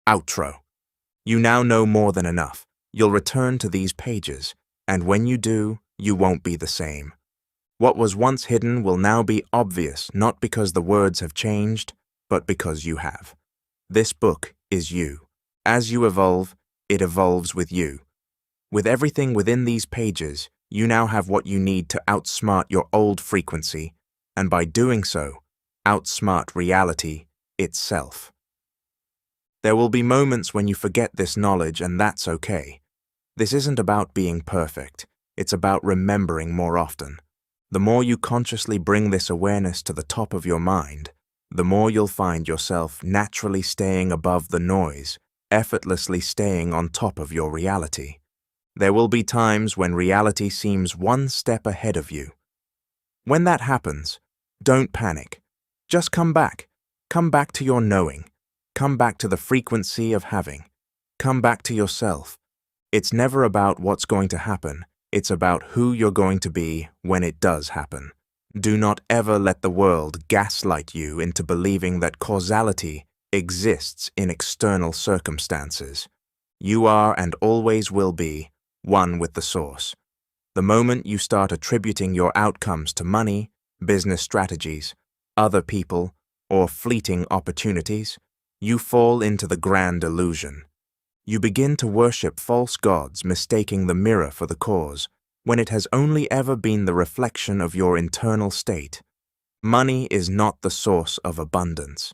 Outro. You now know more than enough. You'll return to these pages, and when you do, you won't be the same. What was once hidden will now be obvious, not because the words have changed, but because you have. This book is you. As you evolve, it evolves with you. With everything within these pages, you now have what you need to outsmart your old frequency, and by doing so, outsmart reality itself. There will be moments when you forget this knowledge, and that's okay. This isn't about being perfect. It's about remembering more often. The more you consciously bring this awareness to the top of your mind, the more you'll find yourself naturally staying above the noise, effortlessly staying on top of your reality. There will be times when reality seems one step ahead of you. When that happens, don't panic. Just come back. Come back to your knowing. Come back to the frequency of having. Come back to yourself. It's never about what's going to happen. It's about who you're going to be when it does happen. Do not ever let the world gaslight you into believing that causality exists in external circumstances. You are and always will be one with the source. The moment you start attributing your outcomes to money, business strategies, other people, or fleeting opportunities, you fall into the grand illusion. You begin to worship false gods, mistaking the mirror for the cause, when it has only ever been the reflection of your internal state. Money is not the source of abundance.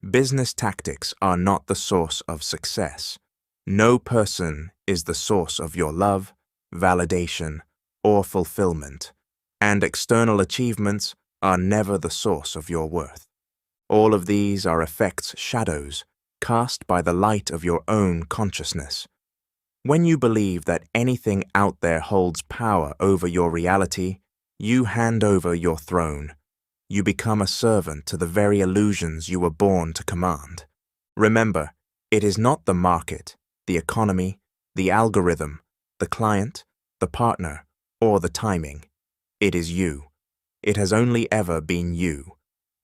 Business tactics are not the source of success. No person is the source of your love, validation, or fulfillment, and external achievements are never the source of your worth. All of these are effects, shadows, cast by the light of your own consciousness. When you believe that anything out there holds power over your reality, you hand over your throne. You become a servant to the very illusions you were born to command. Remember, it is not the market, the economy, the algorithm, the client, the partner, or the timing. It is you. It has only ever been you.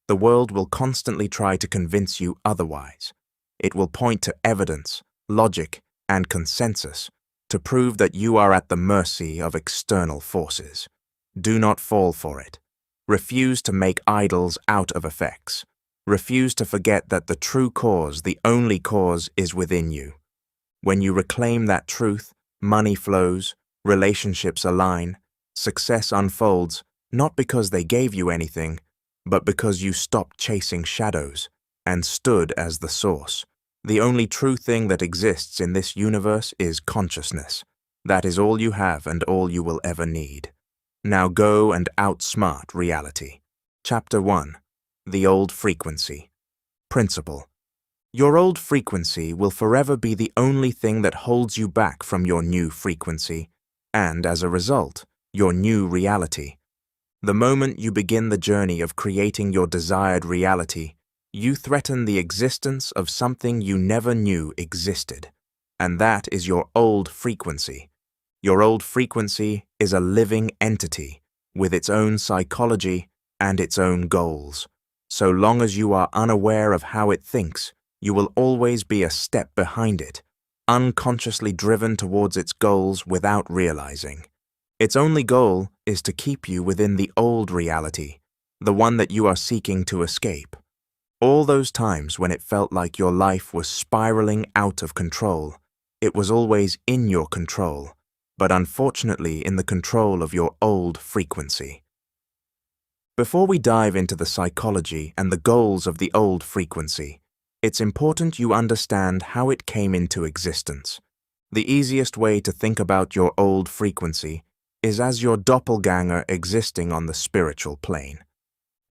The world will constantly try to convince you otherwise. It will point to evidence, logic, and consensus to prove that you are at the mercy of external forces. Do not fall for it. Refuse to make idols out of effects. Refuse to forget that the true cause, the only cause, is within you. When you reclaim that truth, money flows, relationships align, success unfolds, not because they gave you anything, but because you stopped chasing shadows and stood as the source. The only true thing that exists in this universe is consciousness. That is all you have and all you will ever need. Now go and outsmart reality. Chapter 1. The Old Frequency. Principle. Your old frequency will forever be the only thing that holds you back from your new frequency, and as a result, your new reality. The moment you begin the journey of creating your desired reality, you threaten the existence of something you never knew existed, and that is your old frequency. Your old frequency is a living entity with its own psychology and its own goals. So long as you are unaware of how it thinks, you will always be a step behind it, unconsciously driven towards its goals without realizing. Its only goal is to keep you within the old reality, the one that you are seeking to escape. All those times when it felt like your life was spiraling out of control, it was always in your control, but unfortunately in the control of your old frequency. Before we dive into the psychology and the goals of the old frequency, it's important you understand how it came into existence. The easiest way to think about your old frequency is as your doppelganger existing on the spiritual plane.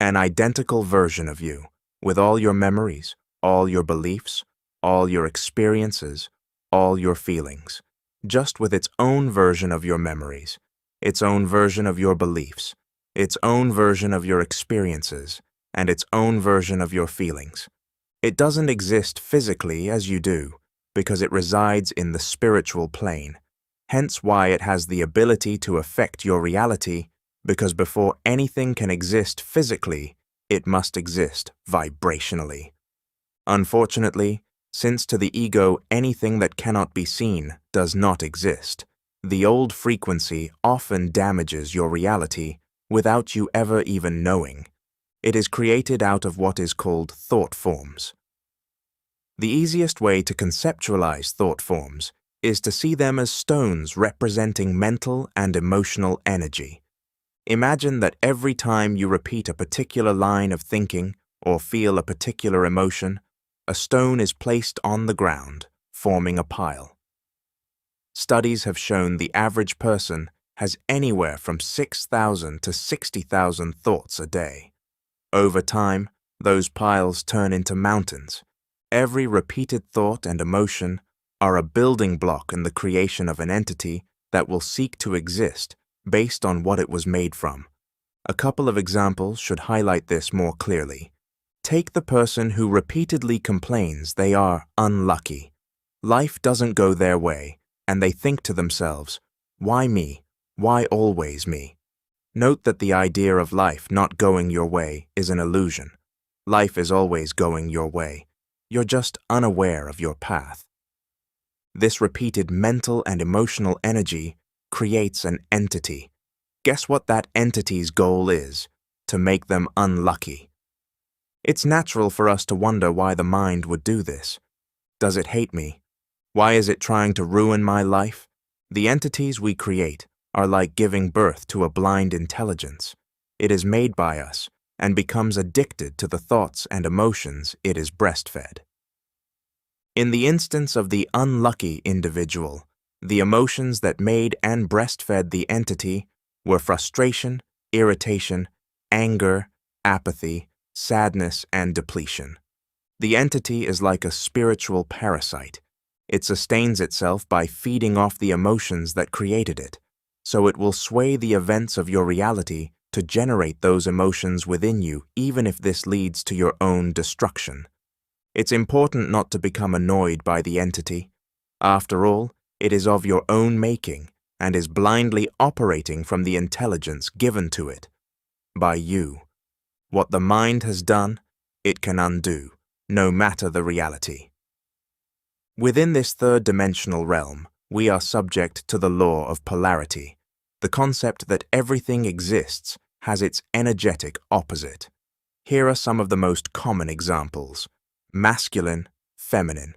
An identical version of you, with all your memories, all your beliefs, all your experiences, all your feelings, just with its own version of your memories, its own version of your beliefs, its own version of your experiences, and its own version of your feelings. It doesn't exist physically as you do, because it resides in the spiritual plane, hence why it has the ability to affect your reality, because before anything can exist physically, it must exist vibrationally. Unfortunately, since to the ego anything that cannot be seen does not exist. The old frequency often damages your reality without you ever even knowing. It is created out of what is called thought forms. The easiest way to conceptualize thought forms is to see them as stones representing mental and emotional energy. Imagine that every time you repeat a particular line of thinking or feel a particular emotion, a stone is placed on the ground, forming a pile. Studies have shown the average person has anywhere from 6,000 to 60,000 thoughts a day. Over time, those piles turn into mountains. Every repeated thought and emotion are a building block in the creation of an entity that will seek to exist based on what it was made from. A couple of examples should highlight this more clearly. Take the person who repeatedly complains they are unlucky. Life doesn't go their way, and they think to themselves, "Why me? Why always me?" Note that the idea of life not going your way is an illusion. Life is always going your way. You're just unaware of your path. This repeated mental and emotional energy creates an entity. Guess what that entity's goal is? To make them unlucky. It's natural for us to wonder why the mind would do this. Does it hate me? Why is it trying to ruin my life? The entities we create are like giving birth to a blind intelligence. It is made by us and becomes addicted to the thoughts and emotions it is breastfed. In the instance of the unlucky individual, the emotions that made and breastfed the entity were frustration, irritation, anger, apathy, sadness, and depletion. The entity is like a spiritual parasite. It sustains itself by feeding off the emotions that created it, so it will sway the events of your reality to generate those emotions within you, even if this leads to your own destruction. It's important not to become annoyed by the entity. After all, it is of your own making and is blindly operating from the intelligence given to it by you. What the mind has done, it can undo, no matter the reality. Within this third-dimensional realm, we are subject to the law of polarity, the concept that everything exists has its energetic opposite. Here are some of the most common examples: masculine, feminine,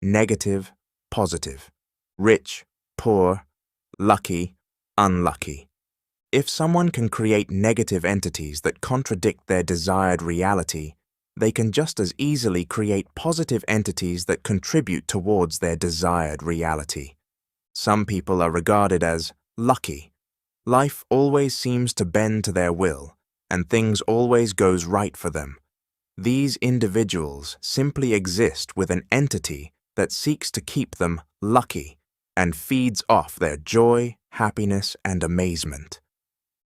negative, positive, rich, poor, lucky, unlucky. If someone can create negative entities that contradict their desired reality, they can just as easily create positive entities that contribute towards their desired reality. Some people are regarded as lucky. Life always seems to bend to their will, and things always goes right for them. These individuals simply exist with an entity that seeks to keep them lucky and feeds off their joy, happiness, and amazement.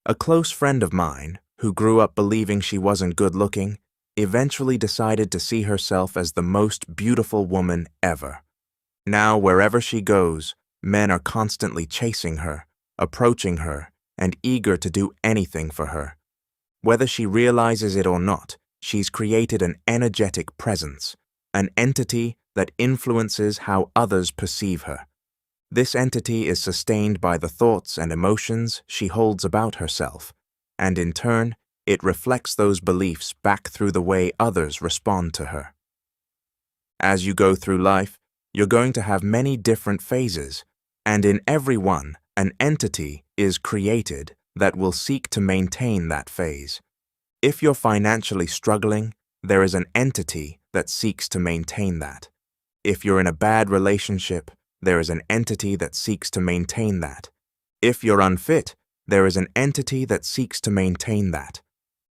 A close friend of mine, who grew up believing she wasn't good-looking, eventually decided to see herself as the most beautiful woman ever. Now, wherever she goes, men are constantly chasing her, approaching her, and eager to do anything for her. Whether she realizes it or not, she's created an energetic presence, an entity that influences how others perceive her. This entity is sustained by the thoughts and emotions she holds about herself, and in turn, it reflects those beliefs back through the way others respond to her. As you go through life, you're going to have many different phases, and in every one, an entity is created that will seek to maintain that phase. If you're financially struggling, there is an entity that seeks to maintain that. If you're in a bad relationship, there is an entity that seeks to maintain that. If you're unfit, there is an entity that seeks to maintain that.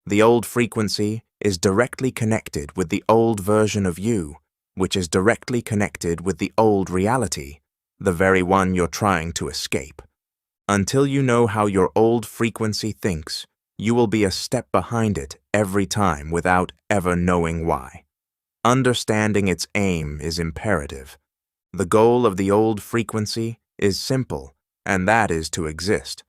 The old frequency is directly connected with the old version of you, which is directly connected with the old reality, the very one you're trying to escape. Until you know how your old frequency thinks, you will be a step behind it every time without ever knowing why. Understanding its aim is imperative. The goal of the old frequency is simple, and that is to exist.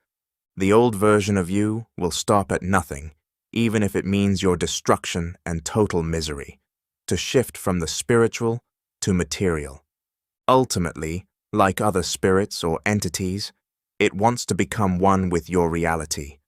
The old version of you will stop at nothing, even if it means your destruction and total misery. To shift from the spiritual to material. Ultimately, like other spirits or entities, it wants to become one with your reality.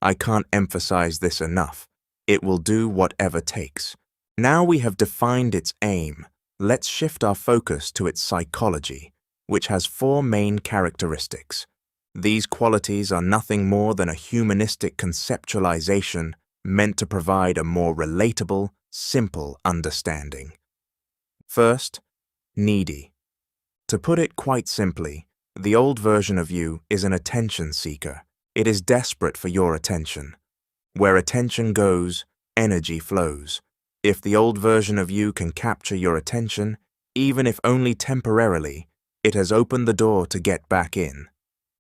I can't emphasize this enough. It will do whatever takes. Now we have defined its aim, let's shift our focus to its psychology, which has 4 main characteristics. These qualities are nothing more than a humanistic conceptualization meant to provide a more relatable, simple understanding. First, needy. To put it quite simply, the old version of you is an attention seeker. It is desperate for your attention. Where attention goes, energy flows. If the old version of you can capture your attention, even if only temporarily, it has opened the door to get back in.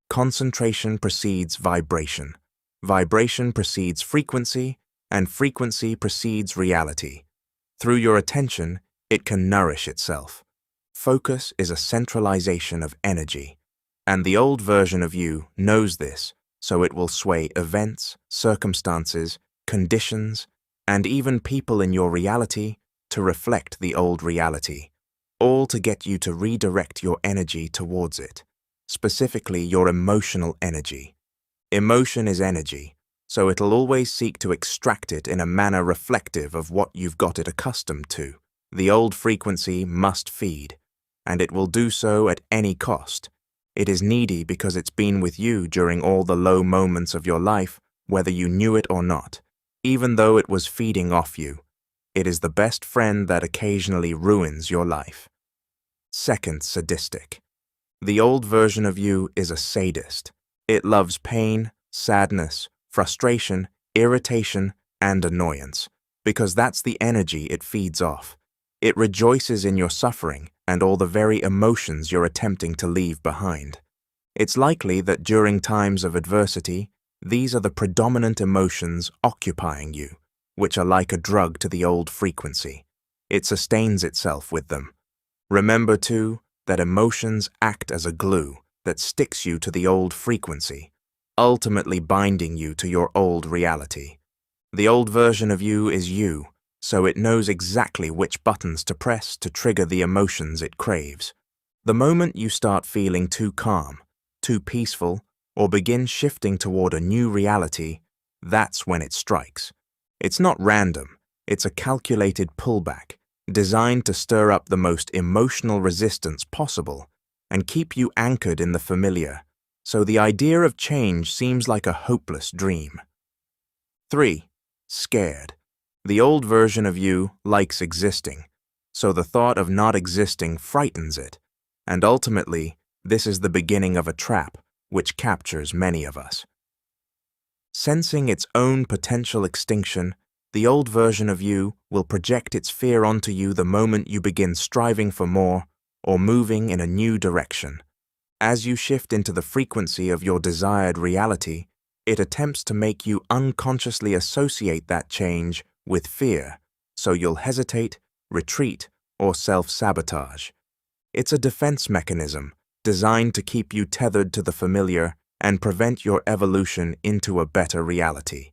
Concentration precedes vibration. Vibration precedes frequency, and frequency precedes reality. Through your attention, it can nourish itself. Focus is a centralization of energy, and the old version of you knows this, so it will sway events, circumstances, conditions, and even people in your reality to reflect the old reality, all to get you to redirect your energy towards it, specifically your emotional energy. Emotion is energy, so it'll always seek to extract it in a manner reflective of what you've got it accustomed to. The old frequency must feed, and it will do so at any cost. It is needy because it's been with you during all the low moments of your life, whether you knew it or not, even though it was feeding off you. It is the best friend that occasionally ruins your life. Second, sadistic. The old version of you is a sadist. It loves pain, sadness, frustration, irritation, and annoyance, because that's the energy it feeds off. It rejoices in your suffering and all the very emotions you're attempting to leave behind. It's likely that during times of adversity, these are the predominant emotions occupying you, which are like a drug to the old frequency. It sustains itself with them. Remember, too, that emotions act as a glue that sticks you to the old frequency, ultimately binding you to your old reality. The old version of you is you, so it knows exactly which buttons to press to trigger the emotions it craves. The moment you start feeling too calm, too peaceful, or begin shifting toward a new reality, that's when it strikes. It's not random, it's a calculated pullback, designed to stir up the most emotional resistance possible and keep you anchored in the familiar, so the idea of change seems like a hopeless dream. 3. Scared. The old version of you likes existing, so the thought of not existing frightens it, and ultimately, this is the beginning of a trap which captures many of us. Sensing its own potential extinction, the old version of you will project its fear onto you the moment you begin striving for more or moving in a new direction. As you shift into the frequency of your desired reality, it attempts to make you unconsciously associate that change with fear, so you'll hesitate, retreat, or self-sabotage. It's a defense mechanism designed to keep you tethered to the familiar and prevent your evolution into a better reality.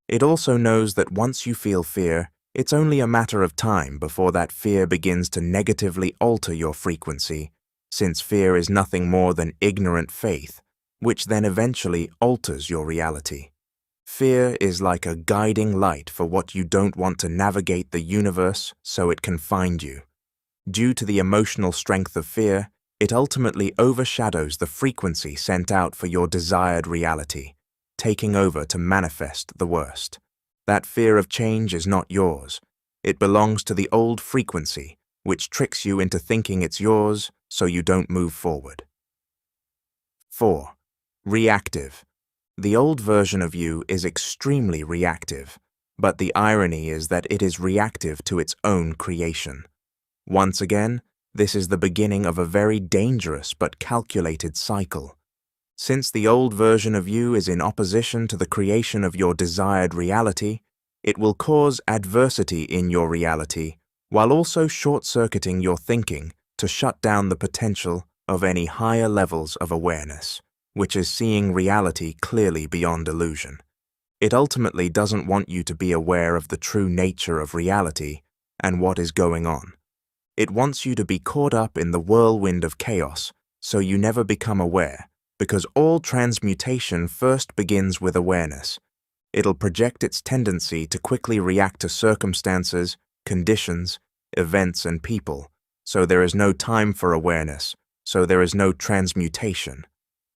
It also knows that once you feel fear, it's only a matter of time before that fear begins to negatively alter your frequency, since fear is nothing more than ignorant faith, which then eventually alters your reality. Fear is like a guiding light for what you don't want to navigate the universe so it can find you. Due to the emotional strength of fear, it ultimately overshadows the frequency sent out for your desired reality, taking over to manifest the worst. That fear of change is not yours. It belongs to the old frequency, which tricks you into thinking it's yours so you don't move forward. 4. Reactive. The old version of you is extremely reactive, but the irony is that it is reactive to its own creation. Once again, this is the beginning of a very dangerous but calculated cycle. Since the old version of you is in opposition to the creation of your desired reality, it will cause adversity in your reality while also short-circuiting your thinking to shut down the potential of any higher levels of awareness, which is seeing reality clearly beyond illusion. It ultimately doesn't want you to be aware of the true nature of reality and what is going on. It wants you to be caught up in the whirlwind of chaos, so you never become aware, because all transmutation first begins with awareness. It'll project its tendency to quickly react to circumstances, conditions, events, and people, so there is no time for awareness, so there is no transmutation.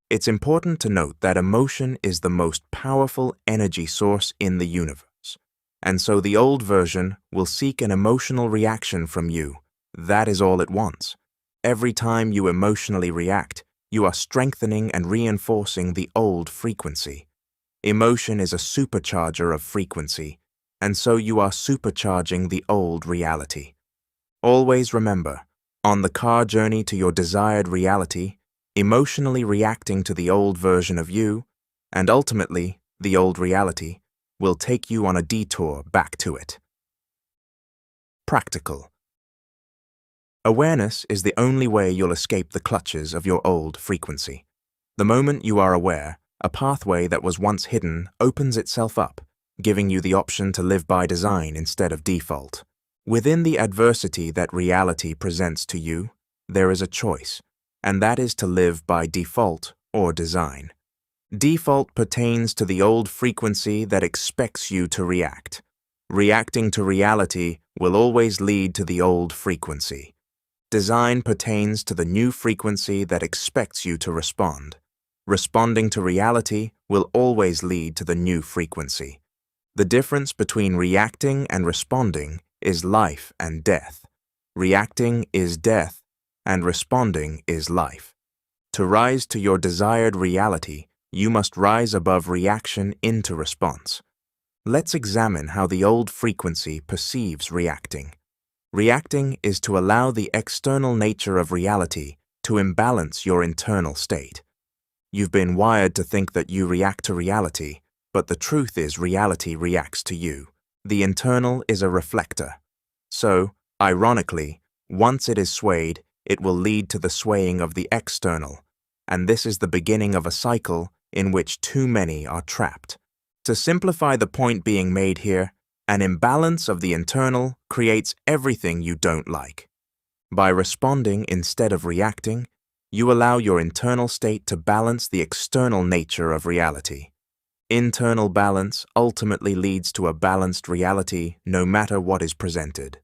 It's important to note that emotion is the most powerful energy source in the universe, and so the old version will seek an emotional reaction from you. That is all it wants. Every time you emotionally react, you are strengthening and reinforcing the old frequency. Emotion is a supercharger of frequency, and so you are supercharging the old reality. Always remember, on the car journey to your desired reality, emotionally reacting to the old version of you, and ultimately, the old reality, will take you on a detour back to it. Practical. Awareness is the only way you'll escape the clutches of your old frequency. The moment you are aware, a pathway that was once hidden opens itself up, giving you the option to live by design instead of default. Within the adversity that reality presents to you, there is a choice, and that is to live by default or design. Default pertains to the old frequency that expects you to react. Reacting to reality will always lead to the old frequency. Design pertains to the new frequency that expects you to respond. Responding to reality will always lead to the new frequency. The difference between reacting and responding is life and death. Reacting is death, and responding is life. To rise to your desired reality, you must rise above reaction into response. Let's examine how the old frequency perceives reacting. Reacting is to allow the external nature of reality to imbalance your internal state. You've been wired to think that you react to reality, but the truth is reality reacts to you. The internal is a reflector. So, ironically, once it is swayed, it will lead to the swaying of the external, and this is the beginning of a cycle in which too many are trapped. To simplify the point being made here, an imbalance of the internal creates everything you don't like. By responding instead of reacting, you allow your internal state to balance the external nature of reality. Internal balance ultimately leads to a balanced reality no matter what is presented.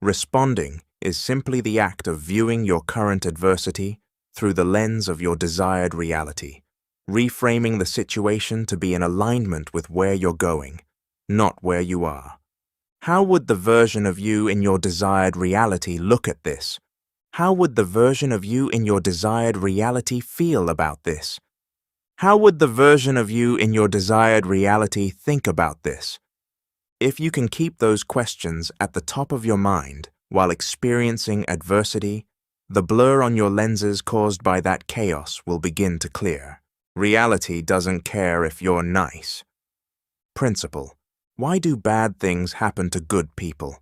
Responding is simply the act of viewing your current adversity through the lens of your desired reality, reframing the situation to be in alignment with where you're going, not where you are. How would the version of you in your desired reality look at this? How would the version of you in your desired reality feel about this? How would the version of you in your desired reality think about this? If you can keep those questions at the top of your mind while experiencing adversity, the blur on your lenses caused by that chaos will begin to clear. Reality doesn't care if you're nice. Principle. Why do bad things happen to good people?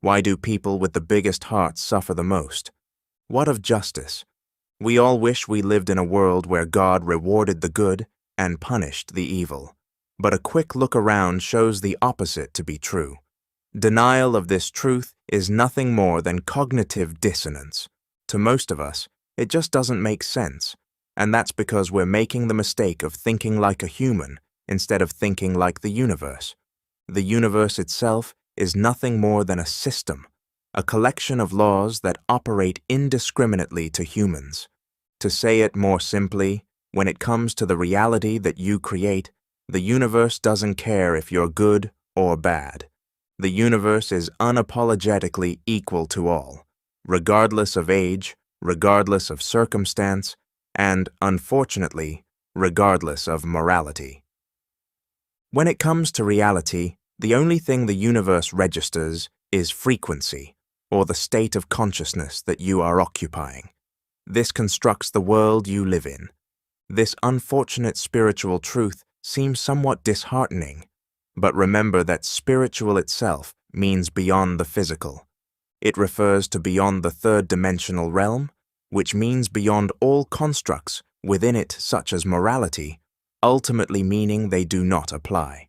Why do people with the biggest hearts suffer the most? What of justice? We all wish we lived in a world where God rewarded the good and punished the evil. But a quick look around shows the opposite to be true. Denial of this truth is nothing more than cognitive dissonance. To most of us, it just doesn't make sense, and that's because we're making the mistake of thinking like a human instead of thinking like the universe. The universe itself is nothing more than a system, a collection of laws that operate indiscriminately to humans. To say it more simply, when it comes to the reality that you create, the universe doesn't care if you're good or bad. The universe is unapologetically equal to all, regardless of age, regardless of circumstance, and, unfortunately, regardless of morality. When it comes to reality, the only thing the universe registers is frequency, or the state of consciousness that you are occupying. This constructs the world you live in. This unfortunate spiritual truth seems somewhat disheartening, but remember that spiritual itself means beyond the physical. It refers to beyond the third-dimensional realm, which means beyond all constructs within it such as morality, ultimately meaning they do not apply.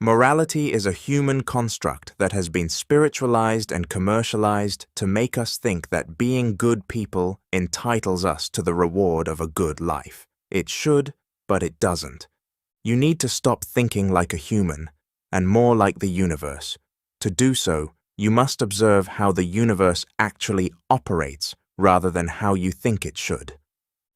Morality is a human construct that has been spiritualized and commercialized to make us think that being good people entitles us to the reward of a good life. It should, but it doesn't. You need to stop thinking like a human and more like the universe. To do so, you must observe how the universe actually operates rather than how you think it should.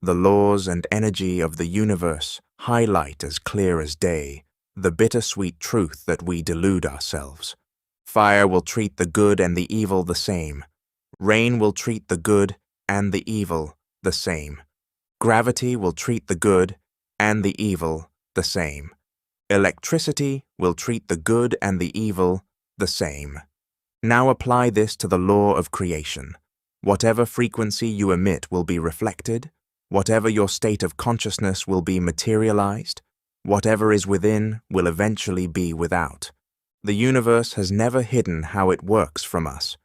The laws and energy of the universe highlight as clear as day the bittersweet truth that we delude ourselves. Fire will treat the good and the evil the same. Rain will treat the good and the evil the same. Gravity will treat the good and the evil the same. Electricity will treat the good and the evil the same. Now apply this to the law of creation. Whatever frequency you emit will be reflected. Whatever your state of consciousness will be materialized. Whatever is within will eventually be without. The universe has never hidden how it works from us.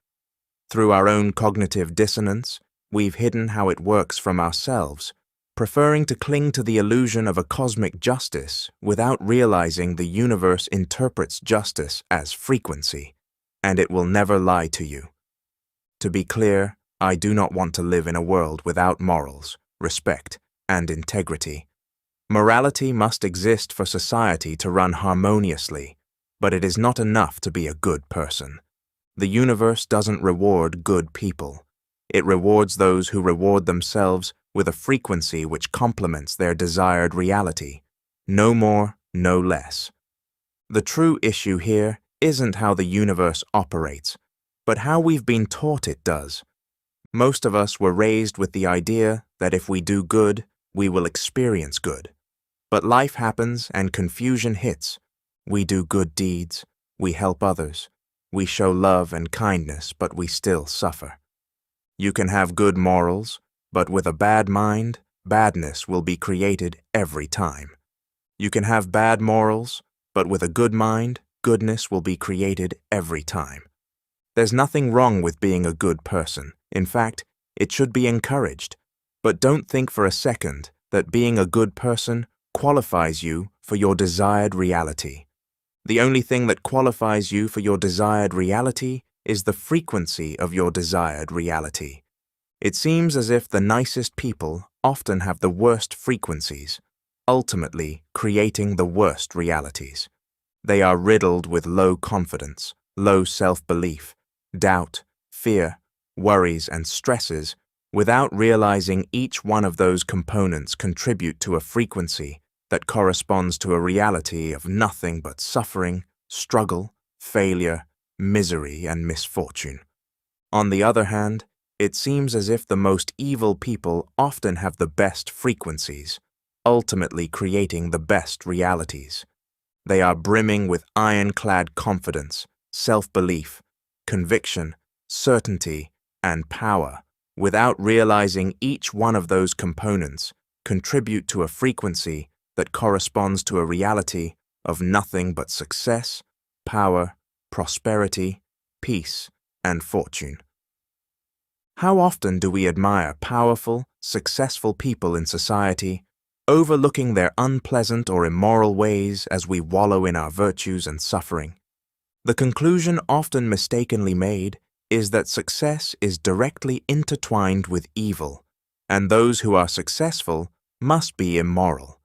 Through our own cognitive dissonance, we've hidden how it works from ourselves, preferring to cling to the illusion of a cosmic justice without realizing the universe interprets justice as frequency, and it will never lie to you. To be clear, I do not want to live in a world without morals, respect, and integrity. Morality must exist for society to run harmoniously, but it is not enough to be a good person. The universe doesn't reward good people. It rewards those who reward themselves with a frequency which complements their desired reality. No more, no less. The true issue here isn't how the universe operates, but how we've been taught it does. Most of us were raised with the idea that if we do good, we will experience good. But life happens and confusion hits. We do good deeds, we help others, we show love and kindness, but we still suffer. You can have good morals, but with a bad mind, badness will be created every time. You can have bad morals, but with a good mind, goodness will be created every time. There's nothing wrong with being a good person. In fact, it should be encouraged. But don't think for a second that being a good person qualifies you for your desired reality. The only thing that qualifies you for your desired reality is the frequency of your desired reality. It seems as if the nicest people often have the worst frequencies, ultimately creating the worst realities. They are riddled with low confidence, low self-belief, doubt, fear, worries, and stresses without realizing each one of those components contribute to a frequency that corresponds to a reality of nothing but suffering, struggle, failure, misery, and misfortune. On the other hand, it seems as if the most evil people often have the best frequencies, ultimately creating the best realities. They are brimming with ironclad confidence, self-belief, conviction, certainty, and power, without realizing each one of those components contribute to a frequency that corresponds to a reality of nothing but success, power, prosperity, peace, and fortune. How often do we admire powerful, successful people in society, overlooking their unpleasant or immoral ways as we wallow in our virtues and suffering? The conclusion often mistakenly made is that success is directly intertwined with evil, and those who are successful must be immoral.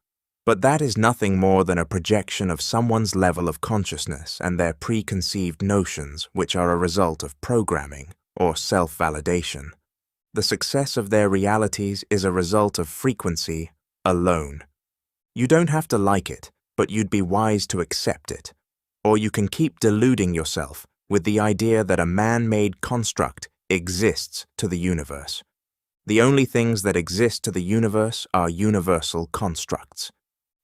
But that is nothing more than a projection of someone's level of consciousness and their preconceived notions, which are a result of programming or self-validation. The success of their realities is a result of frequency alone. You don't have to like it, but you'd be wise to accept it. Or you can keep deluding yourself with the idea that a man-made construct exists to the universe. The only things that exist to the universe are universal constructs.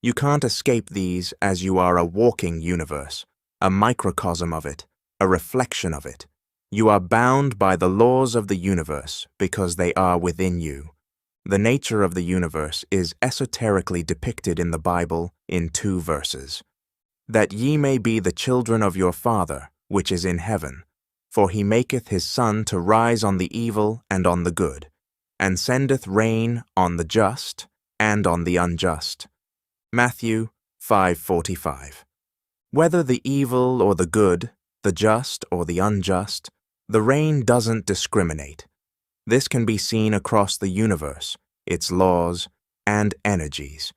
You can't escape these as you are a walking universe, a microcosm of it, a reflection of it. You are bound by the laws of the universe because they are within you. The nature of the universe is esoterically depicted in the Bible in 2 verses. That ye may be the children of your Father, which is in heaven, for he maketh his sun to rise on the evil and on the good, and sendeth rain on the just and on the unjust. Matthew 5:45. Whether the evil or the good, the just or the unjust, the rain doesn't discriminate. This can be seen across the universe, its laws, and energies.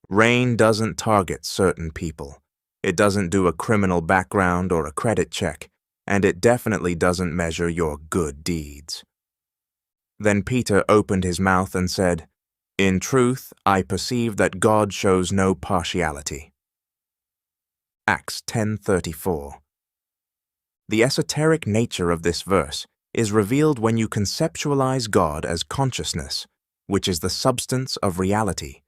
Rain doesn't target certain people. It doesn't do a criminal background or a credit check, and it definitely doesn't measure your good deeds. Then Peter opened his mouth and said, "In truth, I perceive that God shows no partiality." Acts 10:34. The esoteric nature of this verse is revealed when you conceptualize God as consciousness, which is the substance of reality.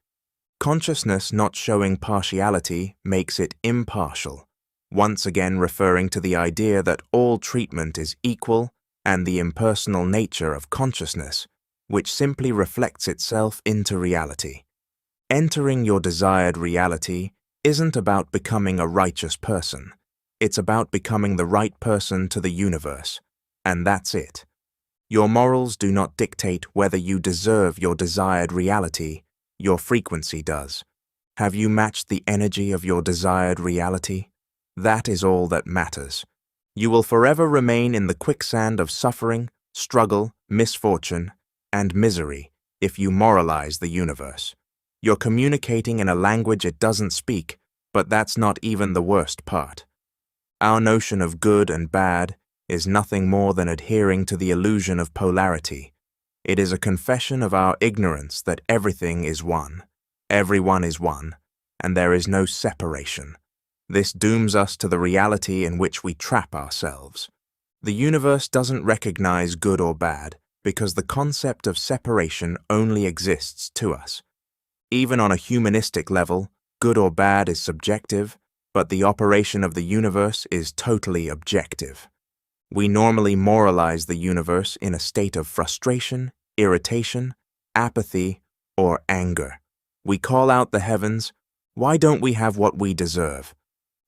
Consciousness not showing partiality makes it impartial, once again referring to the idea that all treatment is equal and the impersonal nature of consciousness, which simply reflects itself into reality. Entering your desired reality isn't about becoming a righteous person. It's about becoming the right person to the universe, and that's it. Your morals do not dictate whether you deserve your desired reality. Your frequency does. Have you matched the energy of your desired reality? That is all that matters. You will forever remain in the quicksand of suffering, struggle, misfortune, and misery if you moralize the universe. You're communicating in a language it doesn't speak, but that's not even the worst part. Our notion of good and bad is nothing more than adhering to the illusion of polarity. It is a confession of our ignorance that everything is one, everyone is one, and there is no separation. This dooms us to the reality in which we trap ourselves. The universe doesn't recognize good or bad because the concept of separation only exists to us. Even on a humanistic level, good or bad is subjective, but the operation of the universe is totally objective. We normally moralize the universe in a state of frustration, irritation, apathy, or anger. We call out the heavens, "Why don't we have what we deserve?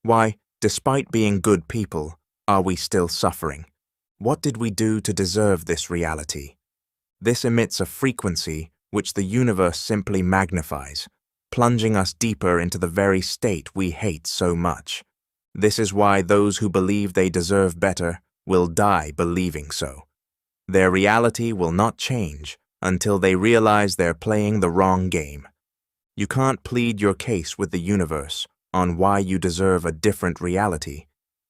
Why, despite being good people, are we still suffering? What did we do to deserve this reality?" This emits a frequency which the universe simply magnifies, plunging us deeper into the very state we hate so much. This is why those who believe they deserve better will die believing so. Their reality will not change until they realize they're playing the wrong game. You can't plead your case with the universe on why you deserve a different reality.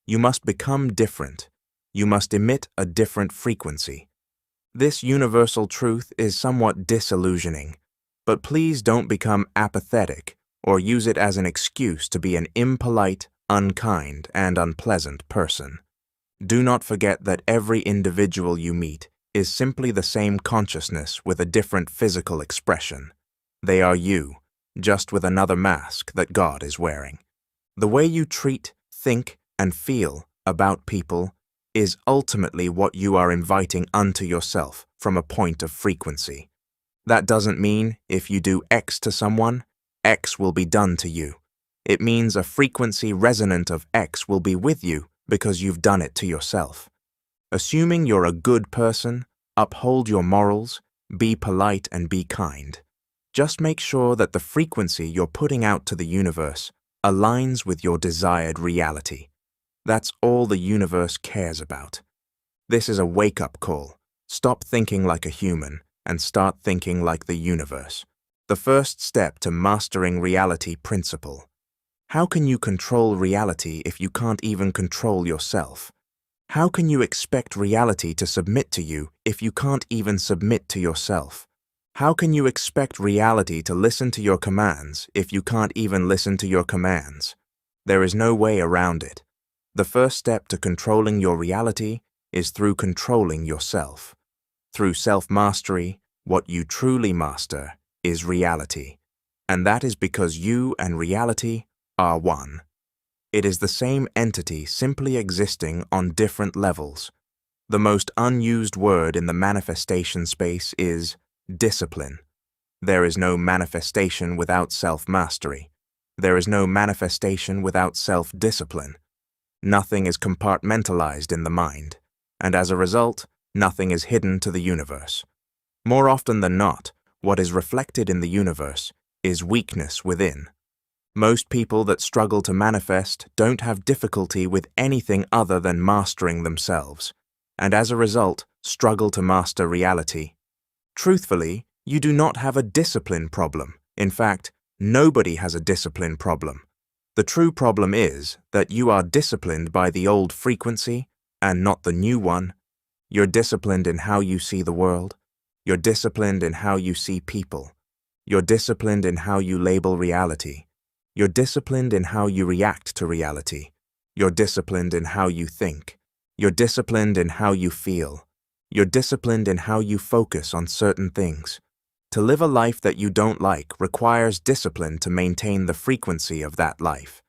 You must become different. You must emit a different frequency. This universal truth is somewhat disillusioning, but please don't become apathetic or use it as an excuse to be an impolite, unkind, and unpleasant person. Do not forget that every individual you meet is simply the same consciousness with a different physical expression. They are you, just with another mask that God is wearing. The way you treat, think, and feel about people is ultimately what you are inviting unto yourself from a point of frequency. That doesn't mean if you do X to someone, X will be done to you. It means a frequency resonant of X will be with you because you've done it to yourself. Assuming you're a good person, uphold your morals, be polite and be kind. Just make sure that the frequency you're putting out to the universe aligns with your desired reality. That's all the universe cares about. This is a wake-up call. Stop thinking like a human and start thinking like the universe. The first step to mastering reality principle. How can you control reality if you can't even control yourself? How can you expect reality to submit to you if you can't even submit to yourself? How can you expect reality to listen to your commands if you can't even listen to your commands? There is no way around it. The first step to controlling your reality is through controlling yourself. Through self-mastery, what you truly master is reality. And that is because you and reality are one. It is the same entity simply existing on different levels. The most unused word in the manifestation space is discipline. There is no manifestation without self-mastery. There is no manifestation without self-discipline. Nothing is compartmentalized in the mind, and as a result, nothing is hidden to the universe. More often than not, what is reflected in the universe is weakness within. Most people that struggle to manifest don't have difficulty with anything other than mastering themselves, and as a result, struggle to master reality. Truthfully, you do not have a discipline problem. In fact, nobody has a discipline problem. The true problem is that you are disciplined by the old frequency and not the new one. You're disciplined in how you see the world. You're disciplined in how you see people. You're disciplined in how you label reality. You're disciplined in how you react to reality. You're disciplined in how you think. You're disciplined in how you feel. You're disciplined in how you focus on certain things. To live a life that you don't like requires discipline to maintain the frequency of that life.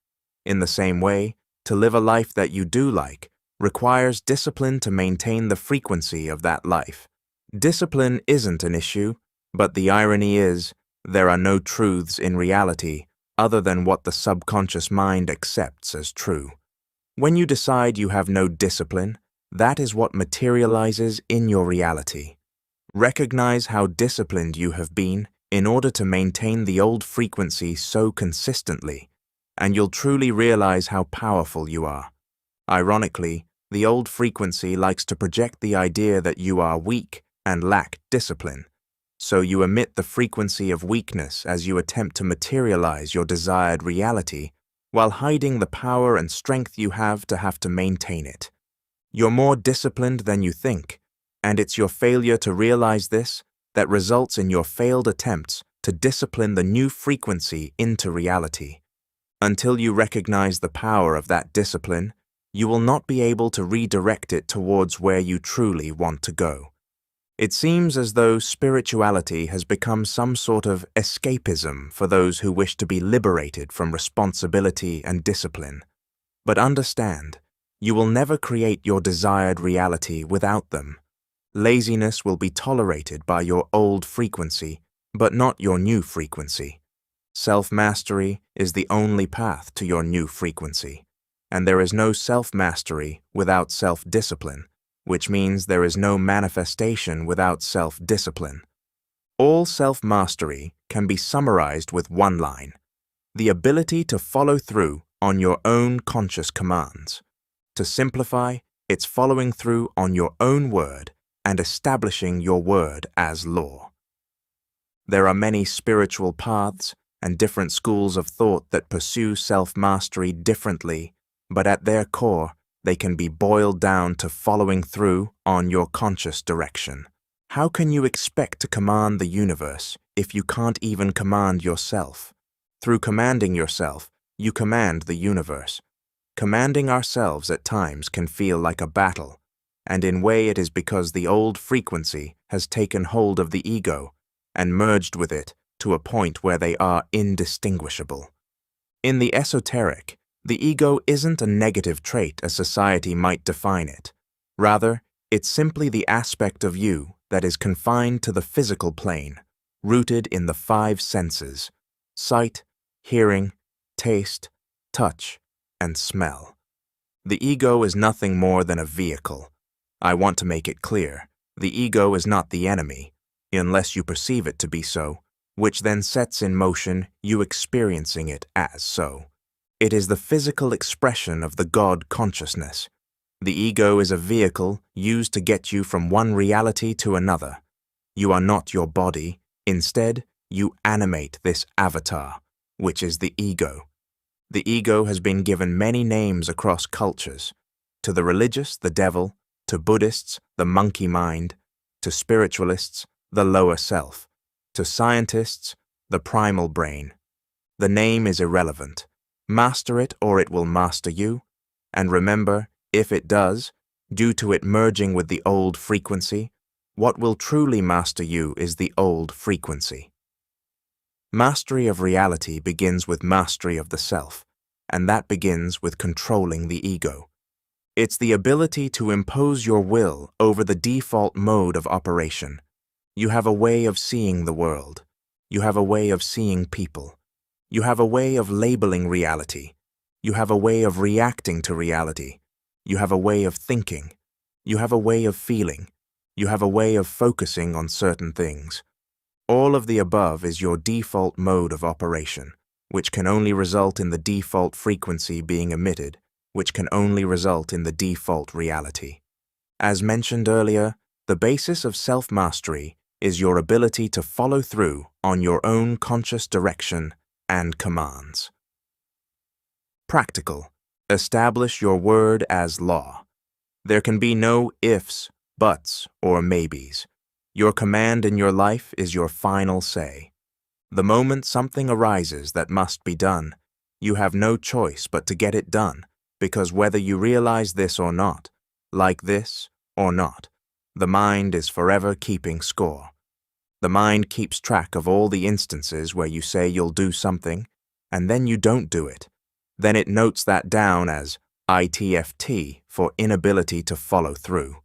In the same way, to live a life that you do like requires discipline to maintain the frequency of that life. Discipline isn't an issue, but the irony is, there are no truths in reality other than what the subconscious mind accepts as true. When you decide you have no discipline, that is what materializes in your reality. Recognize how disciplined you have been in order to maintain the old frequency so consistently, and you'll truly realize how powerful you are. Ironically, the old frequency likes to project the idea that you are weak and lack discipline, so you emit the frequency of weakness as you attempt to materialize your desired reality while hiding the power and strength you have to maintain it. You're more disciplined than you think, and it's your failure to realize this that results in your failed attempts to discipline the new frequency into reality. Until you recognize the power of that discipline, you will not be able to redirect it towards where you truly want to go. It seems as though spirituality has become some sort of escapism for those who wish to be liberated from responsibility and discipline. But understand, you will never create your desired reality without them. Laziness will be tolerated by your old frequency, but not your new frequency. Self-mastery is the only path to your new frequency, and there is no self-mastery without self-discipline, which means there is no manifestation without self-discipline. All self-mastery can be summarized with one line: the ability to follow through on your own conscious commands. To simplify, it's following through on your own word and establishing your word as law. There are many spiritual paths and different schools of thought that pursue self-mastery differently, but at their core, they can be boiled down to following through on your conscious direction. How can you expect to command the universe if you can't even command yourself? Through commanding yourself, you command the universe. Commanding ourselves at times can feel like a battle, and in a way it is because the old frequency has taken hold of the ego and merged with it to a point where they are indistinguishable. In the esoteric, the ego isn't a negative trait as society might define it. Rather, it's simply the aspect of you that is confined to the physical plane, rooted in the 5 senses: sight, hearing, taste, touch, and smell. The ego is nothing more than a vehicle. I want to make it clear, the ego is not the enemy, unless you perceive it to be so, which then sets in motion you experiencing it as so. It is the physical expression of the God consciousness. The ego is a vehicle used to get you from one reality to another. You are not your body. Instead, you animate this avatar, which is the ego. The ego has been given many names across cultures. To the religious, the devil; to Buddhists, the monkey mind; to spiritualists, the lower self; to scientists, the primal brain. The name is irrelevant. Master it or it will master you. And remember, if it does, due to it merging with the old frequency, what will truly master you is the old frequency. Mastery of reality begins with mastery of the self, and that begins with controlling the ego. It's the ability to impose your will over the default mode of operation. You have a way of seeing the world. You have a way of seeing people. You have a way of labeling reality. You have a way of reacting to reality. You have a way of thinking. You have a way of feeling. You have a way of focusing on certain things. All of the above is your default mode of operation, which can only result in the default frequency being emitted, which can only result in the default reality. As mentioned earlier, the basis of self-mastery is your ability to follow through on your own conscious direction and commands. Practical. Establish your word as law. There can be no ifs, buts, or maybes. Your command in your life is your final say. The moment something arises that must be done, you have no choice but to get it done, because whether you realize this or not, like this or not, the mind is forever keeping score. The mind keeps track of all the instances where you say you'll do something, and then you don't do it. Then it notes that down as ITFT for inability to follow through.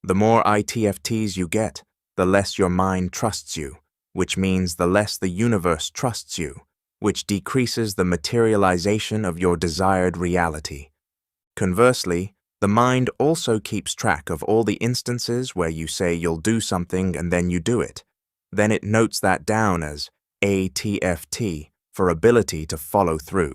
The more ITFTs you get, the less your mind trusts you, which means the less the universe trusts you, which decreases the materialization of your desired reality. Conversely, the mind also keeps track of all the instances where you say you'll do something and then you do it. Then it notes that down as ATFT for ability to follow through.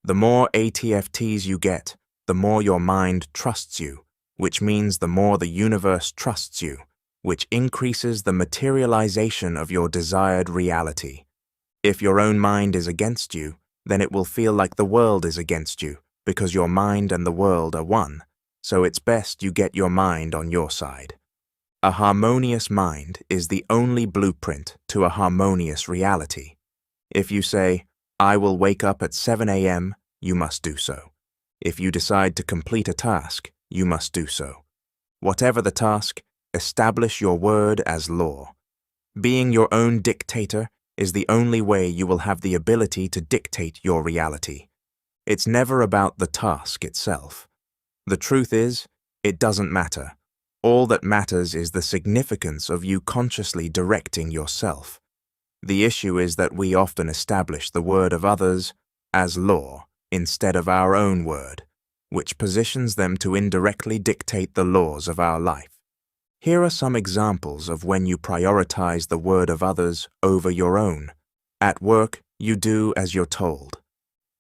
The more ATFTs you get, the more your mind trusts you, which means the more the universe trusts you, which increases the materialization of your desired reality. If your own mind is against you, then it will feel like the world is against you, because your mind and the world are one, so it's best you get your mind on your side. A harmonious mind is the only blueprint to a harmonious reality. If you say, I will wake up at 7 a.m., you must do so. If you decide to complete a task, you must do so. Whatever the task, establish your word as law. Being your own dictator is the only way you will have the ability to dictate your reality. It's never about the task itself. The truth is, it doesn't matter. All that matters is the significance of you consciously directing yourself. The issue is that we often establish the word of others as law instead of our own word, which positions them to indirectly dictate the laws of our life. Here are some examples of when you prioritize the word of others over your own. At work, you do as you're told.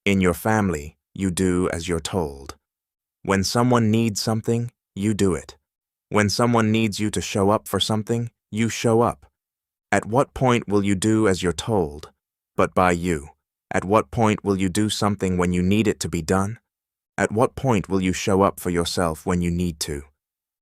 In your family, you do as you're told. When someone needs something, you do it. When someone needs you to show up for something, you show up. At what point will you do as you're told, but by you? At what point will you do something when you need it to be done? At what point will you show up for yourself when you need to?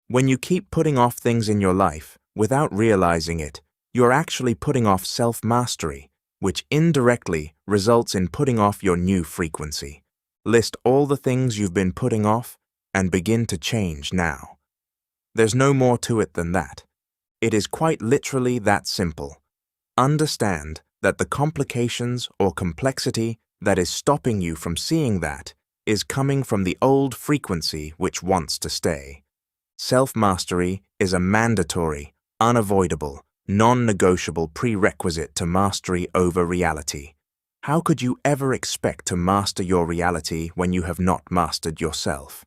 When you keep putting off things in your life without realizing it, you're actually putting off self-mastery, which indirectly results in putting off your new frequency. List all the things you've been putting off and begin to change now. There's no more to it than that. It is quite literally that simple. Understand that the complications or complexity that is stopping you from seeing that is coming from the old frequency which wants to stay. Self-mastery is a mandatory, unavoidable, non-negotiable prerequisite to mastery over reality. How could you ever expect to master your reality when you have not mastered yourself?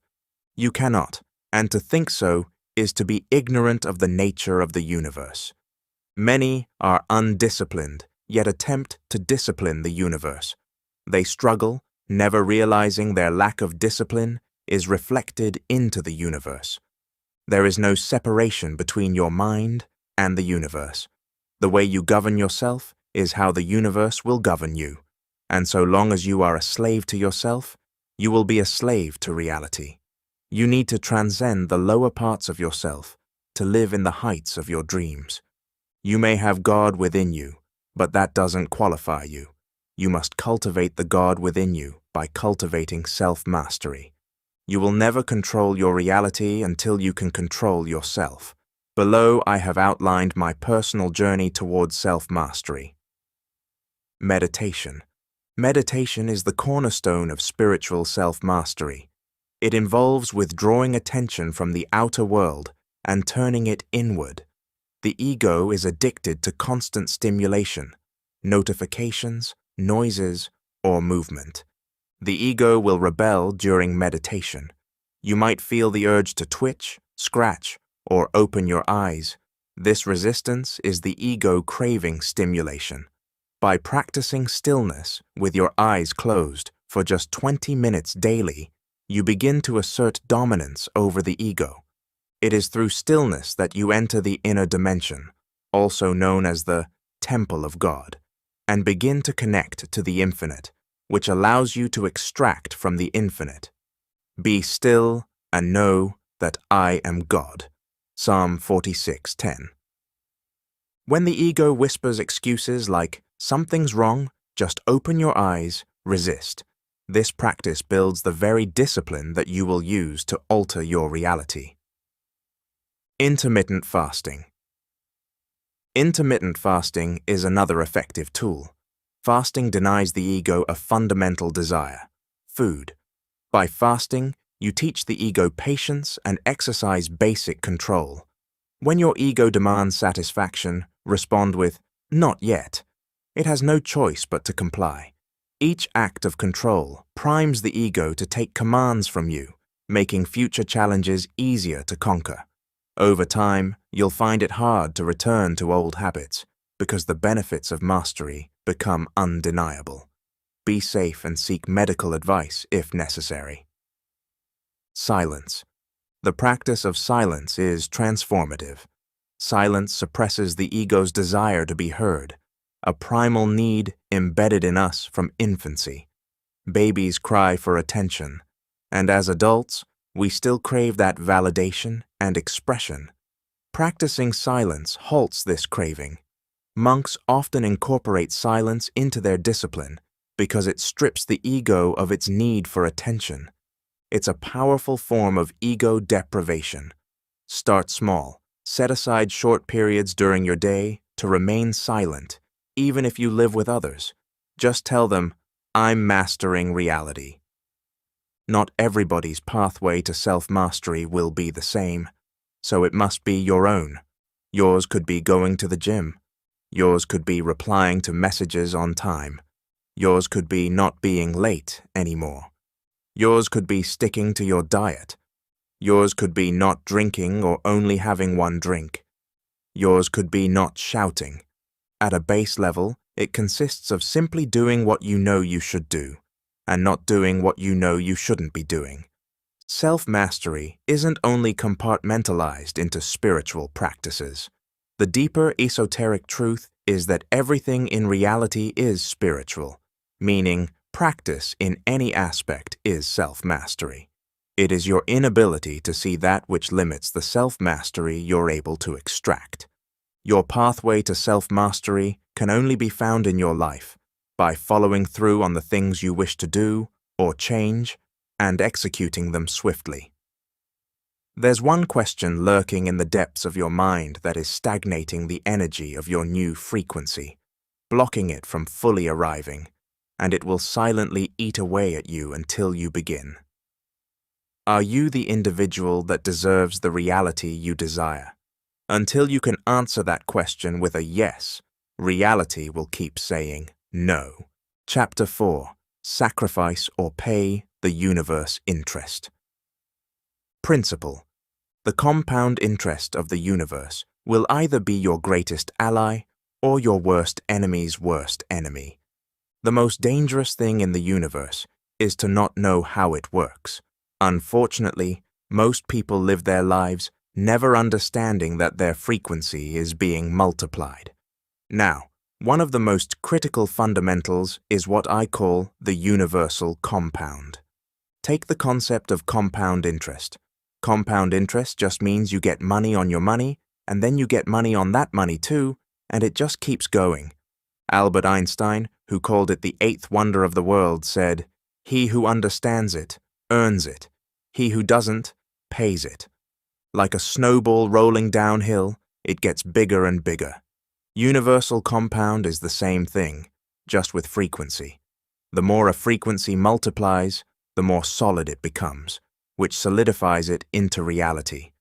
You cannot, and to think so is to be ignorant of the nature of the universe. Many are undisciplined, yet attempt to discipline the universe. They struggle, never realizing their lack of discipline is reflected into the universe. There is no separation between your mind and the universe. The way you govern yourself is how the universe will govern you, and so long as you are a slave to yourself, you will be a slave to reality. You need to transcend the lower parts of yourself to live in the heights of your dreams. You may have God within you, but that doesn't qualify you. You must cultivate the God within you by cultivating self-mastery. You will never control your reality until you can control yourself. Below, I have outlined my personal journey towards self-mastery. Meditation. Meditation is the cornerstone of spiritual self-mastery. It involves withdrawing attention from the outer world and turning it inward. The ego is addicted to constant stimulation, notifications, noises, or movement. The ego will rebel during meditation. You might feel the urge to twitch, scratch, or open your eyes. This resistance is the ego craving stimulation. By practicing stillness with your eyes closed for just 20 minutes daily, you begin to assert dominance over the ego. It is through stillness that you enter the inner dimension, also known as the Temple of God, and begin to connect to the infinite, which allows you to extract from the infinite. Be still and know that I am God. Psalm 46:10. When the ego whispers excuses like, "Something's wrong, just open your eyes," resist. This practice builds the very discipline that you will use to alter your reality. Intermittent fasting. Intermittent fasting is another effective tool. Fasting denies the ego a fundamental desire: food. By fasting, you teach the ego patience and exercise basic control. When your ego demands satisfaction, respond with, "Not yet." It has no choice but to comply. Each act of control primes the ego to take commands from you, making future challenges easier to conquer. Over time, you'll find it hard to return to old habits because the benefits of mastery become undeniable. Be safe and seek medical advice if necessary. Silence. The practice of silence is transformative. Silence suppresses the ego's desire to be heard, a primal need embedded in us from infancy. Babies cry for attention, and as adults, we still crave that validation and expression. Practicing silence halts this craving. Monks often incorporate silence into their discipline because it strips the ego of its need for attention. It's a powerful form of ego deprivation. Start small. Set aside short periods during your day to remain silent, even if you live with others. Just tell them, "I'm mastering reality." Not everybody's pathway to self-mastery will be the same, so it must be your own. Yours could be going to the gym. Yours could be replying to messages on time. Yours could be not being late anymore. Yours could be sticking to your diet. Yours could be not drinking or only having one drink. Yours could be not shouting. At a base level, it consists of simply doing what you know you should do, and not doing what you know you shouldn't be doing. Self-mastery isn't only compartmentalized into spiritual practices. The deeper esoteric truth is that everything in reality is spiritual, meaning practice in any aspect is self-mastery. It is your inability to see that which limits the self-mastery you're able to extract. Your pathway to self-mastery can only be found in your life by following through on the things you wish to do or change and executing them swiftly. There's one question lurking in the depths of your mind that is stagnating the energy of your new frequency, blocking it from fully arriving, and it will silently eat away at you until you begin. Are you the individual that deserves the reality you desire? Until you can answer that question with a yes, reality will keep saying no. Chapter 4. Sacrifice or pay the universe interest. Principle. The compound interest of the universe will either be your greatest ally or your worst enemy's worst enemy. The most dangerous thing in the universe is to not know how it works. Unfortunately, most people live their lives never understanding that their frequency is being multiplied. Now, one of the most critical fundamentals is what I call the universal compound. Take the concept of compound interest. Compound interest just means you get money on your money, and then you get money on that money too, and it just keeps going. Albert Einstein, who called it the eighth wonder of the world, said, "He who understands it, earns it. He who doesn't, pays it." Like a snowball rolling downhill, it gets bigger and bigger. Universal compound is the same thing, just with frequency. The more a frequency multiplies, the more solid it becomes, which solidifies it into reality.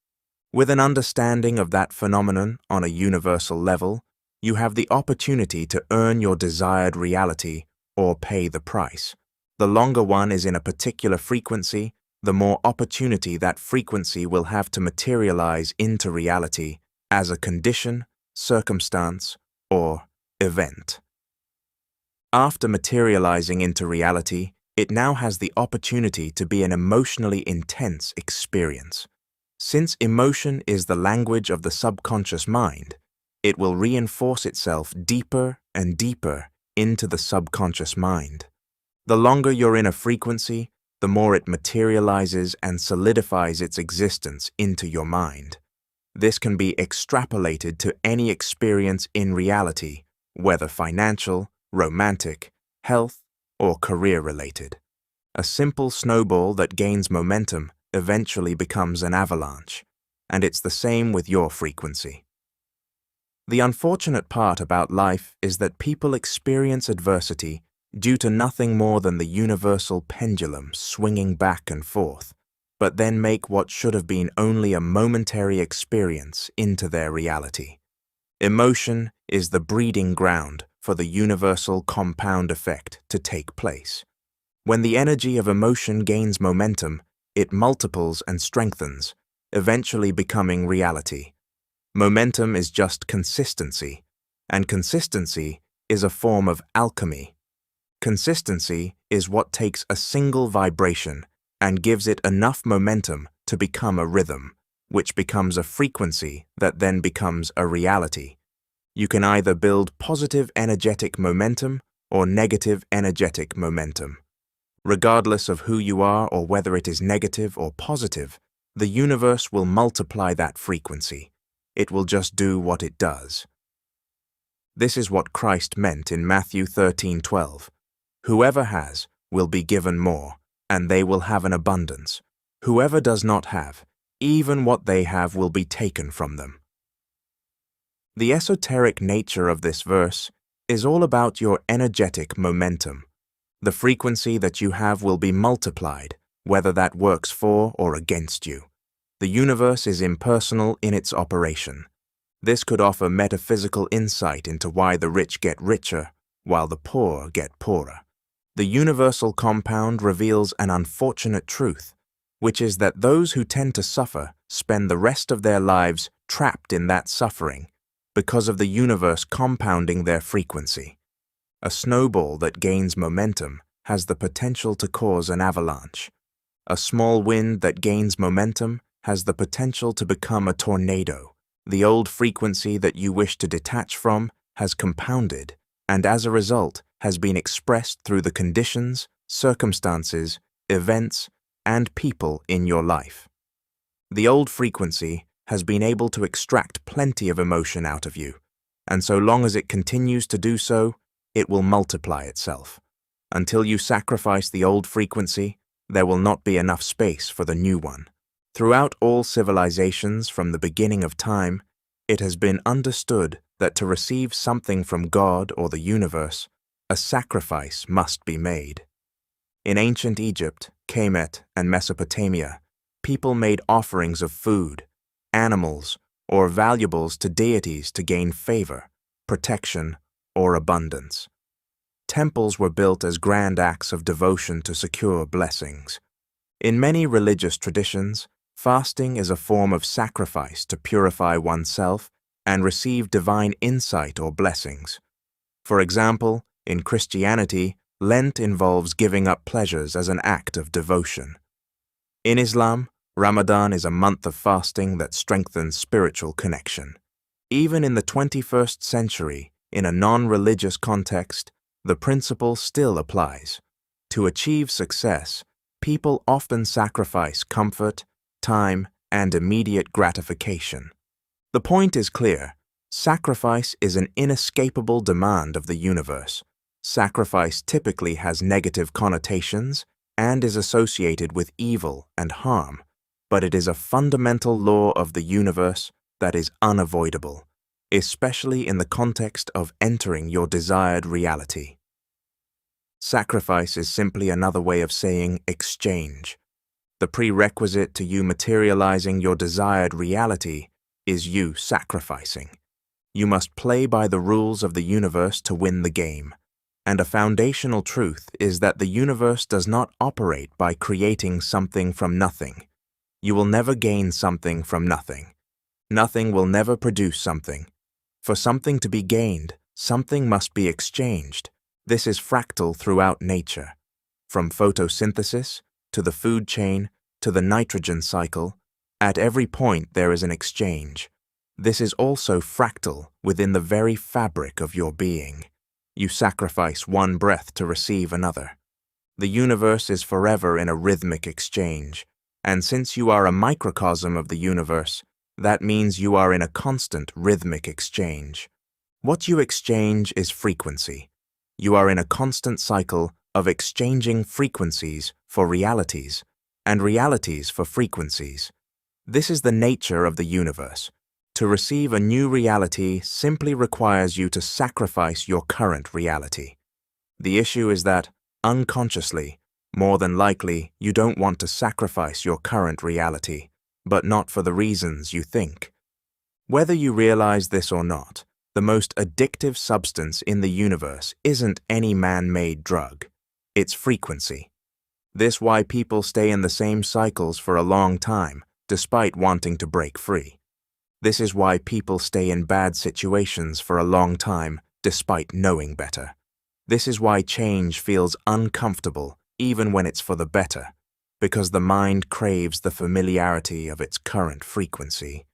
With an understanding of that phenomenon on a universal level, you have the opportunity to earn your desired reality or pay the price. The longer one is in a particular frequency, the more opportunity that frequency will have to materialize into reality as a condition, circumstance, or event. After materializing into reality, it now has the opportunity to be an emotionally intense experience. Since emotion is the language of the subconscious mind, it will reinforce itself deeper and deeper into the subconscious mind. The longer you're in a frequency, the more it materializes and solidifies its existence into your mind. This can be extrapolated to any experience in reality, whether financial, romantic, health, or career-related. A simple snowball that gains momentum eventually becomes an avalanche, and it's the same with your frequency. The unfortunate part about life is that people experience adversity due to nothing more than the universal pendulum swinging back and forth, but then make what should have been only a momentary experience into their reality. Emotion is the breeding ground for the universal compound effect to take place. When the energy of emotion gains momentum, it multiples and strengthens, eventually becoming reality. Momentum is just consistency, and consistency is a form of alchemy. Consistency is what takes a single vibration and gives it enough momentum to become a rhythm, which becomes a frequency that then becomes a reality. You can either build positive energetic momentum or negative energetic momentum. Regardless of who you are or whether it is negative or positive, the universe will multiply that frequency. It will just do what it does. This is what Christ meant in Matthew 13:12. Whoever has will be given more, and they will have an abundance. Whoever does not have, even what they have will be taken from them. The esoteric nature of this verse is all about your energetic momentum. The frequency that you have will be multiplied, whether that works for or against you. The universe is impersonal in its operation. This could offer metaphysical insight into why the rich get richer, while the poor get poorer. The universal compound reveals an unfortunate truth, which is that those who tend to suffer spend the rest of their lives trapped in that suffering because of the universe compounding their frequency. A snowball that gains momentum has the potential to cause an avalanche. A small wind that gains momentum has the potential to become a tornado. The old frequency that you wish to detach from has compounded, and as a result has been expressed through the conditions, circumstances, events, and people in your life. The old frequency has been able to extract plenty of emotion out of you, and so long as it continues to do so, it will multiply itself. Until you sacrifice the old frequency, there will not be enough space for the new one. Throughout all civilizations from the beginning of time, it has been understood that to receive something from God or the universe, a sacrifice must be made. In ancient Egypt, Kemet, and Mesopotamia, people made offerings of food, animals, or valuables to deities to gain favor, protection, or abundance. Temples were built as grand acts of devotion to secure blessings. In many religious traditions, fasting is a form of sacrifice to purify oneself and receive divine insight or blessings. For example, in Christianity, Lent involves giving up pleasures as an act of devotion. In Islam, Ramadan is a month of fasting that strengthens spiritual connection. Even in the 21st century, in a non-religious context, the principle still applies. To achieve success, people often sacrifice comfort, time, and immediate gratification. The point is clear. Sacrifice is an inescapable demand of the universe. Sacrifice typically has negative connotations and is associated with evil and harm, but it is a fundamental law of the universe that is unavoidable, especially in the context of entering your desired reality. Sacrifice is simply another way of saying exchange. The prerequisite to you materializing your desired reality is you sacrificing. You must play by the rules of the universe to win the game. And a foundational truth is that the universe does not operate by creating something from nothing. You will never gain something from nothing. Nothing will never produce something. For something to be gained, something must be exchanged. This is fractal throughout nature. From photosynthesis, to the food chain, to the nitrogen cycle, at every point there is an exchange. This is also fractal within the very fabric of your being. You sacrifice one breath to receive another. The universe is forever in a rhythmic exchange, and since you are a microcosm of the universe, that means you are in a constant rhythmic exchange. What you exchange is frequency. You are in a constant cycle of exchanging frequencies for realities, and realities for frequencies. This is the nature of the universe. To receive a new reality simply requires you to sacrifice your current reality. The issue is that, unconsciously, more than likely, you don't want to sacrifice your current reality, but not for the reasons you think. Whether you realize this or not, the most addictive substance in the universe isn't any man-made drug. It's frequency. This is why people stay in the same cycles for a long time, despite wanting to break free. This is why people stay in bad situations for a long time, despite knowing better. This is why change feels uncomfortable, even when it's for the better, because the mind craves the familiarity of its current frequency.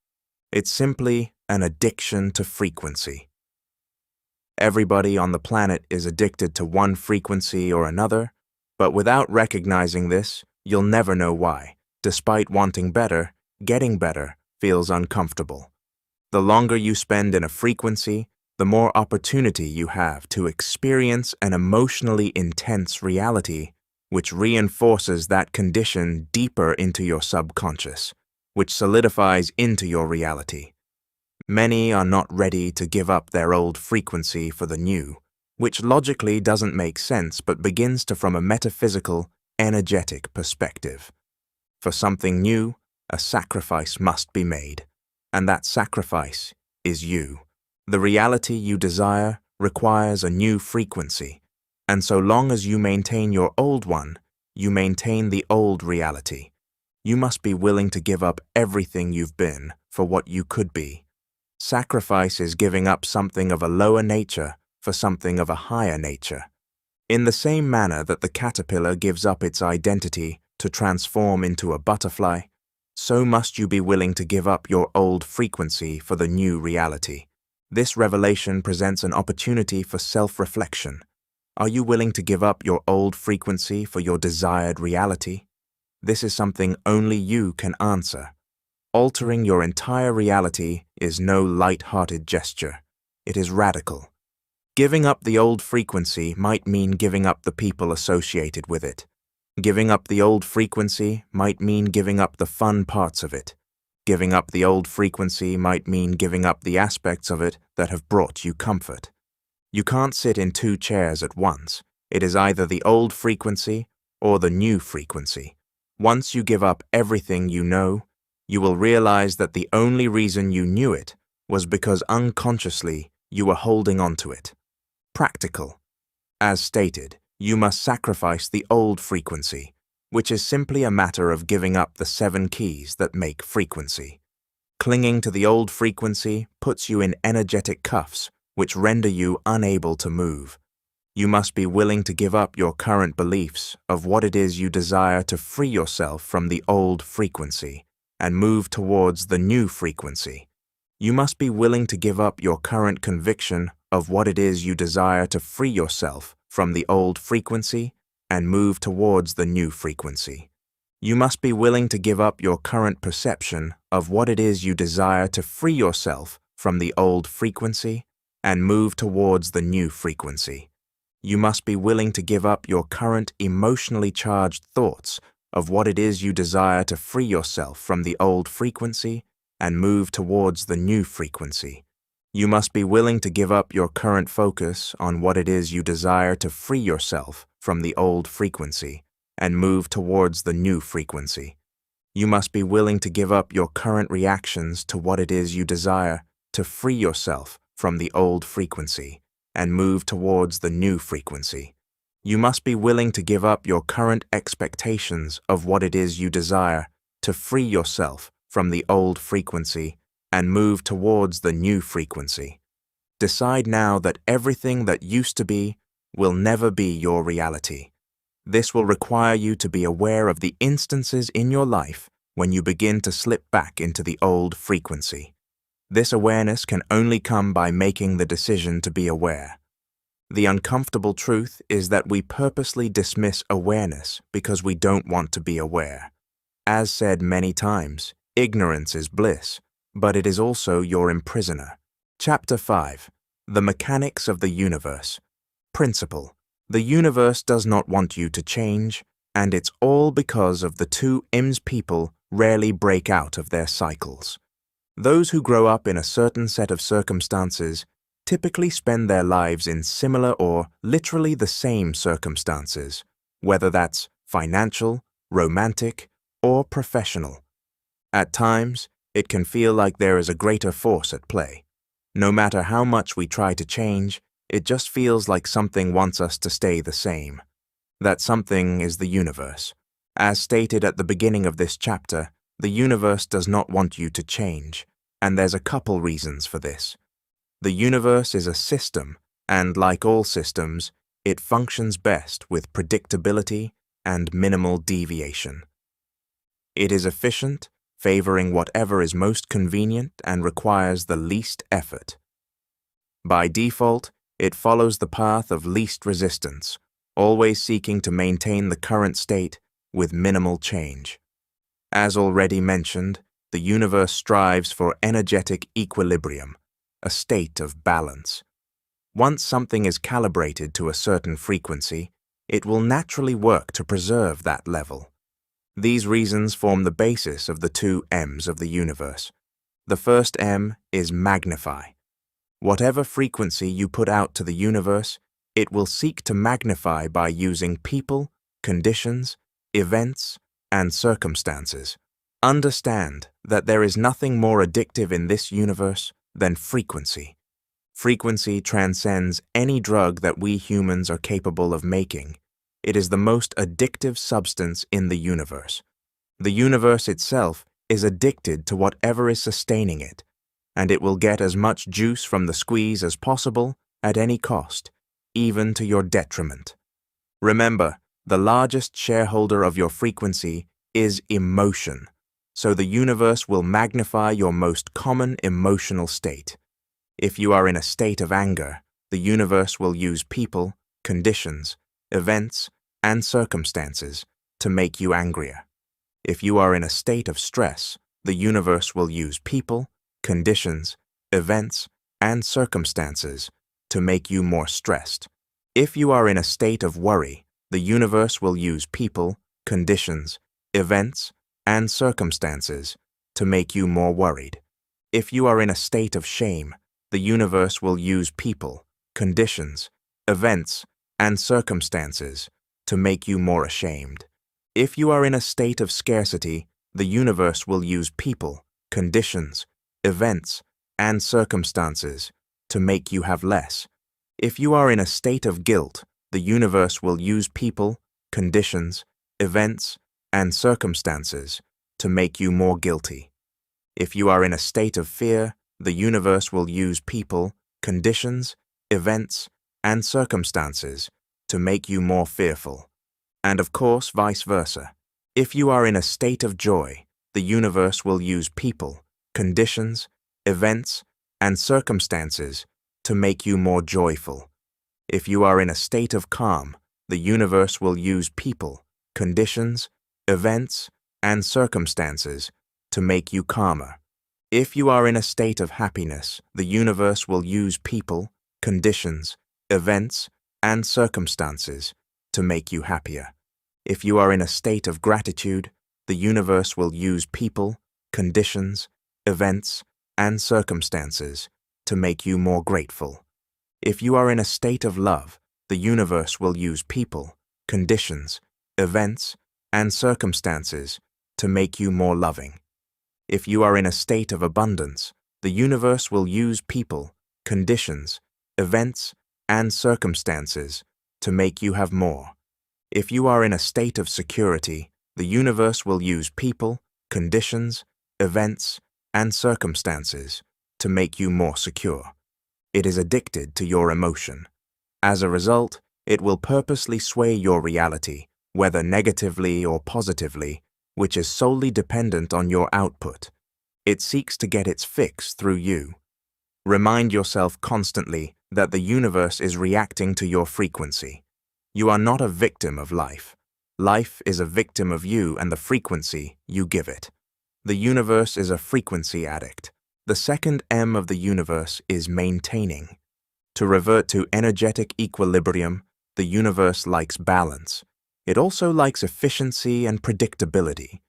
It's simply an addiction to frequency. Everybody on the planet is addicted to one frequency or another, but without recognizing this, you'll never know why. Despite wanting better, getting better feels uncomfortable. The longer you spend in a frequency, the more opportunity you have to experience an emotionally intense reality, which reinforces that condition deeper into your subconscious, which solidifies into your reality. Many are not ready to give up their old frequency for the new, which logically doesn't make sense but begins from a metaphysical, energetic perspective. For something new, a sacrifice must be made, and that sacrifice is you. The reality you desire requires a new frequency, and so long as you maintain your old one, you maintain the old reality. You must be willing to give up everything you've been for what you could be. Sacrifice is giving up something of a lower nature for something of a higher nature. In the same manner that the caterpillar gives up its identity to transform into a butterfly, so must you be willing to give up your old frequency for the new reality. This revelation presents an opportunity for self-reflection. Are you willing to give up your old frequency for your desired reality? This is something only you can answer. Altering your entire reality is no light-hearted gesture. It is radical. Giving up the old frequency might mean giving up the people associated with it. Giving up the old frequency might mean giving up the fun parts of it. Giving up the old frequency might mean giving up the aspects of it that have brought you comfort. You can't sit in two chairs at once. It is either the old frequency or the new frequency. Once you give up everything you know, you will realize that the only reason you knew it was because unconsciously you were holding on to it. Practical. As stated, you must sacrifice the old frequency, which is simply a matter of giving up the 7 keys that make frequency. Clinging to the old frequency puts you in energetic cuffs, which render you unable to move. You must be willing to give up your current beliefs of what it is you desire to free yourself from the old frequency and move towards the new frequency. You must be willing to give up your current conviction of what it is you desire to free yourself from the old frequency and move towards the new frequency. You must be willing to give up your current perception of what it is you desire to free yourself from the old frequency and move towards the new frequency. You must be willing to give up your current emotionally charged thoughts of what it is you desire to free yourself from the old frequency and move towards the new frequency. You must be willing to give up your current focus on what it is you desire to free yourself from the old frequency and move towards the new frequency. You must be willing to give up your current reactions to what it is you desire to free yourself from the old frequency and move towards the new frequency. You must be willing to give up your current expectations of what it is you desire to free yourself from the old frequency and move towards the new frequency. Decide now that everything that used to be will never be your reality. This will require you to be aware of the instances in your life when you begin to slip back into the old frequency. This awareness can only come by making the decision to be aware. The uncomfortable truth is that we purposely dismiss awareness because we don't want to be aware. As said many times, ignorance is bliss, but it is also your imprisoner. Chapter 5. The Mechanics of the Universe. Principle. The universe does not want you to change, and it's all because of the two IMS people rarely break out of their cycles. Those who grow up in a certain set of circumstances typically spend their lives in similar or literally the same circumstances, whether that's financial, romantic, or professional. At times, it can feel like there is a greater force at play. No matter how much we try to change, it just feels like something wants us to stay the same. That something is the universe. As stated at the beginning of this chapter, the universe does not want you to change, and there's a couple reasons for this. The universe is a system, and like all systems, it functions best with predictability and minimal deviation. It is efficient, favoring whatever is most convenient and requires the least effort. By default, it follows the path of least resistance, always seeking to maintain the current state with minimal change. As already mentioned, the universe strives for energetic equilibrium, a state of balance. Once something is calibrated to a certain frequency, it will naturally work to preserve that level. These reasons form the basis of the two M's of the universe. The first M is magnify. Whatever frequency you put out to the universe, it will seek to magnify by using people, conditions, events, and circumstances. Understand that there is nothing more addictive in this universe than frequency. Frequency transcends any drug that we humans are capable of making. It is the most addictive substance in the universe. The universe itself is addicted to whatever is sustaining it, and it will get as much juice from the squeeze as possible at any cost, even to your detriment. Remember, the largest shareholder of your frequency is emotion, so the universe will magnify your most common emotional state. If you are in a state of anger, the universe will use people, conditions, events, and circumstances to make you angrier. If you are in a state of stress, the universe will use people, conditions, events, and circumstances to make you more stressed. If you are in a state of worry, the universe will use people, conditions, events, and circumstances to make you more worried. If you are in a state of shame, the universe will use people, conditions, events, and circumstances to make you more ashamed. If you are in a state of scarcity, the universe will use people, conditions, events, and circumstances to make you have less. If you are in a state of guilt, the universe will use people, conditions, events, and circumstances to make you more guilty. If you are in a state of fear, the universe will use people, conditions, events, and circumstances to make you more fearful. And of course, vice versa. If you are in a state of joy, the universe will use people, conditions, events, and circumstances to make you more joyful. If you are in a state of calm, the universe will use people, conditions, events, and circumstances to make you calmer. If you are in a state of happiness, the universe will use people, conditions, events, and circumstances to make you happier. If you are in a state of gratitude, the universe will use people, conditions, events, and circumstances to make you more grateful. If you are in a state of love, the universe will use people, conditions, events, and circumstances to make you more loving. If you are in a state of abundance, the universe will use people, conditions, events, and circumstances to make you have more. If you are in a state of security, the universe will use people, conditions, events, and circumstances to make you more secure. It is addicted to your emotion. As a result, It will purposely sway your reality, whether negatively or positively, which is solely dependent on your output. It seeks to get its fix through you. Remind yourself constantly that the universe is reacting to your frequency. You are not a victim of life. Life is a victim of you and the frequency you give it. The universe is a frequency addict. The second M of the universe is maintaining. To revert to energetic equilibrium, the universe likes balance. It also likes efficiency and predictability.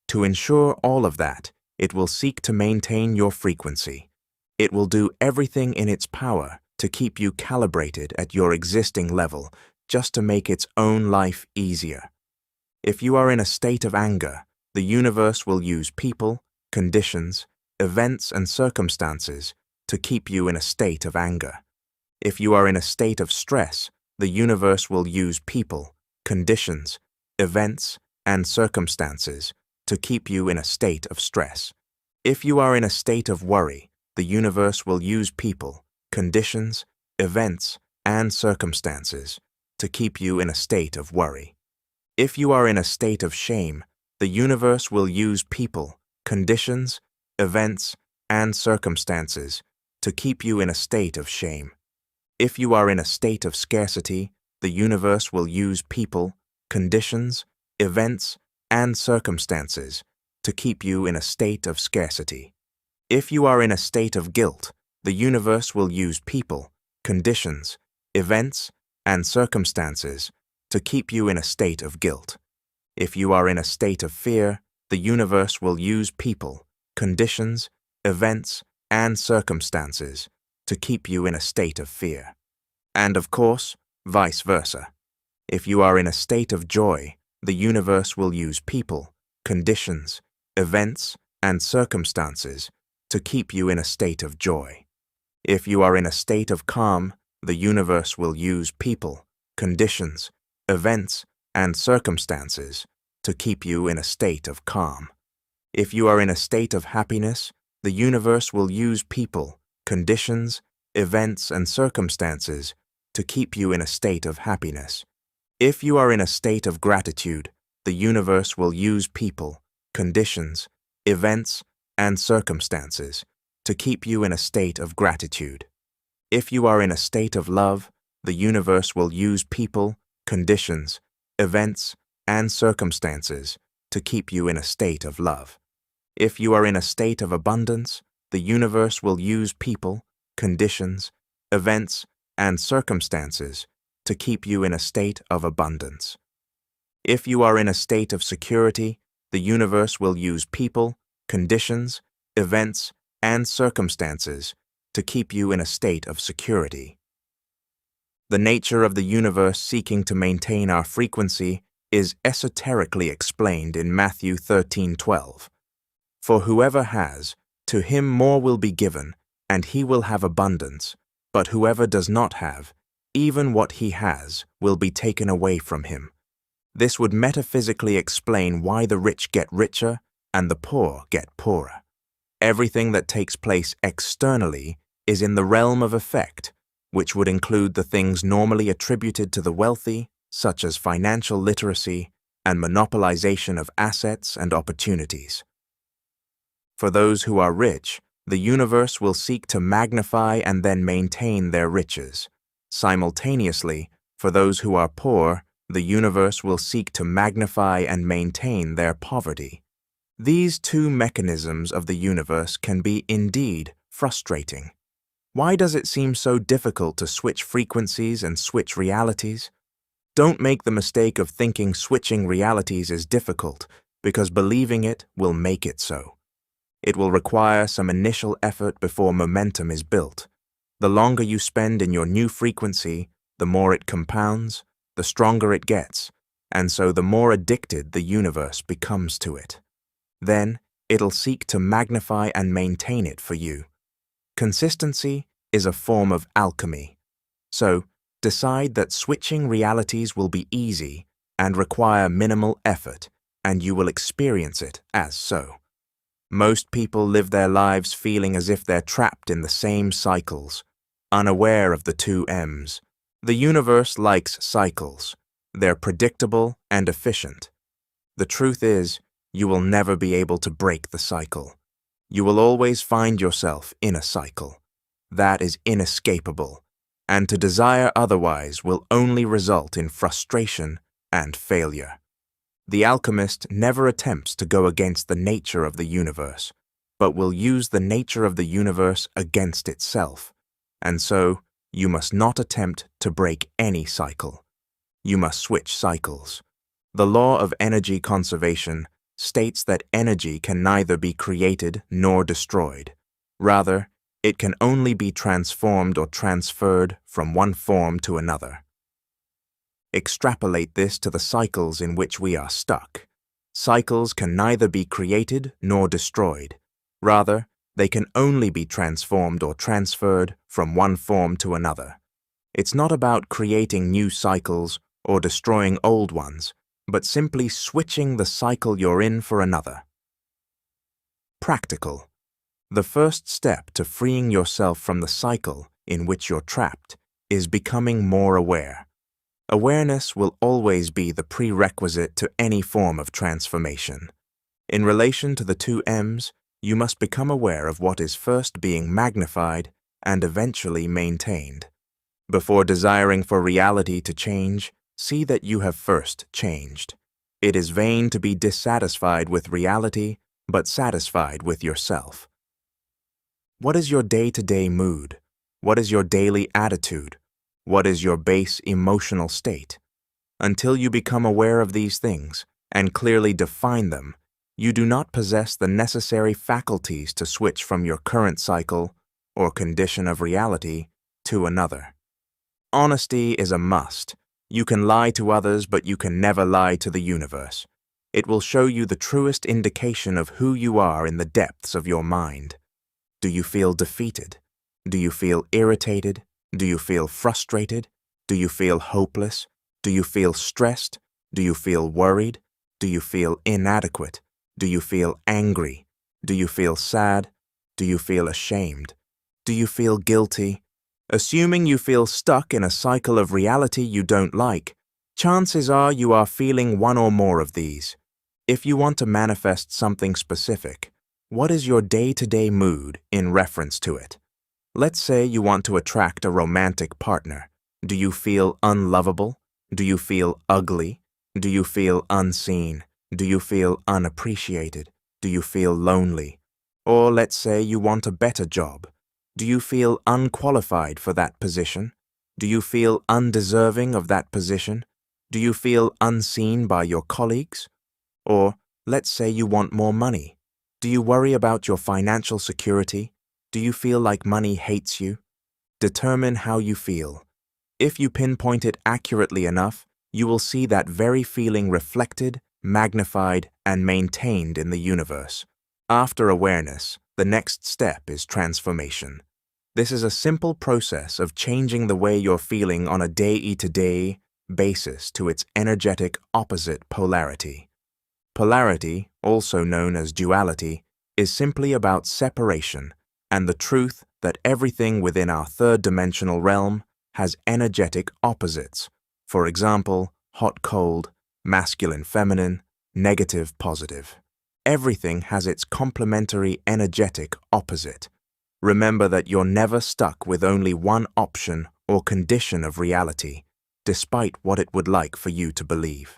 To ensure all of that, it will seek to maintain your frequency. It will do everything in its power to keep you calibrated at your existing level, just to make its own life easier. If you are in a state of anger, the universe will use people, conditions, events, and circumstances to keep you in a state of anger. If you are in a state of stress, the universe will use people, conditions, events, and circumstances to keep you in a state of stress. If you are in a state of worry, the universe will use people, conditions, events, and circumstances to keep you in a state of worry. If you are in a state of shame, the universe will use people, conditions, events, and circumstances to keep you in a state of shame. If you are in a state of scarcity, the universe will use people, conditions, events, and circumstances to keep you in a state of scarcity. If you are in a state of guilt, the universe will use people, conditions, events, and circumstances to keep you in a state of guilt. If you are in a state of fear, the universe will use people, conditions, events, and circumstances to keep you in a state of fear. And of course, vice versa. If you are in a state of joy, the universe will use people, conditions, events, and circumstances to keep you in a state of joy. If you are in a state of calm, the universe will use people, conditions, events, and circumstances to keep you in a state of calm. If you are in a state of happiness, the universe will use people, conditions, events, and circumstances to keep you in a state of happiness. If you are in a state of gratitude, the universe will use people, conditions, events, and circumstances to keep you in a state of gratitude. If you are in a state of love, the universe will use people, conditions, events, and circumstances to keep you in a state of love. If you are in a state of abundance, the universe will use people, conditions, events, and circumstances to keep you in a state of abundance. If you are in a state of security, the universe will use people, conditions, events, and circumstances to keep you in a state of security. The nature of the universe seeking to maintain our frequency is esoterically explained in Matthew 13:12. For whoever has, to him more will be given, and he will have abundance, but whoever does not have, even what he has will be taken away from him. This would metaphysically explain why the rich get richer and the poor get poorer. Everything that takes place externally is in the realm of effect, which would include the things normally attributed to the wealthy, such as financial literacy and monopolization of assets and opportunities. For those who are rich, the universe will seek to magnify and then maintain their riches. Simultaneously, for those who are poor, the universe will seek to magnify and maintain their poverty. These two mechanisms of the universe can be indeed frustrating. Why does it seem so difficult to switch frequencies and switch realities? Don't make the mistake of thinking switching realities is difficult, because believing it will make it so. It will require some initial effort before momentum is built. The longer you spend in your new frequency, the more it compounds, the stronger it gets, and so the more addicted the universe becomes to it. Then, it'll seek to magnify and maintain it for you. Consistency is a form of alchemy. So, decide that switching realities will be easy and require minimal effort, and you will experience it as so. Most people live their lives feeling as if they're trapped in the same cycles, unaware of the two M's, The universe likes cycles. They're predictable and efficient. The truth is, you will never be able to break the cycle. You will always find yourself in a cycle. That is inescapable, and to desire otherwise will only result in frustration and failure. The alchemist never attempts to go against the nature of the universe, but will use the nature of the universe against itself, and so you must not attempt to break any cycle. You must switch cycles. The law of energy conservation states that energy can neither be created nor destroyed. Rather, it can only be transformed or transferred from one form to another. Extrapolate this to the cycles in which we are stuck. Cycles can neither be created nor destroyed. Rather, they can only be transformed or transferred from one form to another. It's not about creating new cycles or destroying old ones, but simply switching the cycle you're in for another. Practical. The first step to freeing yourself from the cycle in which you're trapped is becoming more aware. Awareness will always be the prerequisite to any form of transformation. In relation to the two M's, you must become aware of what is first being magnified and eventually maintained. Before desiring for reality to change, see that you have first changed. It is vain to be dissatisfied with reality, but satisfied with yourself. What is your day-to-day mood? What is your daily attitude? What is your base emotional state? Until you become aware of these things and clearly define them, you do not possess the necessary faculties to switch from your current cycle or condition of reality to another. Honesty is a must. You can lie to others, but you can never lie to the universe. It will show you the truest indication of who you are in the depths of your mind. Do you feel defeated? Do you feel irritated? Do you feel frustrated? Do you feel hopeless? Do you feel stressed? Do you feel worried? Do you feel inadequate? Do you feel angry? Do you feel sad? Do you feel ashamed? Do you feel guilty? Assuming you feel stuck in a cycle of reality you don't like, chances are you are feeling one or more of these. If you want to manifest something specific, what is your day-to-day mood in reference to it? Let's say you want to attract a romantic partner. Do you feel unlovable? Do you feel ugly? Do you feel unseen? Do you feel unappreciated? Do you feel lonely? Or let's say you want a better job. Do you feel unqualified for that position? Do you feel undeserving of that position? Do you feel unseen by your colleagues? Or let's say you want more money. Do you worry about your financial security? Do you feel like money hates you? Determine how you feel. If you pinpoint it accurately enough, you will see that very feeling reflected, magnified, and maintained in the universe. After awareness, the next step is transformation. This is a simple process of changing the way you're feeling on a day-to-day basis to its energetic opposite polarity. Polarity, also known as duality, is simply about separation and the truth that everything within our third-dimensional realm has energetic opposites. For example, hot-cold, masculine-feminine, negative-positive. Everything has its complementary energetic opposite. Remember that you're never stuck with only one option or condition of reality, despite what it would like for you to believe.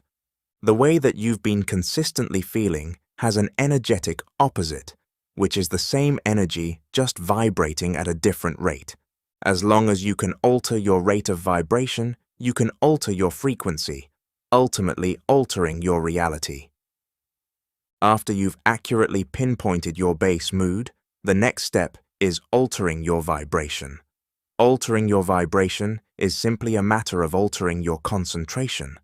The way that you've been consistently feeling has an energetic opposite, which is the same energy just vibrating at a different rate. As long as you can alter your rate of vibration, you can alter your frequency, ultimately altering your reality. After you've accurately pinpointed your base mood, the next step is altering your vibration. Altering your vibration is simply a matter of altering your concentration.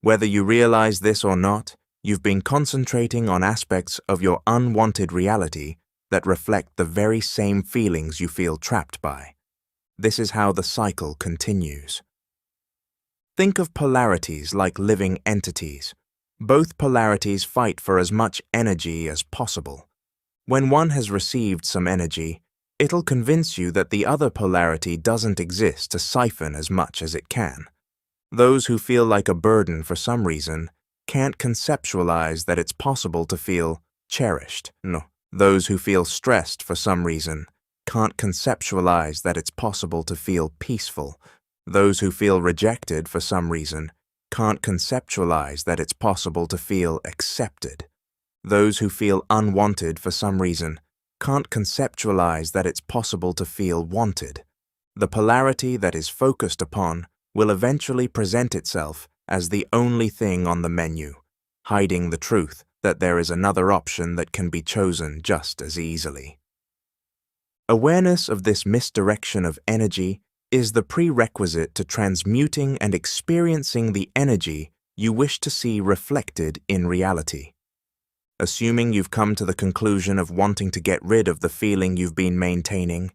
Whether you realize this or not, you've been concentrating on aspects of your unwanted reality that reflect the very same feelings you feel trapped by. This is how the cycle continues. Think of polarities like living entities. Both polarities fight for as much energy as possible. When one has received some energy, It'll convince you that the other polarity doesn't exist to siphon as much as it can. Those who feel like a burden for some reason can't conceptualize that it's possible to feel cherished. No. Those who feel stressed for some reason can't conceptualize that it's possible to feel peaceful. Those who feel rejected for some reason can't conceptualize that it's possible to feel accepted. Those who feel unwanted for some reason can't conceptualize that it's possible to feel wanted. The polarity that is focused upon will eventually present itself as the only thing on the menu, hiding the truth that there is another option that can be chosen just as easily. Awareness of this misdirection of energy is the prerequisite to transmuting and experiencing the energy you wish to see reflected in reality. Assuming you've come to the conclusion of wanting to get rid of the feeling you've been maintaining,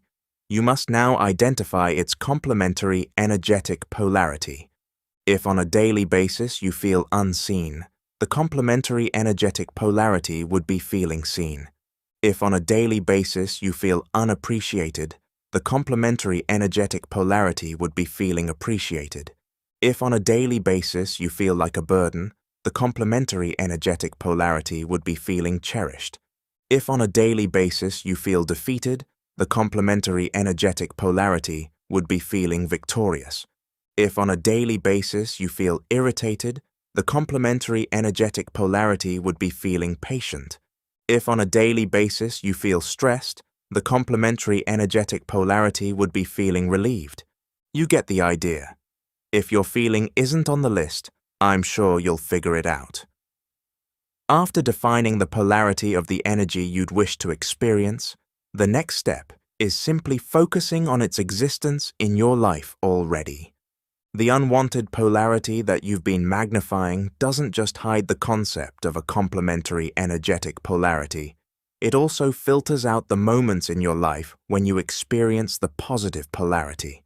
you must now identify its complementary energetic polarity. If on a daily basis you feel unseen, the complementary energetic polarity would be feeling seen. If on a daily basis you feel unappreciated, the complementary energetic polarity would be feeling appreciated. If on a daily basis you feel like a burden, the complementary energetic polarity would be feeling cherished. If on a daily basis you feel defeated, the complementary energetic polarity would be feeling victorious. If on a daily basis you feel irritated, the complementary energetic polarity would be feeling patient. If on a daily basis you feel stressed, the complementary energetic polarity would be feeling relieved. You get the idea. If your feeling isn't on the list, I'm sure you'll figure it out. After defining the polarity of the energy you'd wish to experience, the next step is simply focusing on its existence in your life already. The unwanted polarity that you've been magnifying doesn't just hide the concept of a complementary energetic polarity. It also filters out the moments in your life when you experience the positive polarity.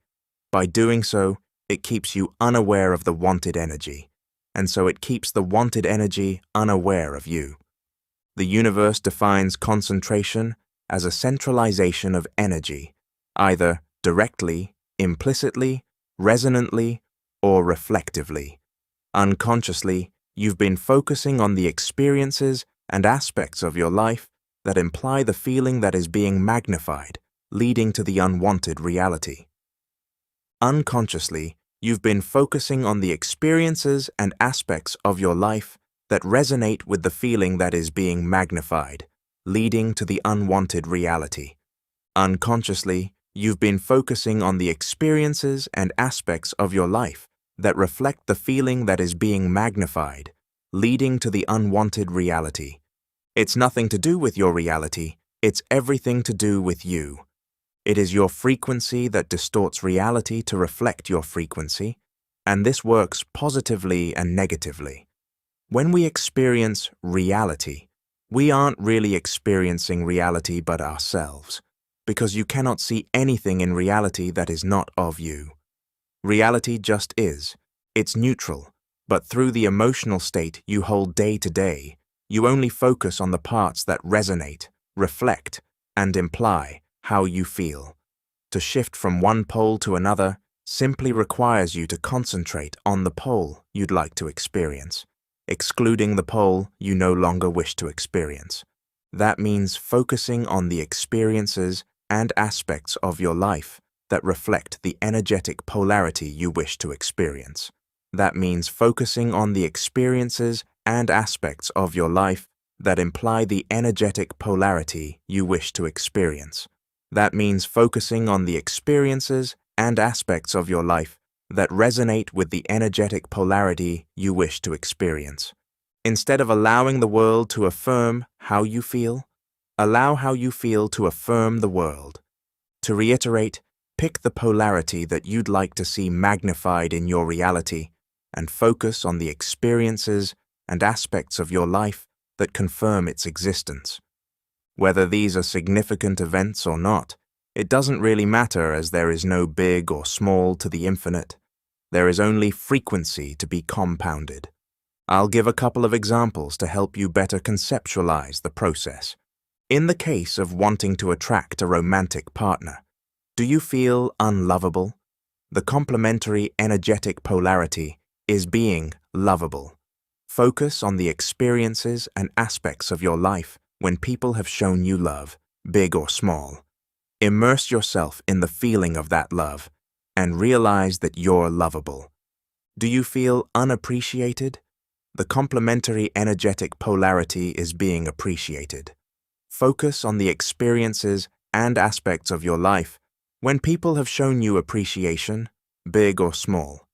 By doing so, it keeps you unaware of the wanted energy, and so it keeps the wanted energy unaware of you. The universe defines concentration as a centralization of energy, either directly, implicitly, resonantly, or reflectively. Unconsciously, you've been focusing on the experiences and aspects of your life that imply the feeling that is being magnified, leading to the unwanted reality. Unconsciously, you've been focusing on the experiences and aspects of your life that resonate with the feeling that is being magnified, leading to the unwanted reality. Unconsciously, you've been focusing on the experiences and aspects of your life that reflect the feeling that is being magnified, leading to the unwanted reality. It's nothing to do with your reality, it's everything to do with you. It is your frequency that distorts reality to reflect your frequency, and this works positively and negatively. When we experience reality, we aren't really experiencing reality but ourselves, because you cannot see anything in reality that is not of you. Reality just is. It's neutral, but through the emotional state you hold day to day, you only focus on the parts that resonate, reflect, and imply how you feel. To shift from one pole to another simply requires you to concentrate on the pole you'd like to experience, excluding the pole you no longer wish to experience. That means focusing on the experiences and aspects of your life that reflect the energetic polarity you wish to experience. That means focusing on the experiences and aspects of your life that imply the energetic polarity you wish to experience. That means focusing on the experiences and aspects of your life that resonate with the energetic polarity you wish to experience. Instead of allowing the world to affirm how you feel, allow how you feel to affirm the world. To reiterate, pick the polarity that you'd like to see magnified in your reality and focus on the experiences and aspects of your life that confirm its existence. Whether these are significant events or not, it doesn't really matter, as there is no big or small to the infinite. There is only frequency to be compounded. I'll give a couple of examples to help you better conceptualize the process. In the case of wanting to attract a romantic partner, do you feel unlovable? The complementary energetic polarity is being lovable. Focus on the experiences and aspects of your life when people have shown you love, big or small. Immerse yourself in the feeling of that love and realize that you're lovable. Do you feel unappreciated? The complementary energetic polarity is being appreciated. Focus on the experiences and aspects of your life when people have shown you appreciation, big or small.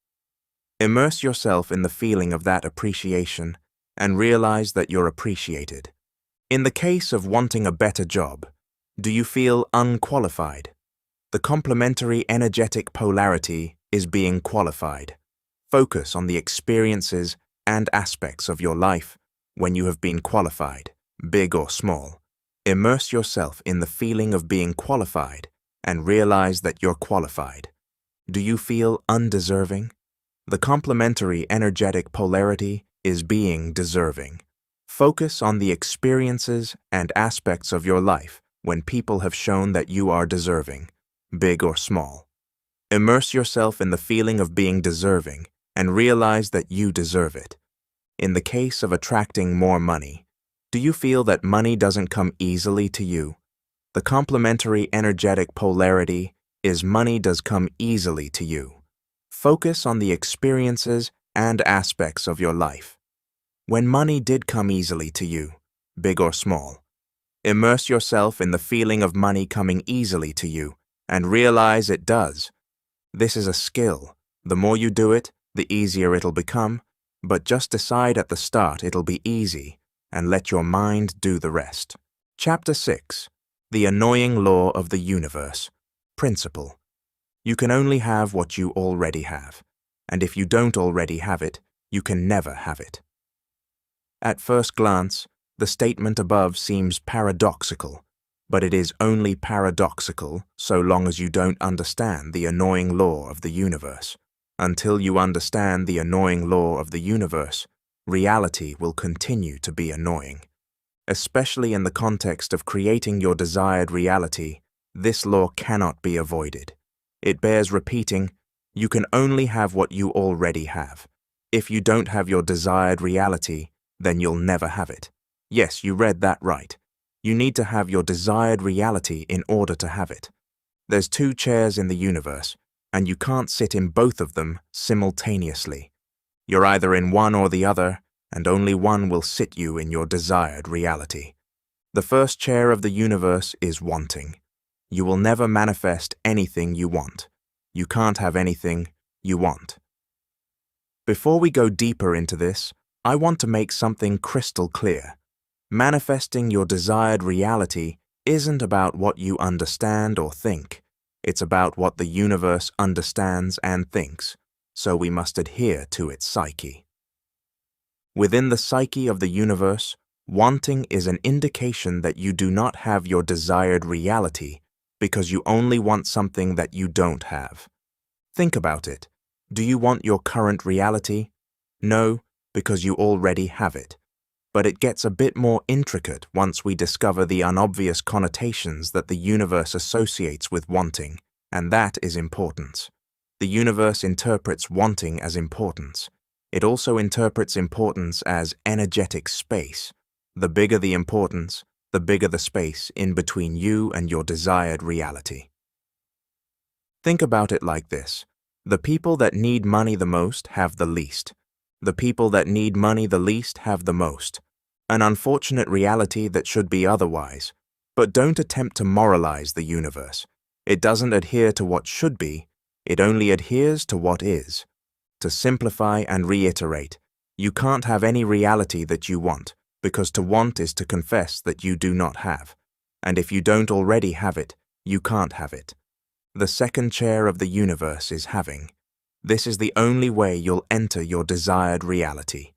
Immerse yourself in the feeling of that appreciation and realize that you're appreciated. In the case of wanting a better job, do you feel unqualified? The complementary energetic polarity is being qualified. Focus on the experiences and aspects of your life when you have been qualified, big or small. Immerse yourself in the feeling of being qualified and realize that you're qualified. Do you feel undeserving? The complementary energetic polarity is being deserving. Focus on the experiences and aspects of your life when people have shown that you are deserving, big or small. Immerse yourself in the feeling of being deserving and realize that you deserve it. In the case of attracting more money, do you feel that money doesn't come easily to you? The complementary energetic polarity is money does come easily to you. Focus on the experiences and aspects of your life. When money did come easily to you, big or small, immerse yourself in the feeling of money coming easily to you and realize it does. This is a skill. The more you do it, the easier it'll become, but just decide at the start it'll be easy and let your mind do the rest. Chapter 6. The Annoying Law of the Universe. Principle. You can only have what you already have, and if you don't already have it, you can never have it. At first glance, the statement above seems paradoxical, but it is only paradoxical so long as you don't understand the annoying law of the universe. Until you understand the annoying law of the universe, reality will continue to be annoying. Especially in the context of creating your desired reality, this law cannot be avoided. It bears repeating, you can only have what you already have. If you don't have your desired reality, then you'll never have it. Yes, you read that right. You need to have your desired reality in order to have it. There's 2 chairs in the universe, and you can't sit in both of them simultaneously. You're either in one or the other, and only one will sit you in your desired reality. The first chair of the universe is wanting. You will never manifest anything you want. You can't have anything you want. Before we go deeper into this, I want to make something crystal clear. Manifesting your desired reality isn't about what you understand or think. It's about what the universe understands and thinks, so we must adhere to its psyche. Within the psyche of the universe, wanting is an indication that you do not have your desired reality because you only want something that you don't have. Think about it. Do you want your current reality? No, because you already have it. But it gets a bit more intricate once we discover the unobvious connotations that the universe associates with wanting, and that is importance. The universe interprets wanting as importance. It also interprets importance as energetic space. The bigger the importance, the bigger the space in between you and your desired reality. Think about it like this. The people that need money the most have the least. The people that need money the least have the most. An unfortunate reality that should be otherwise. But don't attempt to moralize the universe. It doesn't adhere to what should be, it only adheres to what is. To simplify and reiterate, you can't have any reality that you want, because to want is to confess that you do not have. And if you don't already have it, you can't have it. The second chair of the universe is having. This is the only way you'll enter your desired reality.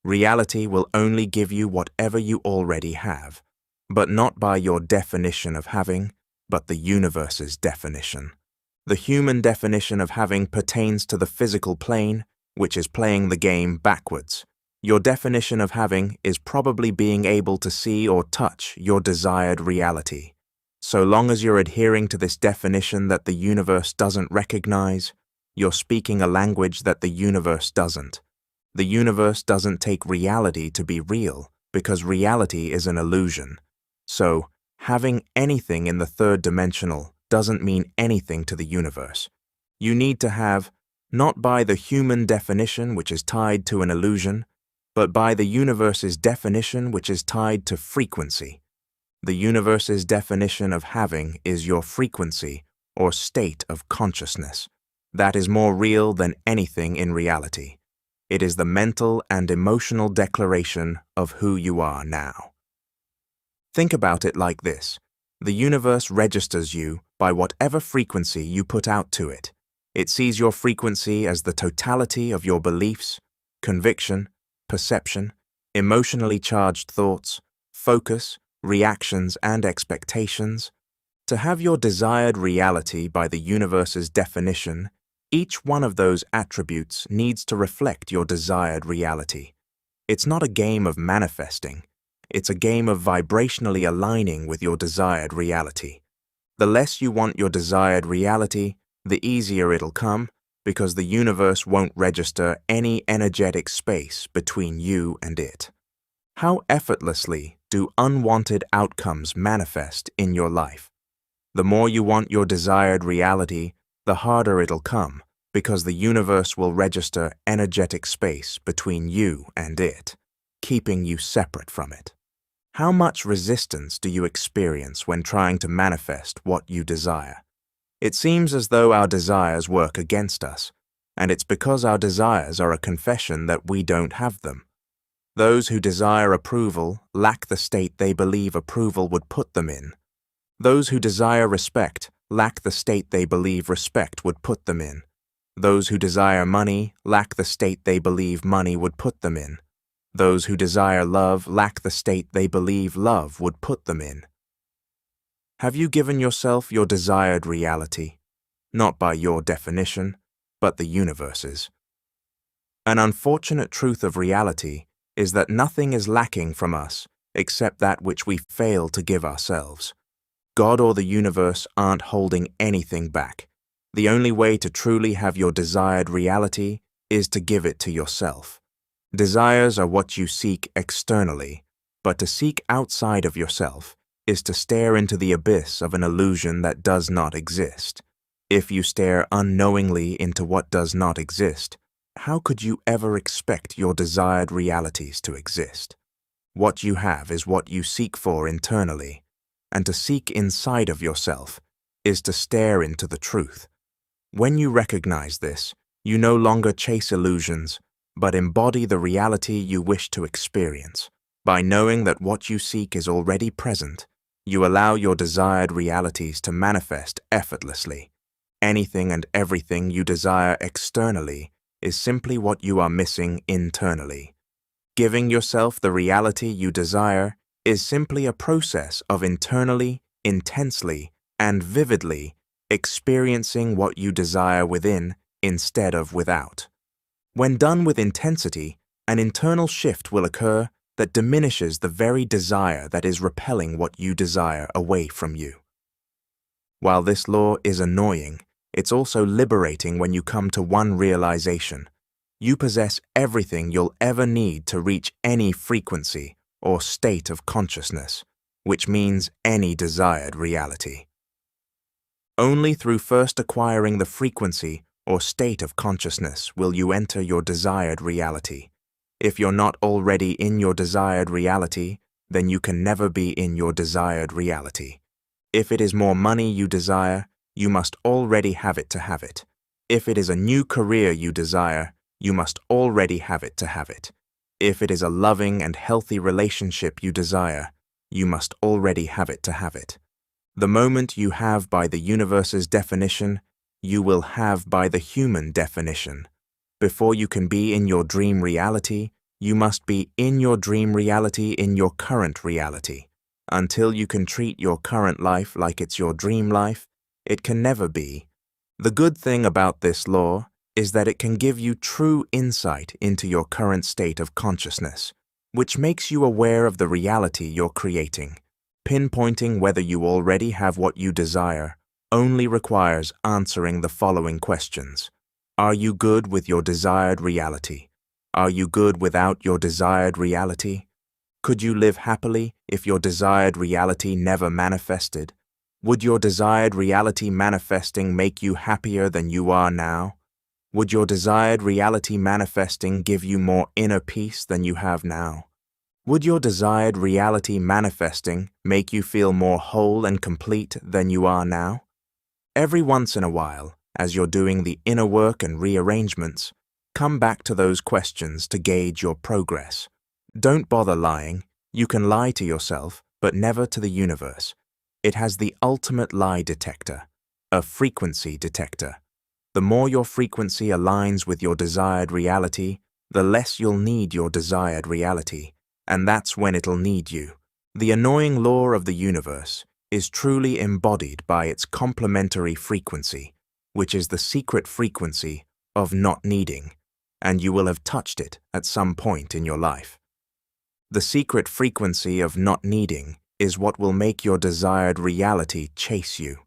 Reality will only give you whatever you already have, but not by your definition of having, but the universe's definition. The human definition of having pertains to the physical plane, which is playing the game backwards. Your definition of having is probably being able to see or touch your desired reality. So long as you're adhering to this definition that the universe doesn't recognize, you're speaking a language that the universe doesn't. The universe doesn't take reality to be real because reality is an illusion. So, having anything in the third dimensional doesn't mean anything to the universe. You need to have, not by the human definition which is tied to an illusion, but by the universe's definition which is tied to frequency. The universe's definition of having is your frequency or state of consciousness. That is more real than anything in reality. It is the mental and emotional declaration of who you are now. Think about it like this. The universe registers you by whatever frequency you put out to it. It sees your frequency as the totality of your beliefs, conviction, perception, emotionally charged thoughts, focus, reactions, and expectations. To have your desired reality by the universe's definition, each one of those attributes needs to reflect your desired reality. It's not a game of manifesting. It's a game of vibrationally aligning with your desired reality. The less you want your desired reality, the easier it'll come, because the universe won't register any energetic space between you and it. How effortlessly do unwanted outcomes manifest in your life? The more you want your desired reality, the harder it'll come, because the universe will register energetic space between you and it, keeping you separate from it. How much resistance do you experience when trying to manifest what you desire? It seems as though our desires work against us, and it's because our desires are a confession that we don't have them. Those who desire approval lack the state they believe approval would put them in. Those who desire respect lack the state they believe respect would put them in. Those who desire money lack the state they believe money would put them in. Those who desire love lack the state they believe love would put them in. Have you given yourself your desired reality? Not by your definition, but the universe's. An unfortunate truth of reality is that nothing is lacking from us except that which we fail to give ourselves. God or the universe aren't holding anything back. The only way to truly have your desired reality is to give it to yourself. Desires are what you seek externally, but to seek outside of yourself is to stare into the abyss of an illusion that does not exist. If you stare unknowingly into what does not exist, how could you ever expect your desired realities to exist? What you have is what you seek for internally, and to seek inside of yourself is to stare into the truth. When you recognize this, you no longer chase illusions, but embody the reality you wish to experience. By knowing that what you seek is already present, you allow your desired realities to manifest effortlessly. Anything and everything you desire externally is simply what you are missing internally. Giving yourself the reality you desire is simply a process of internally, intensely, and vividly experiencing what you desire within instead of without. When done with intensity, an internal shift will occur that diminishes the very desire that is repelling what you desire away from you. While this law is annoying, it's also liberating when you come to one realization. You possess everything you'll ever need to reach any frequency or state of consciousness, which means any desired reality. Only through first acquiring the frequency or state of consciousness will you enter your desired reality. If you're not already in your desired reality, then you can never be in your desired reality. If it is more money you desire, you must already have it to have it. If it is a new career you desire, you must already have it to have it. If it is a loving and healthy relationship you desire, you must already have it to have it. The moment you have by the universe's definition, you will have by the human definition. Before you can be in your dream reality, you must be in your dream reality in your current reality. Until you can treat your current life like it's your dream life, it can never be. The good thing about this law is that it can give you true insight into your current state of consciousness, which makes you aware of the reality you're creating. Pinpointing whether you already have what you desire only requires answering the following questions. Are you good with your desired reality? Are you good without your desired reality? Could you live happily if your desired reality never manifested? Would your desired reality manifesting make you happier than you are now? Would your desired reality manifesting give you more inner peace than you have now? Would your desired reality manifesting make you feel more whole and complete than you are now? Every once in a while, as you're doing the inner work and rearrangements, come back to those questions to gauge your progress. Don't bother lying. You can lie to yourself, but never to the universe. It has the ultimate lie detector, a frequency detector. The more your frequency aligns with your desired reality, the less you'll need your desired reality, and that's when it'll need you. The annoying law of the universe is truly embodied by its complementary frequency, which is the secret frequency of not needing, and you will have touched it at some point in your life. The secret frequency of not needing is what will make your desired reality chase you.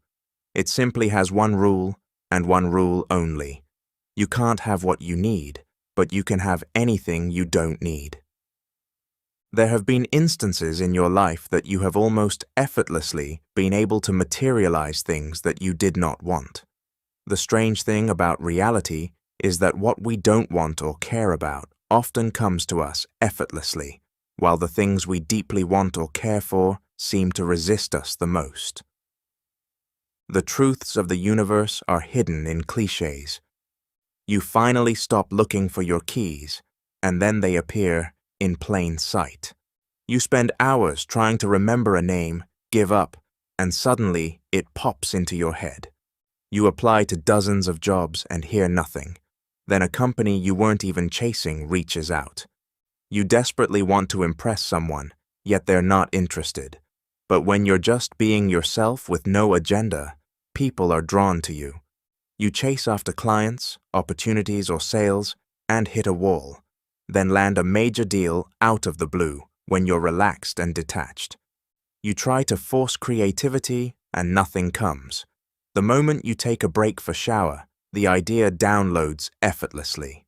It simply has one rule, and one rule only. You can't have what you need, but you can have anything you don't need. There have been instances in your life that you have almost effortlessly been able to materialize things that you did not want. The strange thing about reality is that what we don't want or care about often comes to us effortlessly, while the things we deeply want or care for seem to resist us the most. The truths of the universe are hidden in cliches. You finally stop looking for your keys, and then they appear in plain sight. You spend hours trying to remember a name, give up, and suddenly it pops into your head. You apply to dozens of jobs and hear nothing. Then a company you weren't even chasing reaches out. You desperately want to impress someone, yet they're not interested. But when you're just being yourself with no agenda, people are drawn to you. You chase after clients, opportunities, or sales, and hit a wall, then land a major deal out of the blue when you're relaxed and detached. You try to force creativity, and nothing comes. The moment you take a break for shower, the idea downloads effortlessly.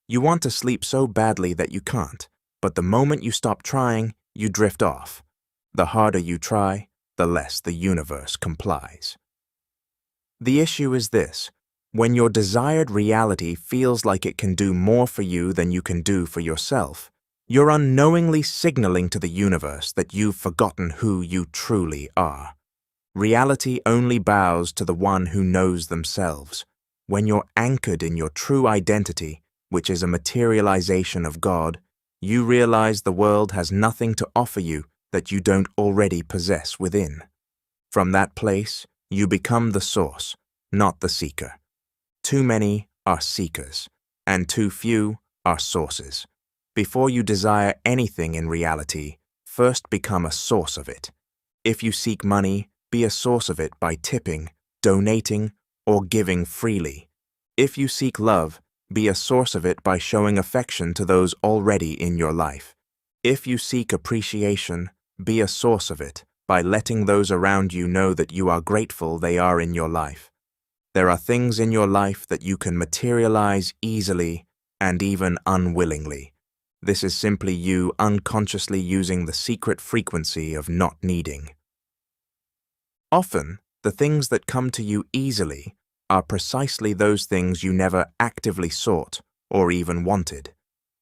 You want to sleep so badly that you can't, but the moment you stop trying, you drift off. The harder you try, the less the universe complies. The issue is this: when your desired reality feels like it can do more for you than you can do for yourself, you're unknowingly signaling to the universe that you've forgotten who you truly are. Reality only bows to the one who knows themselves. When you're anchored in your true identity, which is a materialization of God, you realize the world has nothing to offer you that you don't already possess within. From that place, you become the source, not the seeker. Too many are seekers, and too few are sources. Before you desire anything in reality, first become a source of it. If you seek money, be a source of it by tipping, donating, or giving freely. If you seek love, be a source of it by showing affection to those already in your life. If you seek appreciation, be a source of it by letting those around you know that you are grateful they are in your life. There are things in your life that you can materialize easily and even unwillingly. This is simply you unconsciously using the secret frequency of not needing. Often, the things that come to you easily are precisely those things you never actively sought or even wanted.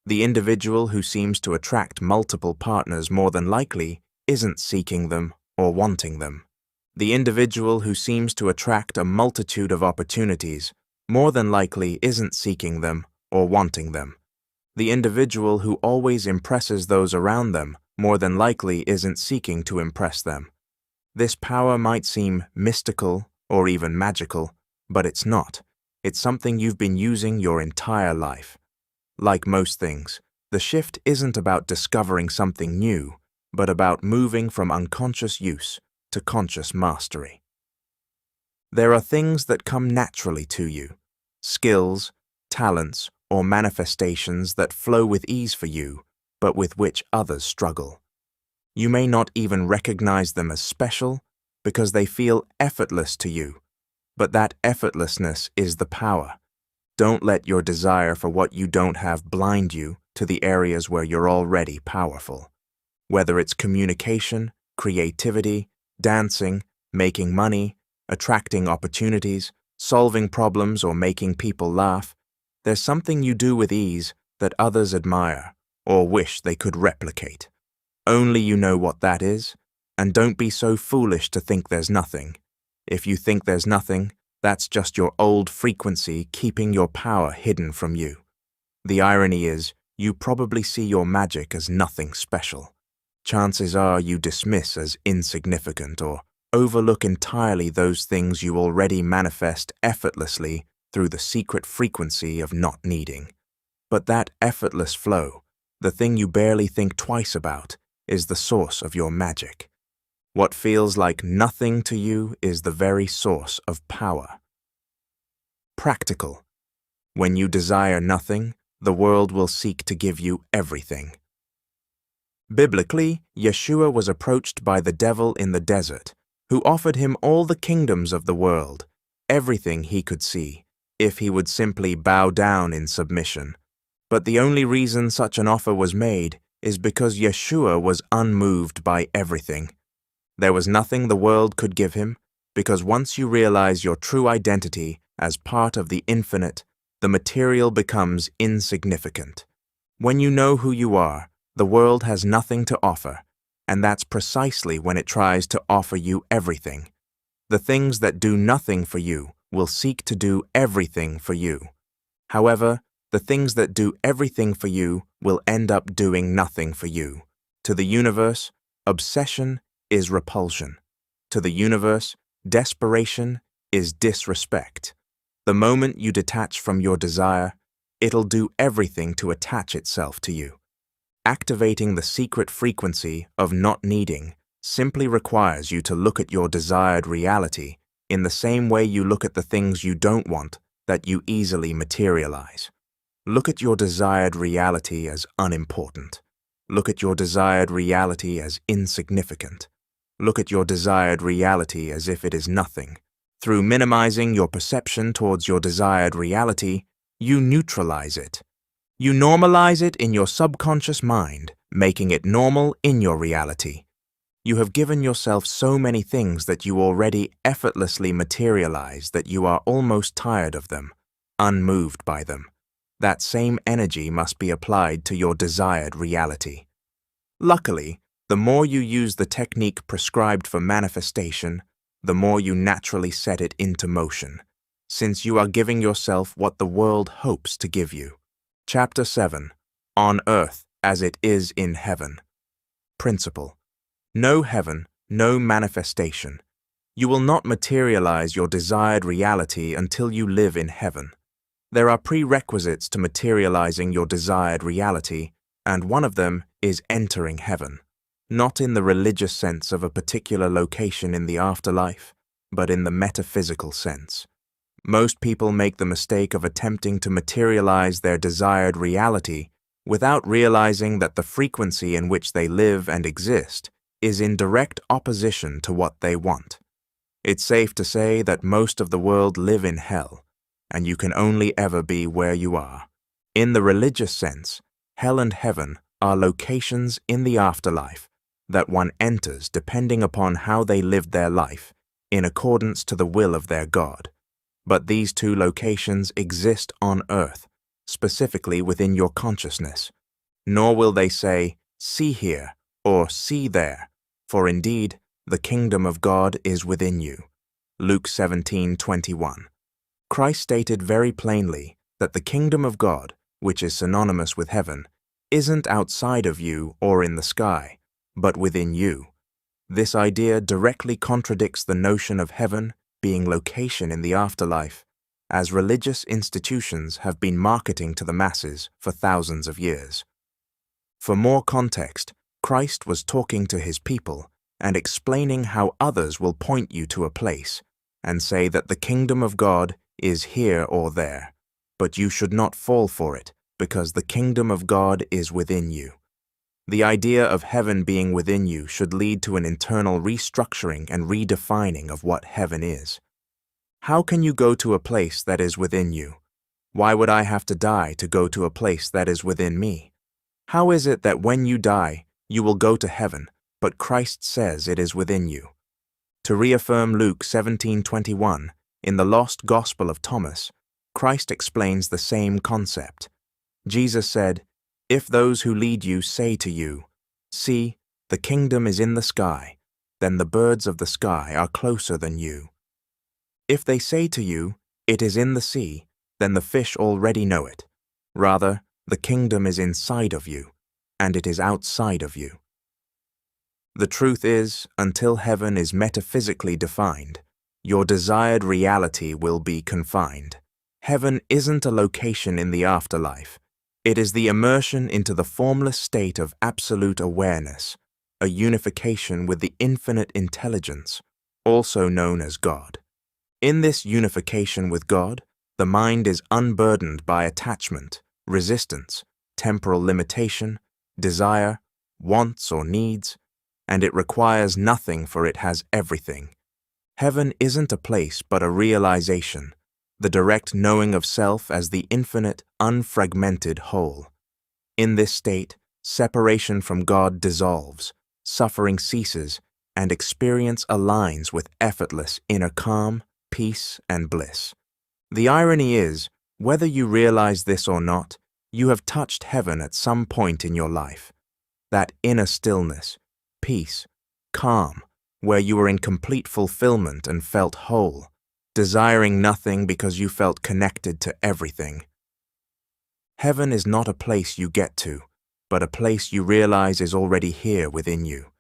The individual who seems to attract multiple partners more than likely isn't seeking them or wanting them. The individual who seems to attract a multitude of opportunities more than likely isn't seeking them or wanting them. The individual who always impresses those around them more than likely isn't seeking to impress them. This power might seem mystical or even magical, but it's not. It's something you've been using your entire life. Like most things, the shift isn't about discovering something new, but about moving from unconscious use to conscious mastery. There are things that come naturally to you. skills, talents, or manifestations that flow with ease for you, but with which others struggle. You may not even recognize them as special because they feel effortless to you, but that effortlessness is the power. Don't let your desire for what you don't have blind you to the areas where you're already powerful. Whether it's communication, creativity, dancing, making money, attracting opportunities, solving problems, or making people laugh, there's something you do with ease that others admire or wish they could replicate. Only you know what that is, and don't be so foolish to think there's nothing. If you think there's nothing, that's just your old frequency keeping your power hidden from you. The irony is, you probably see your magic as nothing special. Chances are you dismiss as insignificant or overlook entirely those things you already manifest effortlessly through the secret frequency of not needing. But that effortless flow, the thing you barely think twice about, is the source of your magic. What feels like nothing to you is the very source of power. Practical. When you desire nothing, the world will seek to give you everything. Biblically, Yeshua was approached by the devil in the desert, who offered him all the kingdoms of the world, everything he could see, if he would simply bow down in submission. But the only reason such an offer was made is because Yeshua was unmoved by everything. There was nothing the world could give him, because once you realize your true identity as part of the infinite, the material becomes insignificant. When you know who you are, the world has nothing to offer, and that's precisely when it tries to offer you everything. The things that do nothing for you will seek to do everything for you. However, the things that do everything for you will end up doing nothing for you. To the universe, obsession is repulsion. To the universe, desperation is disrespect. The moment you detach from your desire, it'll do everything to attach itself to you. Activating the secret frequency of not needing simply requires you to look at your desired reality in the same way you look at the things you don't want that you easily materialize. Look at your desired reality as unimportant. Look at your desired reality as insignificant. Look at your desired reality as if it is nothing. Through minimizing your perception towards your desired reality, you neutralize it. You normalize it in your subconscious mind, making it normal in your reality. You have given yourself so many things that you already effortlessly materialize that you are almost tired of them, unmoved by them. That same energy must be applied to your desired reality. Luckily, the more you use the technique prescribed for manifestation, the more you naturally set it into motion, since you are giving yourself what the world hopes to give you. Chapter 7. On Earth as it is in Heaven. Principle. No heaven, no manifestation. You will not materialize your desired reality until you live in heaven. There are prerequisites to materializing your desired reality, and one of them is entering heaven. Not in the religious sense of a particular location in the afterlife, but in the metaphysical sense. Most people make the mistake of attempting to materialize their desired reality without realizing that the frequency in which they live and exist is in direct opposition to what they want. It's safe to say that most of the world live in hell, and you can only ever be where you are. In the religious sense, hell and heaven are locations in the afterlife that one enters depending upon how they lived their life in accordance to the will of their God. But these two locations exist on earth, specifically within your consciousness. Nor will they say, "See here," or "See there," for indeed, the kingdom of God is within you. Luke 17:21. Christ stated very plainly that the kingdom of God, which is synonymous with heaven, isn't outside of you or in the sky, but within you. This idea directly contradicts the notion of heaven being location in the afterlife, as religious institutions have been marketing to the masses for thousands of years. For more context, Christ was talking to his people and explaining how others will point you to a place and say that the kingdom of God is here or there. but you should not fall for it, because the kingdom of God is within you. The idea of heaven being within you should lead to an internal restructuring and redefining of what heaven is. How can you go to a place that is within you? Why would I have to die to go to a place that is within me? How is it that when you die, you will go to heaven, but Christ says it is within you? To reaffirm Luke 17:21, in the Lost Gospel of Thomas, Christ explains the same concept. Jesus said, "If those who lead you say to you, 'See, the kingdom is in the sky,' then the birds of the sky are closer than you. If they say to you, 'It is in the sea,' then the fish already know it. Rather, the kingdom is inside of you, and it is outside of you." The truth is, until heaven is metaphysically defined, your desired reality will be confined. Heaven isn't a location in the afterlife. It is the immersion into the formless state of absolute awareness, a unification with the infinite intelligence, also known as God. In this unification with God, the mind is unburdened by attachment, resistance, temporal limitation, desire, wants or needs, and it requires nothing, for it has everything. Heaven isn't a place but a realization, the direct knowing of self as the infinite, unfragmented whole. In this state, separation from God dissolves, suffering ceases, and experience aligns with effortless inner calm, peace, and bliss. The irony is, whether you realize this or not, you have touched heaven at some point in your life. That inner stillness, peace, calm, where you were in complete fulfillment and felt whole, desiring nothing because you felt connected to everything. Heaven is not a place you get to, but a place you realize is already here within you.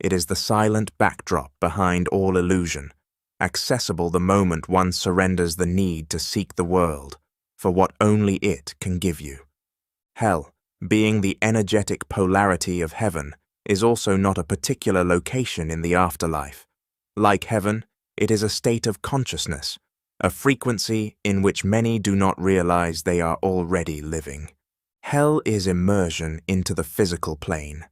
It is the silent backdrop behind all illusion, accessible the moment one surrenders the need to seek the world for what only it can give you. Hell, being the energetic polarity of heaven, is also not a particular location in the afterlife. Like heaven, it is a state of consciousness, a frequency in which many do not realize they are already living. Hell is immersion into the physical plane,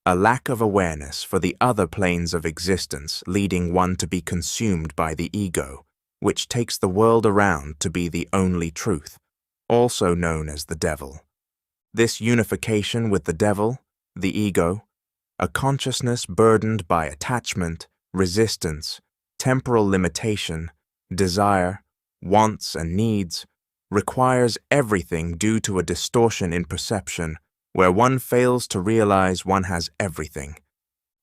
a lack of awareness for the other planes of existence, leading one to be consumed by the ego, which takes the world around to be the only truth, also known as the devil. This unification with the devil, the ego, a consciousness burdened by attachment, resistance, temporal limitation, desire, wants and needs, requires everything due to a distortion in perception where one fails to realize one has everything.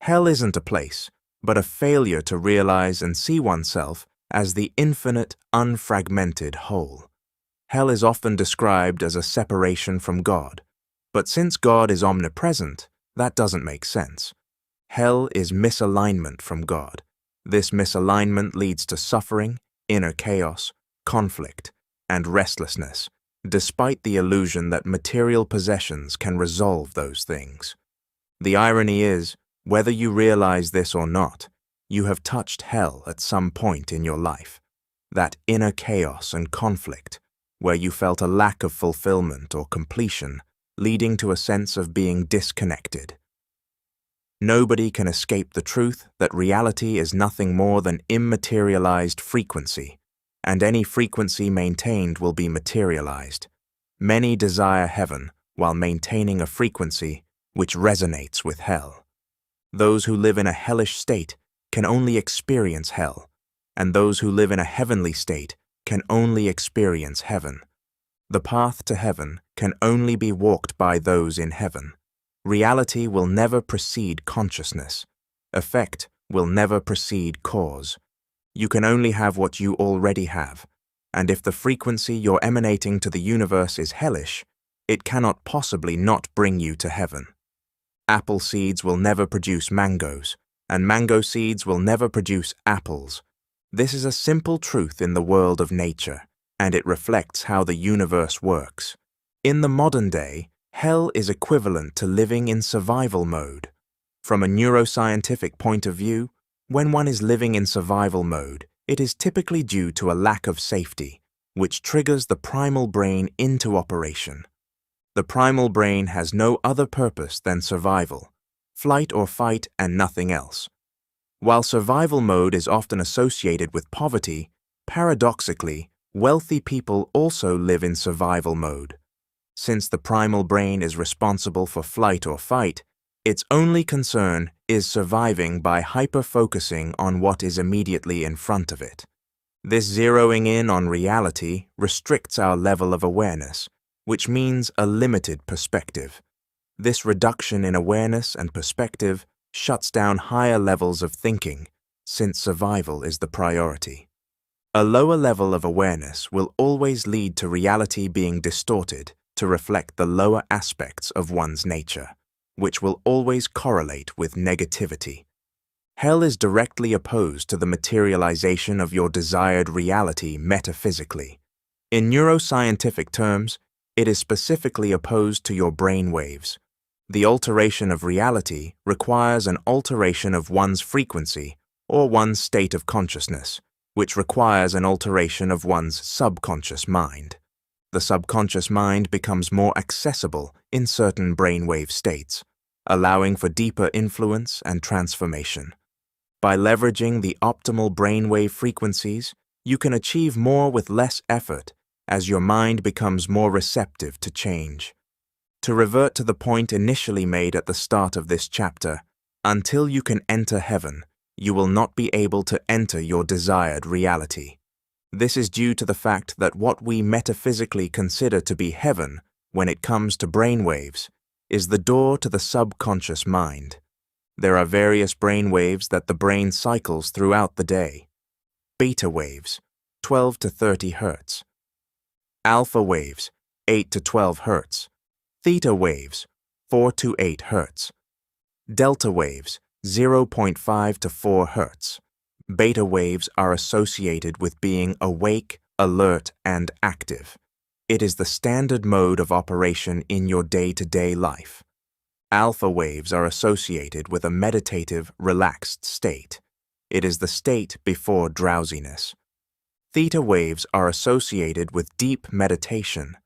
Hell isn't a place, but a failure to realize and see oneself as the infinite, unfragmented whole. Hell is often described as a separation from God, but since God is omnipresent, that doesn't make sense. Hell is misalignment from God. This misalignment leads to suffering, inner chaos, conflict, and restlessness, despite the illusion that material possessions can resolve those things. The irony is, whether you realize this or not, you have touched hell at some point in your life. That inner chaos and conflict, where you felt a lack of fulfillment or completion, leading to a sense of being disconnected. Nobody can escape the truth that reality is nothing more than immaterialized frequency, and any frequency maintained will be materialized. Many desire heaven while maintaining a frequency which resonates with hell. Those who live in a hellish state can only experience hell, and those who live in a heavenly state can only experience heaven. The path to heaven can only be walked by those in heaven. Reality will never precede consciousness. Effect will never precede cause. You can only have what you already have, and if the frequency you're emanating to the universe is hellish, it cannot possibly not bring you to heaven. Apple seeds will never produce mangoes, and mango seeds will never produce apples. This is a simple truth in the world of nature, and it reflects how the universe works. In the modern day, hell is equivalent to living in survival mode. From a neuroscientific point of view, when one is living in survival mode, it is typically due to a lack of safety, which triggers the primal brain into operation. The primal brain has no other purpose than survival, flight or fight, and nothing else. While survival mode is often associated with poverty, paradoxically, wealthy people also live in survival mode. Since the primal brain is responsible for flight or fight, its only concern is surviving by hyper-focusing on what is immediately in front of it. This zeroing in on reality restricts our level of awareness, which means a limited perspective. This reduction in awareness and perspective shuts down higher levels of thinking, since survival is the priority. A lower level of awareness will always lead to reality being distorted to reflect the lower aspects of one's nature, which will always correlate with negativity. Hell is directly opposed to the materialization of your desired reality metaphysically. In neuroscientific terms, it is specifically opposed to your brain waves. The alteration of reality requires an alteration of one's frequency or one's state of consciousness, which requires an alteration of one's subconscious mind. The subconscious mind becomes more accessible in certain brainwave states, allowing for deeper influence and transformation. By leveraging the optimal brainwave frequencies, you can achieve more with less effort as your mind becomes more receptive to change. To revert to the point initially made at the start of this chapter, until you can enter heaven, you will not be able to enter your desired reality. This is due to the fact that what we metaphysically consider to be heaven when it comes to brainwaves is the door to the subconscious mind. There are various brainwaves that the brain cycles throughout the day. Beta waves, 12 to 30 Hz. Alpha waves, 8 to 12 Hz. Theta waves, 4 to 8 Hz. Delta waves, 0.5 to 4 Hz. Beta waves are associated with being awake, alert, and active. It is the standard mode of operation in your day-to-day life. Alpha waves are associated with a meditative, relaxed state. It is the state before drowsiness. Theta waves are associated with deep meditation,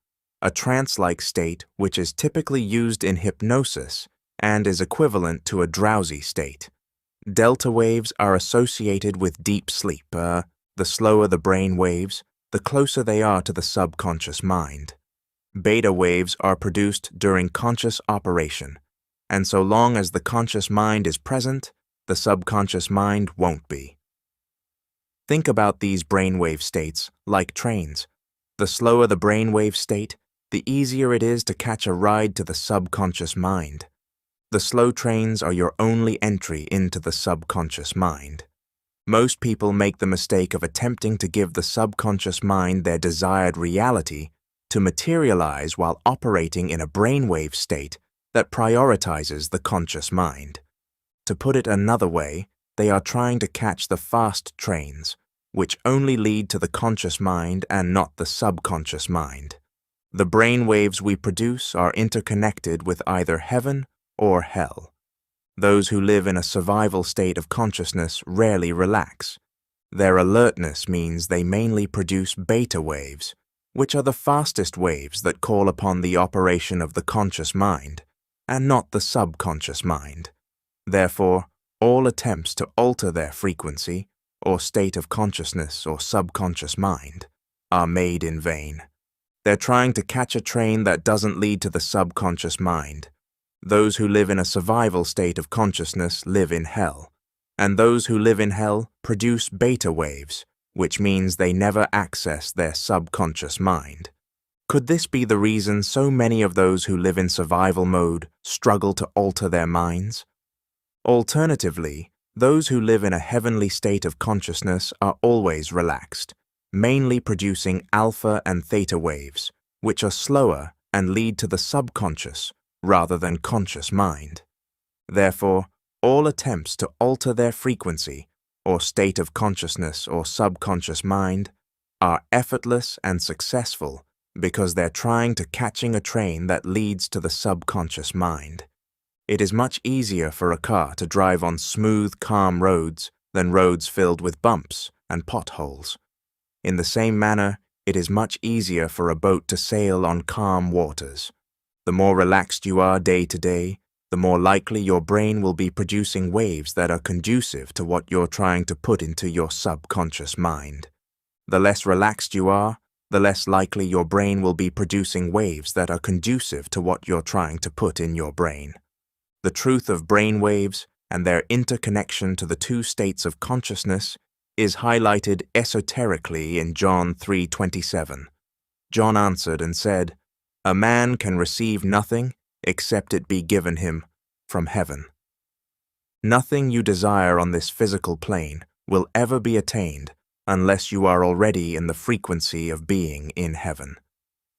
a trance-like state which is typically used in hypnosis and is equivalent to a drowsy state. Delta waves are associated with deep sleep. The slower the brain waves, the closer they are to the subconscious mind. Beta waves are produced during conscious operation, and so long as the conscious mind is present, the subconscious mind won't be. Think about these brainwave states like trains. The slower the brainwave state, the easier it is to catch a ride to the subconscious mind. The slow trains are your only entry into the subconscious mind. Most people make the mistake of attempting to give the subconscious mind their desired reality to materialize while operating in a brainwave state that prioritizes the conscious mind. To put it another way, they are trying to catch the fast trains, which only lead to the conscious mind and not the subconscious mind. The brain waves we produce are interconnected with either heaven or hell. Those who live in a survival state of consciousness rarely relax. Their alertness means they mainly produce beta waves, which are the fastest waves that call upon the operation of the conscious mind, and not the subconscious mind. Therefore, all attempts to alter their frequency, or state of consciousness or subconscious mind, are made in vain. They're trying to catch a train that doesn't lead to the subconscious mind. Those who live in a survival state of consciousness live in hell, and those who live in hell produce beta waves, which means they never access their subconscious mind. Could this be the reason so many of those who live in survival mode struggle to alter their minds? Alternatively, those who live in a heavenly state of consciousness are always relaxed, mainly producing alpha and theta waves, which are slower and lead to the subconscious rather than conscious mind. Therefore, all attempts to alter their frequency or state of consciousness or subconscious mind are effortless and successful because they're trying to catching a train that leads to the subconscious mind. It is much easier for a car to drive on smooth, calm roads than roads filled with bumps and potholes. In the same manner, it is much easier for a boat to sail on calm waters. The more relaxed you are day to day, the more likely your brain will be producing waves that are conducive to what you're trying to put into your subconscious mind. The less relaxed you are, the less likely your brain will be producing waves that are conducive to what you're trying to put in your brain. The truth of brain waves and their interconnection to the two states of consciousness is highlighted esoterically in John 3:27. John answered and said, "A man can receive nothing except it be given him from heaven." Nothing you desire on this physical plane will ever be attained unless you are already in the frequency of being in heaven.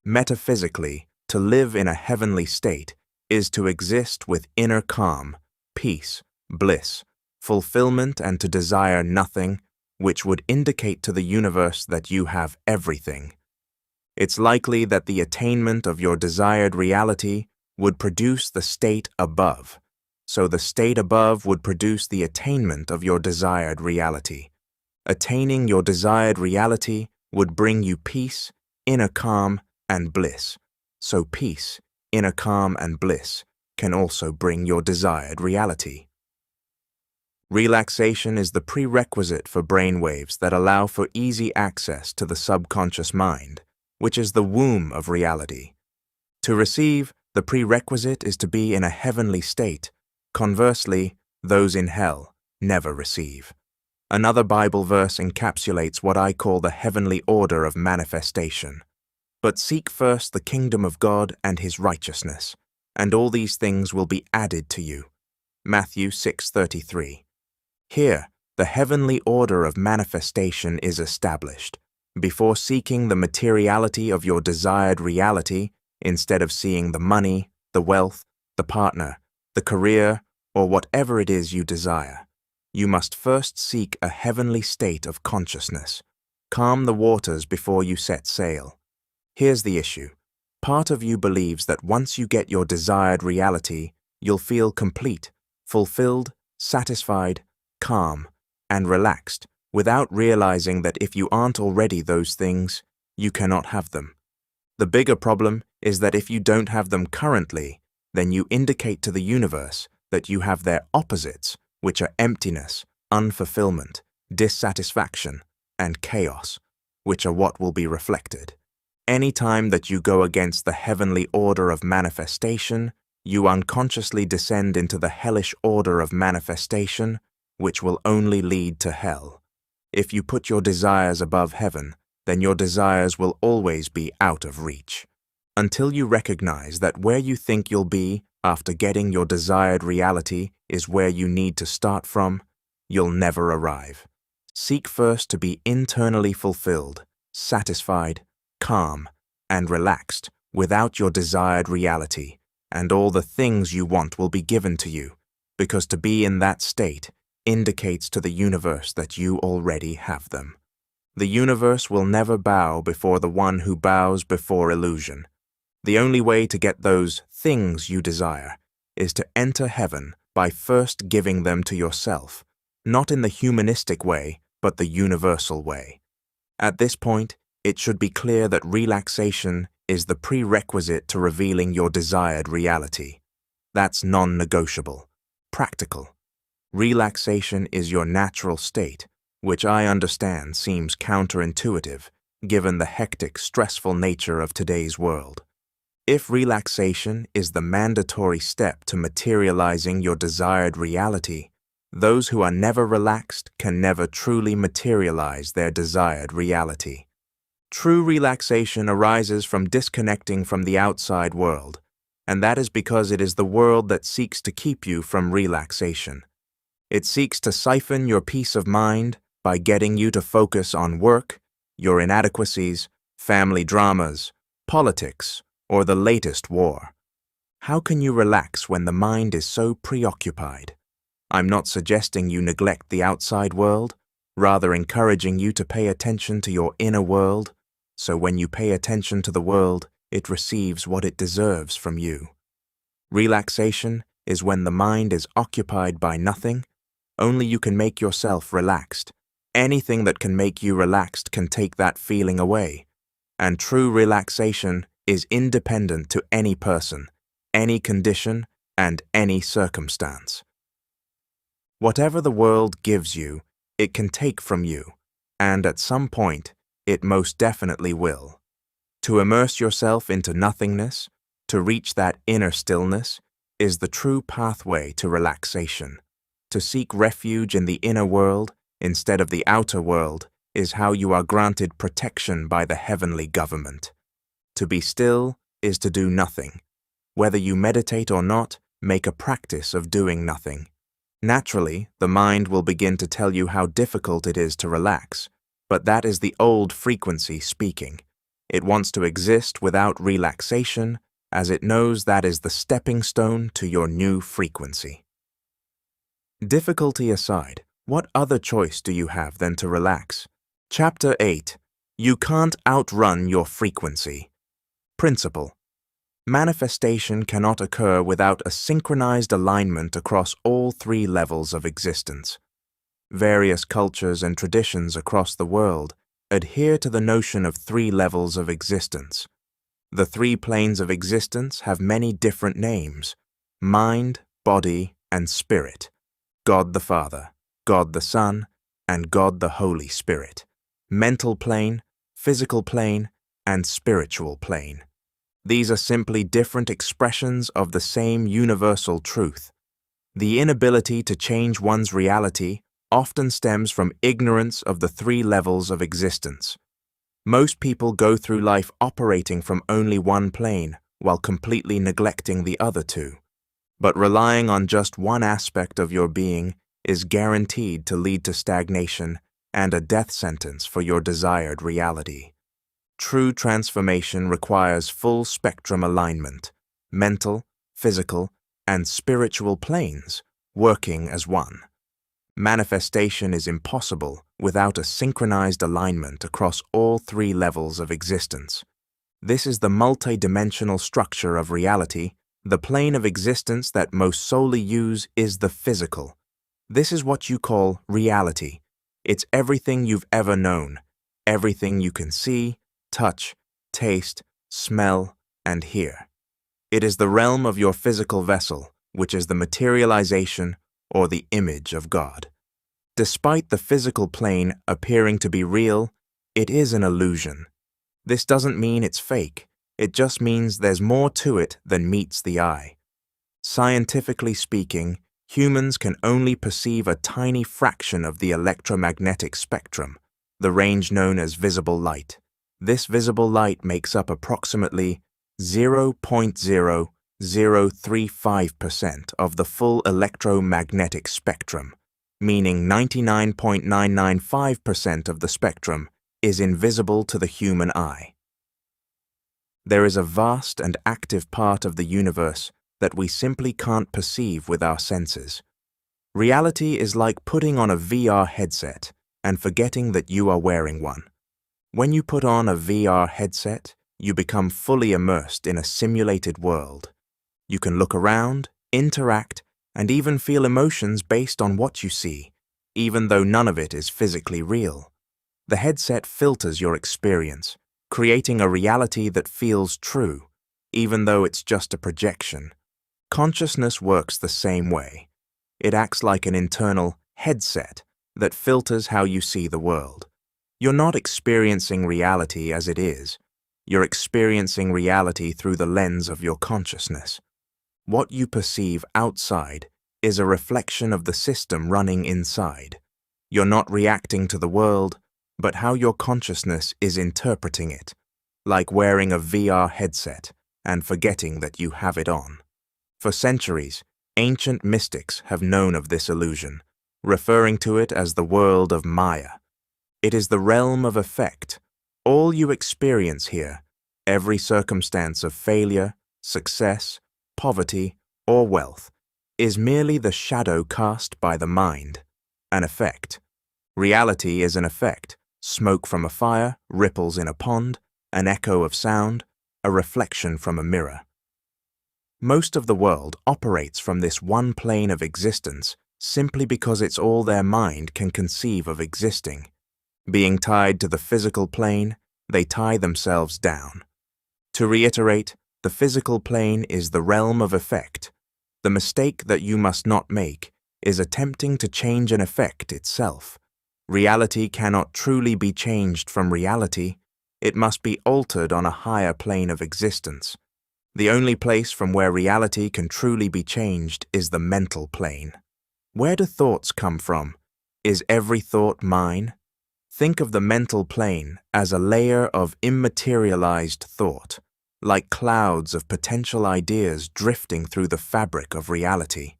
Metaphysically, to live in a heavenly state is to exist with inner calm, peace, bliss, fulfillment, and to desire nothing, which would indicate to the universe that you have everything. It's likely that the attainment of your desired reality would produce the state above, so the state above would produce the attainment of your desired reality. Attaining your desired reality would bring you peace, inner calm, and bliss. So peace, inner calm, and bliss can also bring your desired reality. Relaxation is the prerequisite for brainwaves that allow for easy access to the subconscious mind, which is the womb of reality. To receive, the prerequisite is to be in a heavenly state. Conversely, those in hell never receive. Another Bible verse encapsulates what I call the heavenly order of manifestation. But seek first the kingdom of God and his righteousness, and all these things will be added to you. Matthew 6:33. Here, the heavenly order of manifestation is established. Before seeking the materiality of your desired reality, instead of seeing the money, the wealth, the partner, the career, or whatever it is you desire, you must first seek a heavenly state of consciousness. Calm the waters before you set sail. Here's the issue. Part of you believes that once you get your desired reality, you'll feel complete, fulfilled, satisfied, calm, and relaxed, without realizing that if you aren't already those things, you cannot have them. The bigger problem is that if you don't have them currently, then you indicate to the universe that you have their opposites, which are emptiness, unfulfillment, dissatisfaction, and chaos, which are what will be reflected. Any time that you go against the heavenly order of manifestation, you unconsciously descend into the hellish order of manifestation, which will only lead to hell. If you put your desires above heaven, then your desires will always be out of reach. Until you recognize that where you think you'll be after getting your desired reality is where you need to start from, you'll never arrive. Seek first to be internally fulfilled, satisfied, calm, and relaxed without your desired reality, and all the things you want will be given to you, because to be in that state indicates to the universe that you already have them. The universe will never bow before the one who bows before illusion. The only way to get those things you desire is to enter heaven by first giving them to yourself, not in the humanistic way, but the universal way. At this point, it should be clear that relaxation is the prerequisite to revealing your desired reality. That's non-negotiable, practical. Relaxation is your natural state, which I understand seems counterintuitive given the hectic, stressful nature of today's world. If relaxation is the mandatory step to materializing your desired reality, those who are never relaxed can never truly materialize their desired reality. True relaxation arises from disconnecting from the outside world, and that is because it is the world that seeks to keep you from relaxation. It seeks to siphon your peace of mind by getting you to focus on work, your inadequacies, family dramas, politics, or the latest war. How can you relax when the mind is so preoccupied? I'm not suggesting you neglect the outside world, rather encouraging you to pay attention to your inner world, so when you pay attention to the world, it receives what it deserves from you. Relaxation is when the mind is occupied by nothing. Only you can make yourself relaxed. Anything that can make you relaxed can take that feeling away. and true relaxation is independent to any person, any condition, and any circumstance. Whatever the world gives you, it can take from you, and at some point, it most definitely will. To immerse yourself into nothingness, to reach that inner stillness, is the true pathway to relaxation. To seek refuge in the inner world instead of the outer world is how you are granted protection by the heavenly government. To be still is to do nothing. Whether you meditate or not, make a practice of doing nothing. Naturally, the mind will begin to tell you how difficult it is to relax, but that is the old frequency speaking. It wants to exist without relaxation, as it knows that is the stepping stone to your new frequency. Difficulty aside, what other choice do you have than to relax? Chapter 8. You can't outrun your frequency. Principle. Manifestation cannot occur without a synchronized alignment across all three levels of existence. Various cultures and traditions across the world adhere to the notion of three levels of existence. The three planes of existence have many different names: mind, body, and spirit. God the Father, God the Son, and God the Holy Spirit. Mental plane, physical plane, and spiritual plane. These are simply different expressions of the same universal truth. The inability to change one's reality often stems from ignorance of the three levels of existence. Most people go through life operating from only one plane while completely neglecting the other two. But relying on just one aspect of your being is guaranteed to lead to stagnation and a death sentence for your desired reality. True transformation requires full spectrum alignment, mental, physical, and spiritual planes working as one. Manifestation is impossible without a synchronized alignment across all three levels of existence. This is the multi-dimensional structure of reality. The plane of existence that most solely use is the physical. This is what you call reality. It's everything you've ever known, everything you can see, touch, taste, smell, and hear. It is the realm of your physical vessel, which is the materialization or the image of God. Despite the physical plane appearing to be real, it is an illusion. This doesn't mean it's fake. It just means there's more to it than meets the eye. Scientifically speaking, humans can only perceive a tiny fraction of the electromagnetic spectrum, the range known as visible light. This visible light makes up approximately 0.0035% of the full electromagnetic spectrum, meaning 99.995% of the spectrum is invisible to the human eye. There is a vast and active part of the universe that we simply can't perceive with our senses. Reality is like putting on a VR headset and forgetting that you are wearing one. When you put on a VR headset, you become fully immersed in a simulated world. You can look around, interact, and even feel emotions based on what you see, even though none of it is physically real. The headset filters your experience, creating a reality that feels true, even though it's just a projection. Consciousness works the same way. It acts like an internal headset that filters how you see the world. You're not experiencing reality as it is. You're experiencing reality through the lens of your consciousness. What you perceive outside is a reflection of the system running inside. You're not reacting to the world, but how your consciousness is interpreting it, like wearing a VR headset and forgetting that you have it on. For centuries, ancient mystics have known of this illusion, referring to it as the world of Maya. It is the realm of effect. All you experience here, every circumstance of failure, success, poverty, or wealth, is merely the shadow cast by the mind, an effect. Reality is an effect. Smoke from a fire, ripples in a pond, an echo of sound, a reflection from a mirror. Most of the world operates from this one plane of existence simply because it's all their mind can conceive of existing. Being tied to the physical plane, they tie themselves down. To reiterate, the physical plane is the realm of effect. The mistake that you must not make is attempting to change an effect itself. Reality cannot truly be changed from reality. It must be altered on a higher plane of existence. The only place from where reality can truly be changed is the mental plane. Where do thoughts come from? Is every thought mine? Think of the mental plane as a layer of immaterialized thought, like clouds of potential ideas drifting through the fabric of reality.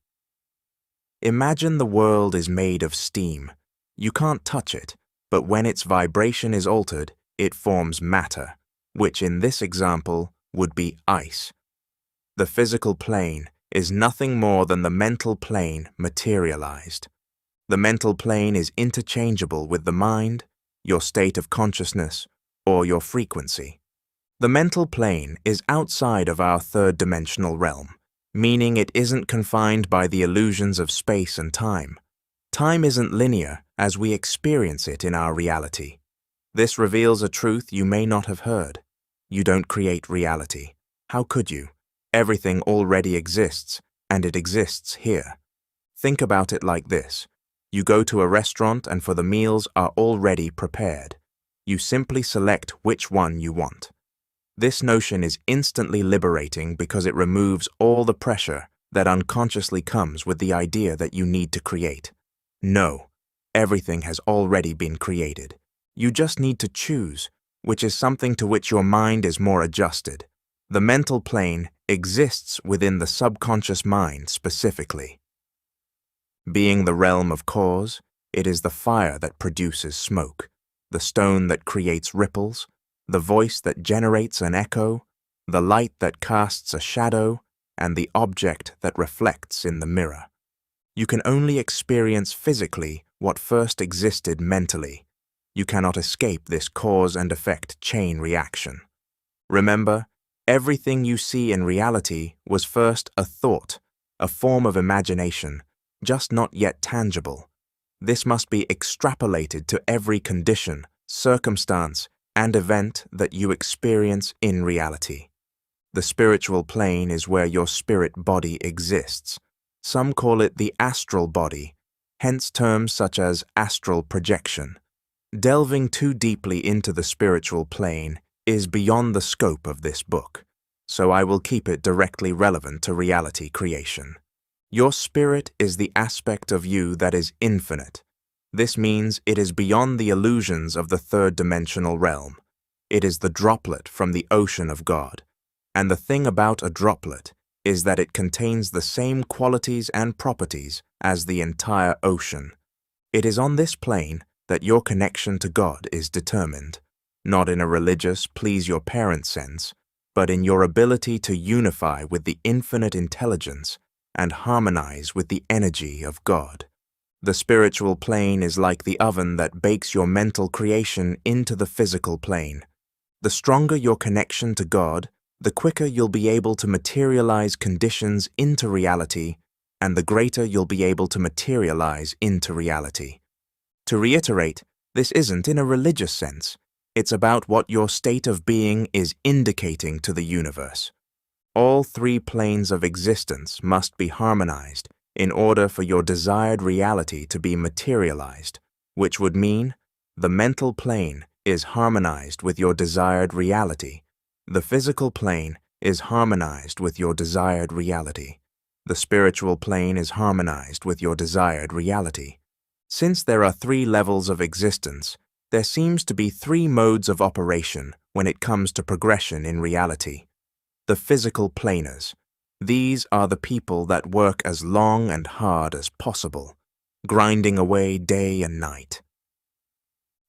Imagine the world is made of steam. You can't touch it, but when its vibration is altered, it forms matter, which in this example would be ice. The physical plane is nothing more than the mental plane materialized. The mental plane is interchangeable with the mind, your state of consciousness, or your frequency. The mental plane is outside of our third-dimensional realm, meaning it isn't confined by the illusions of space and time. Time isn't linear as we experience it in our reality. This reveals a truth you may not have heard. You don't create reality. How could you? Everything already exists, and it exists here. Think about it like this. You go to a restaurant and the meals are already prepared. You simply select which one you want. This notion is instantly liberating because it removes all the pressure that unconsciously comes with the idea that you need to create. No, everything has already been created. You just need to choose, which is something to which your mind is more adjusted. The mental plane exists within the subconscious mind specifically. Being the realm of cause, it is the fire that produces smoke, the stone that creates ripples, the voice that generates an echo, the light that casts a shadow, and the object that reflects in the mirror. You can only experience physically what first existed mentally. You cannot escape this cause and effect chain reaction. Remember, everything you see in reality was first a thought, a form of imagination, just not yet tangible. This must be extrapolated to every condition, circumstance, and event that you experience in reality. The spiritual plane is where your spirit body exists. Some call it the astral body, hence terms such as astral projection. Delving too deeply into the spiritual plane is beyond the scope of this book, so I will keep it directly relevant to reality creation. Your spirit is the aspect of you that is infinite. This means it is beyond the illusions of the third-dimensional realm. It is the droplet from the ocean of God. And the thing about a droplet is that it contains the same qualities and properties as the entire ocean. It is on this plane that your connection to God is determined, not in a religious please-your-parents sense, but in your ability to unify with the infinite intelligence and harmonize with the energy of God. The spiritual plane is like the oven that bakes your mental creation into the physical plane. The stronger your connection to God, the quicker you'll be able to materialize conditions into reality, and the greater you'll be able to materialize into reality. To reiterate, this isn't in a religious sense. It's about what your state of being is indicating to the universe. All three planes of existence must be harmonized in order for your desired reality to be materialized, which would mean the mental plane is harmonized with your desired reality. The physical plane is harmonized with your desired reality. The spiritual plane is harmonized with your desired reality. Since there are three levels of existence, there seems to be three modes of operation when it comes to progression in reality. The physical planers. These are the people that work as long and hard as possible, grinding away day and night.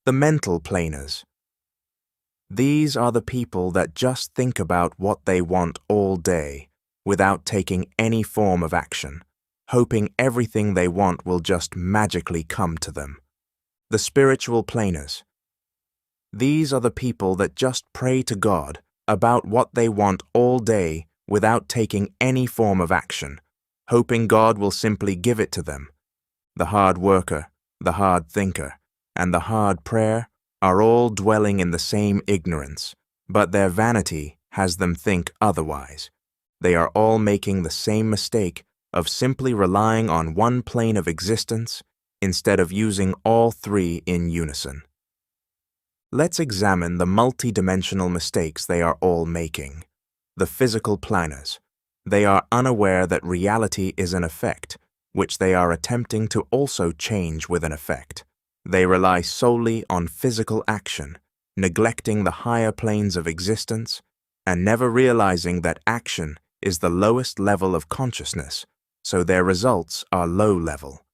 The mental planers. These are the people that just think about what they want all day without taking any form of action, hoping everything they want will just magically come to them. The spiritual planers. These are the people that just pray to God about what they want all day without taking any form of action, hoping God will simply give it to them. The hard worker, the hard thinker, and the hard prayer are all dwelling in the same ignorance, but their vanity has them think otherwise. They are all making the same mistake of simply relying on one plane of existence instead of using all three in unison. Let's examine the multi-dimensional mistakes they are all making. The physical planners. They are unaware that reality is an effect, which they are attempting to also change with an effect. They rely solely on physical action, neglecting the higher planes of existence, and never realizing that action is the lowest level of consciousness, so their results are low level.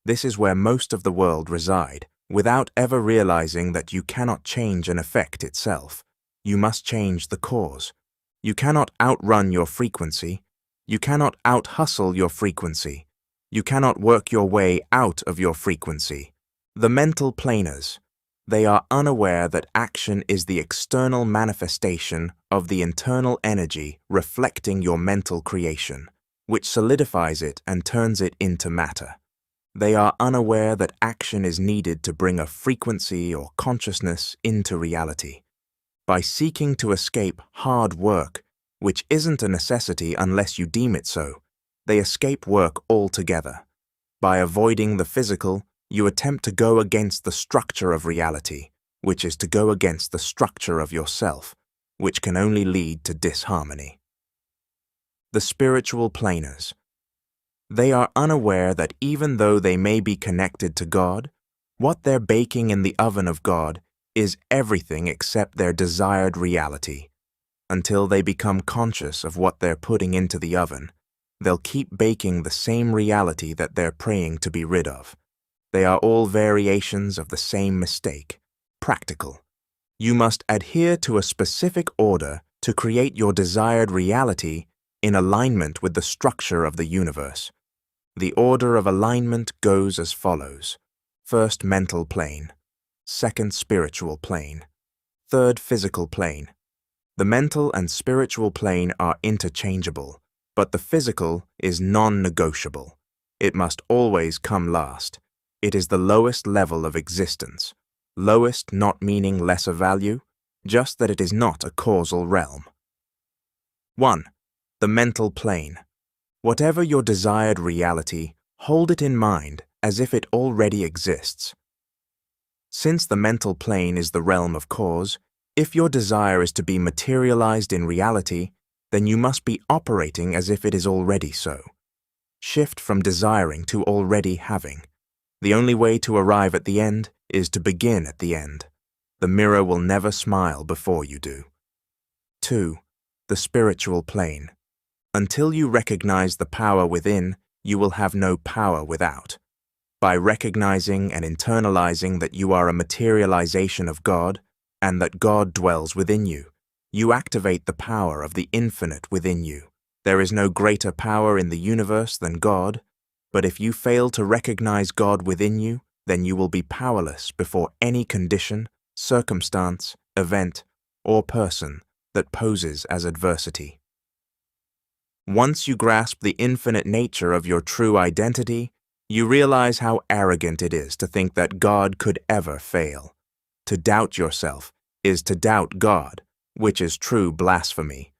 This is where most of the world reside, without ever realizing that you cannot change an effect itself. You must change the cause. You cannot outrun your frequency. You cannot out-hustle your frequency. You cannot work your way out of your frequency. The mental planers. They are unaware that action is the external manifestation of the internal energy reflecting your mental creation, which solidifies it and turns it into matter. They are unaware that action is needed to bring a frequency or consciousness into reality. By seeking to escape hard work, which isn't a necessity unless you deem it so, they escape work altogether. By avoiding the physical, you attempt to go against the structure of reality, which is to go against the structure of yourself, which can only lead to disharmony. The spiritual planers. They are unaware that even though they may be connected to God, what they're baking in the oven of God is everything except their desired reality. Until they become conscious of what they're putting into the oven, they'll keep baking the same reality that they're praying to be rid of. They are all variations of the same mistake. Practical. You must adhere to a specific order to create your desired reality in alignment with the structure of the universe. The order of alignment goes as follows. First, mental plane. Second, spiritual plane. Third, physical plane. The mental and spiritual plane are interchangeable, but the physical is non-negotiable. It must always come last. It is the lowest level of existence. Lowest not meaning lesser value, just that it is not a causal realm. 1. The mental plane. Whatever your desired reality, hold it in mind as if it already exists. Since the mental plane is the realm of cause, if your desire is to be materialized in reality, then you must be operating as if it is already so. Shift from desiring to already having. The only way to arrive at the end is to begin at the end. The mirror will never smile before you do. 2. The spiritual plane. Until you recognize the power within, you will have no power without. By recognizing and internalizing that you are a materialization of God and that God dwells within you, you activate the power of the infinite within you. There is no greater power in the universe than God, but if you fail to recognize God within you, then you will be powerless before any condition, circumstance, event, or person that poses as adversity. Once you grasp the infinite nature of your true identity, you realize how arrogant it is to think that God could ever fail. To doubt yourself is to doubt God, which is true blasphemy.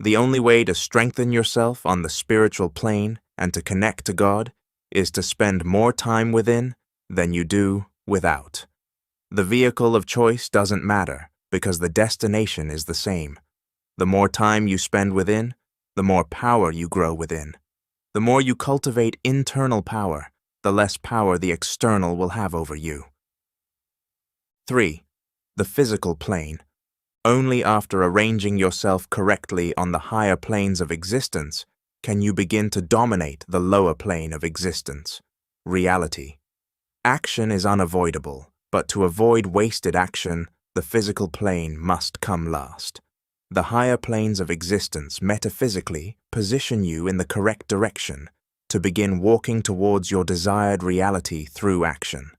The only way to strengthen yourself on the spiritual plane and to connect to God is to spend more time within than you do without. The vehicle of choice doesn't matter because the destination is the same. The more time you spend within, the more power you grow within. The more you cultivate internal power, the less power the external will have over you. 3. The physical plane. Only after arranging yourself correctly on the higher planes of existence can you begin to dominate the lower plane of existence, reality. Action is unavoidable, but to avoid wasted action, the physical plane must come last. The higher planes of existence metaphysically position you in the correct direction to begin walking towards your desired reality through action.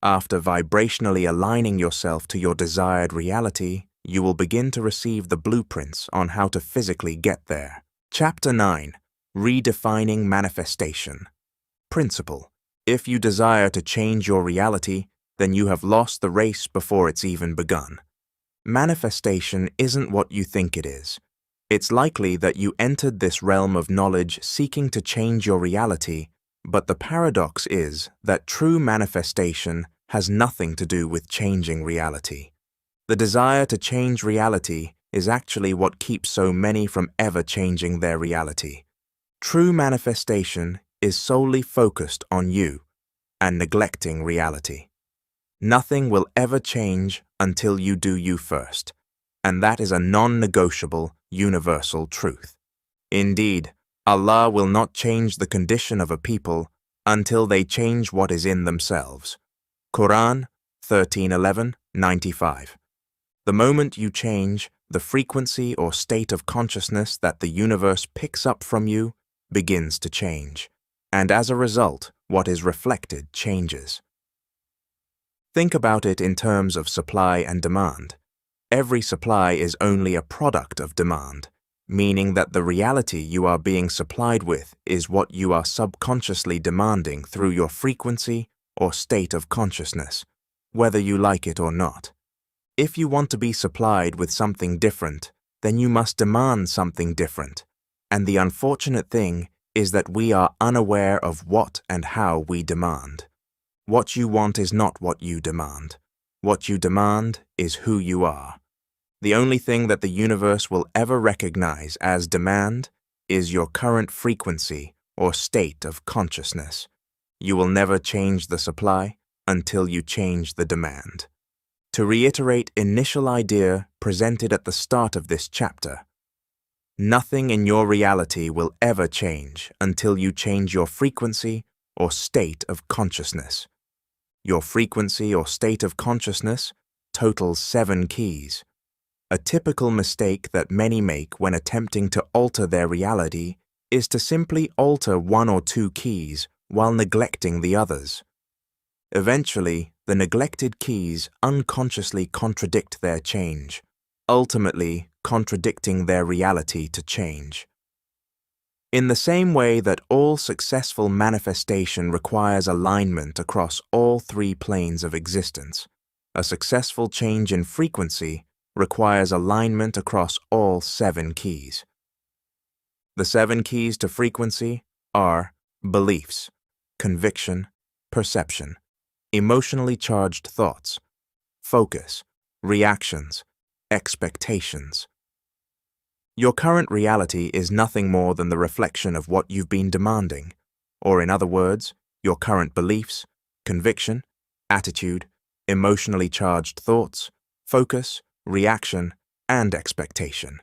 After vibrationally aligning yourself to your desired reality, you will begin to receive the blueprints on how to physically get there. Chapter 9. Redefining Manifestation. Principle. If you desire to change your reality, then you have lost the race before it's even begun. Manifestation isn't what you think it is. It's likely that you entered this realm of knowledge seeking to change your reality, but the paradox is that true manifestation has nothing to do with changing reality. The desire to change reality is actually what keeps so many from ever changing their reality. True manifestation is solely focused on you and neglecting reality. Nothing will ever change until you do you first, and that is a non-negotiable, universal truth. Indeed, Allah will not change the condition of a people until they change what is in themselves. Quran 13:11-95. The moment you change, the frequency or state of consciousness that the universe picks up from you begins to change, and as a result, what is reflected changes. Think about it in terms of supply and demand. Every supply is only a product of demand, meaning that the reality you are being supplied with is what you are subconsciously demanding through your frequency or state of consciousness, whether you like it or not. If you want to be supplied with something different, then you must demand something different, and the unfortunate thing is that we are unaware of what and how we demand. What you want is not what you demand. What you demand is who you are. The only thing that the universe will ever recognize as demand is your current frequency or state of consciousness. You will never change the supply until you change the demand. To reiterate initial idea presented at the start of this chapter, nothing in your reality will ever change until you change your frequency or state of consciousness. Your frequency or state of consciousness totals 7 keys. A typical mistake that many make when attempting to alter their reality is to simply alter 1 or 2 keys while neglecting the others. Eventually, the neglected keys unconsciously contradict their change, ultimately contradicting their reality to change. In the same way that all successful manifestation requires alignment across all 3 planes of existence, a successful change in frequency requires alignment across all 7 keys. The 7 keys to frequency are beliefs, conviction, perception, emotionally charged thoughts, focus, reactions, expectations. Your current reality is nothing more than the reflection of what you've been demanding, or in other words, your current beliefs, conviction, attitude, emotionally charged thoughts, focus, reaction, and expectation.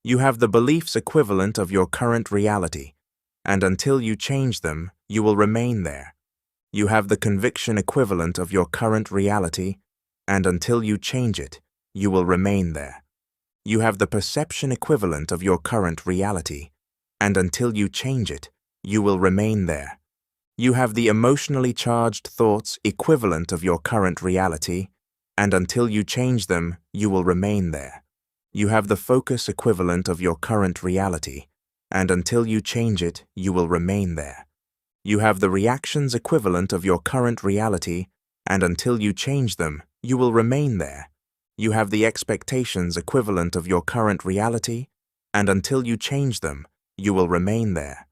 You have the beliefs equivalent of your current reality, and until you change them, you will remain there. You have the conviction equivalent of your current reality, and until you change it, you will remain there. You have the perception equivalent of your current reality, and until you change it, you will remain there. You have the emotionally charged thoughts equivalent of your current reality, and until you change them, you will remain there. You have the focus equivalent of your current reality, and until you change it, you will remain there. You have the reactions equivalent of your current reality, and until you change them, you will remain there. You have the expectations equivalent of your current reality, and until you change them, you will remain there.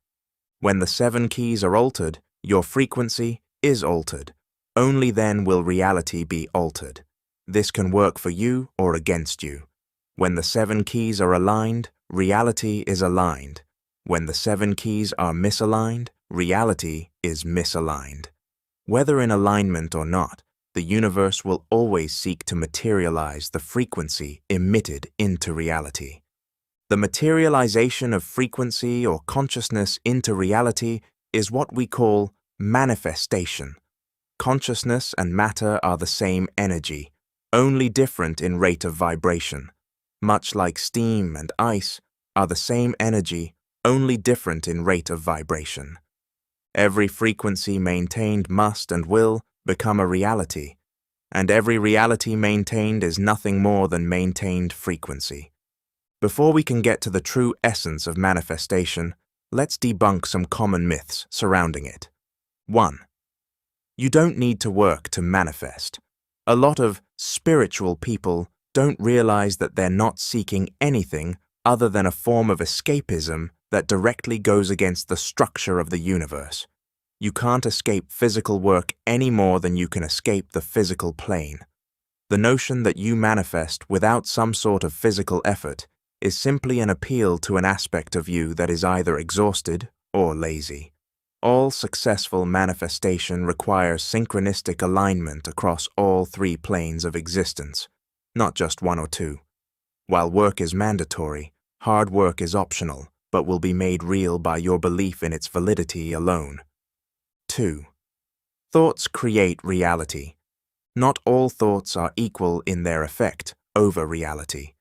When the 7 keys are altered, your frequency is altered. Only then will reality be altered. This can work for you or against you. When the 7 keys are aligned, reality is aligned. When the 7 keys are misaligned, reality is misaligned. Whether in alignment or not, the universe will always seek to materialize the frequency emitted into reality. The materialization of frequency or consciousness into reality is what we call manifestation. Consciousness and matter are the same energy, only different in rate of vibration. Much like steam and ice are the same energy, only different in rate of vibration. Every frequency maintained must and will become a reality, and every reality maintained is nothing more than maintained frequency. Before we can get to the true essence of manifestation, let's debunk some common myths surrounding it. 1. You don't need to work to manifest. A lot of spiritual people don't realize that they're not seeking anything other than a form of escapism that directly goes against the structure of the universe. You can't escape physical work any more than you can escape the physical plane. The notion that you manifest without some sort of physical effort is simply an appeal to an aspect of you that is either exhausted or lazy. All successful manifestation requires synchronistic alignment across all three planes of existence, not just one or two. While work is mandatory, hard work is optional, but will be made real by your belief in its validity alone. 2. Thoughts create reality. Not all thoughts are equal in their effect over reality.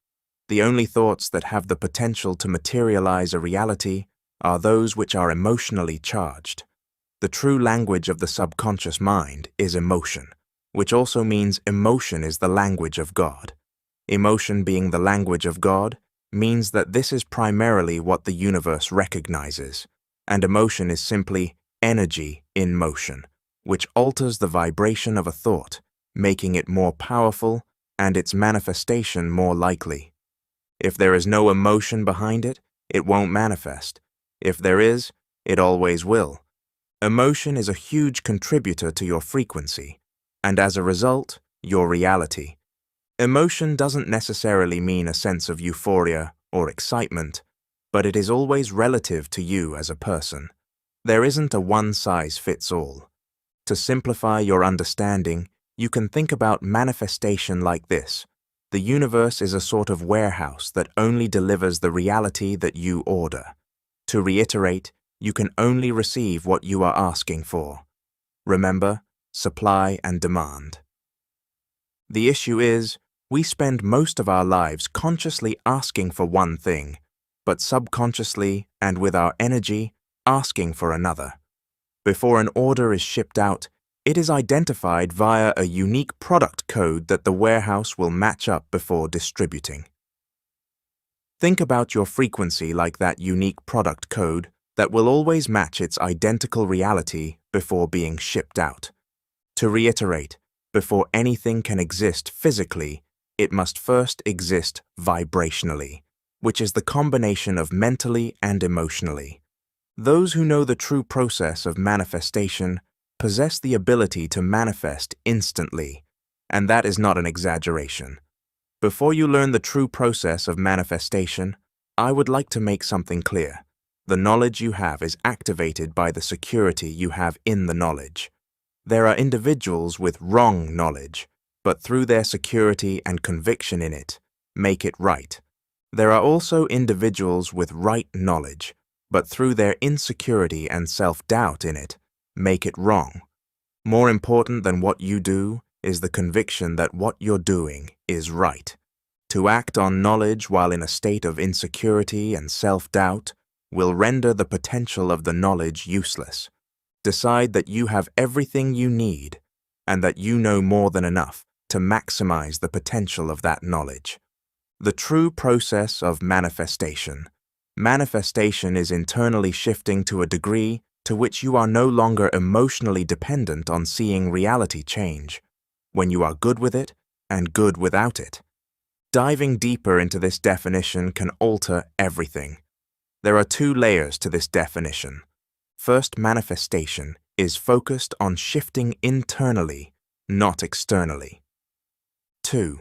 The only thoughts that have the potential to materialize a reality are those which are emotionally charged. The true language of the subconscious mind is emotion, which also means emotion is the language of God. Emotion being the language of God means that this is primarily what the universe recognizes, and emotion is simply energy in motion, which alters the vibration of a thought, making it more powerful and its manifestation more likely. If there is no emotion behind it, it won't manifest. If there is, it always will. Emotion is a huge contributor to your frequency, and as a result, your reality. Emotion doesn't necessarily mean a sense of euphoria or excitement, but it is always relative to you as a person. There isn't a one-size-fits-all. To simplify your understanding, you can think about manifestation like this. The universe is a sort of warehouse that only delivers the reality that you order. To reiterate, you can only receive what you are asking for. Remember, supply and demand. The issue is, we spend most of our lives consciously asking for one thing, but subconsciously and with our energy, asking for another. Before an order is shipped out, it is identified via a unique product code that the warehouse will match up before distributing. Think about your frequency like that unique product code that will always match its identical reality before being shipped out. To reiterate, before anything can exist physically, it must first exist vibrationally, which is the combination of mentally and emotionally. Those who know the true process of manifestation possess the ability to manifest instantly, and that is not an exaggeration. Before you learn the true process of manifestation, I would like to make something clear. The knowledge you have is activated by the security you have in the knowledge. There are individuals with wrong knowledge, but through their security and conviction in it, make it right. There are also individuals with right knowledge, but through their insecurity and self-doubt in it, make it wrong. More important than what you do is the conviction that what you're doing is right. To act on knowledge while in a state of insecurity and self-doubt will render the potential of the knowledge useless. Decide that you have everything you need and that you know more than enough to maximize the potential of that knowledge. The true process of manifestation. Manifestation is internally shifting to a degree to which you are no longer emotionally dependent on seeing reality change, when you are good with it and good without it. Diving deeper into this definition can alter everything. There are two layers to this definition. First, manifestation is focused on shifting internally, not externally. 2.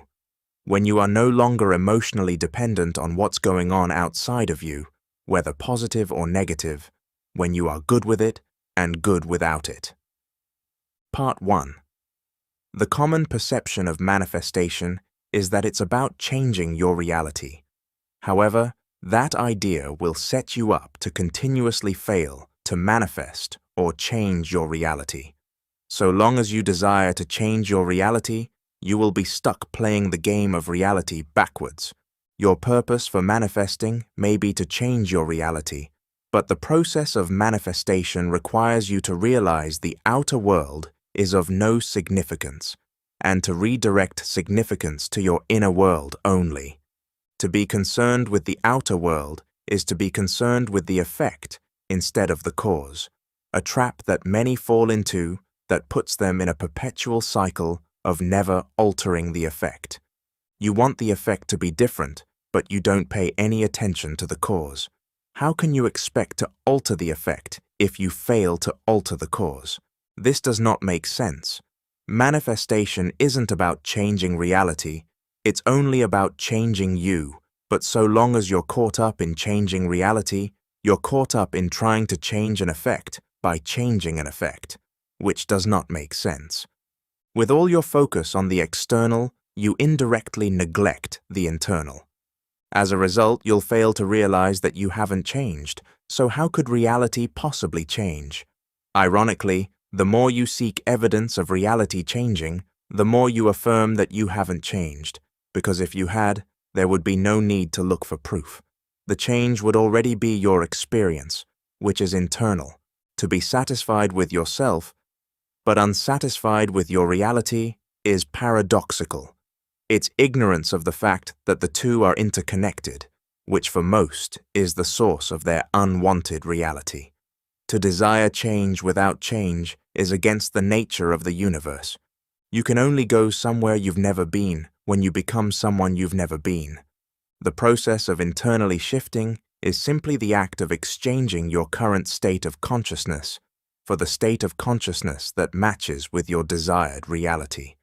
When you are no longer emotionally dependent on what's going on outside of you, whether positive or negative, when you are good with it and good without it. Part 1. The common perception of manifestation is that it's about changing your reality. However, that idea will set you up to continuously fail to manifest or change your reality. So long as you desire to change your reality, you will be stuck playing the game of reality backwards. Your purpose for manifesting may be to change your reality, but the process of manifestation requires you to realize the outer world is of no significance, and to redirect significance to your inner world only. To be concerned with the outer world is to be concerned with the effect instead of the cause, a trap that many fall into that puts them in a perpetual cycle of never altering the effect. You want the effect to be different, but you don't pay any attention to the cause. How can you expect to alter the effect if you fail to alter the cause? This does not make sense. Manifestation isn't about changing reality, it's only about changing you. But so long as you're caught up in changing reality, you're caught up in trying to change an effect by changing an effect, which does not make sense. With all your focus on the external, you indirectly neglect the internal. As a result, you'll fail to realize that you haven't changed, so how could reality possibly change? Ironically, the more you seek evidence of reality changing, the more you affirm that you haven't changed, because if you had, there would be no need to look for proof. The change would already be your experience, which is internal. To be satisfied with yourself, but unsatisfied with your reality, is paradoxical. It's ignorance of the fact that the two are interconnected, which for most is the source of their unwanted reality. To desire change without change is against the nature of the universe. You can only go somewhere you've never been when you become someone you've never been. The process of internally shifting is simply the act of exchanging your current state of consciousness for the state of consciousness that matches with your desired reality.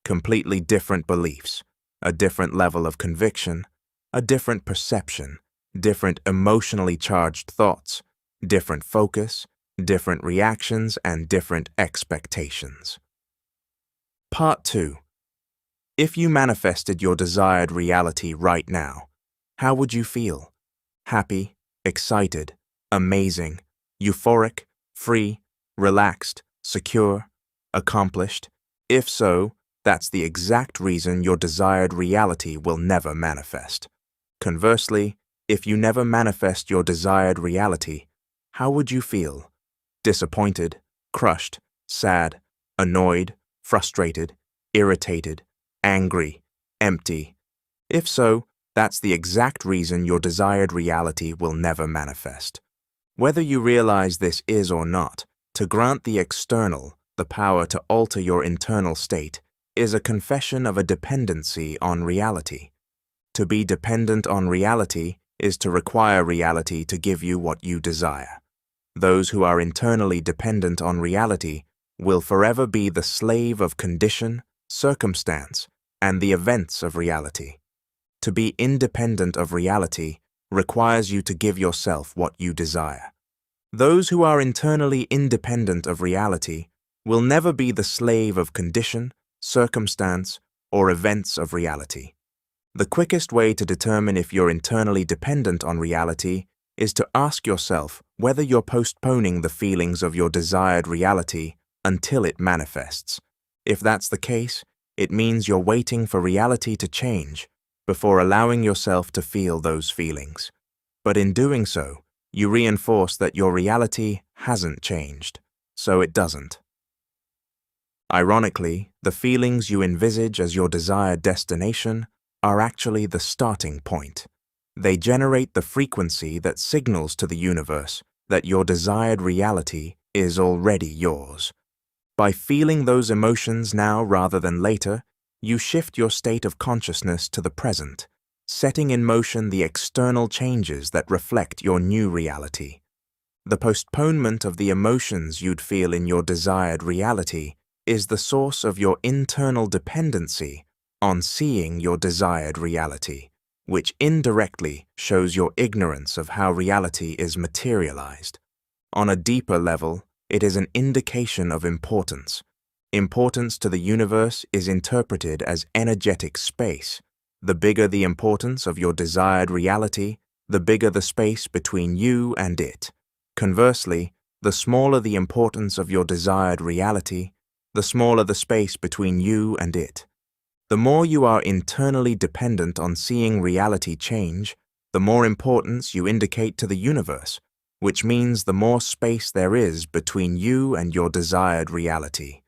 Completely different beliefs, a different level of conviction, a different perception, different emotionally charged thoughts, different focus, different reactions, and different expectations. Part 2. If you manifested your desired reality right now, how would you feel? Happy, excited, amazing, euphoric, free, relaxed, secure, accomplished? If so, that's the exact reason your desired reality will never manifest. Conversely, if you never manifest your desired reality, how would you feel? Disappointed, crushed, sad, annoyed, frustrated, irritated, angry, empty? If so, that's the exact reason your desired reality will never manifest. Whether you realize this is or not, to grant the external the power to alter your internal state is a confession of a dependency on reality. To be dependent on reality is to require reality to give you what you desire. Those who are internally dependent on reality will forever be the slave of condition, circumstance, and the events of reality. To be independent of reality requires you to give yourself what you desire. Those who are internally independent of reality will never be the slave of condition, circumstance, or events of reality. The quickest way to determine if you're internally dependent on reality is to ask yourself whether you're postponing the feelings of your desired reality until it manifests. If that's the case, it means you're waiting for reality to change before allowing yourself to feel those feelings. But in doing so, you reinforce that your reality hasn't changed, so it doesn't. Ironically, the feelings you envisage as your desired destination are actually the starting point. They generate the frequency that signals to the universe that your desired reality is already yours. By feeling those emotions now rather than later, you shift your state of consciousness to the present, setting in motion the external changes that reflect your new reality. The postponement of the emotions you'd feel in your desired reality is the source of your internal dependency on seeing your desired reality, which indirectly shows your ignorance of how reality is materialized. On a deeper level, it is an indication of importance. Importance to the universe is interpreted as energetic space. The bigger the importance of your desired reality, the bigger the space between you and it. Conversely, the smaller the importance of your desired reality, the smaller the space between you and it. The more you are internally dependent on seeing reality change, the more importance you indicate to the universe, which means the more space there is between you and your desired reality.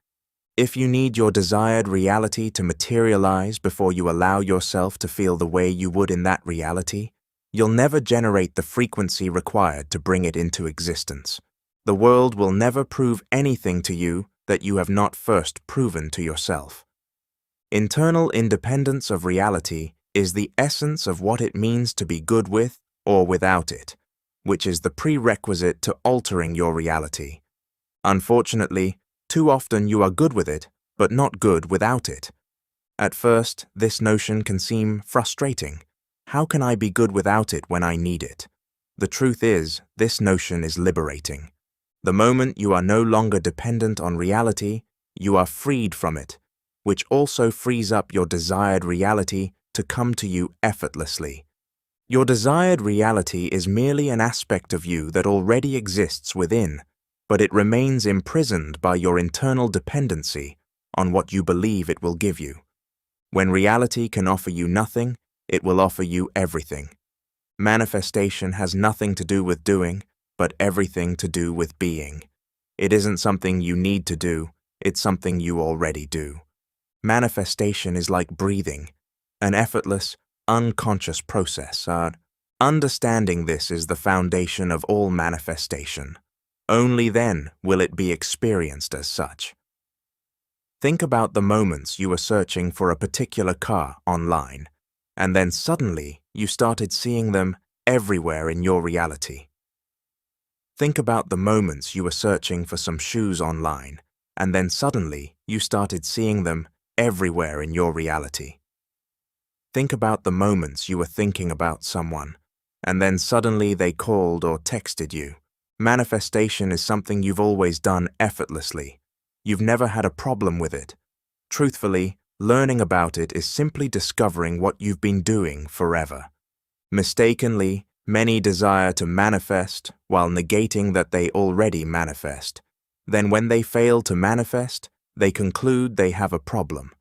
If you need your desired reality to materialize before you allow yourself to feel the way you would in that reality, you'll never generate the frequency required to bring it into existence. The world will never prove anything to you that you have not first proven to yourself. Internal independence of reality is the essence of what it means to be good with or without it, which is the prerequisite to altering your reality. Unfortunately, too often you are good with it, but not good without it. At first, this notion can seem frustrating. How can I be good without it when I need it? The truth is, this notion is liberating. The moment you are no longer dependent on reality, you are freed from it, which also frees up your desired reality to come to you effortlessly. Your desired reality is merely an aspect of you that already exists within, but it remains imprisoned by your internal dependency on what you believe it will give you. When reality can offer you nothing, it will offer you everything. Manifestation has nothing to do with doing, but everything to do with being. It isn't something you need to do, it's something you already do. Manifestation is like breathing, an effortless, unconscious process. Understanding this is the foundation of all manifestation. Only then will it be experienced as such. Think about the moments you were searching for a particular car online, and then suddenly you started seeing them everywhere in your reality. Think about the moments you were searching for some shoes online, and then suddenly you started seeing them everywhere in your reality. Think about the moments you were thinking about someone, and then suddenly they called or texted you. Manifestation is something you've always done effortlessly. You've never had a problem with it. Truthfully, learning about it is simply discovering what you've been doing forever. Mistakenly, many desire to manifest while negating that they already manifest. Then when they fail to manifest, they conclude they have a problem.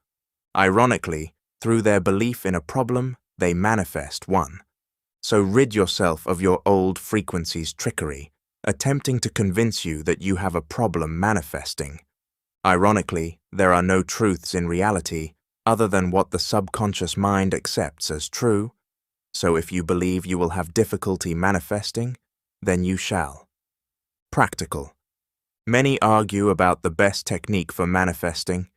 Ironically, through their belief in a problem, they manifest one. So rid yourself of your old frequency's trickery, attempting to convince you that you have a problem manifesting. Ironically, there are no truths in reality other than what the subconscious mind accepts as true. So if you believe you will have difficulty manifesting, then you shall. Practical. Many argue about the best technique for manifesting.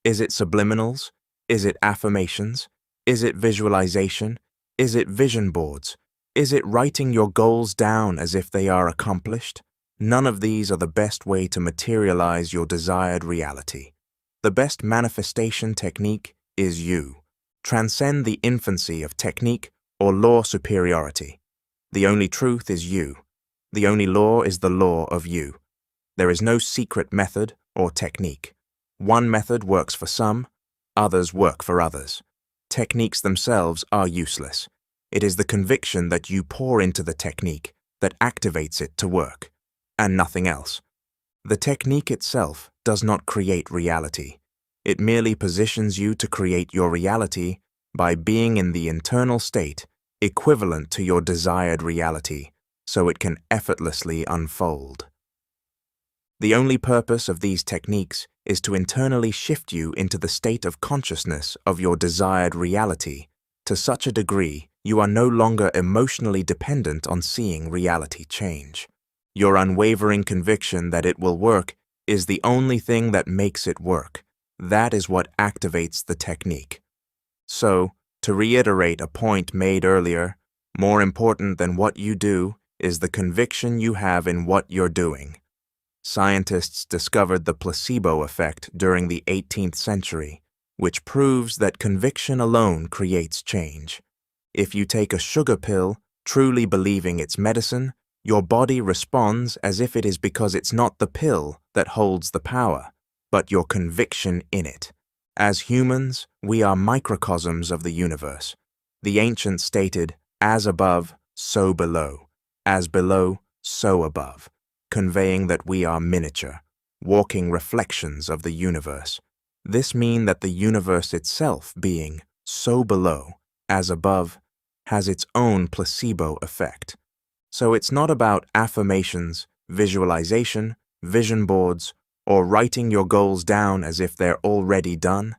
Is it subliminals? Is it affirmations? Is it visualization? Is it vision boards? Is it writing your goals down as if they are accomplished? None of these are the best way to materialize your desired reality. The best manifestation technique is you. Transcend the infancy of technique or law superiority. The only truth is you. The only law is the law of you. There is no secret method or technique. One method works for some, others work for others. Techniques themselves are useless. It is the conviction that you pour into the technique that activates it to work, and nothing else. The technique itself does not create reality. It merely positions you to create your reality by being in the internal state equivalent to your desired reality, so it can effortlessly unfold. The only purpose of these techniques is to internally shift you into the state of consciousness of your desired reality to such a degree you are no longer emotionally dependent on seeing reality change. Your unwavering conviction that it will work is the only thing that makes it work. That is what activates the technique. So, to reiterate a point made earlier, more important than what you do is the conviction you have in what you're doing. Scientists discovered the placebo effect during the 18th century, which proves that conviction alone creates change. If you take a sugar pill, truly believing it's medicine, your body responds as if it is because it's not the pill that holds the power, but your conviction in it. As humans, we are microcosms of the universe. The ancients stated, as above, so below, as below, so above, conveying that we are miniature, walking reflections of the universe. This means that the universe itself being so below, as above, has its own placebo effect. So it's not about affirmations, visualization, vision boards, or writing your goals down as if they're already done.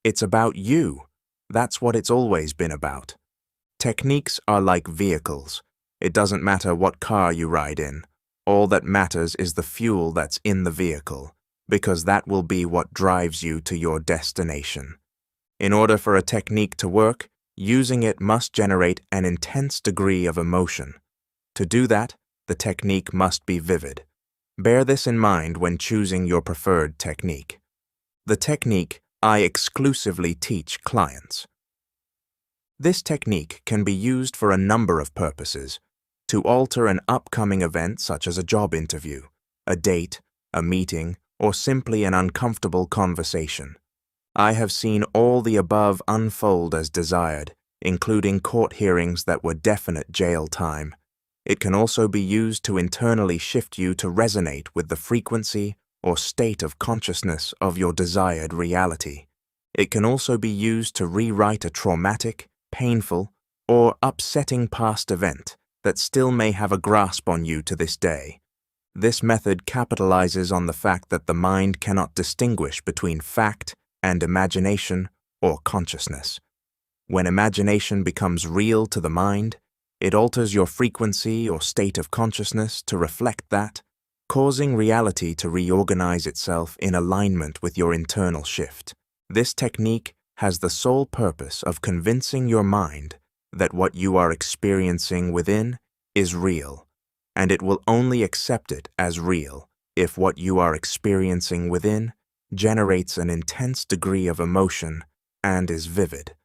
It's about you. That's what it's always been about. Techniques are like vehicles. It doesn't matter what car you ride in. All that matters is the fuel that's in the vehicle. because that will be what drives you to your destination. In order for a technique to work, using it must generate an intense degree of emotion. To do that, the technique must be vivid. Bear this in mind when choosing your preferred technique. The technique I exclusively teach clients. This technique can be used for a number of purposes: to alter an upcoming event such as a job interview, a date, a meeting, or simply an uncomfortable conversation. I have seen all the above unfold as desired, including court hearings that were definite jail time. It can also be used to internally shift you to resonate with the frequency or state of consciousness of your desired reality. It can also be used to rewrite a traumatic, painful, or upsetting past event that still may have a grasp on you to this day. This method capitalizes on the fact that the mind cannot distinguish between fact and imagination or consciousness. When imagination becomes real to the mind, it alters your frequency or state of consciousness to reflect that, causing reality to reorganize itself in alignment with your internal shift. This technique has the sole purpose of convincing your mind that what you are experiencing within is real, and it will only accept it as real if what you are experiencing within generates an intense degree of emotion and is vivid.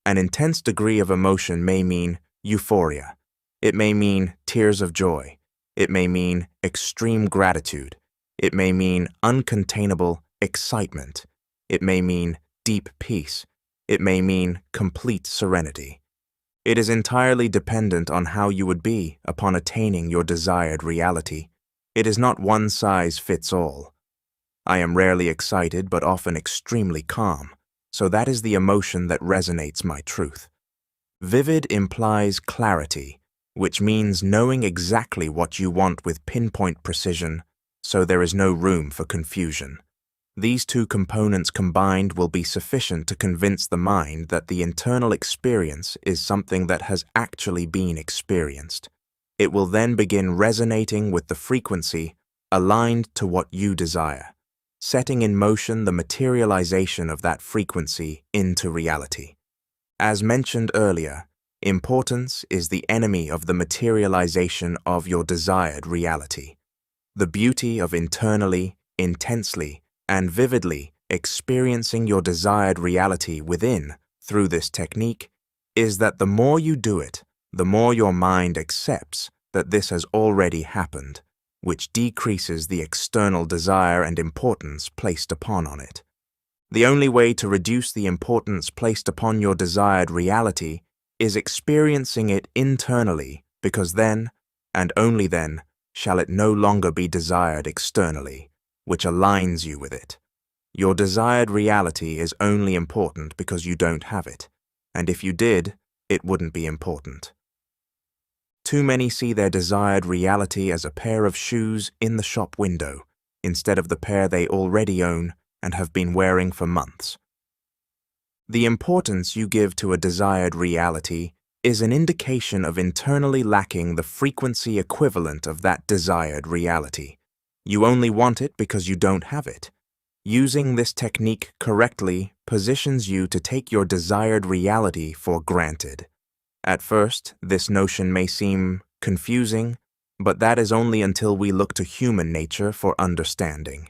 An intense degree of emotion may mean euphoria. It may mean tears of joy. It may mean extreme gratitude. It may mean uncontainable excitement. It may mean deep peace. It may mean complete serenity. It is entirely dependent on how you would be upon attaining your desired reality. It is not one size fits all. I am rarely excited but often extremely calm, so that is the emotion that resonates my truth. Vivid implies clarity, which means knowing exactly what you want with pinpoint precision, so there is no room for confusion. These two components combined will be sufficient to convince the mind that the internal experience is something that has actually been experienced. It will then begin resonating with the frequency aligned to what you desire, setting in motion the materialization of that frequency into reality. As mentioned earlier, importance is the enemy of the materialization of your desired reality. The beauty of internally, intensely, and vividly experiencing your desired reality within through this technique is that the more you do it, the more your mind accepts that this has already happened, which decreases the external desire and importance placed upon it. The only way to reduce the importance placed upon your desired reality is experiencing it internally, because then, and only then, shall it no longer be desired externally, which aligns you with it. Your desired reality is only important because you don't have it, and if you did, it wouldn't be important. Too many see their desired reality as a pair of shoes in the shop window, instead of the pair they already own and have been wearing for months. The importance you give to a desired reality is an indication of internally lacking the frequency equivalent of that desired reality. You only want it because you don't have it. Using this technique correctly positions you to take your desired reality for granted. At first, this notion may seem confusing, but that is only until we look to human nature for understanding.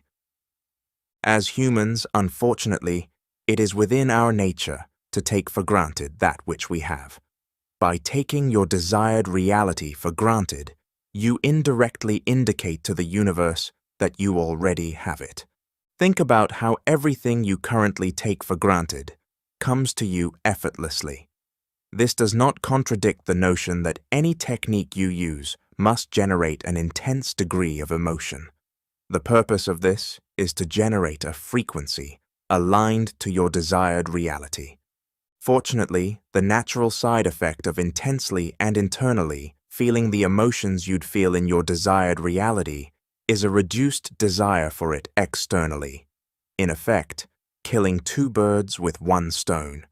As humans, unfortunately, it is within our nature to take for granted that which we have. By taking your desired reality for granted, you indirectly indicate to the universe that you already have it. Think about how everything you currently take for granted comes to you effortlessly. This does not contradict the notion that any technique you use must generate an intense degree of emotion. The purpose of this is to generate a frequency aligned to your desired reality. Fortunately, the natural side effect of intensely and internally feeling the emotions you'd feel in your desired reality is a reduced desire for it externally. In effect, killing two birds with one stone.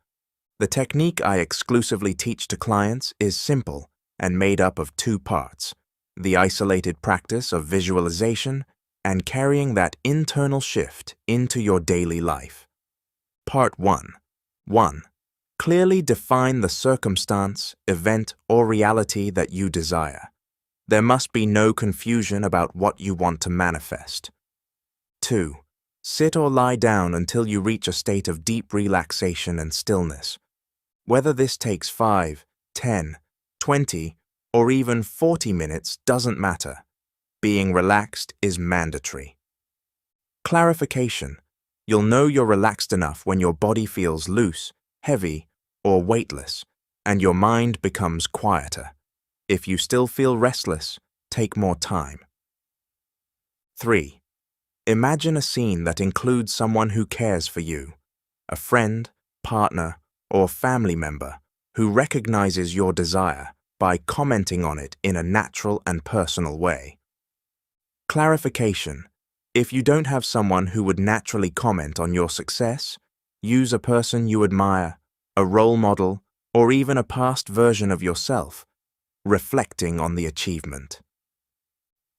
The technique I exclusively teach to clients is simple and made up of two parts: the isolated practice of visualization and carrying that internal shift into your daily life. Part 1. 1. Clearly define the circumstance, event, or reality that you desire. There must be no confusion about what you want to manifest. 2. Sit or lie down until you reach a state of deep relaxation and stillness. Whether this takes 5, 10, 20, or even 40 minutes doesn't matter. Being relaxed is mandatory. Clarification. You'll know you're relaxed enough when your body feels loose, heavy, or weightless, and your mind becomes quieter. If you still feel restless, take more time. 3. Imagine a scene that includes someone who cares for you, a friend, partner, or family member who recognizes your desire by commenting on it in a natural and personal way. Clarification. If you don't have someone who would naturally comment on your success, use a person you admire, a role model, or even a past version of yourself, reflecting on the achievement.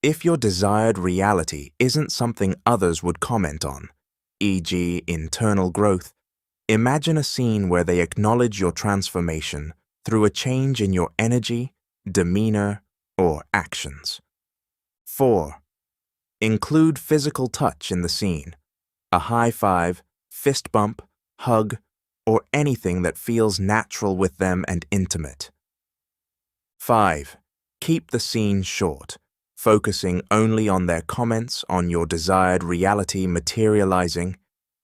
If your desired reality isn't something others would comment on, e.g. internal growth, imagine a scene where they acknowledge your transformation through a change in your energy, demeanor, or actions. 4. Include physical touch in the scene, a high five, fist bump, hug, or anything that feels natural with them and intimate. 5. Keep the scene short, focusing only on their comments on your desired reality materializing,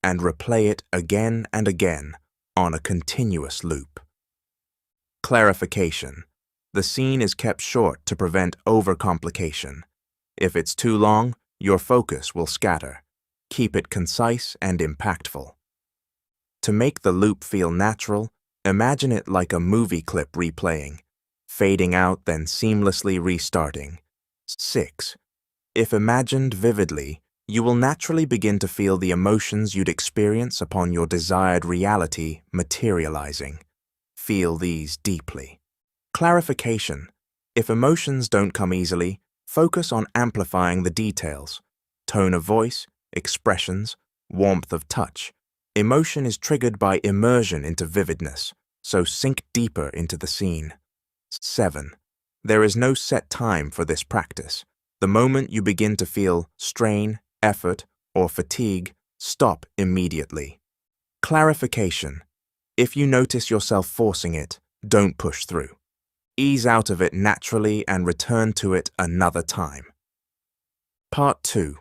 and replay it again and again on a continuous loop. Clarification. The scene is kept short to prevent overcomplication. If it's too long, your focus will scatter. Keep it concise and impactful. To make the loop feel natural, imagine it like a movie clip replaying, fading out then seamlessly restarting. 6. If imagined vividly, you will naturally begin to feel the emotions you'd experience upon your desired reality materializing. Feel these deeply. Clarification. If emotions don't come easily, focus on amplifying the details. Tone of voice, expressions, warmth of touch. Emotion is triggered by immersion into vividness, so sink deeper into the scene. 7. There is no set time for this practice. The moment you begin to feel strain, effort, or fatigue, stop immediately. Clarification. If you notice yourself forcing it, don't push through. Ease out of it naturally and return to it another time. Part 2.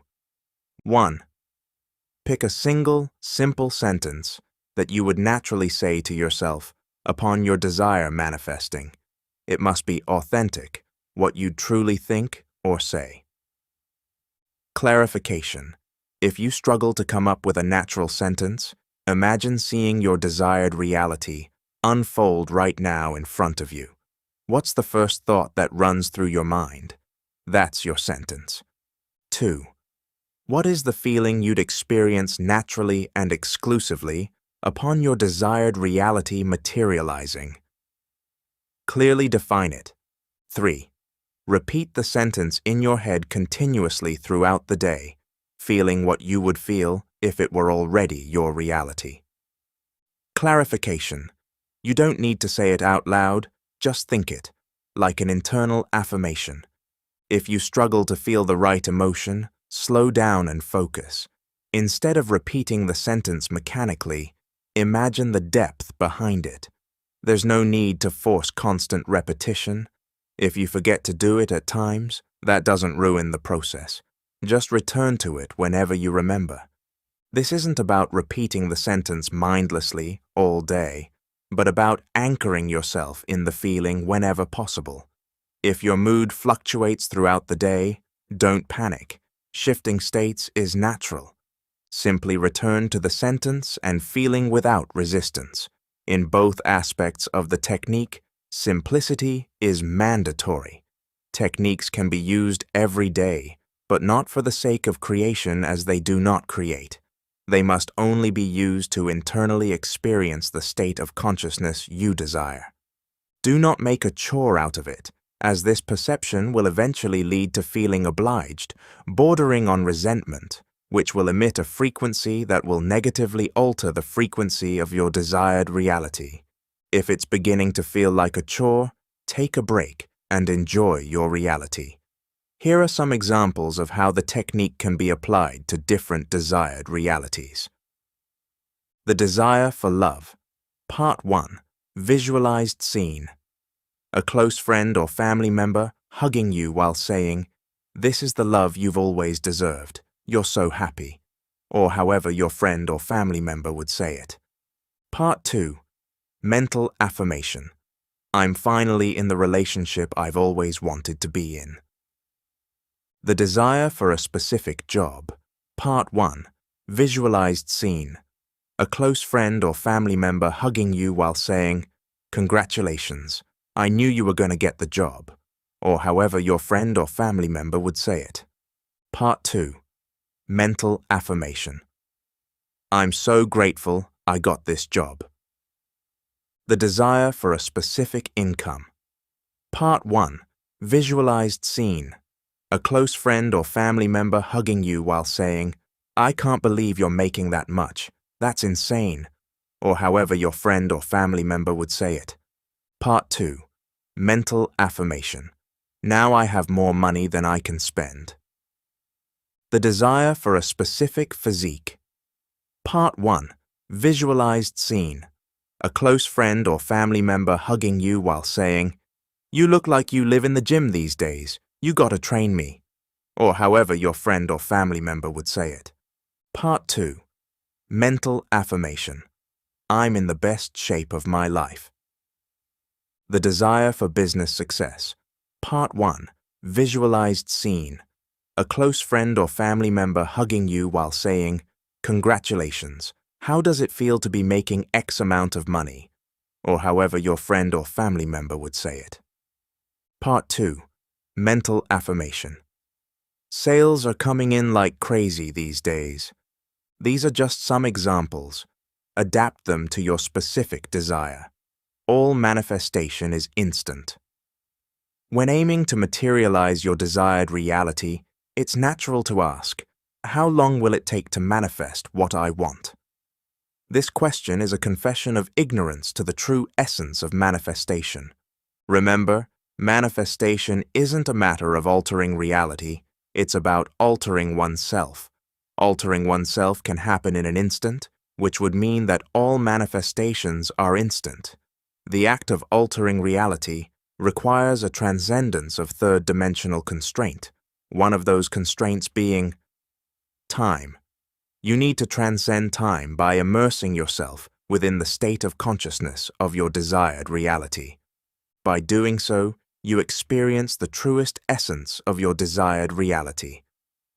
1. Pick a single, simple sentence that you would naturally say to yourself upon your desire manifesting. It must be authentic, what you truly think or say. Clarification. If you struggle to come up with a natural sentence, imagine seeing your desired reality unfold right now in front of you. What's the first thought that runs through your mind? That's your sentence. 2. What is the feeling you'd experience naturally and exclusively upon your desired reality materializing? Clearly define it. 3. Repeat the sentence in your head continuously throughout the day, feeling what you would feel if it were already your reality. Clarification. You don't need to say it out loud, just think it, like an internal affirmation. If you struggle to feel the right emotion, slow down and focus. Instead of repeating the sentence mechanically, imagine the depth behind it. There's no need to force constant repetition. If you forget to do it at times, that doesn't ruin the process. Just return to it whenever you remember. This isn't about repeating the sentence mindlessly all day, but about anchoring yourself in the feeling whenever possible. If your mood fluctuates throughout the day, don't panic. Shifting states is natural. Simply return to the sentence and feeling without resistance. In both aspects of the technique, simplicity is mandatory. Techniques can be used every day, but not for the sake of creation, as they do not create. They must only be used to internally experience the state of consciousness you desire. Do not make a chore out of it. as this perception will eventually lead to feeling obliged, bordering on resentment, which will emit a frequency that will negatively alter the frequency of your desired reality. If it's beginning to feel like a chore, take a break and enjoy your reality. Here are some examples of how the technique can be applied to different desired realities. The desire for love. Part 1. Visualized scene. A close friend or family member hugging you while saying, "This is the love you've always deserved. You're so happy." Or however your friend or family member would say it. Part 2. Mental affirmation. I'm finally in the relationship I've always wanted to be in. The desire for a specific job. Part 1. Visualized scene. A close friend or family member hugging you while saying, "Congratulations, I knew you were going to get the job," or however your friend or family member would say it. Part 2. Mental affirmation. I'm so grateful I got this job. The desire for a specific income. Part 1. Visualized scene. A close friend or family member hugging you while saying, "I can't believe you're making that much. That's insane," or however your friend or family member would say it. Part 2. Mental affirmation. Now I have more money than I can spend. The desire for a specific physique. Part 1. Visualized scene. A close friend or family member hugging you while saying, "You look like you live in the gym these days. You gotta train me," or however your friend or family member would say it. Part 2. Mental affirmation. I'm in the best shape of my life. The desire for business success. Part 1. Visualized scene. A close friend or family member hugging you while saying, "Congratulations, how does it feel to be making X amount of money?" or however your friend or family member would say it. Part 2. Mental affirmation. Sales are coming in like crazy these days. These are just some examples. Adapt them to your specific desire. All manifestation is instant. When aiming to materialize your desired reality, it's natural to ask, how long will it take to manifest what I want? This question is a confession of ignorance to the true essence of manifestation. Remember, manifestation isn't a matter of altering reality, it's about altering oneself. Altering oneself can happen in an instant, which would mean that all manifestations are instant. The act of altering reality requires a transcendence of third-dimensional constraint, one of those constraints being time. You need to transcend time by immersing yourself within the state of consciousness of your desired reality. By doing so, you experience the truest essence of your desired reality.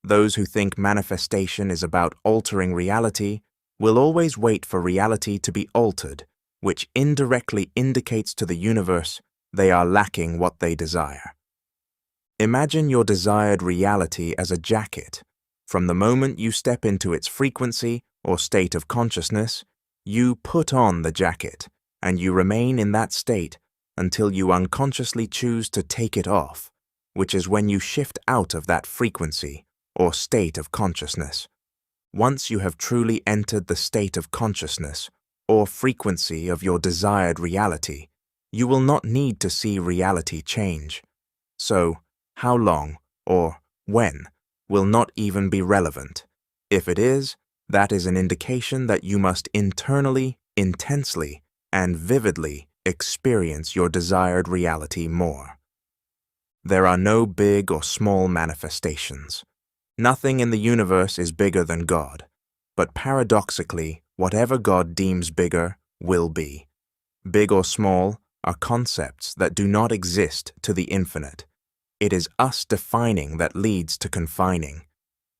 Those who think manifestation is about altering reality will always wait for reality to be altered, which indirectly indicates to the universe they are lacking what they desire. Imagine your desired reality as a jacket. From the moment you step into its frequency or state of consciousness, you put on the jacket, and you remain in that state until you unconsciously choose to take it off, which is when you shift out of that frequency or state of consciousness. Once you have truly entered the state of consciousness or frequency of your desired reality, you will not need to see reality change. So, how long or when will not even be relevant. If it is, that is an indication that you must internally, intensely, and vividly experience your desired reality more. There are no big or small manifestations. Nothing in the universe is bigger than God, but paradoxically, whatever God deems bigger will be. Big or small are concepts that do not exist to the infinite. It is us defining that leads to confining.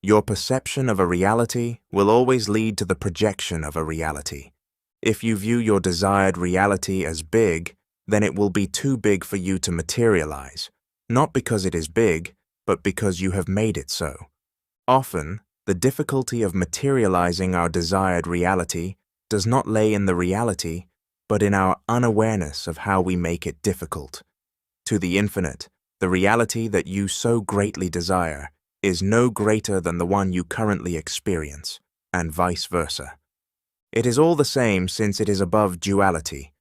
Your perception of a reality will always lead to the projection of a reality. If you view your desired reality as big, then it will be too big for you to materialize, not because it is big, but because you have made it so. Often, the difficulty of materializing our desired reality does not lay in the reality, but in our unawareness of how we make it difficult. To the infinite, the reality that you so greatly desire is no greater than the one you currently experience, and vice versa. It is all the same since it is above duality.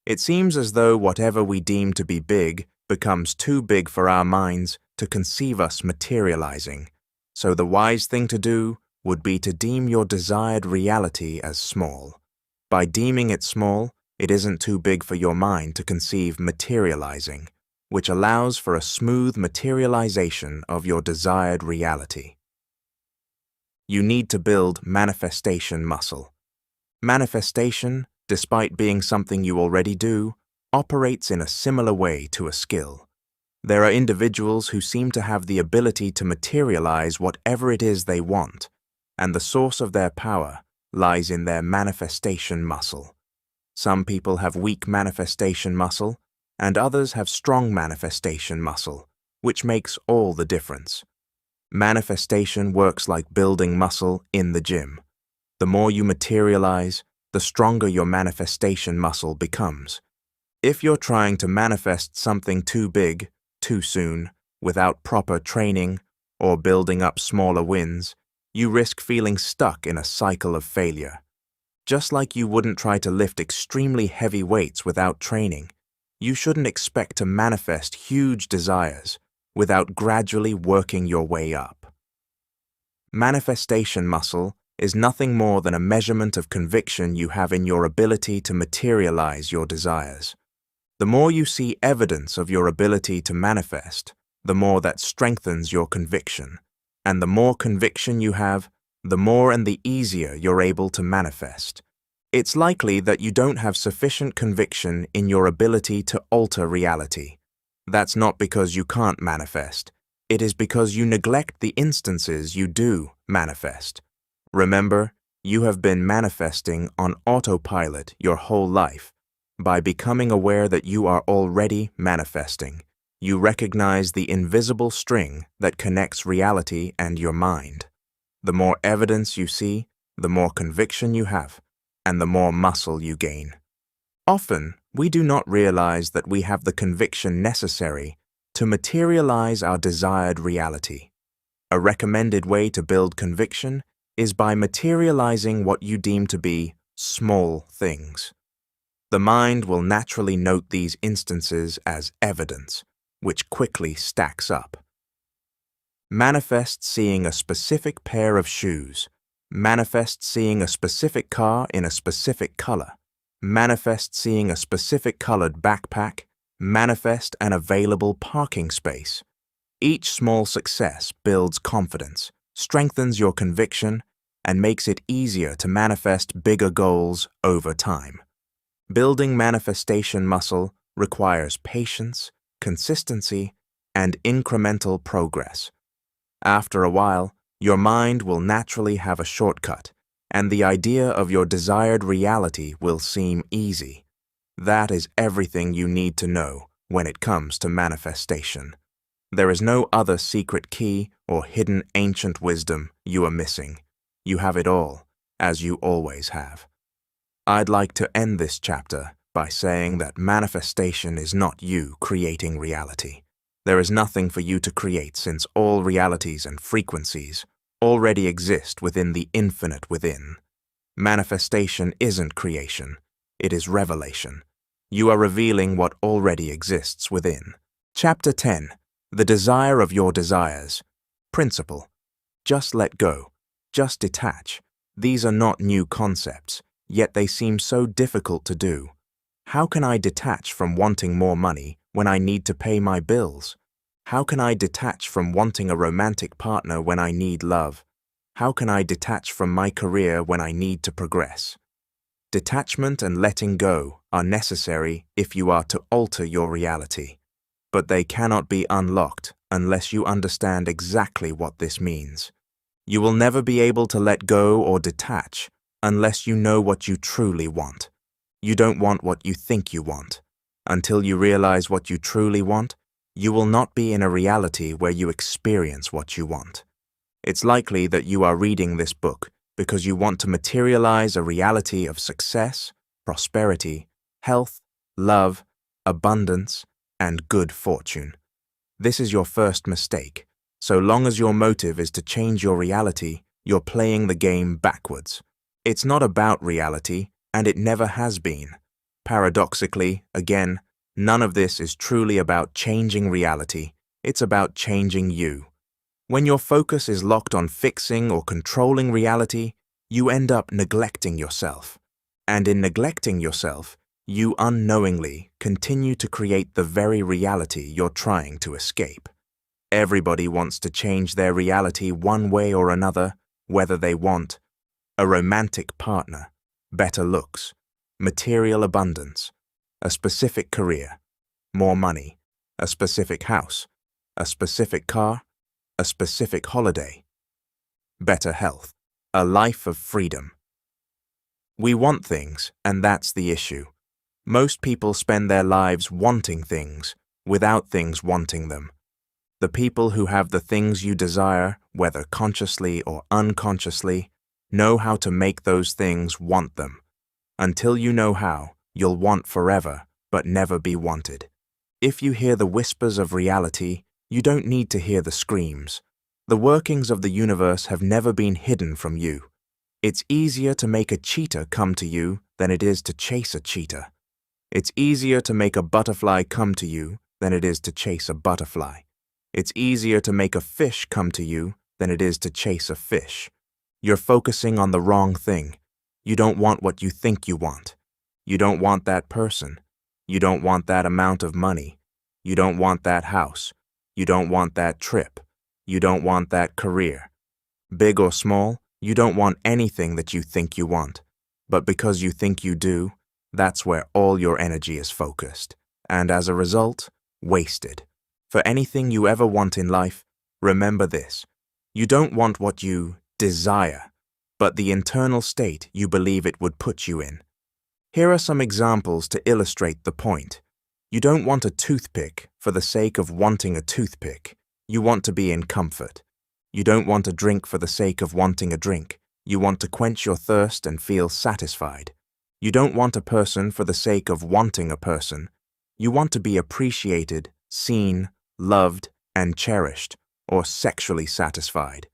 It seems as though whatever we deem to be big becomes too big for our minds to conceive us materializing, so the wise thing to do would be to deem your desired reality as small. By deeming it small, it isn't too big for your mind to conceive materializing, which allows for a smooth materialization of your desired reality. You need to build manifestation muscle. Manifestation, despite being something you already do, operates in a similar way to a skill. There are individuals who seem to have the ability to materialize whatever it is they want, and the source of their power lies in their manifestation muscle. Some people have weak manifestation muscle, and others have strong manifestation muscle, which makes all the difference. Manifestation works like building muscle in the gym. The more you materialize, the stronger your manifestation muscle becomes. If you're trying to manifest something too big, too soon, without proper training or building up smaller wins, you risk feeling stuck in a cycle of failure. Just like you wouldn't try to lift extremely heavy weights without training, you shouldn't expect to manifest huge desires without gradually working your way up. Manifestation muscle is nothing more than a measurement of conviction you have in your ability to materialize your desires. The more you see evidence of your ability to manifest, the more that strengthens your conviction. And the more conviction you have, the more and the easier you're able to manifest. It's likely that you don't have sufficient conviction in your ability to alter reality. That's not because you can't manifest. It is because you neglect the instances you do manifest. Remember, you have been manifesting on autopilot your whole life. By becoming aware that you are already manifesting, you recognize the invisible string that connects reality and your mind. The more evidence you see, the more conviction you have, and the more muscle you gain. Often, we do not realize that we have the conviction necessary to materialize our desired reality. A recommended way to build conviction is by materializing what you deem to be small things. The mind will naturally note these instances as evidence, which quickly stacks up. Manifest seeing a specific pair of shoes. Manifest seeing a specific car in a specific color. Manifest seeing a specific colored backpack. Manifest an available parking space. Each small success builds confidence, strengthens your conviction, and makes it easier to manifest bigger goals over time. Building manifestation muscle requires patience, consistency, and incremental progress. After a while, your mind will naturally have a shortcut, and the idea of your desired reality will seem easy. That is everything you need to know when it comes to manifestation. There is no other secret key or hidden ancient wisdom you are missing. You have it all, as you always have. I'd like to end this chapter by saying that manifestation is not you creating reality. There is nothing for you to create since all realities and frequencies already exist within the infinite within. Manifestation isn't creation, it is revelation. You are revealing what already exists within. Chapter 10. The Desire of Your Desires. Principle. Just let go. Just detach. These are not new concepts, yet they seem so difficult to do. How can I detach from wanting more money when I need to pay my bills? How can I detach from wanting a romantic partner when I need love? How can I detach from my career when I need to progress? Detachment and letting go are necessary if you are to alter your reality, but they cannot be unlocked unless you understand exactly what this means. You will never be able to let go or detach unless you know what you truly want. You don't want what you think you want. Until you realize what you truly want, you will not be in a reality where you experience what you want. It's likely that you are reading this book because you want to materialize a reality of success, prosperity, health, love, abundance, and good fortune. This is your first mistake. So long as your motive is to change your reality, you're playing the game backwards. It's not about reality, and it never has been. Paradoxically, again, none of this is truly about changing reality. It's about changing you. When your focus is locked on fixing or controlling reality, you end up neglecting yourself. And in neglecting yourself, you unknowingly continue to create the very reality you're trying to escape. Everybody wants to change their reality one way or another, whether they want a romantic partner, better looks, material abundance, a specific career, more money, a specific house, a specific car, a specific holiday, better health, a life of freedom. We want things, and that's the issue. Most people spend their lives wanting things, without things wanting them. The people who have the things you desire, whether consciously or unconsciously, know how to make those things want them. Until you know how, you'll want forever, but never be wanted. If you hear the whispers of reality, you don't need to hear the screams. The workings of the universe have never been hidden from you. It's easier to make a cheetah come to you than it is to chase a cheetah. It's easier to make a butterfly come to you than it is to chase a butterfly. It's easier to make a fish come to you than it is to chase a fish. You're focusing on the wrong thing. You don't want what you think you want. You don't want that person. You don't want that amount of money. You don't want that house. You don't want that trip. You don't want that career. Big or small, you don't want anything that you think you want. But because you think you do, that's where all your energy is focused. And as a result, wasted. For anything you ever want in life, remember this. You don't want what you desire, but the internal state you believe it would put you in. Here are some examples to illustrate the point. You don't want a toothpick for the sake of wanting a toothpick. You want to be in comfort. You don't want a drink for the sake of wanting a drink. You want to quench your thirst and feel satisfied. You don't want a person for the sake of wanting a person. You want to be appreciated, seen, loved, and cherished, or sexually satisfied.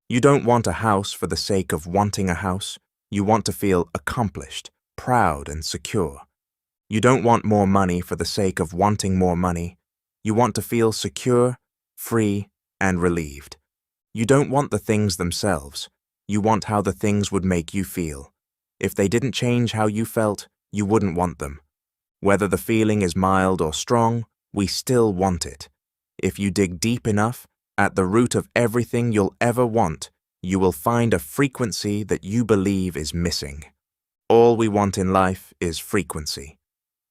You don't want a house for the sake of wanting a house. You want to feel accomplished, proud, and secure. You don't want more money for the sake of wanting more money. You want to feel secure, free, and relieved. You don't want the things themselves. You want how the things would make you feel. If they didn't change how you felt, you wouldn't want them. Whether the feeling is mild or strong, we still want it. If you dig deep enough, at the root of everything you'll ever want, you will find a frequency that you believe is missing. All we want in life is frequency.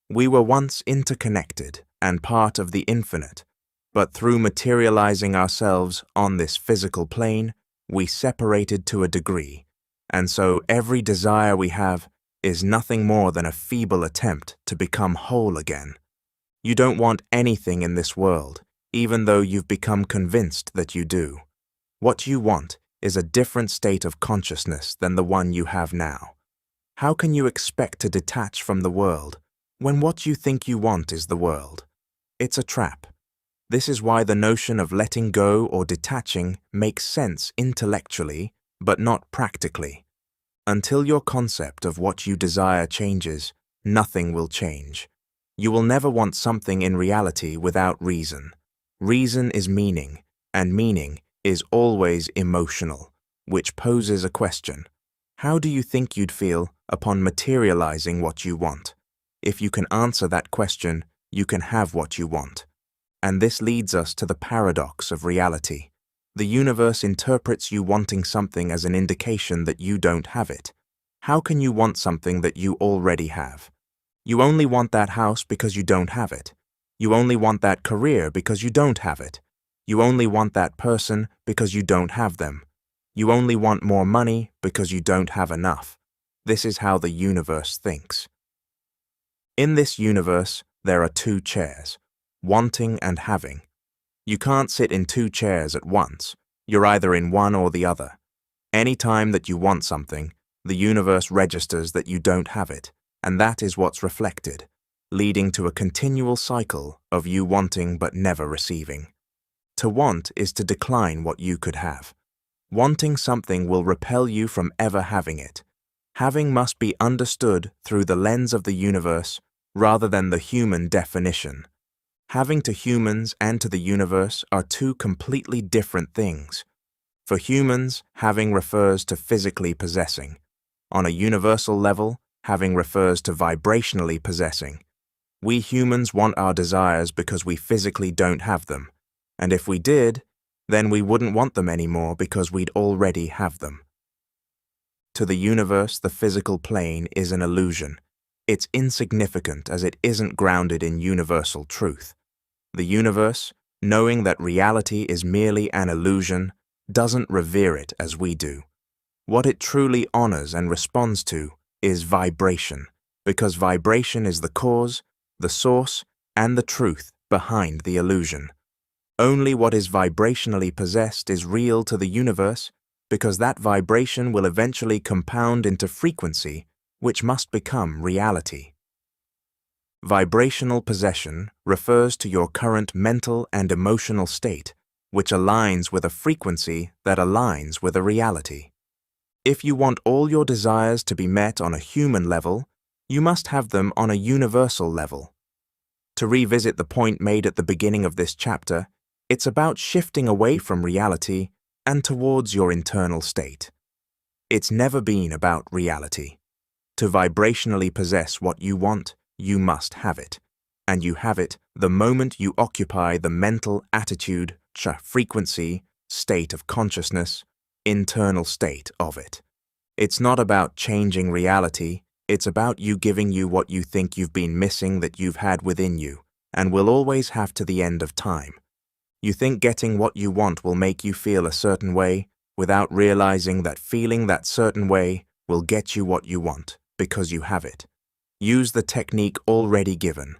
We were once interconnected and part of the infinite, but through materializing ourselves on this physical plane, we separated to a degree, and so every desire we have is nothing more than a feeble attempt to become whole again. You don't want anything in this world, even though you've become convinced that you do. What you want is a different state of consciousness than the one you have now. How can you expect to detach from the world when what you think you want is the world? It's a trap. This is why the notion of letting go or detaching makes sense intellectually, but not practically. Until your concept of what you desire changes, nothing will change. You will never want something in reality without reason. Reason is meaning, and meaning is always emotional, which poses a question. How do you think you'd feel upon materializing what you want? If you can answer that question, you can have what you want. And this leads us to the paradox of reality. The universe interprets you wanting something as an indication that you don't have it. How can you want something that you already have? You only want that house because you don't have it. You only want that career because you don't have it. You only want that person because you don't have them. You only want more money because you don't have enough. This is how the universe thinks. In this universe, there are two chairs, wanting and having. You can't sit in two chairs at once. You're either in one or the other. Any time that you want something, the universe registers that you don't have it, and that is what's reflected. leading to a continual cycle of you wanting but never receiving. To want is to decline what you could have. Wanting something will repel you from ever having it. Having must be understood through the lens of the universe rather than the human definition. Having to humans and to the universe are two completely different things. For humans, having refers to physically possessing. On a universal level, having refers to vibrationally possessing. We humans want our desires because we physically don't have them, and if we did, then we wouldn't want them anymore because we'd already have them. To the universe, the physical plane is an illusion. It's insignificant as it isn't grounded in universal truth. The universe, knowing that reality is merely an illusion, doesn't revere it as we do. What it truly honors and responds to is vibration, because vibration is the cause, the source, and the truth behind the illusion. Only what is vibrationally possessed is real to the universe, because that vibration will eventually compound into frequency, which must become reality. Vibrational possession refers to your current mental and emotional state, which aligns with a frequency that aligns with a reality. If you want all your desires to be met on a human level, you must have them on a universal level. To revisit the point made at the beginning of this chapter, it's about shifting away from reality and towards your internal state. It's never been about reality. To vibrationally possess what you want, you must have it, and you have it the moment you occupy the mental attitude, frequency, state of consciousness, internal state of it. It's not about changing reality, it's about you giving you what you think you've been missing that you've had within you, and will always have to the end of time. You think getting what you want will make you feel a certain way, without realizing that feeling that certain way will get you what you want, because you have it. Use the technique already given.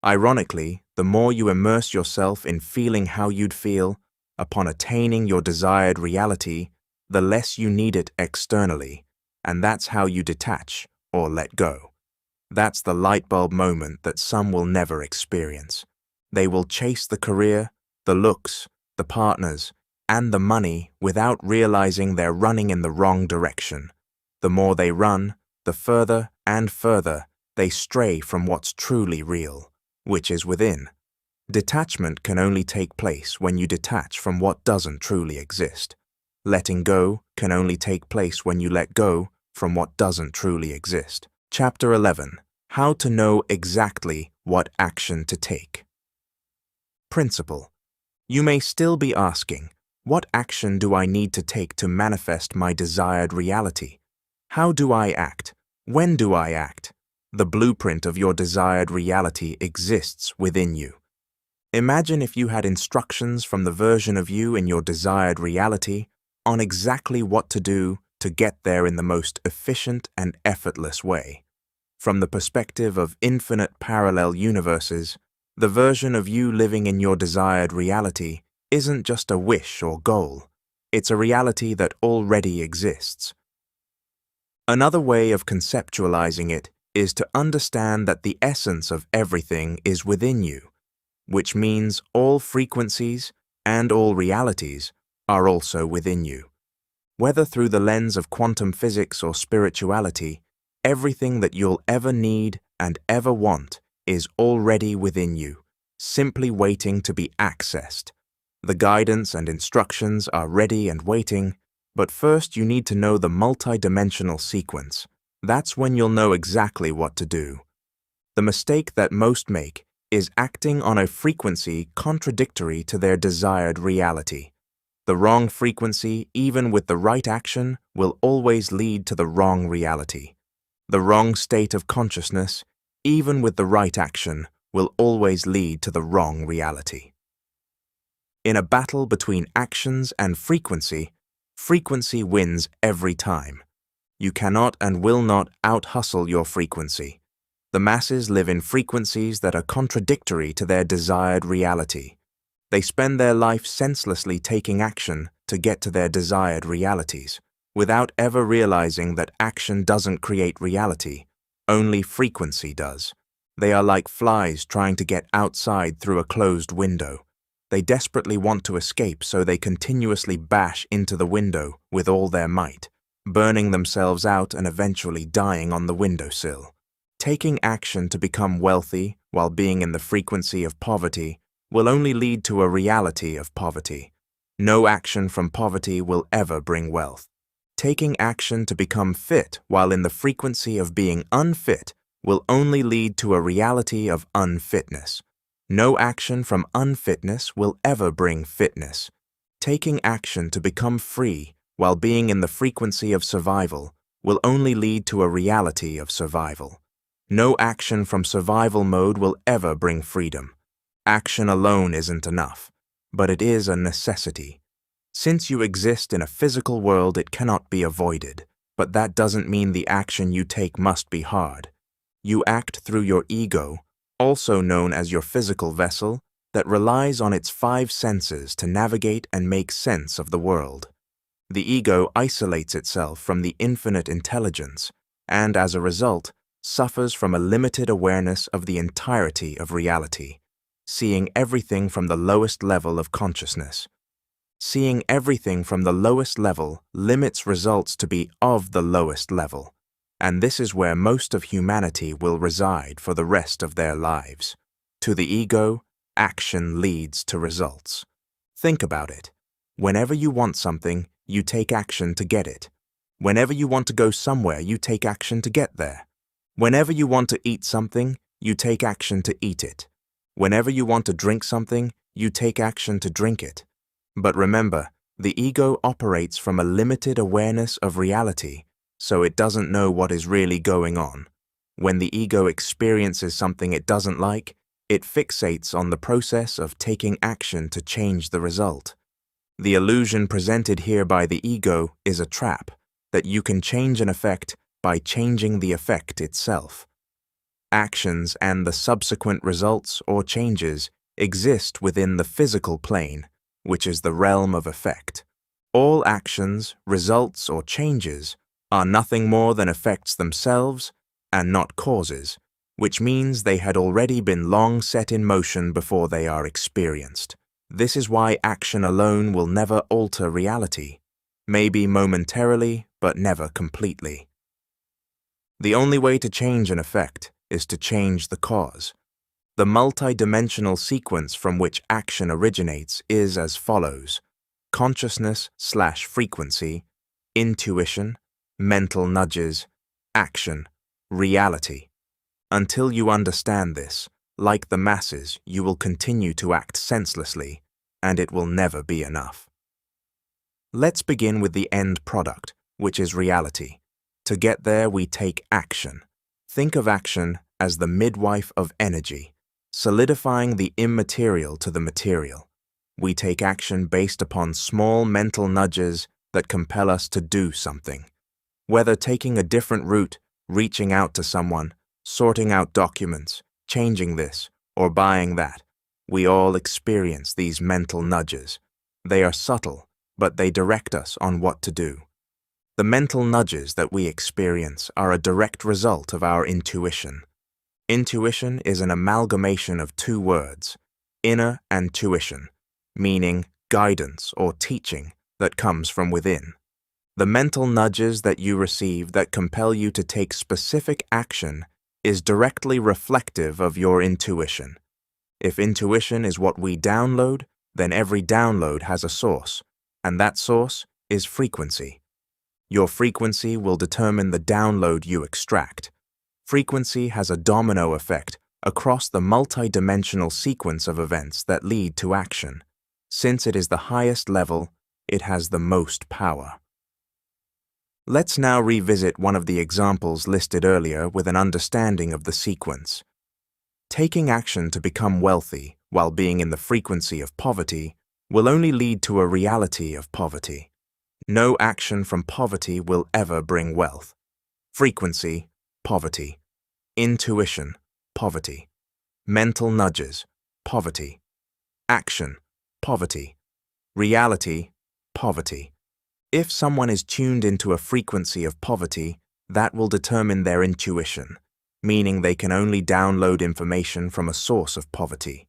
Ironically, the more you immerse yourself in feeling how you'd feel upon attaining your desired reality, the less you need it externally, and that's how you detach or let go. That's the light bulb moment that some will never experience. They will chase the career, the looks, the partners, and the money without realizing they're running in the wrong direction. The more they run, the further and further they stray from what's truly real, which is within. Detachment can only take place when you detach from what doesn't truly exist. Letting go can only take place when you let go from what doesn't truly exist. Chapter 11. How to know exactly what action to take. Principle. You may still be asking, what action do I need to take to manifest my desired reality? How do I act? When do I act? The blueprint of your desired reality exists within you. Imagine if you had instructions from the version of you in your desired reality on exactly what to do to get there in the most efficient and effortless way. From the perspective of infinite parallel universes, the version of you living in your desired reality isn't just a wish or goal. It's a reality that already exists. Another way of conceptualizing it is to understand that the essence of everything is within you, which means all frequencies and all realities are also within you. Whether through the lens of quantum physics or spirituality, everything that you'll ever need and ever want is already within you, simply waiting to be accessed. The guidance and instructions are ready and waiting, but first you need to know the multi-dimensional sequence. That's when you'll know exactly what to do. The mistake that most make is acting on a frequency contradictory to their desired reality. The wrong frequency, even with the right action, will always lead to the wrong reality. The wrong state of consciousness, even with the right action, will always lead to the wrong reality. In a battle between actions and frequency, frequency wins every time. You cannot and will not out-hustle your frequency. The masses live in frequencies that are contradictory to their desired reality. They spend their life senselessly taking action to get to their desired realities, without ever realizing that action doesn't create reality, only frequency does. They are like flies trying to get outside through a closed window. They desperately want to escape, so they continuously bash into the window with all their might, burning themselves out and eventually dying on the windowsill. Taking action to become wealthy while being in the frequency of poverty will only lead to a reality of poverty. No action from poverty will ever bring wealth. Taking action to become fit while in the frequency of being unfit will only lead to a reality of unfitness. No action from unfitness will ever bring fitness. Taking action to become free while being in the frequency of survival will only lead to a reality of survival. No action from survival mode will ever bring freedom. Action alone isn't enough, but it is a necessity. Since you exist in a physical world, it cannot be avoided, but that doesn't mean the action you take must be hard. You act through your ego, also known as your physical vessel, that relies on its 5 senses to navigate and make sense of the world. The ego isolates itself from the infinite intelligence, and as a result, suffers from a limited awareness of the entirety of reality, seeing everything from the lowest level of consciousness. Seeing everything from the lowest level limits results to be of the lowest level, and this is where most of humanity will reside for the rest of their lives. To the ego, action leads to results. Think about it. Whenever you want something, you take action to get it. Whenever you want to go somewhere, you take action to get there. Whenever you want to eat something, you take action to eat it. Whenever you want to drink something, you take action to drink it. But remember, the ego operates from a limited awareness of reality, so it doesn't know what is really going on. When the ego experiences something it doesn't like, it fixates on the process of taking action to change the result. The illusion presented here by the ego is a trap, that you can change an effect by changing the effect itself. Actions and the subsequent results or changes exist within the physical plane, which is the realm of effect. All actions, results, or changes are nothing more than effects themselves and not causes, which means they had already been long set in motion before they are experienced. This is why action alone will never alter reality, maybe momentarily, but never completely. The only way to change an effect is to change the cause. The multi-dimensional sequence from which action originates is as follows: consciousness/frequency, intuition, mental nudges, action, reality. Until you understand this, like the masses, you will continue to act senselessly, and it will never be enough. Let's begin with the end product, which is reality. To get there, we take action. Think of action as the midwife of energy, solidifying the immaterial to the material. We take action based upon small mental nudges that compel us to do something. Whether taking a different route, reaching out to someone, sorting out documents, changing this, or buying that, we all experience these mental nudges. They are subtle, but they direct us on what to do. The mental nudges that we experience are a direct result of our intuition. Intuition is an amalgamation of 2 words, inner and tuition, meaning guidance or teaching that comes from within. The mental nudges that you receive that compel you to take specific action is directly reflective of your intuition. If intuition is what we download, then every download has a source, and that source is frequency. Your frequency will determine the download you extract. Frequency has a domino effect across the multi-dimensional sequence of events that lead to action. Since it is the highest level, it has the most power. Let's now revisit one of the examples listed earlier with an understanding of the sequence. Taking action to become wealthy while being in the frequency of poverty will only lead to a reality of poverty. No action from poverty will ever bring wealth. Frequency, poverty. Intuition, poverty. Mental nudges, poverty. Action, poverty. Reality, poverty. If someone is tuned into a frequency of poverty, that will determine their intuition. meaning they can only download information from a source of poverty.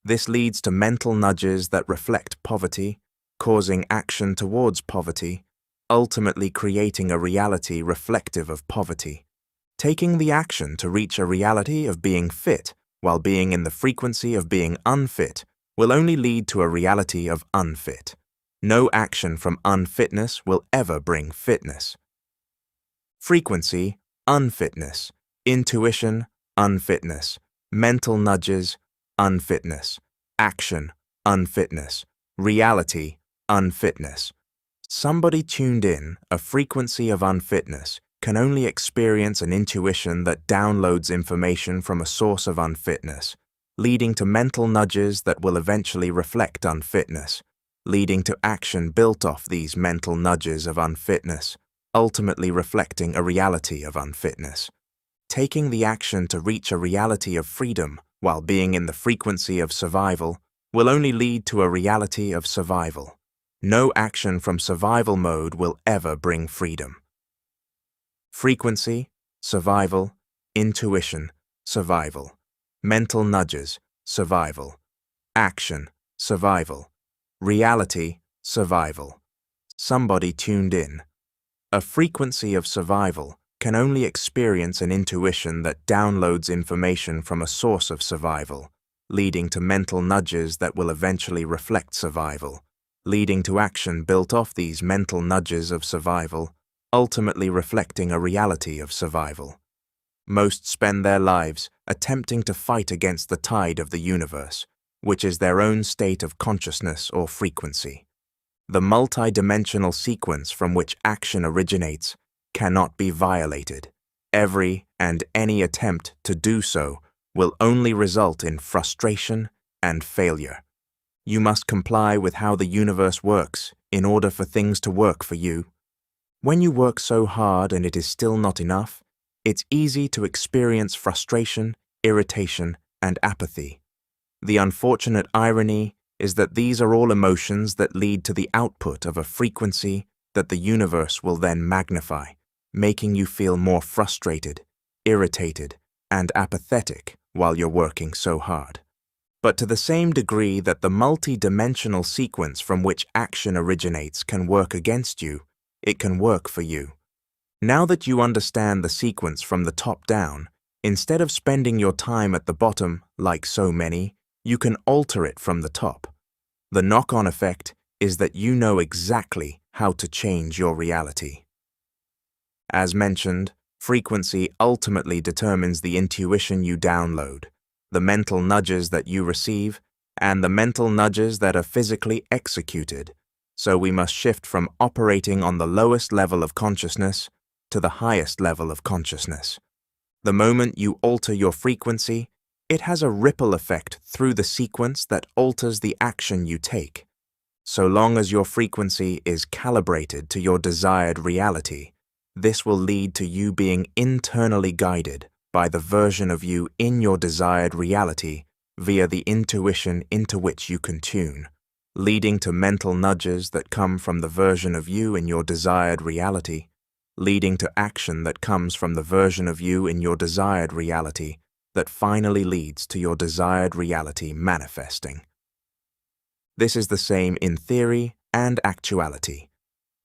This leads to mental nudges that reflect poverty, causing action towards poverty, ultimately creating a reality reflective of poverty. Taking the action to reach a reality of being fit while being in the frequency of being unfit will only lead to a reality of unfit. No action from unfitness will ever bring fitness. Frequency, unfitness. Intuition, unfitness. Mental nudges, unfitness. Action, unfitness. Reality, unfitness. Somebody tuned in, a frequency of unfitness, can only experience an intuition that downloads information from a source of unfitness, leading to mental nudges that will eventually reflect unfitness, leading to action built off these mental nudges of unfitness, ultimately reflecting a reality of unfitness. Taking the action to reach a reality of freedom while being in the frequency of survival will only lead to a reality of survival. No action from survival mode will ever bring freedom. Frequency, survival. Intuition, survival. Mental nudges, survival. Action, survival. Reality, survival. Somebody tuned in. A frequency of survival can only experience an intuition that downloads information from a source of survival, leading to mental nudges that will eventually reflect survival, leading to action built off these mental nudges of survival, ultimately reflecting a reality of survival. Most spend their lives attempting to fight against the tide of the universe, which is their own state of consciousness or frequency. The multi-dimensional sequence from which action originates cannot be violated. Every and any attempt to do so will only result in frustration and failure. You must comply with how the universe works in order for things to work for you. When you work so hard and it is still not enough, it's easy to experience frustration, irritation, and apathy. The unfortunate irony is that these are all emotions that lead to the output of a frequency that the universe will then magnify, making you feel more frustrated, irritated, and apathetic while you're working so hard. But to the same degree that the multi-dimensional sequence from which action originates can work against you, it can work for you. Now that you understand the sequence from the top down, instead of spending your time at the bottom like so many, you can alter it from the top. The knock-on effect is that you know exactly how to change your reality. As mentioned, frequency ultimately determines the intuition you download, the mental nudges that you receive, and the mental nudges that are physically executed. So we must shift from operating on the lowest level of consciousness to the highest level of consciousness. The moment you alter your frequency, it has a ripple effect through the sequence that alters the action you take. So long as your frequency is calibrated to your desired reality, this will lead to you being internally guided by the version of you in your desired reality via the intuition into which you can tune, leading to mental nudges that come from the version of you in your desired reality, leading to action that comes from the version of you in your desired reality that finally leads to your desired reality manifesting. This is the same in theory and actuality.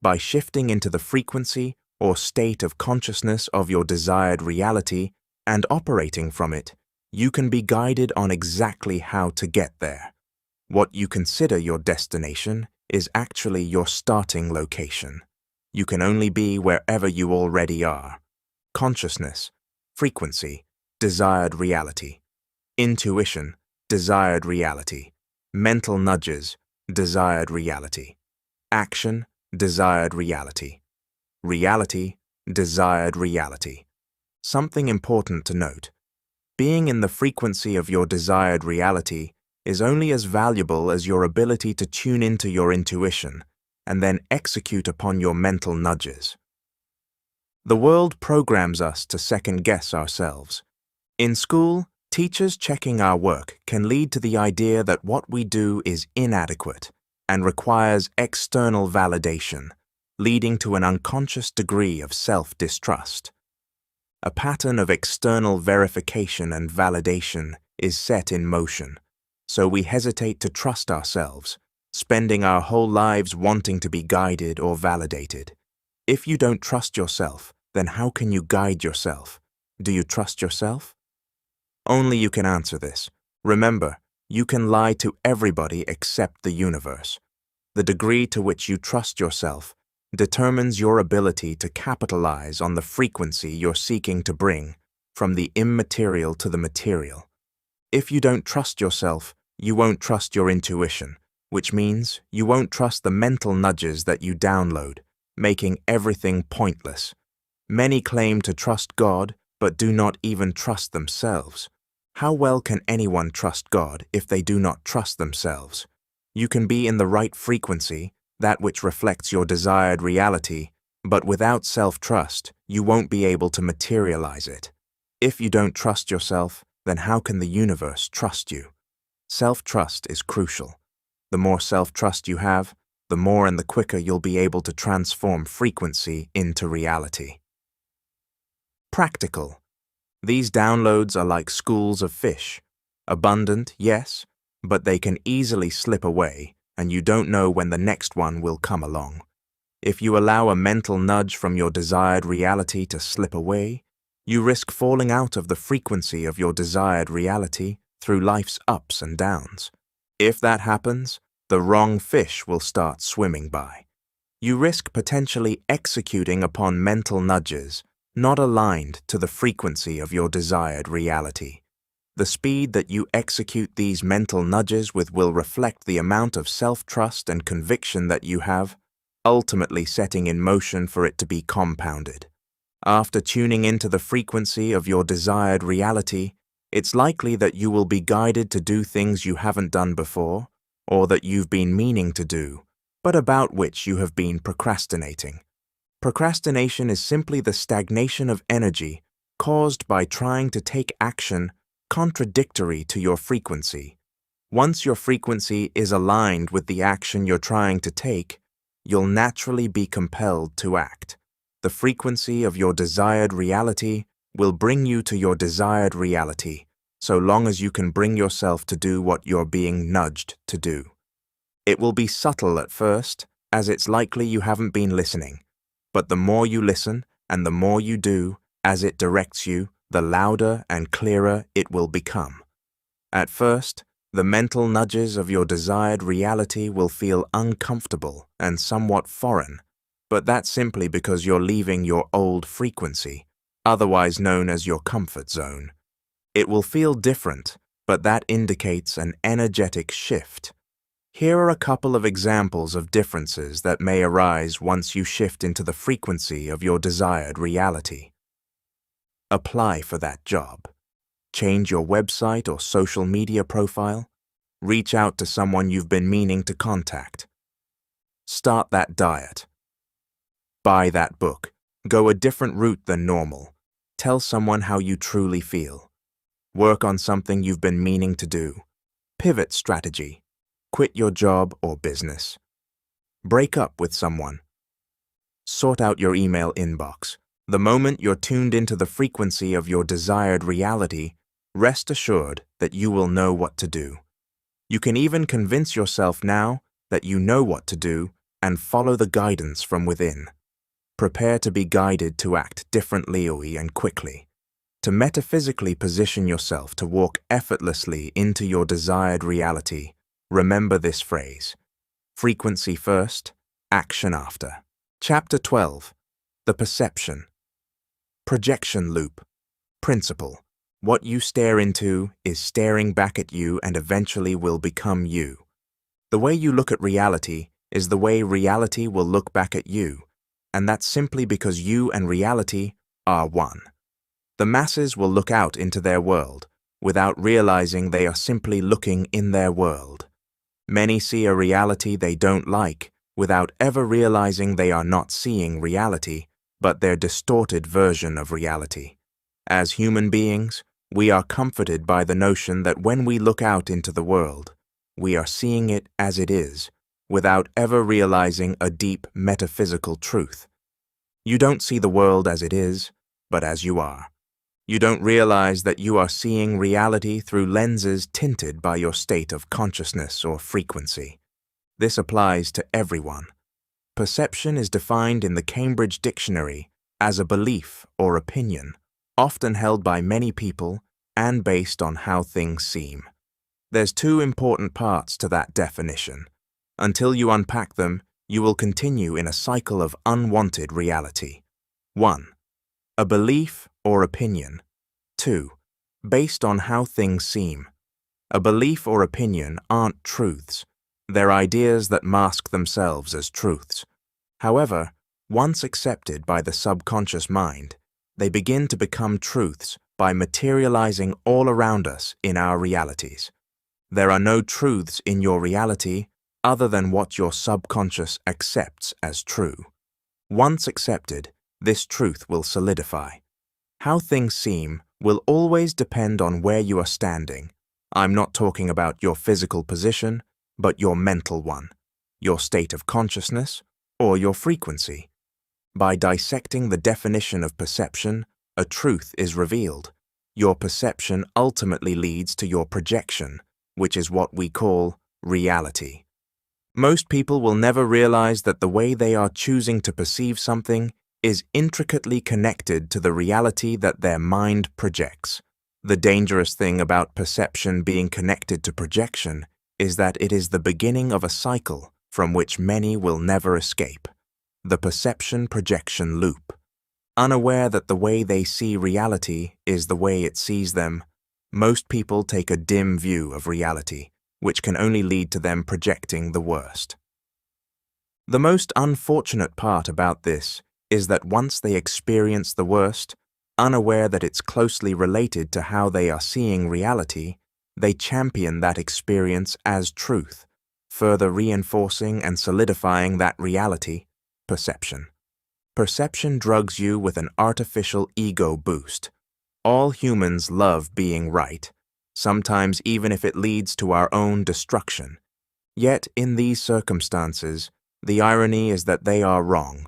By shifting into the frequency or state of consciousness of your desired reality and operating from it, you can be guided on exactly how to get there. What you consider your destination is actually your starting location. You can only be wherever you already are. Consciousness, frequency, desired reality. Intuition, desired reality. Mental nudges, desired reality. Action, desired reality. Reality, desired reality. Something important to note. Being in the frequency of your desired reality is only as valuable as your ability to tune into your intuition and then execute upon your mental nudges. The world programs us to second-guess ourselves. In school, teachers checking our work can lead to the idea that what we do is inadequate and requires external validation, leading to an unconscious degree of self-distrust. A pattern of external verification and validation is set in motion, so we hesitate to trust ourselves, spending our whole lives wanting to be guided or validated. If you don't trust yourself, then how can you guide yourself? Do you trust yourself? Only you can answer this. Remember, you can lie to everybody except the universe. The degree to which you trust yourself determines your ability to capitalize on the frequency you're seeking to bring from the immaterial to the material. If you don't trust yourself, you won't trust your intuition, which means you won't trust the mental nudges that you download, making everything pointless. Many claim to trust God, but do not even trust themselves. How well can anyone trust God if they do not trust themselves? You can be in the right frequency, that which reflects your desired reality, but without self-trust, you won't be able to materialize it. If you don't trust yourself, then how can the universe trust you? Self-trust is crucial. The more self-trust you have, the more and the quicker you'll be able to transform frequency into reality. Practical. These downloads are like schools of fish. Abundant, yes, but they can easily slip away, and you don't know when the next one will come along. If you allow a mental nudge from your desired reality to slip away, you risk falling out of the frequency of your desired reality through life's ups and downs. If that happens, the wrong fish will start swimming by. You risk potentially executing upon mental nudges not aligned to the frequency of your desired reality. The speed that you execute these mental nudges with will reflect the amount of self-trust and conviction that you have, ultimately setting in motion for it to be compounded. After tuning into the frequency of your desired reality, it's likely that you will be guided to do things you haven't done before, or that you've been meaning to do, but about which you have been procrastinating. Procrastination is simply the stagnation of energy caused by trying to take action contradictory to your frequency. Once your frequency is aligned with the action you're trying to take, you'll naturally be compelled to act. The frequency of your desired reality will bring you to your desired reality, so long as you can bring yourself to do what you're being nudged to do. It will be subtle at first, as it's likely you haven't been listening, but the more you listen and the more you do as it directs you, the louder and clearer it will become. At first, the mental nudges of your desired reality will feel uncomfortable and somewhat foreign, but that's simply because you're leaving your old frequency, otherwise known as your comfort zone. It will feel different, but that indicates an energetic shift. Here are a couple of examples of differences that may arise once you shift into the frequency of your desired reality. Apply for that job. Change your website or social media profile. Reach out to someone you've been meaning to contact. Start that diet. Buy that book. Go a different route than normal. Tell someone how you truly feel. Work on something you've been meaning to do. Pivot strategy. Quit your job or business. Break up with someone. Sort out your email inbox. The moment you're tuned into the frequency of your desired reality, rest assured that you will know what to do. You can even convince yourself now that you know what to do and follow the guidance from within. Prepare to be guided to act differently and quickly. To metaphysically position yourself to walk effortlessly into your desired reality, remember this phrase: frequency first, action after. Chapter 12. The Perception. Projection loop. Principle. What you stare into is staring back at you and eventually will become you. The way you look at reality is the way reality will look back at you, and that's simply because you and reality are one. The masses will look out into their world without realizing they are simply looking in their world. Many see a reality they don't like without ever realizing they are not seeing reality, but their distorted version of reality. As human beings, we are comforted by the notion that when we look out into the world, we are seeing it as it is, without ever realizing a deep metaphysical truth. You don't see the world as it is, but as you are. You don't realize that you are seeing reality through lenses tinted by your state of consciousness or frequency. This applies to everyone. Perception is defined in the Cambridge Dictionary as a belief or opinion, often held by many people and based on how things seem. There's two important parts to that definition. Until you unpack them, you will continue in a cycle of unwanted reality. 1. A belief or opinion. 2. Based on how things seem. A belief or opinion aren't truths. They're ideas that mask themselves as truths. However, once accepted by the subconscious mind, they begin to become truths by materializing all around us in our realities. There are no truths in your reality other than what your subconscious accepts as true. Once accepted, this truth will solidify. How things seem will always depend on where you are standing. I'm not talking about your physical position, but your mental one, your state of consciousness, or your frequency. By dissecting the definition of perception, a truth is revealed. Your perception ultimately leads to your projection, which is what we call reality. Most people will never realize that the way they are choosing to perceive something is intricately connected to the reality that their mind projects. The dangerous thing about perception being connected to projection is that it is the beginning of a cycle from which many will never escape. The perception-projection loop. Unaware that the way they see reality is the way it sees them, most people take a dim view of reality, which can only lead to them projecting the worst. The most unfortunate part about this is that once they experience the worst, unaware that it's closely related to how they are seeing reality, they champion that experience as truth, further reinforcing and solidifying that reality, perception. Perception drugs you with an artificial ego boost. All humans love being right, sometimes even if it leads to our own destruction. Yet, in these circumstances, the irony is that they are wrong,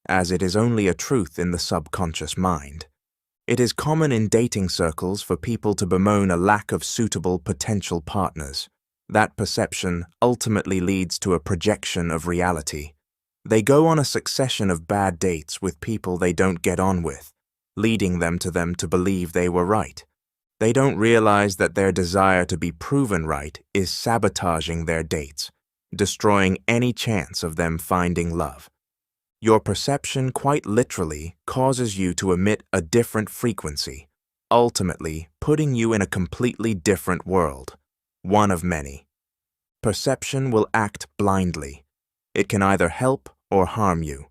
as it is only a truth in the subconscious mind. It is common in dating circles for people to bemoan a lack of suitable potential partners. That perception ultimately leads to a projection of reality. They go on a succession of bad dates with people they don't get on with, leading them to believe they were right. They don't realize that their desire to be proven right is sabotaging their dates, destroying any chance of them finding love. Your perception quite literally causes you to emit a different frequency, ultimately putting you in a completely different world, one of many. Perception will act blindly. It can either help or harm you.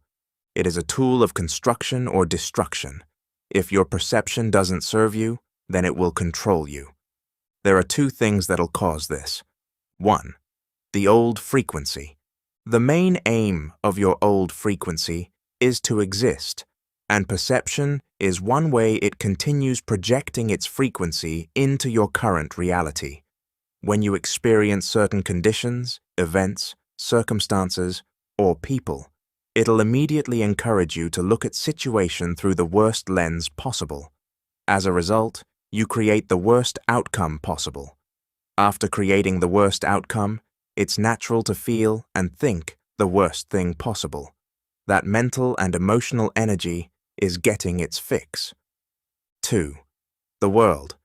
It is a tool of construction or destruction. If your perception doesn't serve you, then it will control you. There are two things that'll cause this. 1. The old frequency. The main aim of your old frequency is to exist, and perception is one way it continues projecting its frequency into your current reality. When you experience certain conditions, events, circumstances, or people, it'll immediately encourage you to look at situation through the worst lens possible. As a result, you create the worst outcome possible. After creating the worst outcome, it's natural to feel and think the worst thing possible. That mental and emotional energy is getting its fix. 2. The world.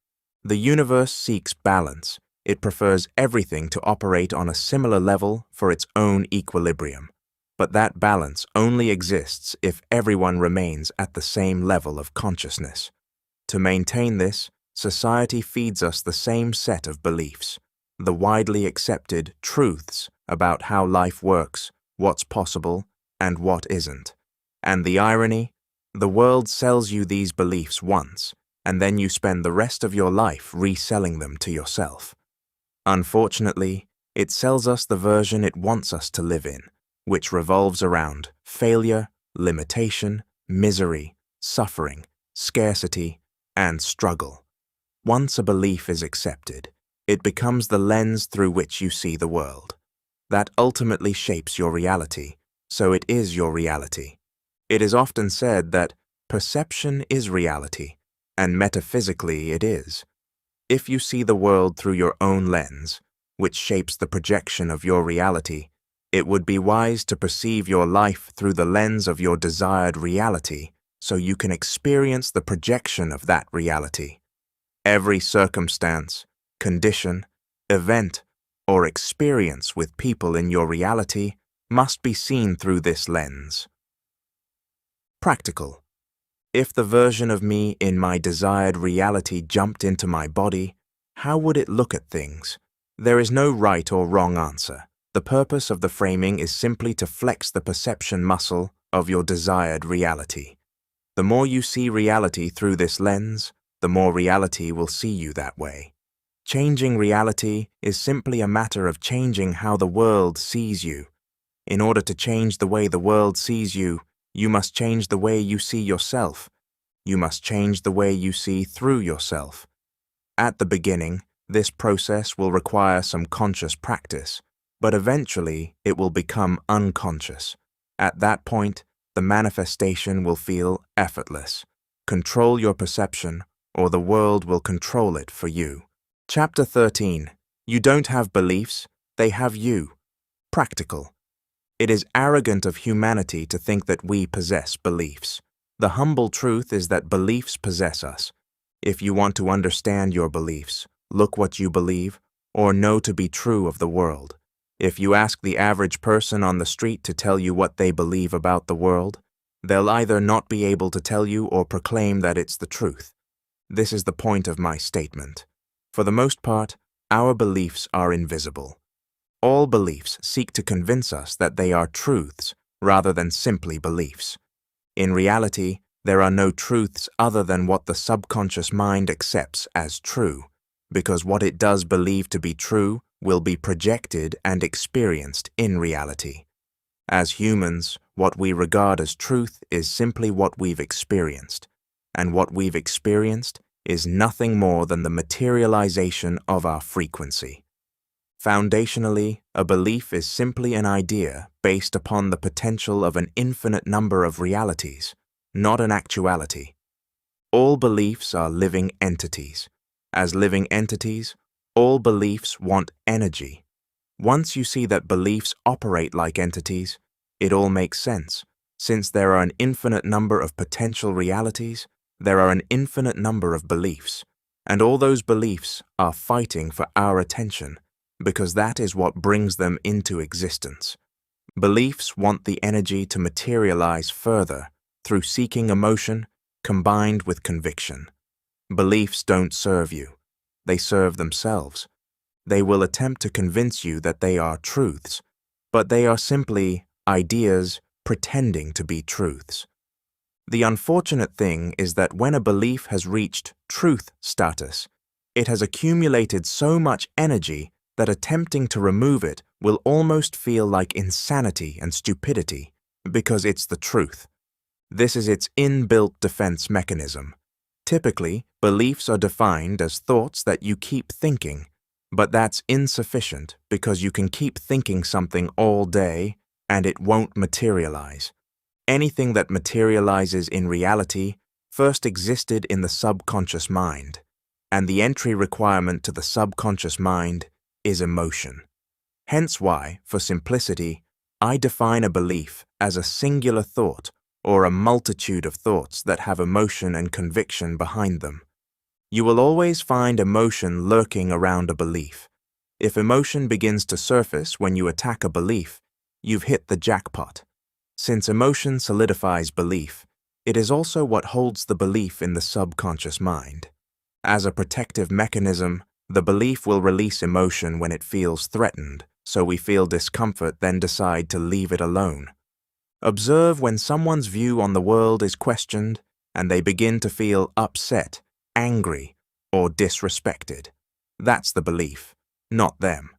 The universe seeks balance. It prefers everything to operate on a similar level for its own equilibrium. But that balance only exists if everyone remains at the same level of consciousness. To maintain this, society feeds us the same set of beliefs, the widely accepted truths about how life works, what's possible, and what isn't. And the irony? The world sells you these beliefs once, and then you spend the rest of your life reselling them to yourself. Unfortunately, it sells us the version it wants us to live in, which revolves around failure, limitation, misery, suffering, scarcity, and struggle. Once a belief is accepted, it becomes the lens through which you see the world. That ultimately shapes your reality, so it is your reality. It is often said that perception is reality, and metaphysically it is. If you see the world through your own lens, which shapes the projection of your reality, it would be wise to perceive your life through the lens of your desired reality so you can experience the projection of that reality. Every circumstance, condition, event, or experience with people in your reality must be seen through this lens. Practical. If the version of me in my desired reality jumped into my body, how would it look at things? There is no right or wrong answer. The purpose of the framing is simply to flex the perception muscle of your desired reality. The more you see reality through this lens, the more reality will see you that way. Changing reality is simply a matter of changing how the world sees you. In order to change the way the world sees you, you must change the way you see yourself. You must change the way you see through yourself. At the beginning, this process will require some conscious practice, but eventually it will become unconscious. At that point, the manifestation will feel effortless. Control your perception, or the world will control it for you. Chapter 13. You don't have beliefs, they have you. Practical. It is arrogant of humanity to think that we possess beliefs. The humble truth is that beliefs possess us. If you want to understand your beliefs, look what you believe, or know to be true of the world. If you ask the average person on the street to tell you what they believe about the world, they'll either not be able to tell you or proclaim that it's the truth. This is the point of my statement. For the most part, our beliefs are invisible. All beliefs seek to convince us that they are truths rather than simply beliefs. In reality, there are no truths other than what the subconscious mind accepts as true, because what it does believe to be true will be projected and experienced in reality. As humans, what we regard as truth is simply what we've experienced, and what we've experienced is nothing more than the materialization of our frequency. Foundationally, a belief is simply an idea based upon the potential of an infinite number of realities, not an actuality. All beliefs are living entities. As living entities, all beliefs want energy. Once you see that beliefs operate like entities, it all makes sense. Since there are an infinite number of potential realities, there are an infinite number of beliefs, and all those beliefs are fighting for our attention, because that is what brings them into existence. Beliefs want the energy to materialize further through seeking emotion combined with conviction. Beliefs don't serve you. They serve themselves. They will attempt to convince you that they are truths, but they are simply ideas pretending to be truths. The unfortunate thing is that when a belief has reached truth status, it has accumulated so much energy that attempting to remove it will almost feel like insanity and stupidity because it's the truth. This is its inbuilt defense mechanism. Typically, beliefs are defined as thoughts that you keep thinking, but that's insufficient because you can keep thinking something all day and it won't materialize. Anything that materializes in reality first existed in the subconscious mind, and the entry requirement to the subconscious mind is emotion. Hence why, for simplicity, I define a belief as a singular thought or a multitude of thoughts that have emotion and conviction behind them. You will always find emotion lurking around a belief. If emotion begins to surface when you attack a belief, you've hit the jackpot. Since emotion solidifies belief, it is also what holds the belief in the subconscious mind. As a protective mechanism, the belief will release emotion when it feels threatened, so we feel discomfort, then decide to leave it alone. Observe when someone's view on the world is questioned and they begin to feel upset, angry, or disrespected. That's the belief, not them.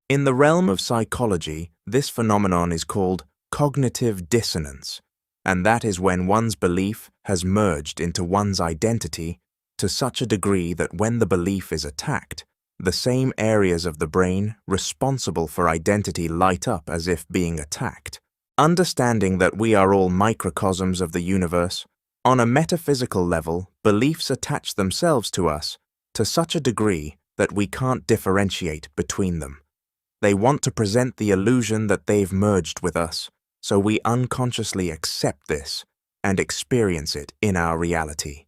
In the realm of psychology, this phenomenon is called cognitive dissonance, and that is when one's belief has merged into one's identity to such a degree that when the belief is attacked, the same areas of the brain responsible for identity light up as if being attacked. Understanding that we are all microcosms of the universe, On a metaphysical level, beliefs attach themselves to us to such a degree that we can't differentiate between them. They want to present the illusion that they've merged with us, so we unconsciously accept this and experience it in our reality.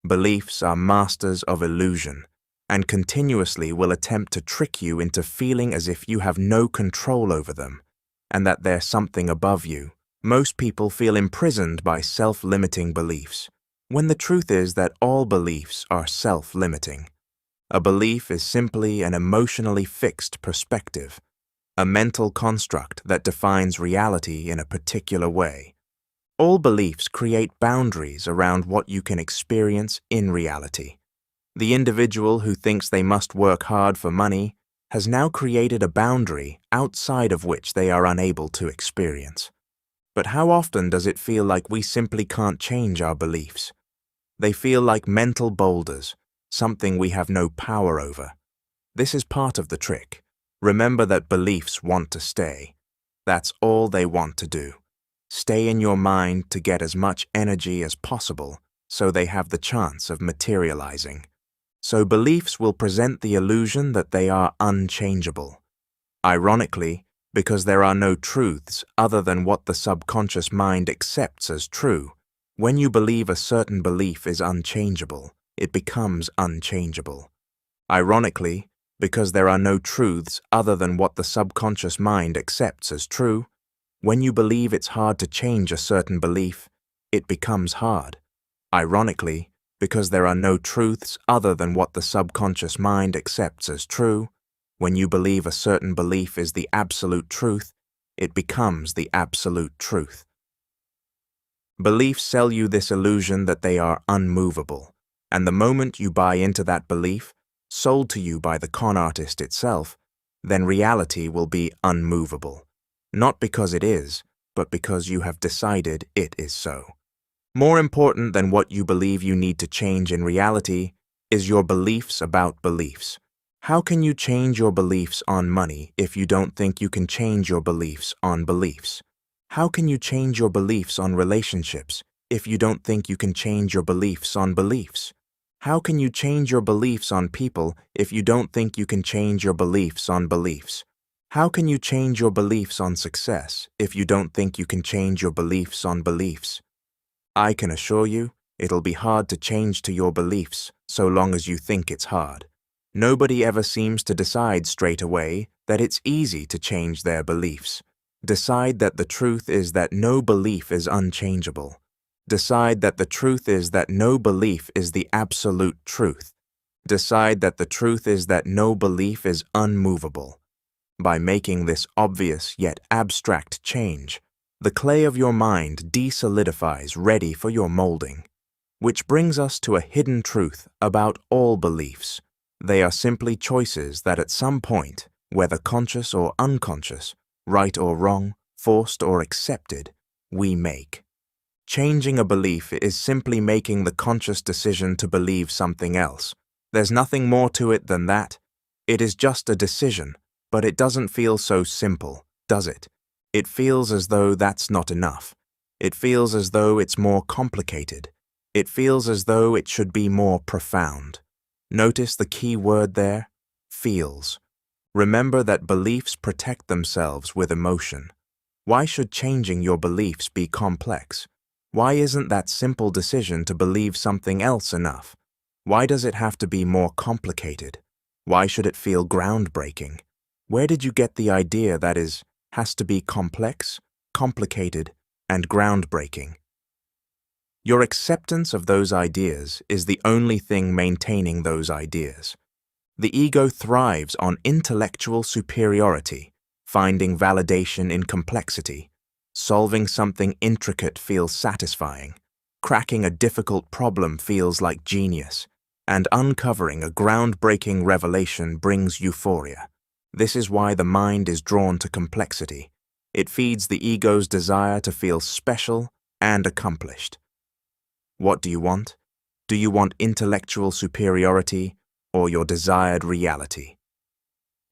Beliefs are masters of illusion and continuously will attempt to trick you into feeling as if you have no control over them and that they're something above you. Most people feel imprisoned by self-limiting beliefs, when the truth is that all beliefs are self-limiting. A belief is simply an emotionally fixed perspective, a mental construct that defines reality in a particular way. All beliefs create boundaries around what you can experience in reality. The individual who thinks they must work hard for money has now created a boundary outside of which they are unable to experience. But how often does it feel like we simply can't change our beliefs? They feel like mental boulders, something we have no power over. This is part of the trick. Remember that beliefs want to stay. That's all they want to do. Stay in your mind to get as much energy as possible so they have the chance of materializing. So beliefs will present the illusion that they are unchangeable. Ironically, because there are no truths other than what the subconscious mind accepts as true, when you believe a certain belief is unchangeable, it becomes unchangeable. Ironically, because there are no truths other than what the subconscious mind accepts as true, when you believe it's hard to change a certain belief, it becomes hard. Ironically, because there are no truths other than what the subconscious mind accepts as true, when you believe a certain belief is the absolute truth, it becomes the absolute truth. Beliefs sell you this illusion that they are unmovable, and the moment you buy into that belief, sold to you by the con artist itself, then reality will be unmovable. Not because it is, but because you have decided it is so. More important than what you believe you need to change in reality is your beliefs about beliefs. How can you change your beliefs on money if you don't think you can change your beliefs on beliefs? How can you change your beliefs on relationships if you don't think you can change your beliefs on beliefs? How can you change your beliefs on people if you don't think you can change your beliefs on beliefs? How can you change your beliefs on success if you don't think you can change your beliefs on beliefs? I can assure you, it'll be hard to change to your beliefs so long as you think it's hard. Nobody ever seems to decide straight away that it's easy to change their beliefs. Decide that the truth is that no belief is unchangeable. Decide that the truth is that no belief is the absolute truth. Decide that the truth is that no belief is unmovable. By making this obvious yet abstract change, the clay of your mind desolidifies ready for your molding. Which brings us to a hidden truth about all beliefs. They are simply choices that at some point, whether conscious or unconscious, right or wrong, forced or accepted, we make. Changing a belief is simply making the conscious decision to believe something else. There's nothing more to it than that. It is just a decision, but it doesn't feel so simple, does it? It feels as though that's not enough. It feels as though it's more complicated. It feels as though it should be more profound. Notice the key word there, feels. Remember that beliefs protect themselves with emotion. Why should changing your beliefs be complex? Why isn't that simple decision to believe something else enough? Why does it have to be more complicated? Why should it feel groundbreaking? Where did you get the idea that has to be complex, complicated, and groundbreaking? Your acceptance of those ideas is the only thing maintaining those ideas. The ego thrives on intellectual superiority, finding validation in complexity. Solving something intricate feels satisfying. Cracking a difficult problem feels like genius. And uncovering a groundbreaking revelation brings euphoria. This is why the mind is drawn to complexity. It feeds the ego's desire to feel special and accomplished. What do you want? Do you want intellectual superiority or your desired reality?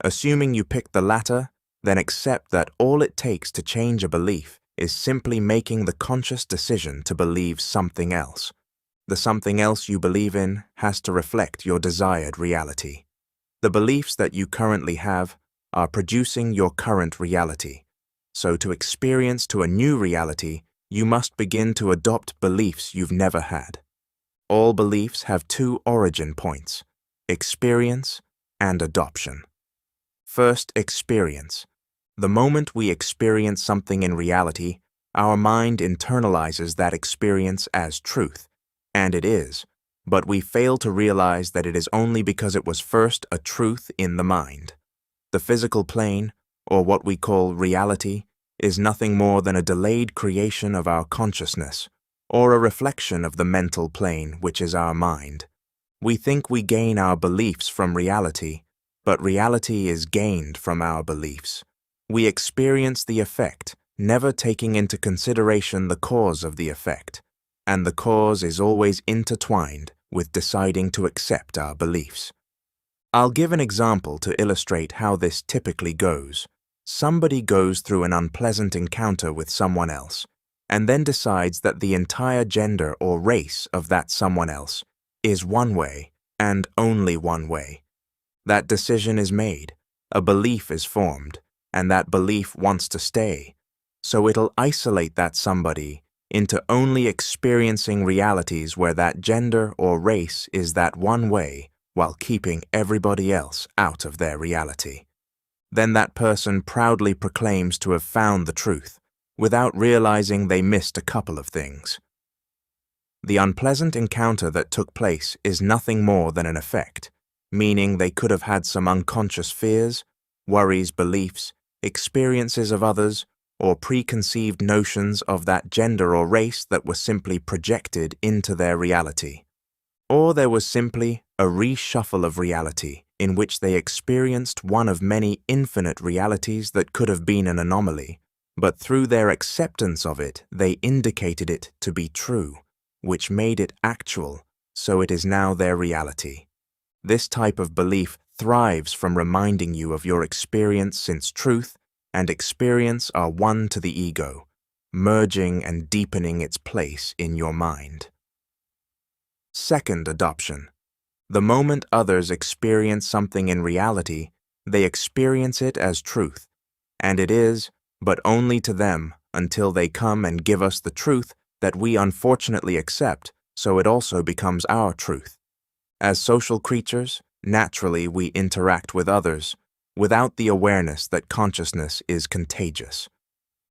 Assuming you pick the latter, then accept that all it takes to change a belief is simply making the conscious decision to believe something else. The something else you believe in has to reflect your desired reality. The beliefs that you currently have are producing your current reality. So to experience to a new reality, you must begin to adopt beliefs you've never had. All beliefs have two origin points: experience and adoption. First, experience. The moment we experience something in reality, our mind internalizes that experience as truth, and it is, but we fail to realize that it is only because it was first a truth in the mind. The physical plane, or what we call reality, is nothing more than a delayed creation of our consciousness, or a reflection of the mental plane, which is our mind. We think we gain our beliefs from reality, but reality is gained from our beliefs. We experience the effect, never taking into consideration the cause of the effect, and the cause is always intertwined with deciding to accept our beliefs. I'll give an example to illustrate how this typically goes. Somebody goes through an unpleasant encounter with someone else, and then decides that the entire gender or race of that someone else is one way and only one way. That decision is made, a belief is formed, and that belief wants to stay, so it'll isolate that somebody into only experiencing realities where that gender or race is that one way while keeping everybody else out of their reality. Then that person proudly proclaims to have found the truth, without realizing they missed a couple of things. The unpleasant encounter that took place is nothing more than an effect, meaning they could have had some unconscious fears, worries, beliefs, experiences of others, or preconceived notions of that gender or race that were simply projected into their reality. Or there was simply a reshuffle of reality in which they experienced one of many infinite realities that could have been an anomaly, but through their acceptance of it, they indicated it to be true, which made it actual, so it is now their reality. This type of belief thrives from reminding you of your experience, since truth and experience are one to the ego, merging and deepening its place in your mind. Second, adoption. The moment others experience something in reality, they experience it as truth, and it is, but only to them until they come and give us the truth that we unfortunately accept, so it also becomes our truth. As social creatures, naturally we interact with others, without the awareness that consciousness is contagious.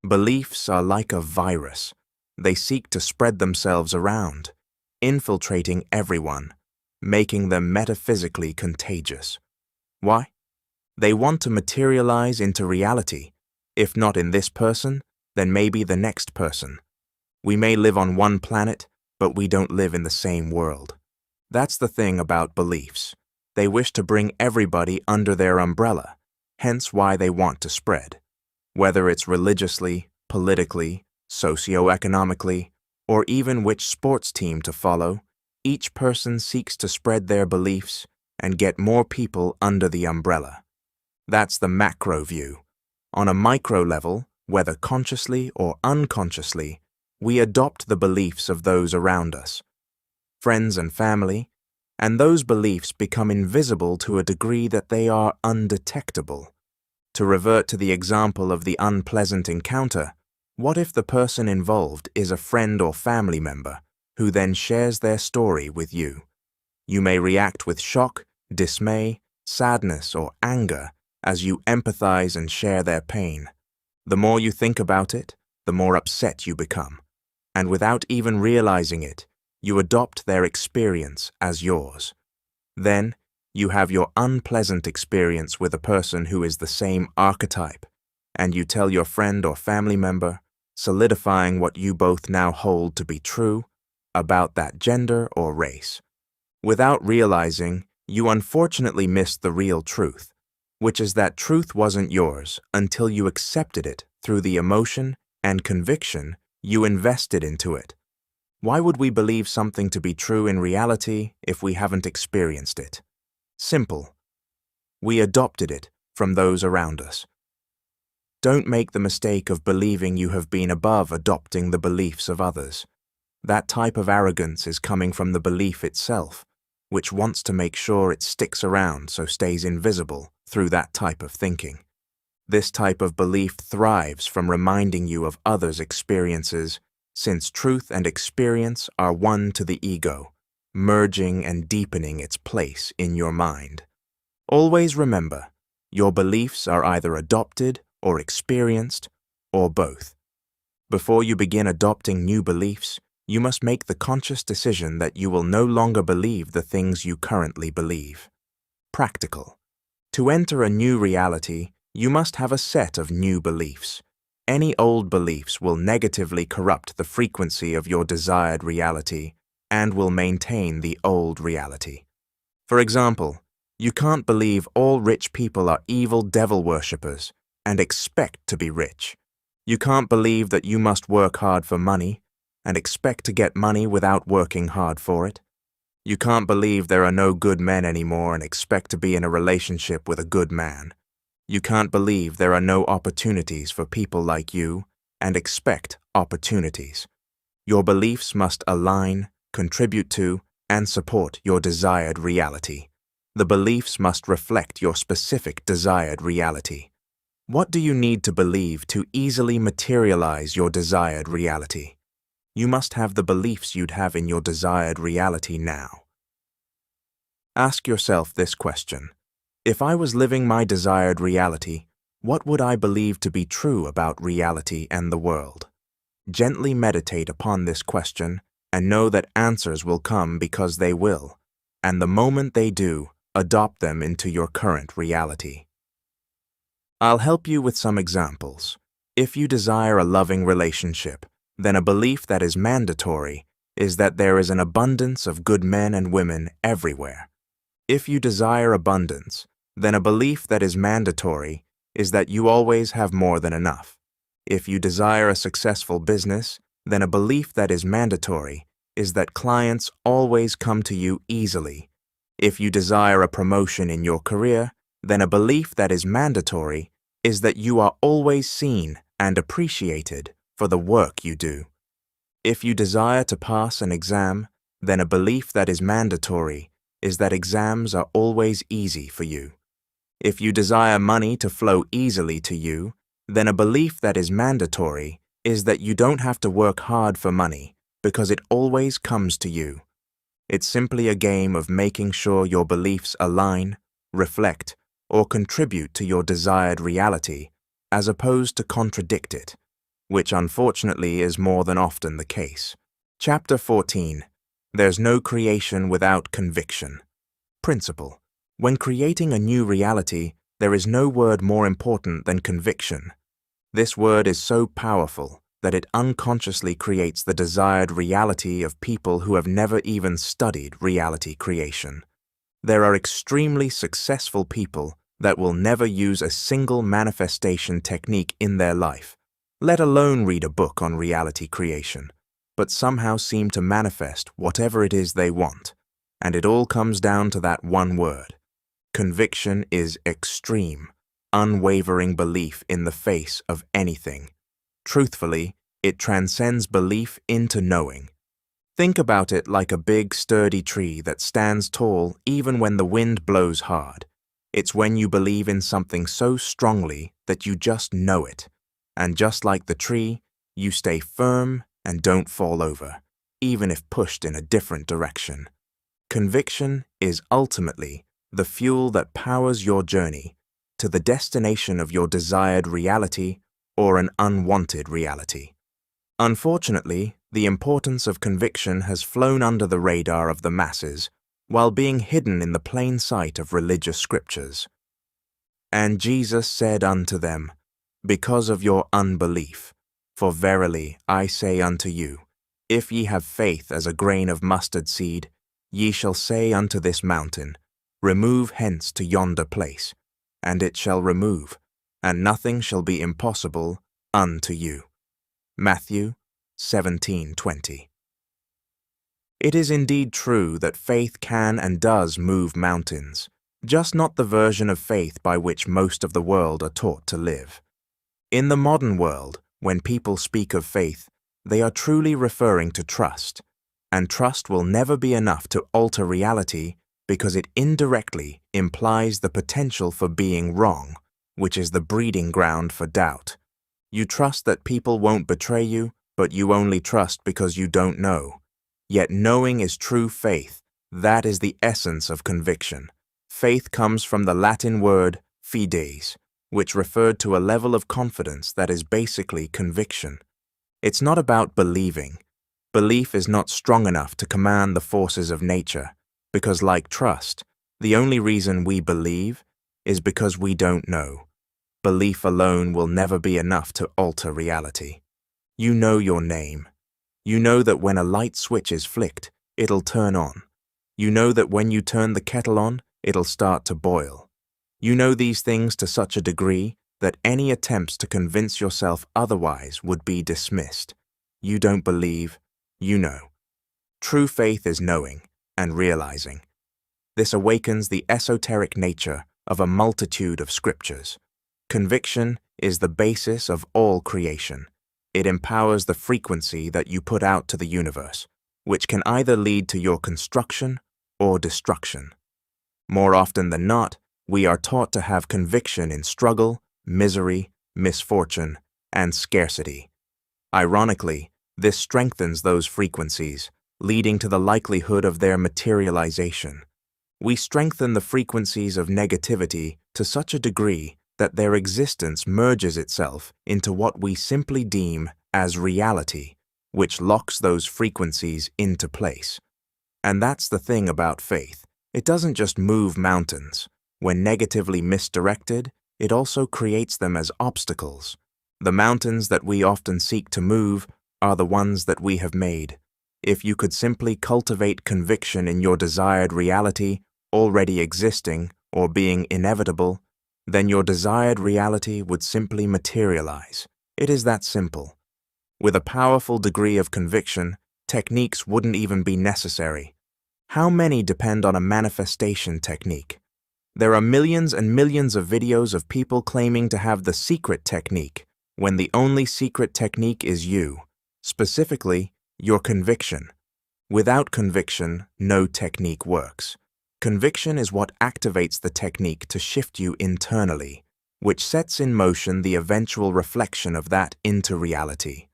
Beliefs are like a virus. They seek to spread themselves around, infiltrating everyone, making them metaphysically contagious. Why? They want to materialize into reality. If not in this person, then maybe the next person. We may live on one planet, but we don't live in the same world. That's the thing about beliefs. They wish to bring everybody under their umbrella, hence why they want to spread. Whether it's religiously, politically, socio-economically, or even which sports team to follow, each person seeks to spread their beliefs and get more people under the umbrella. That's the macro view. On a micro level, whether consciously or unconsciously, we adopt the beliefs of those around us, friends and family, and those beliefs become invisible to a degree that they are undetectable. To revert to the example of the unpleasant encounter, what if the person involved is a friend or family member who then shares their story with you? You may react with shock, dismay, sadness, or anger as you empathize and share their pain. The more you think about it, the more upset you become, and without even realizing it, you adopt their experience as yours. Then, you have your unpleasant experience with a person who is the same archetype, and you tell your friend or family member, solidifying what you both now hold to be true about that gender or race. Without realizing, you unfortunately missed the real truth, which is that truth wasn't yours until you accepted it through the emotion and conviction you invested into it. Why would we believe something to be true in reality if we haven't experienced it? Simple. We adopted it from those around us. Don't make the mistake of believing you have been above adopting the beliefs of others. That type of arrogance is coming from the belief itself, which wants to make sure it sticks around so stays invisible through that type of thinking. This type of belief thrives from reminding you of others' experiences, since truth and experience are one to the ego, merging and deepening its place in your mind. Always remember, your beliefs are either adopted or experienced, or both. Before you begin adopting new beliefs, you must make the conscious decision that you will no longer believe the things you currently believe. Practical. To enter a new reality, you must have a set of new beliefs. Any old beliefs will negatively corrupt the frequency of your desired reality and will maintain the old reality. For example, you can't believe all rich people are evil devil worshippers and expect to be rich. You can't believe that you must work hard for money and expect to get money without working hard for it. You can't believe there are no good men anymore and expect to be in a relationship with a good man. You can't believe there are no opportunities for people like you and expect opportunities. Your beliefs must align, contribute to, and support your desired reality. The beliefs must reflect your specific desired reality. What do you need to believe to easily materialize your desired reality? You must have the beliefs you'd have in your desired reality now. Ask yourself this question. If I was living my desired reality, what would I believe to be true about reality and the world? Gently meditate upon this question and know that answers will come because they will, and the moment they do, adopt them into your current reality. I'll help you with some examples. If you desire a loving relationship, then a belief that is mandatory is that there is an abundance of good men and women everywhere. If you desire abundance, then a belief that is mandatory is that you always have more than enough. If you desire a successful business, then a belief that is mandatory is that clients always come to you easily. If you desire a promotion in your career, then a belief that is mandatory is that you are always seen and appreciated for the work you do. If you desire to pass an exam, then a belief that is mandatory is that exams are always easy for you. If you desire money to flow easily to you, then a belief that is mandatory is that you don't have to work hard for money because it always comes to you. It's simply a game of making sure your beliefs align, reflect, or contribute to your desired reality as opposed to contradict it, which unfortunately is more than often the case. Chapter 14. There's no creation without conviction. Principle. When creating a new reality, there is no word more important than conviction. This word is so powerful that it unconsciously creates the desired reality of people who have never even studied reality creation. There are extremely successful people that will never use a single manifestation technique in their life, let alone read a book on reality creation, but somehow seem to manifest whatever it is they want. And it all comes down to that one word. Conviction is extreme, unwavering belief in the face of anything. Truthfully, it transcends belief into knowing. Think about it like a big, sturdy tree that stands tall even when the wind blows hard. It's when you believe in something so strongly that you just know it. And just like the tree, you stay firm and don't fall over, even if pushed in a different direction. Conviction is ultimately the fuel that powers your journey to the destination of your desired reality or an unwanted reality. Unfortunately, the importance of conviction has flown under the radar of the masses while being hidden in the plain sight of religious scriptures. And Jesus said unto them, Because of your unbelief, for verily I say unto you, if ye have faith as a grain of mustard seed, ye shall say unto this mountain, Remove hence to yonder place, and it shall remove, and nothing shall be impossible unto you. Matthew 17:20. It is indeed true that faith can and does move mountains, just not the version of faith by which most of the world are taught to live. In the modern world, when people speak of faith, they are truly referring to trust, and trust will never be enough to alter reality because it indirectly implies the potential for being wrong, which is the breeding ground for doubt. You trust that people won't betray you, but you only trust because you don't know. Yet knowing is true faith. That is the essence of conviction. Faith comes from the Latin word fides, which referred to a level of confidence that is basically conviction. It's not about believing. Belief is not strong enough to command the forces of nature, because like trust, the only reason we believe is because we don't know. Belief alone will never be enough to alter reality. You know your name. You know that when a light switch is flicked, it'll turn on. You know that when you turn the kettle on, it'll start to boil. You know these things to such a degree that any attempts to convince yourself otherwise would be dismissed. You don't believe, you know. True faith is knowing and realizing. This awakens the esoteric nature of a multitude of scriptures. Conviction is the basis of all creation. It empowers the frequency that you put out to the universe, which can either lead to your construction or destruction. More often than not, we are taught to have conviction in struggle, misery, misfortune, and scarcity. Ironically, this strengthens those frequencies, leading to the likelihood of their materialization. We strengthen the frequencies of negativity to such a degree that their existence merges itself into what we simply deem as reality, which locks those frequencies into place. And that's the thing about faith. It doesn't just move mountains. When negatively misdirected, it also creates them as obstacles. The mountains that we often seek to move are the ones that we have made. If you could simply cultivate conviction in your desired reality already existing or being inevitable, then your desired reality would simply materialize. It is that simple. With a powerful degree of conviction, techniques wouldn't even be necessary. How many depend on a manifestation technique? There are millions and millions of videos of people claiming to have the secret technique, when the only secret technique is you, specifically, your conviction. Without conviction, no technique works. Conviction is what activates the technique to shift you internally, which sets in motion the eventual reflection of that into reality.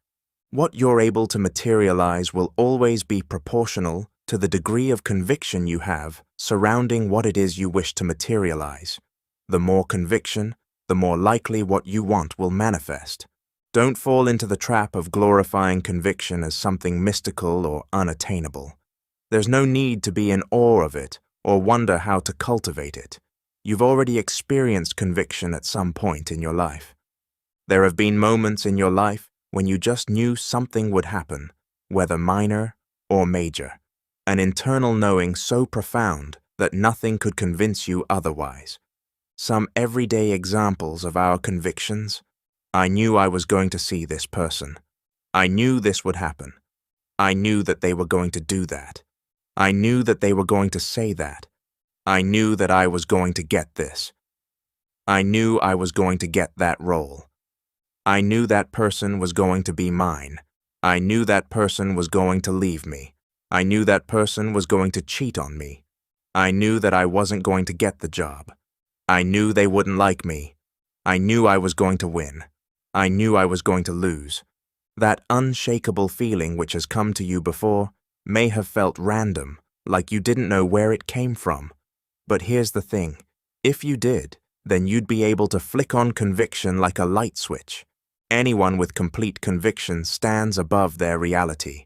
What you're able to materialize will always be proportional to the degree of conviction you have surrounding what it is you wish to materialize. The more conviction, the more likely what you want will manifest. Don't fall into the trap of glorifying conviction as something mystical or unattainable. There's no need to be in awe of it or wonder how to cultivate it. You've already experienced conviction at some point in your life. There have been moments in your life when you just knew something would happen, whether minor or major. An internal knowing so profound that nothing could convince you otherwise. Some everyday examples of our convictions. I knew I was going to see this person. I knew this would happen. I knew that they were going to do that. I knew that they were going to say that. I knew that I was going to get this. I knew I was going to get that role. I knew that person was going to be mine. I knew that person was going to leave me. I knew that person was going to cheat on me. I knew that I wasn't going to get the job. I knew they wouldn't like me. I knew I was going to win. I knew I was going to lose. That unshakable feeling which has come to you before may have felt random, like you didn't know where it came from. But here's the thing. If you did, then you'd be able to flick on conviction like a light switch. Anyone with complete conviction stands above their reality.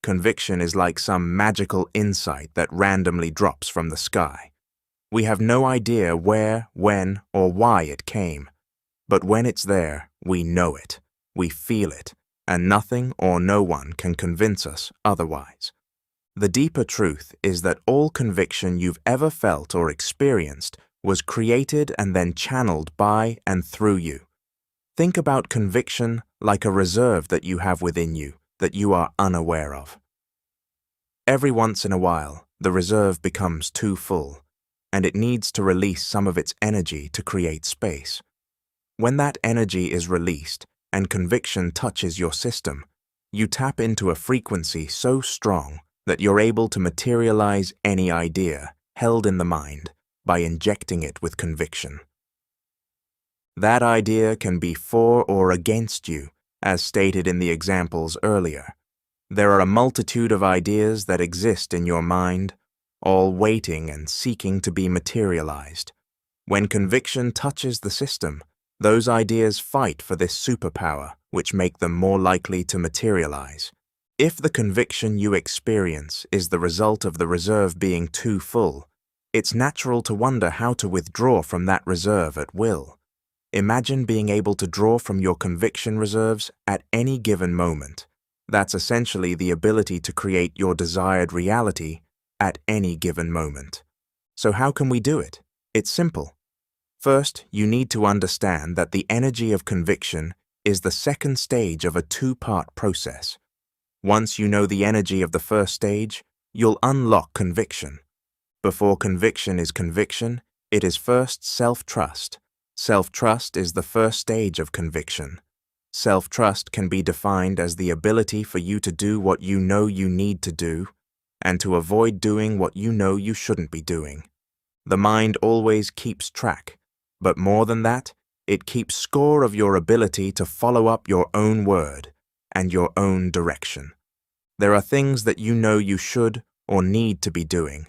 Conviction is like some magical insight that randomly drops from the sky. We have no idea where, when, or why it came. But when it's there, we know it, we feel it, and nothing or no one can convince us otherwise. The deeper truth is that all conviction you've ever felt or experienced was created and then channeled by and through you. Think about conviction like a reserve that you have within you that you are unaware of. Every once in a while, the reserve becomes too full, and it needs to release some of its energy to create space. When that energy is released and conviction touches your system, you tap into a frequency so strong that you're able to materialize any idea held in the mind by injecting it with conviction. That idea can be for or against you, as stated in the examples earlier. There are a multitude of ideas that exist in your mind, all waiting and seeking to be materialized. When conviction touches the system, those ideas fight for this superpower, which make them more likely to materialize. If the conviction you experience is the result of the reserve being too full, it's natural to wonder how to withdraw from that reserve at will. Imagine being able to draw from your conviction reserves at any given moment. That's essentially the ability to create your desired reality at any given moment. So how can we do it? It's simple. First, you need to understand that the energy of conviction is the second stage of a two-part process. Once you know the energy of the first stage, you'll unlock conviction. Before conviction is conviction, it is first self-trust. Self-trust is the first stage of conviction. Self-trust can be defined as the ability for you to do what you know you need to do and to avoid doing what you know you shouldn't be doing. The mind always keeps track, but more than that, it keeps score of your ability to follow up your own word and your own direction. There are things that you know you should or need to be doing,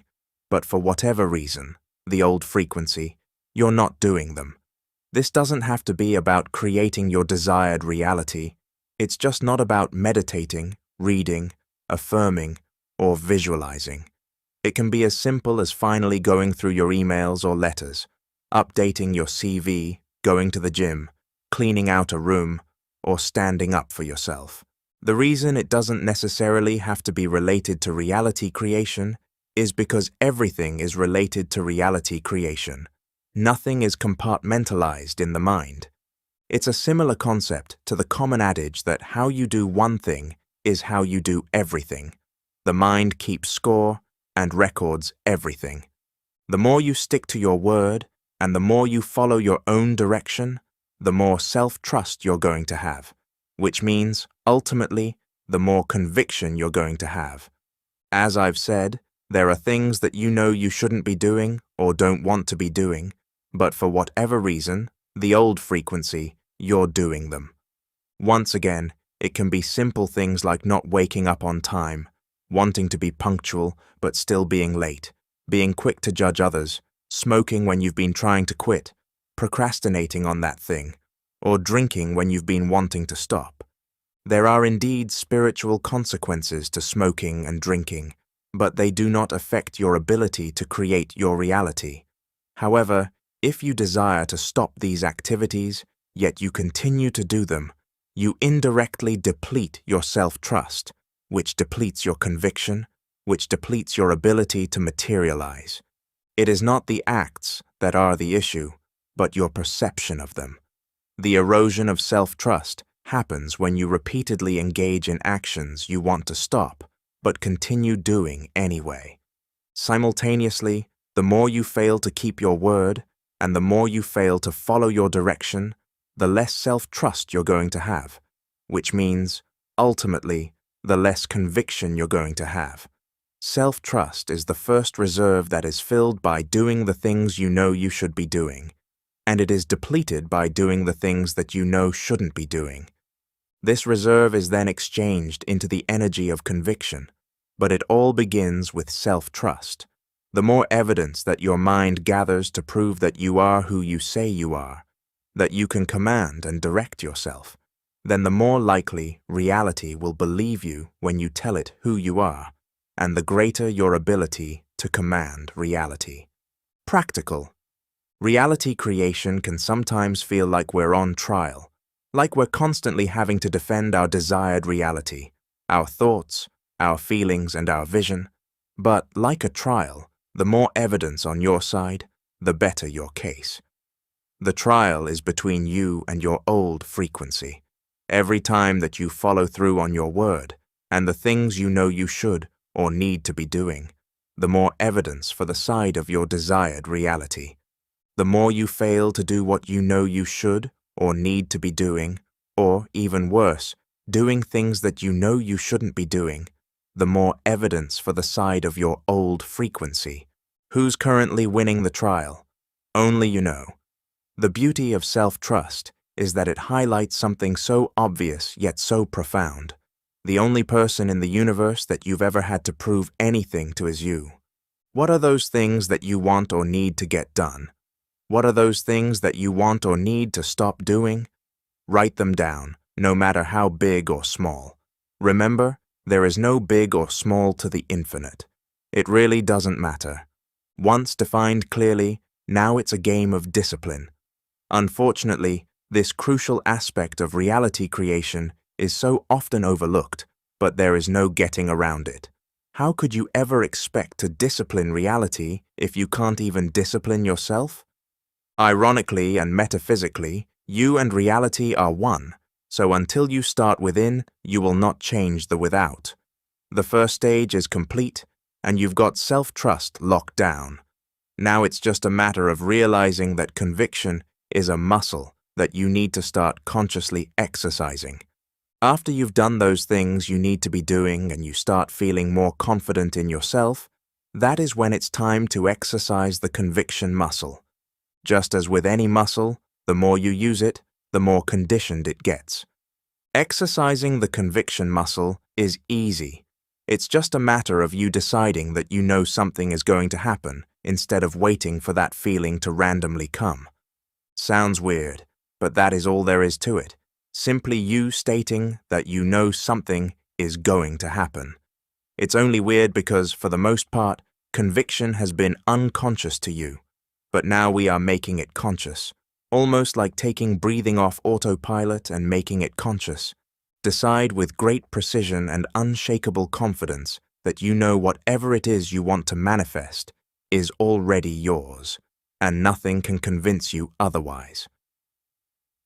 but for whatever reason, the old frequency, you're not doing them. This doesn't have to be about creating your desired reality. It's just not about meditating, reading, affirming, or visualizing. It can be as simple as finally going through your emails or letters, updating your CV, going to the gym, cleaning out a room, or standing up for yourself. The reason it doesn't necessarily have to be related to reality creation is because everything is related to reality creation. Nothing is compartmentalized in the mind. It's a similar concept to the common adage that how you do one thing is how you do everything. The mind keeps score and records everything. The more you stick to your word and the more you follow your own direction, the more self-trust you're going to have, which means, ultimately, the more conviction you're going to have. As I've said, there are things that you know you shouldn't be doing or don't want to be doing, but for whatever reason, the old frequency, you're doing them. Once again, it can be simple things like not waking up on time, wanting to be punctual but still being late, being quick to judge others, smoking when you've been trying to quit, procrastinating on that thing, or drinking when you've been wanting to stop. There are indeed spiritual consequences to smoking and drinking, but they do not affect your ability to create your reality. However, if you desire to stop these activities, yet you continue to do them, you indirectly deplete your self-trust, which depletes your conviction, which depletes your ability to materialize. It is not the acts that are the issue, but your perception of them. The erosion of self-trust happens when you repeatedly engage in actions you want to stop, but continue doing anyway. Simultaneously, the more you fail to keep your word, and the more you fail to follow your direction, the less self-trust you're going to have, which means, ultimately, the less conviction you're going to have. Self-trust is the first reserve that is filled by doing the things you know you should be doing, and it is depleted by doing the things that you know shouldn't be doing. This reserve is then exchanged into the energy of conviction, but it all begins with self-trust. The more evidence that your mind gathers to prove that you are who you say you are, that you can command and direct yourself, then the more likely reality will believe you when you tell it who you are, and the greater your ability to command reality. Practical. Reality creation can sometimes feel like we're on trial, like we're constantly having to defend our desired reality, our thoughts, our feelings, and our vision. But like a trial, the more evidence on your side, the better your case. The trial is between you and your old frequency. Every time that you follow through on your word and the things you know you should or need to be doing, the more evidence for the side of your desired reality. The more you fail to do what you know you should or need to be doing, or, even worse, doing things that you know you shouldn't be doing, the more evidence for the side of your old frequency. Who's currently winning the trial? Only you know. The beauty of self-trust is that it highlights something so obvious yet so profound. The only person in the universe that you've ever had to prove anything to is you. What are those things that you want or need to get done? What are those things that you want or need to stop doing? Write them down, no matter how big or small. Remember, there is no big or small to the infinite. It really doesn't matter. Once defined clearly, now it's a game of discipline. Unfortunately, this crucial aspect of reality creation is so often overlooked, but there is no getting around it. How could you ever expect to discipline reality if you can't even discipline yourself? Ironically and metaphysically, you and reality are one, so until you start within, you will not change the without. The first stage is complete, and you've got self-trust locked down. Now it's just a matter of realizing that conviction is a muscle that you need to start consciously exercising. After you've done those things you need to be doing and you start feeling more confident in yourself, that is when it's time to exercise the conviction muscle. Just as with any muscle, the more you use it, the more conditioned it gets. Exercising the conviction muscle is easy. It's just a matter of you deciding that you know something is going to happen instead of waiting for that feeling to randomly come. Sounds weird, but that is all there is to it. Simply you stating that you know something is going to happen. It's only weird because, for the most part, conviction has been unconscious to you. But now we are making it conscious, almost like taking breathing off autopilot and making it conscious. Decide with great precision and unshakable confidence that you know whatever it is you want to manifest is already yours, and nothing can convince you otherwise.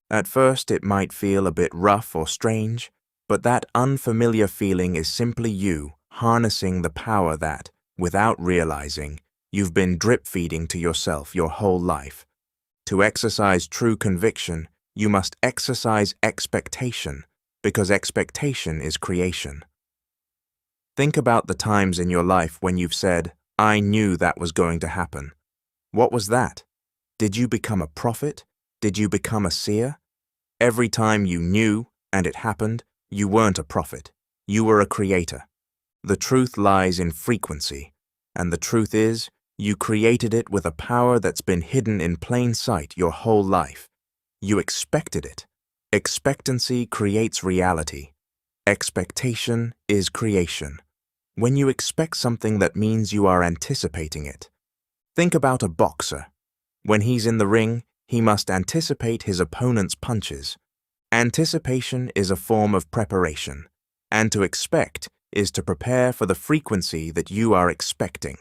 At first it might feel a bit rough or strange, but that unfamiliar feeling is simply you harnessing the power that, without realizing, you've been drip-feeding to yourself your whole life. To exercise true conviction, you must exercise expectation, because expectation is creation. Think about the times in your life when you've said, "I knew that was going to happen." What was that? Did you become a prophet? Did you become a seer? Every time you knew, and it happened, you weren't a prophet. You were a creator. The truth lies in frequency, and the truth is, you created it with a power that's been hidden in plain sight your whole life. You expected it. Expectancy creates reality. Expectation is creation. When you expect something, that means you are anticipating it. Think about a boxer. When he's in the ring, he must anticipate his opponent's punches. Anticipation is a form of preparation, and to expect is to prepare for the frequency that you are expecting.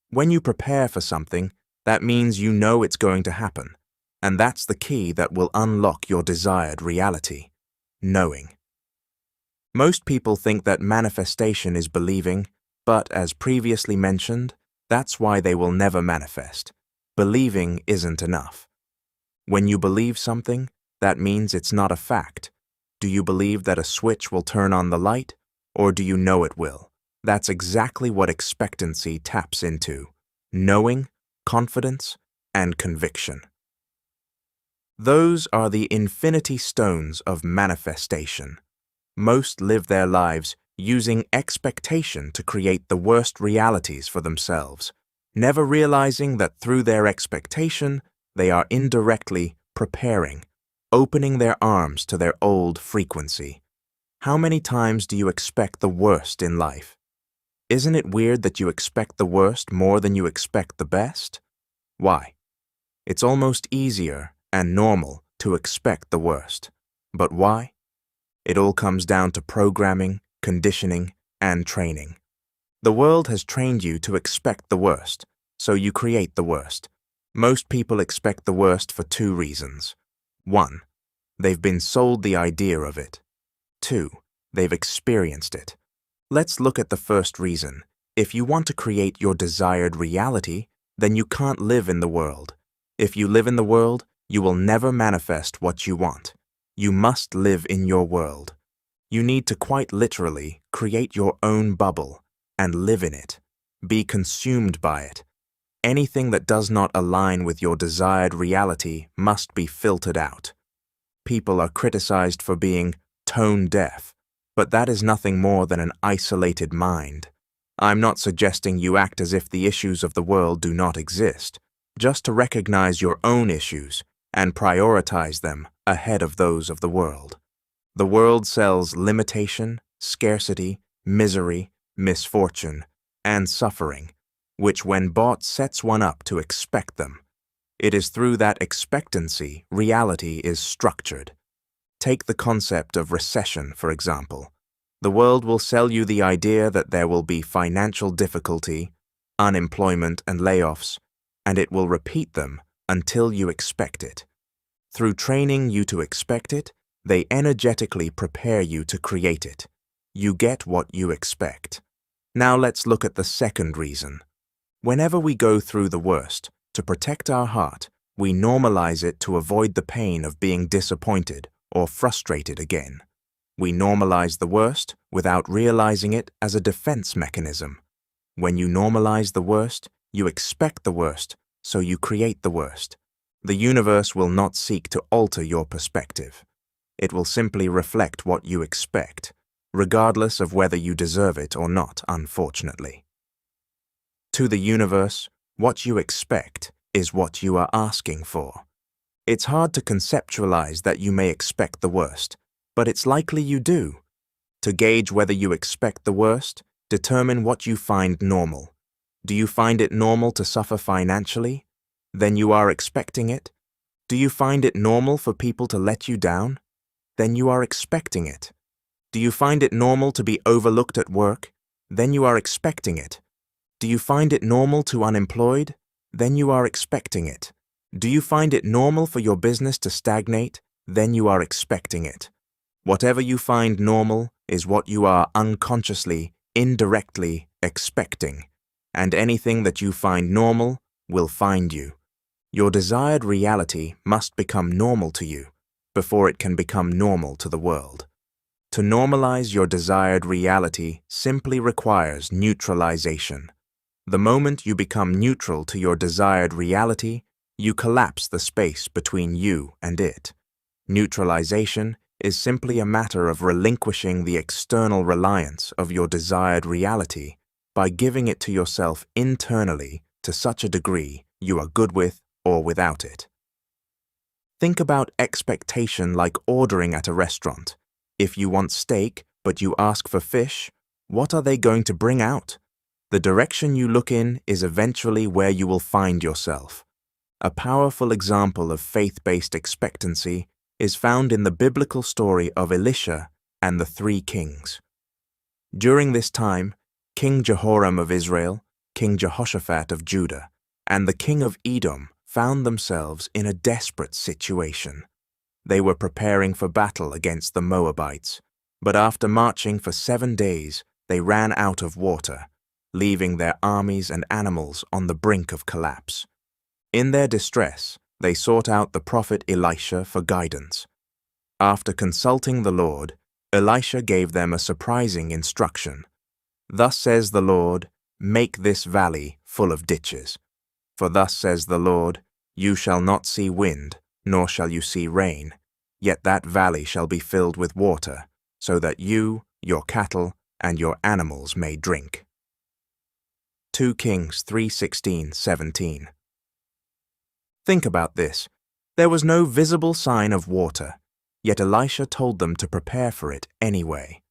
When you prepare for something, that means you know it's going to happen, and that's the key that will unlock your desired reality: knowing. Most people think that manifestation is believing, but as previously mentioned, that's why they will never manifest. Believing isn't enough. When you believe something, that means it's not a fact. Do you believe that a switch will turn on the light, or do you know it will? That's exactly what expectancy taps into: knowing, confidence, and conviction. Those are the infinity stones of manifestation. Most live their lives using expectation to create the worst realities for themselves, never realizing that through their expectation, they are indirectly preparing, opening their arms to their old frequency. How many times do you expect the worst in life? Isn't it weird that you expect the worst more than you expect the best? Why? It's almost easier and normal to expect the worst. But why? It all comes down to programming, conditioning, and training. The world has trained you to expect the worst, so you create the worst. Most people expect the worst for two reasons. 1. They've been sold the idea of it. 2. They've experienced it. Let's look at the first reason. If you want to create your desired reality, then you can't live in the world. If you live in the world, You will never manifest what you want. You must live in your world. You need to quite literally create your own bubble and live in it. Be consumed by it. Anything that does not align with your desired reality must be filtered out. People are criticized for being tone deaf, but that is nothing more than an isolated mind. I'm not suggesting you act as if the issues of the world do not exist, just to recognize your own issues and prioritize them ahead of those of the world. The world sells limitation, scarcity, misery, misfortune, and suffering, which when bought sets one up to expect them. It is through that expectancy reality is structured. Take the concept of recession, for example. The world will sell you the idea that there will be financial difficulty, unemployment, and layoffs, and it will repeat them until you expect it. Through training you to expect it, they energetically prepare you to create it. You get what you expect. Now let's look at the second reason. Whenever we go through the worst, to protect our heart, we normalize it to avoid the pain of being disappointed or frustrated again. We normalize the worst without realizing it as a defense mechanism. When you normalize the worst, you expect the worst, so you create the worst. The universe will not seek to alter your perspective. It will simply reflect what you expect, regardless of whether you deserve it or not, unfortunately. To the universe, what you expect is what you are asking for. It's hard to conceptualize that you may expect the worst, but it's likely you do. To gauge whether you expect the worst, determine what you find normal. Do you find it normal to suffer financially? Then you are expecting it. Do you find it normal for people to let you down? Then you are expecting it. Do you find it normal to be overlooked at work? Then you are expecting it. Do you find it normal to unemployed? Then you are expecting it. Do you find it normal for your business to stagnate? Then you are expecting it. Whatever you find normal is what you are unconsciously, indirectly expecting, and anything that you find normal will find you. Your desired reality must become normal to you before it can become normal to the world. To normalize your desired reality simply requires neutralization. The moment you become neutral to your desired reality, you collapse the space between you and it. Neutralization is simply a matter of relinquishing the external reliance of your desired reality by giving it to yourself internally to such a degree you are good with or without it. Think about expectation like ordering at a restaurant. If you want steak but you ask for fish, what are they going to bring out? The direction you look in is eventually where you will find yourself. A powerful example of faith-based expectancy is found in the biblical story of Elisha and the 3 kings. During this time, King Jehoram of Israel, King Jehoshaphat of Judah, and the king of Edom found themselves in a desperate situation. They were preparing for battle against the Moabites, but after marching for 7 days, they ran out of water, leaving their armies and animals on the brink of collapse. In their distress, they sought out the prophet Elisha for guidance. After consulting the Lord, Elisha gave them a surprising instruction. Thus says the Lord, make this valley full of ditches. For thus says the Lord, you shall not see wind, nor shall you see rain, yet that valley shall be filled with water, so that you, your cattle, and your animals may drink. 2 Kings 3:16-17. Think about this. There was no visible sign of water, yet Elisha told them to prepare for it anyway.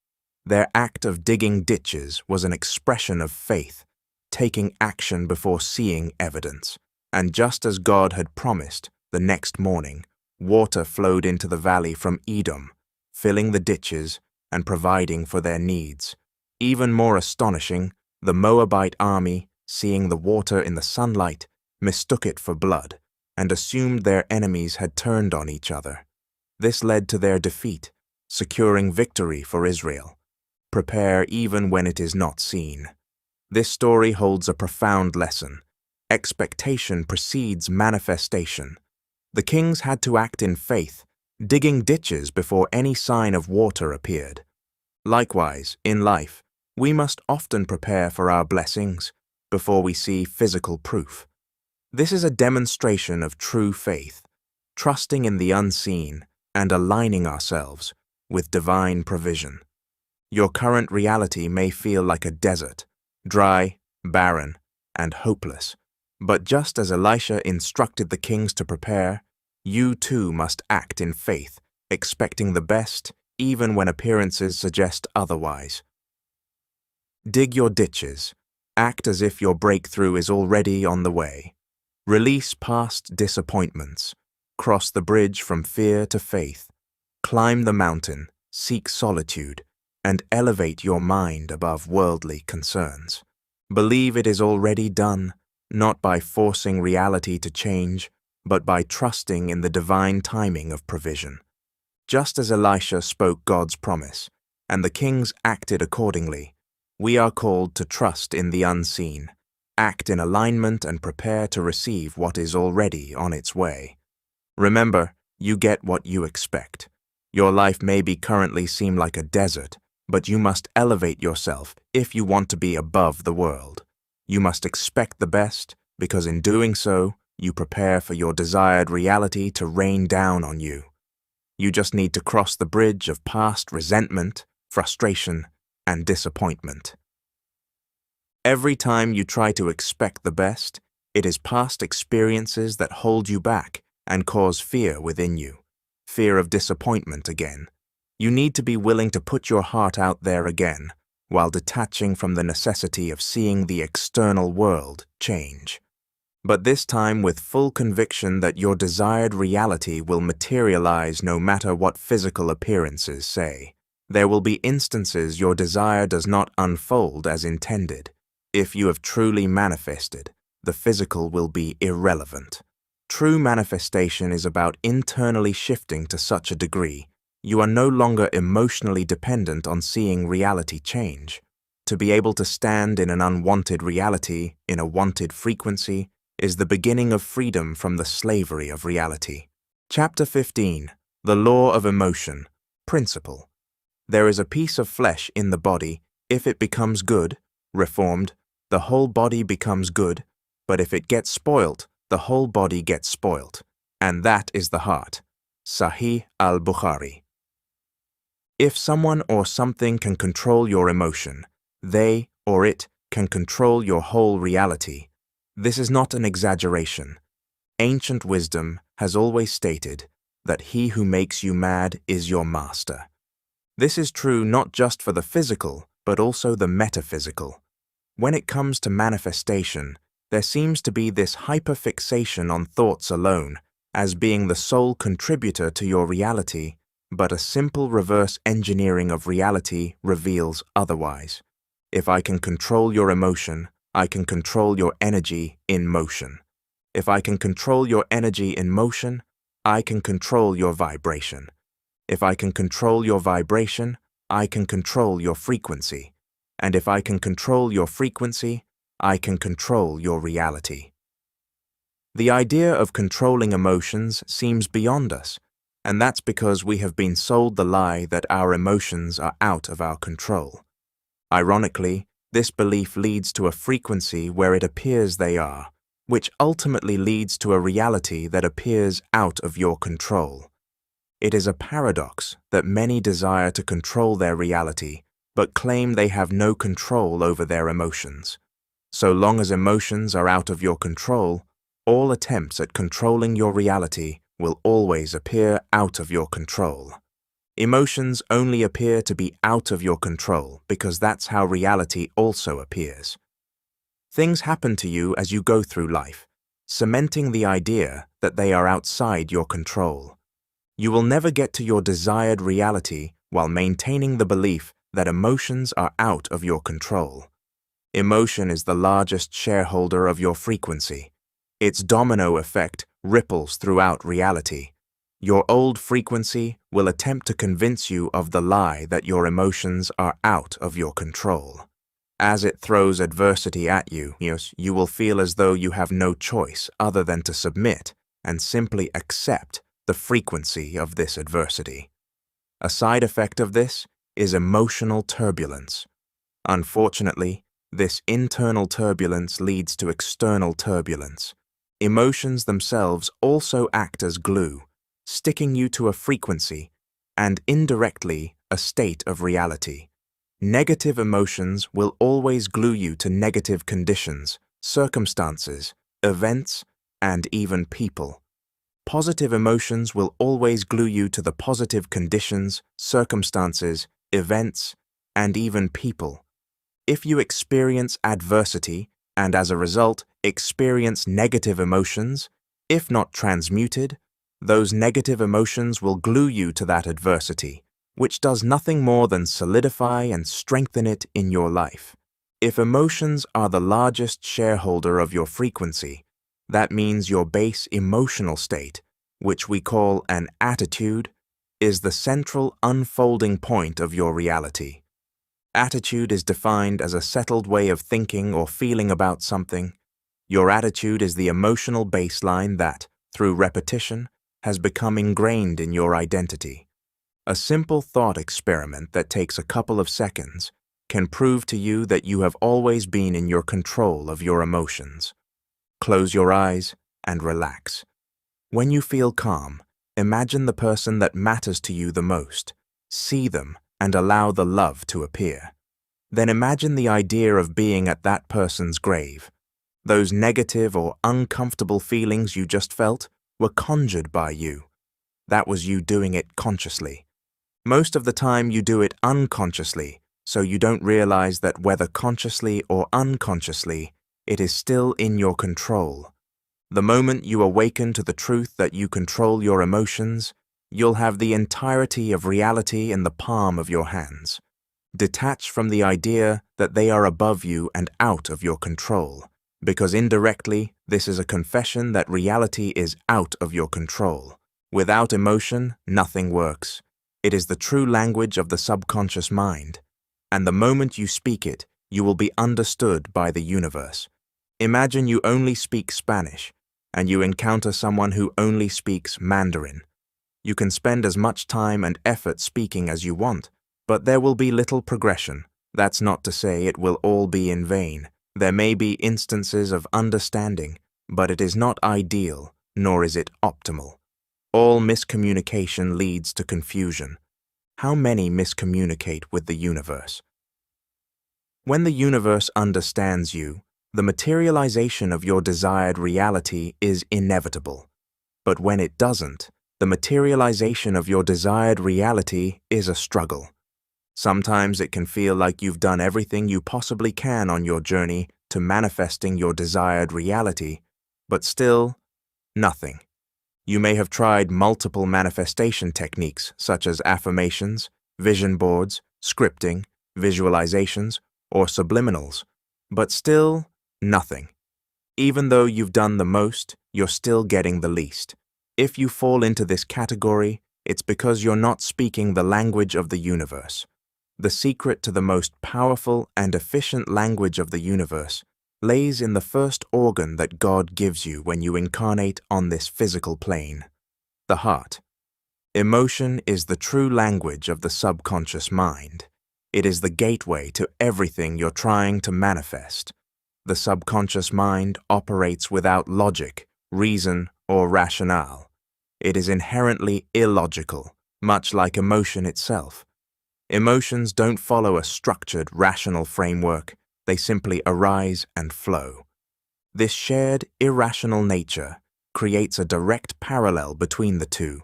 Their act of digging ditches was an expression of faith, taking action before seeing evidence. And just as God had promised, the next morning, water flowed into the valley from Edom, filling the ditches and providing for their needs. Even more astonishing, the Moabite army, seeing the water in the sunlight, mistook it for blood and assumed their enemies had turned on each other. This led to their defeat, securing victory for Israel. Prepare even when it is not seen. This story holds a profound lesson. Expectation precedes manifestation. The kings had to act in faith, digging ditches before any sign of water appeared. Likewise, in life, we must often prepare for our blessings before we see physical proof. This is a demonstration of true faith, trusting in the unseen and aligning ourselves with divine provision. Your current reality may feel like a desert, dry, barren, and hopeless. But just as Elisha instructed the kings to prepare, you too must act in faith, expecting the best even when appearances suggest otherwise. Dig your ditches. Act as if your breakthrough is already on the way. Release past disappointments. Cross the bridge from fear to faith. Climb the mountain, seek solitude, and elevate your mind above worldly concerns. Believe it is already done, not by forcing reality to change, but by trusting in the divine timing of provision. Just as Elisha spoke God's promise, and the kings acted accordingly, we are called to trust in the unseen, act in alignment, and prepare to receive what is already on its way. Remember, you get what you expect. Your life may currently seem like a desert, but you must elevate yourself if you want to be above the world. You must expect the best, because in doing so, you prepare for your desired reality to rain down on you. You just need to cross the bridge of past resentment, frustration, and disappointment. Every time you try to expect the best, it is past experiences that hold you back and cause fear within you. Fear of disappointment again. You need to be willing to put your heart out there again, while detaching from the necessity of seeing the external world change. But this time with full conviction that your desired reality will materialize no matter what physical appearances say. There will be instances your desire does not unfold as intended. If you have truly manifested, the physical will be irrelevant. True manifestation is about internally shifting to such a degree you are no longer emotionally dependent on seeing reality change. To be able to stand in an unwanted reality, in a wanted frequency, is the beginning of freedom from the slavery of reality. Chapter 15. The Law of Emotion. Principle. There is a piece of flesh in the body. If it becomes good, reformed, the whole body becomes good, but if it gets spoilt, the whole body gets spoilt. And that is the heart. Sahih al-Bukhari. If someone or something can control your emotion, they or it can control your whole reality. This is not an exaggeration. Ancient wisdom has always stated that he who makes you mad is your master. This is true not just for the physical, but also the metaphysical. When it comes to manifestation, there seems to be this hyperfixation on thoughts alone as being the sole contributor to your reality, but a simple reverse engineering of reality reveals otherwise. If I can control your emotion, I can control your energy in motion. If I can control your energy in motion, I can control your vibration. If I can control your vibration, I can control your frequency. And if I can control your frequency, I can control your reality. The idea of controlling emotions seems beyond us, and that's because we have been sold the lie that our emotions are out of our control. Ironically, this belief leads to a frequency where it appears they are, which ultimately leads to a reality that appears out of your control. It is a paradox that many desire to control their reality, but claim they have no control over their emotions. So long as emotions are out of your control, all attempts at controlling your reality will always appear out of your control. Emotions only appear to be out of your control because that's how reality also appears. Things happen to you as you go through life, cementing the idea that they are outside your control. You will never get to your desired reality while maintaining the belief that emotions are out of your control. Emotion is the largest shareholder of your frequency. Its domino effect ripples throughout reality. Your old frequency will attempt to convince you of the lie that your emotions are out of your control. As it throws adversity at you, you will feel as though you have no choice other than to submit, and simply accept the frequency of this adversity. A side effect of this is emotional turbulence. Unfortunately, this internal turbulence leads to external turbulence. Emotions themselves also act as glue, sticking you to a frequency and indirectly a state of reality. Negative emotions will always glue you to negative conditions, circumstances, events, and even people. Positive emotions will always glue you to the positive conditions, circumstances, events, and even people. If you experience adversity and as a result experience negative emotions, if not transmuted, those negative emotions will glue you to that adversity, which does nothing more than solidify and strengthen it in your life. If emotions are the largest shareholder of your frequency, that means your base emotional state, which we call an attitude, is the central unfolding point of your reality. Attitude is defined as a settled way of thinking or feeling about something. Your attitude is the emotional baseline that, through repetition, has become ingrained in your identity. A simple thought experiment that takes a couple of seconds can prove to you that you have always been in your control of your emotions. Close your eyes and relax. When you feel calm, imagine the person that matters to you the most. See them and allow the love to appear. Then imagine the idea of being at that person's grave. Those negative or uncomfortable feelings you just felt were conjured by you. That was you doing it consciously. Most of the time you do it unconsciously, so you don't realize that whether consciously or unconsciously, it is still in your control. The moment you awaken to the truth that you control your emotions, you'll have the entirety of reality in the palm of your hands. Detach from the idea that they are above you and out of your control, because indirectly, this is a confession that reality is out of your control. Without emotion, nothing works. It is the true language of the subconscious mind, and the moment you speak it, you will be understood by the universe. Imagine you only speak Spanish, and you encounter someone who only speaks Mandarin. You can spend as much time and effort speaking as you want, but there will be little progression. That's not to say it will all be in vain. There may be instances of understanding, but it is not ideal, nor is it optimal. All miscommunication leads to confusion. How many miscommunicate with the universe? When the universe understands you, the materialization of your desired reality is inevitable. But when it doesn't, the materialization of your desired reality is a struggle. Sometimes it can feel like you've done everything you possibly can on your journey to manifesting your desired reality, but still, nothing. You may have tried multiple manifestation techniques such as affirmations, vision boards, scripting, visualizations, or subliminals, but still, nothing. Even though you've done the most, you're still getting the least. If you fall into this category, it's because you're not speaking the language of the universe. The secret to the most powerful and efficient language of the universe lays in the first organ that God gives you when you incarnate on this physical plane, the heart. Emotion is the true language of the subconscious mind. It is the gateway to everything you're trying to manifest. The subconscious mind operates without logic, reason, or rationale. It is inherently illogical, much like emotion itself. Emotions don't follow a structured, rational framework. They simply arise and flow. This shared, irrational nature creates a direct parallel between the two,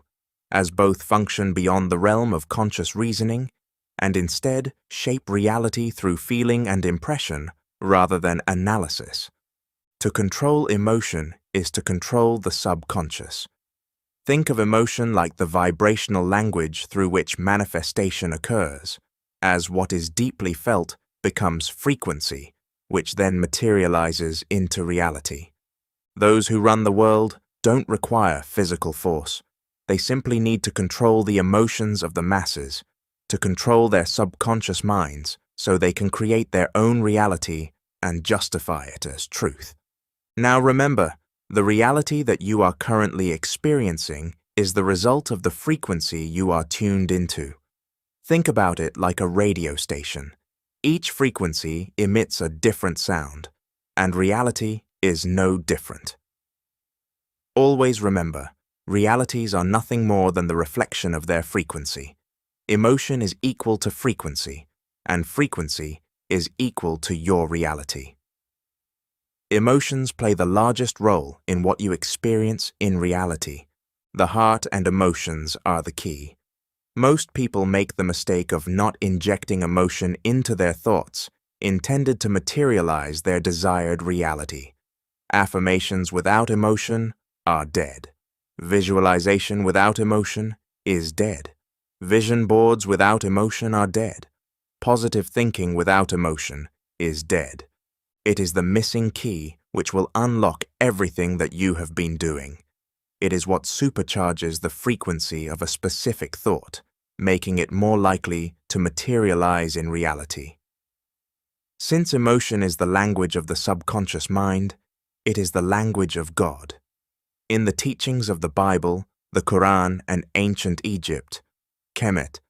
as both function beyond the realm of conscious reasoning and instead shape reality through feeling and impression rather than analysis. To control emotion is to control the subconscious. Think of emotion like the vibrational language through which manifestation occurs, as what is deeply felt becomes frequency, which then materializes into reality. Those who run the world don't require physical force. They simply need to control the emotions of the masses, to control their subconscious minds so they can create their own reality and justify it as truth. Now remember, The reality that you are currently experiencing is the result of the frequency you are tuned into. Think about it like a radio station. Each frequency emits a different sound, and reality is no different. Always remember, realities are nothing more than the reflection of their frequency. Emotion is equal to frequency, and frequency is equal to your reality. Emotions play the largest role in what you experience in reality. The heart and emotions are the key. Most people make the mistake of not injecting emotion into their thoughts, intended to materialize their desired reality. Affirmations without emotion are dead. Visualization without emotion is dead. Vision boards without emotion are dead. Positive thinking without emotion is dead. It is the missing key which will unlock everything that you have been doing. It is what supercharges the frequency of a specific thought, making it more likely to materialize in reality. Since emotion is the language of the subconscious mind, it is the language of God. In the teachings of the Bible, the Quran, and ancient Egypt, Kemet,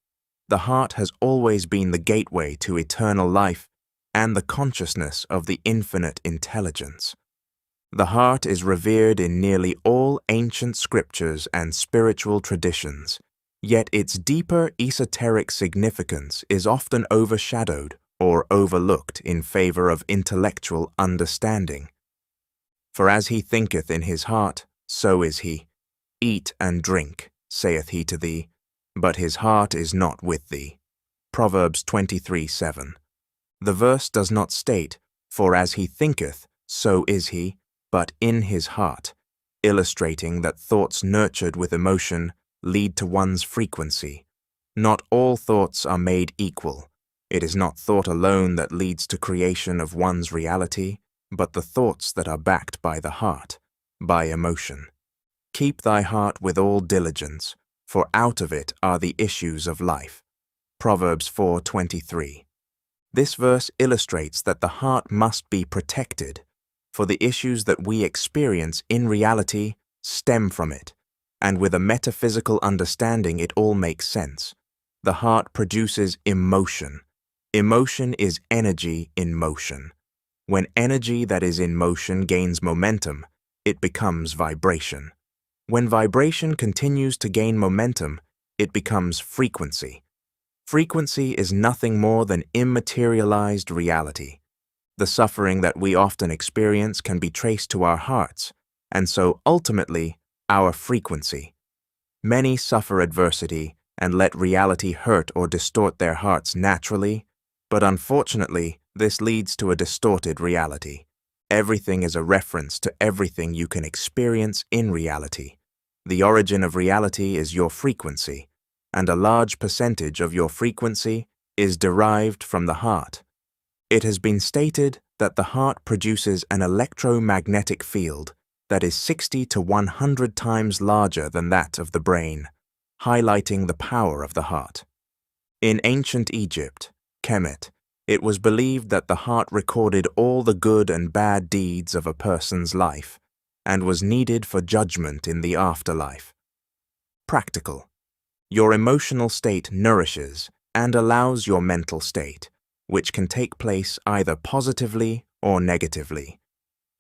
the heart has always been the gateway to eternal life and the consciousness of the infinite intelligence. The heart is revered in nearly all ancient scriptures and spiritual traditions, yet its deeper esoteric significance is often overshadowed or overlooked in favor of intellectual understanding. For as he thinketh in his heart, so is he. Eat and drink, saith he to thee, but his heart is not with thee. Proverbs 23:7. The verse does not state, for as he thinketh, so is he, but in his heart, illustrating that thoughts nurtured with emotion lead to one's frequency. Not all thoughts are made equal. It is not thought alone that leads to creation of one's reality, but the thoughts that are backed by the heart, by emotion. Keep thy heart with all diligence, for out of it are the issues of life. Proverbs 4:23. This verse illustrates that the heart must be protected, for the issues that we experience in reality stem from it, and with a metaphysical understanding it all makes sense. The heart produces emotion. Emotion is energy in motion. When energy that is in motion gains momentum, it becomes vibration. When vibration continues to gain momentum, it becomes frequency. Frequency is nothing more than immaterialized reality. The suffering that we often experience can be traced to our hearts, and so ultimately, our frequency. Many suffer adversity and let reality hurt or distort their hearts naturally, but unfortunately, this leads to a distorted reality. Everything is a reference to everything you can experience in reality. The origin of reality is your frequency, and a large percentage of your frequency is derived from the heart. It has been stated that the heart produces an electromagnetic field that is 60 to 100 times larger than that of the brain, highlighting the power of the heart. In ancient Egypt, Kemet, it was believed that the heart recorded all the good and bad deeds of a person's life and was needed for judgment in the afterlife. Practical. Your emotional state nourishes and allows your mental state, which can take place either positively or negatively.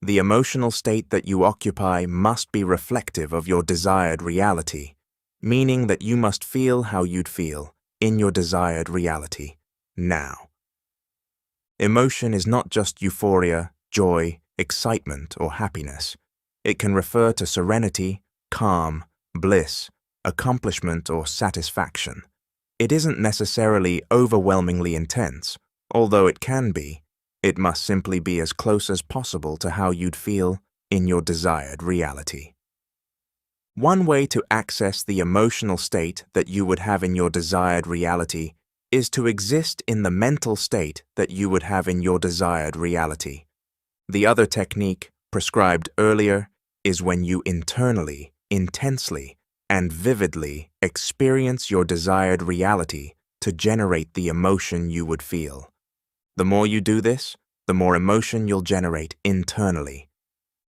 The emotional state that you occupy must be reflective of your desired reality, meaning that you must feel how you'd feel in your desired reality, now. Emotion is not just euphoria, joy, excitement, or happiness. It can refer to serenity, calm, bliss, accomplishment, or satisfaction. It isn't necessarily overwhelmingly intense, although it can be. It must simply be as close as possible to how you'd feel in your desired reality. One way to access the emotional state that you would have in your desired reality is to exist in the mental state that you would have in your desired reality. The other technique, prescribed earlier, is when you internally, intensely, and vividly experience your desired reality to generate the emotion you would feel. The more you do this, the more emotion you'll generate internally.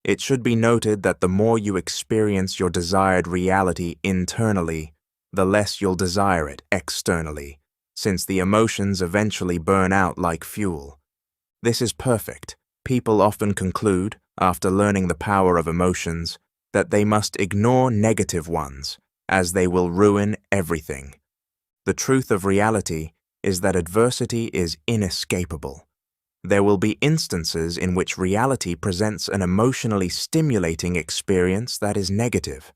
It should be noted that the more you experience your desired reality internally, the less you'll desire it externally, since the emotions eventually burn out like fuel. This is perfect. People often conclude, after learning the power of emotions, that they must ignore negative ones, as they will ruin everything. The truth of reality is that adversity is inescapable. There will be instances in which reality presents an emotionally stimulating experience that is negative.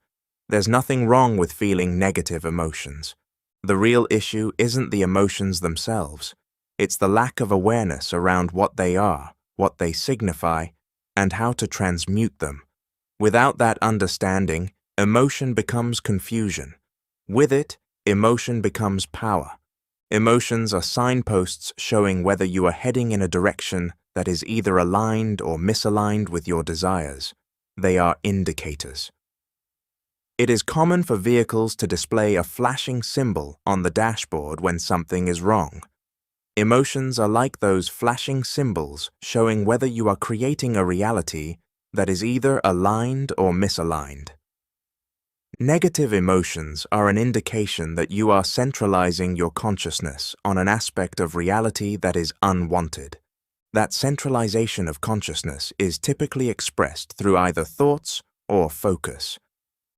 There's nothing wrong with feeling negative emotions. The real issue isn't the emotions themselves. It's the lack of awareness around what they are, what they signify, and how to transmute them. Without that understanding, emotion becomes confusion. With it, emotion becomes power. Emotions are signposts showing whether you are heading in a direction that is either aligned or misaligned with your desires. They are indicators. It is common for vehicles to display a flashing symbol on the dashboard when something is wrong. Emotions are like those flashing symbols showing whether you are creating a reality that is either aligned or misaligned. Negative emotions are an indication that you are centralizing your consciousness on an aspect of reality that is unwanted. That centralization of consciousness is typically expressed through either thoughts or focus.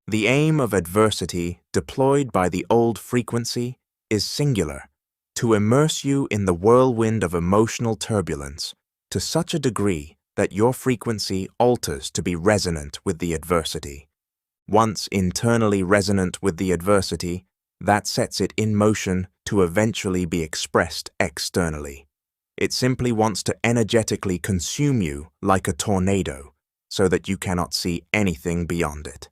The aim of adversity deployed by the old frequency is singular, to immerse you in the whirlwind of emotional turbulence to such a degree that your frequency alters to be resonant with the adversity. Once internally resonant with the adversity, that sets it in motion to eventually be expressed externally. It simply wants to energetically consume you like a tornado so that you cannot see anything beyond it.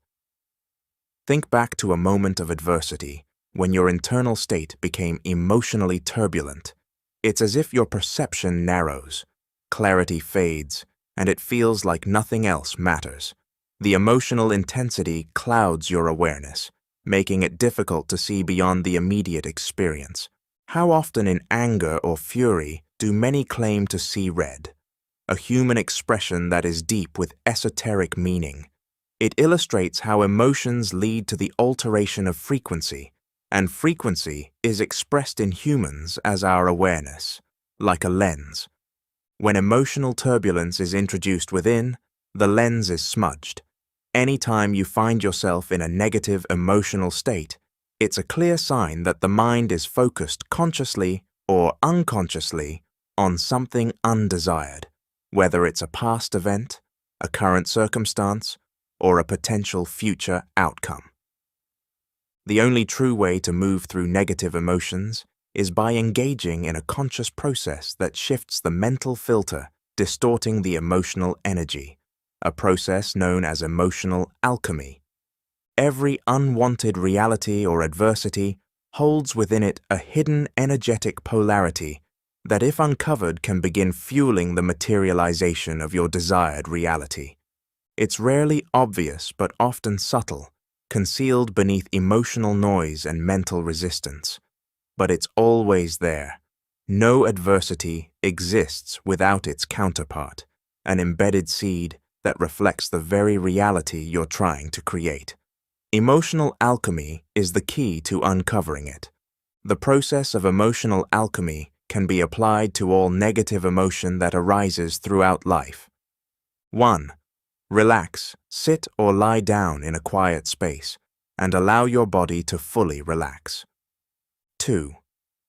Think back to a moment of adversity when your internal state became emotionally turbulent. It's as if your perception narrows, clarity fades, and it feels like nothing else matters. The emotional intensity clouds your awareness, making it difficult to see beyond the immediate experience. How often in anger or fury do many claim to see red? A human expression that is deep with esoteric meaning. It illustrates how emotions lead to the alteration of frequency, and frequency is expressed in humans as our awareness, like a lens. When emotional turbulence is introduced within, the lens is smudged. Anytime you find yourself in a negative emotional state, it's a clear sign that the mind is focused consciously or unconsciously on something undesired, whether it's a past event, a current circumstance, or a potential future outcome. The only true way to move through negative emotions is by engaging in a conscious process that shifts the mental filter, distorting the emotional energy, a process known as emotional alchemy. Every unwanted reality or adversity holds within it a hidden energetic polarity that, if uncovered, can begin fueling the materialization of your desired reality. It's rarely obvious but often subtle, concealed beneath emotional noise and mental resistance. But it's always there. No adversity exists without its counterpart, an embedded seed that reflects the very reality you're trying to create. Emotional alchemy is the key to uncovering it. The process of emotional alchemy can be applied to all negative emotion that arises throughout life. 1. Relax, sit or lie down in a quiet space, and allow your body to fully relax. 2.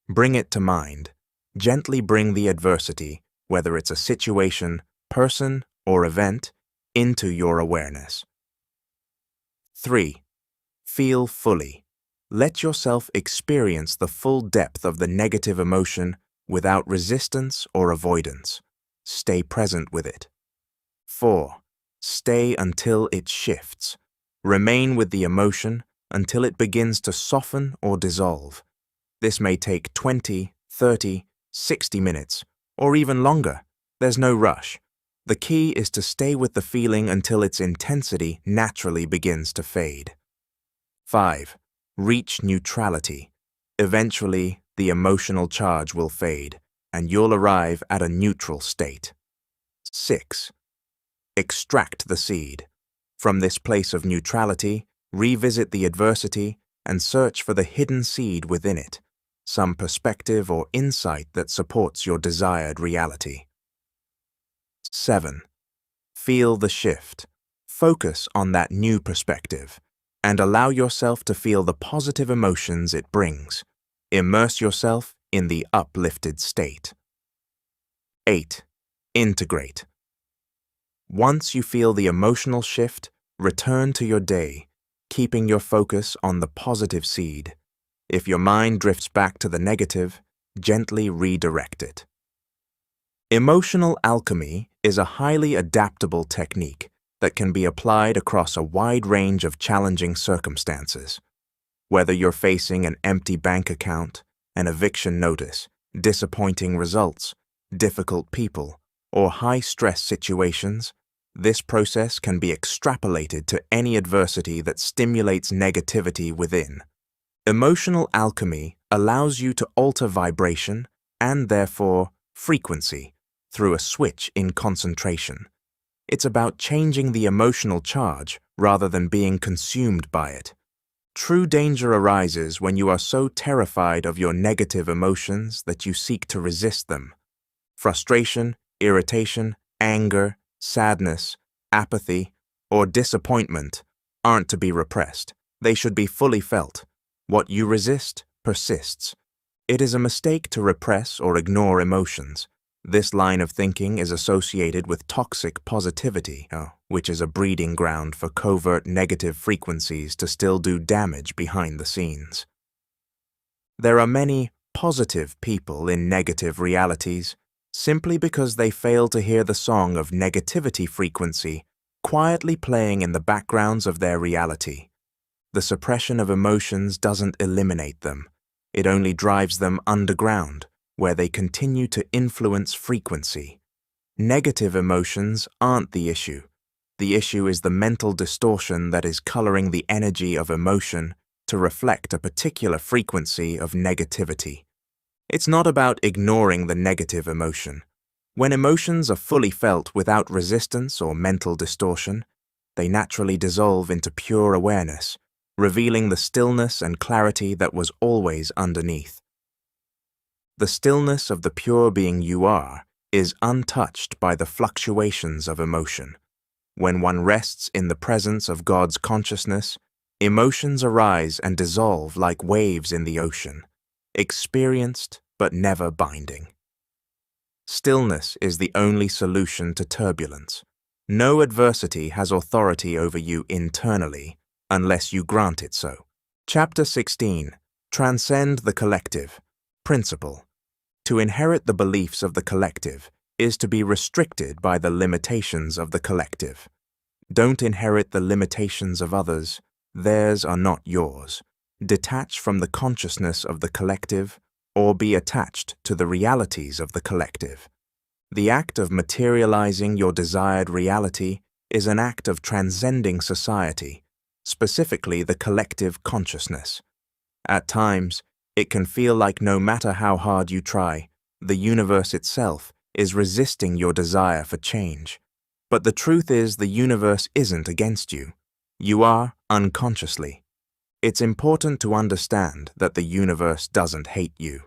Bring it to mind. Gently bring the adversity, whether it's a situation, person, or event, into your awareness. 3. Feel fully. Let yourself experience the full depth of the negative emotion without resistance or avoidance. Stay present with it. 4. Stay until it shifts. Remain with the emotion until it begins to soften or dissolve. This may take 20, 30, 60 minutes, or even longer. There's no rush. The key is to stay with the feeling until its intensity naturally begins to fade. 5. Reach neutrality. Eventually, the emotional charge will fade, and you'll arrive at a neutral state. 6. Extract the seed. From this place of neutrality, revisit the adversity and search for the hidden seed within it, some perspective or insight that supports your desired reality. 7. Feel the shift. Focus on that new perspective and allow yourself to feel the positive emotions it brings. Immerse yourself in the uplifted state. 8. Integrate. Once you feel the emotional shift, return to your day, keeping your focus on the positive seed. If your mind drifts back to the negative, gently redirect it. Emotional alchemy is a highly adaptable technique that can be applied across a wide range of challenging circumstances. Whether you're facing an empty bank account, an eviction notice, disappointing results, difficult people, or high-stress situations, this process can be extrapolated to any adversity that stimulates negativity within. Emotional alchemy allows you to alter vibration and, therefore, frequency through a switch in concentration. It's about changing the emotional charge rather than being consumed by it. True danger arises when you are so terrified of your negative emotions that you seek to resist them. Frustration, irritation, anger, sadness, apathy, or disappointment aren't to be repressed. They should be fully felt. What you resist persists. It is a mistake to repress or ignore emotions. This line of thinking is associated with toxic positivity, which is a breeding ground for covert negative frequencies to still do damage behind the scenes. There are many positive people in negative realities simply because they fail to hear the song of negativity frequency quietly playing in the backgrounds of their reality. The suppression of emotions doesn't eliminate them. It only drives them underground, where they continue to influence frequency. Negative emotions aren't the issue. The issue is the mental distortion that is coloring the energy of emotion to reflect a particular frequency of negativity. It's not about ignoring the negative emotion. When emotions are fully felt without resistance or mental distortion, they naturally dissolve into pure awareness, revealing the stillness and clarity that was always underneath. The stillness of the pure being you are is untouched by the fluctuations of emotion. When one rests in the presence of God's consciousness, emotions arise and dissolve like waves in the ocean, experienced but never binding. Stillness is the only solution to turbulence. No adversity has authority over you internally unless you grant it so. Chapter 16. Transcend the collective. Principle. To inherit the beliefs of the collective is to be restricted by the limitations of the collective. Don't inherit the limitations of others. Theirs are not yours. Detach from the consciousness of the collective or be attached to the realities of the collective. The act of materializing your desired reality is an act of transcending society, specifically the collective consciousness. At times, it can feel like no matter how hard you try, the universe itself is resisting your desire for change. But the truth is the universe isn't against you. You are unconsciously. It's important to understand that the universe doesn't hate you.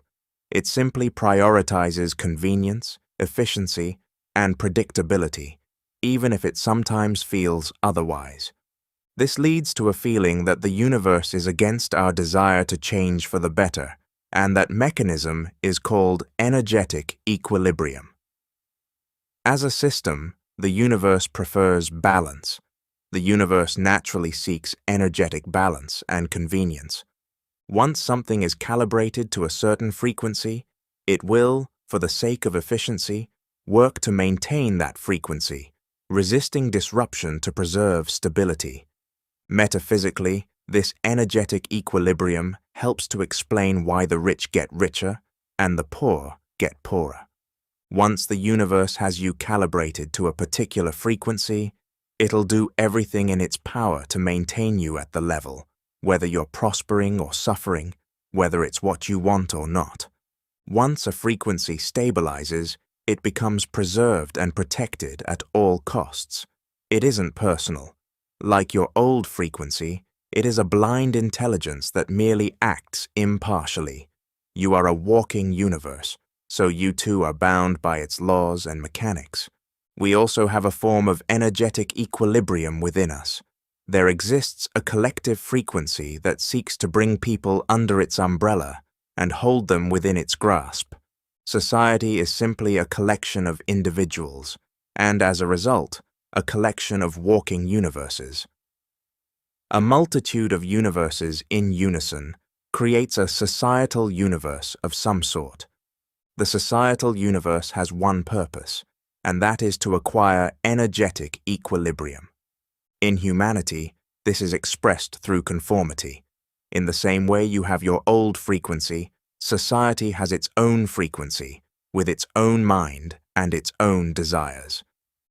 It simply prioritizes convenience, efficiency, and predictability, even if it sometimes feels otherwise. This leads to a feeling that the universe is against our desire to change for the better, and that mechanism is called energetic equilibrium. As a system, the universe prefers balance. The universe naturally seeks energetic balance and convenience. Once something is calibrated to a certain frequency, it will, for the sake of efficiency, work to maintain that frequency, resisting disruption to preserve stability. Metaphysically, this energetic equilibrium helps to explain why the rich get richer and the poor get poorer. Once the universe has you calibrated to a particular frequency, it'll do everything in its power to maintain you at the level, whether you're prospering or suffering, whether it's what you want or not. Once a frequency stabilizes, it becomes preserved and protected at all costs. It isn't personal. Like your old frequency, it is a blind intelligence that merely acts impartially. You are a walking universe, so you too are bound by its laws and mechanics. We also have a form of energetic equilibrium within us. There exists a collective frequency that seeks to bring people under its umbrella and hold them within its grasp. Society is simply a collection of individuals, and as a result, a collection of walking universes. A multitude of universes in unison creates a societal universe of some sort. The societal universe has one purpose, and that is to acquire energetic equilibrium. In humanity, this is expressed through conformity. In the same way you have your old frequency, society has its own frequency, with its own mind and its own desires.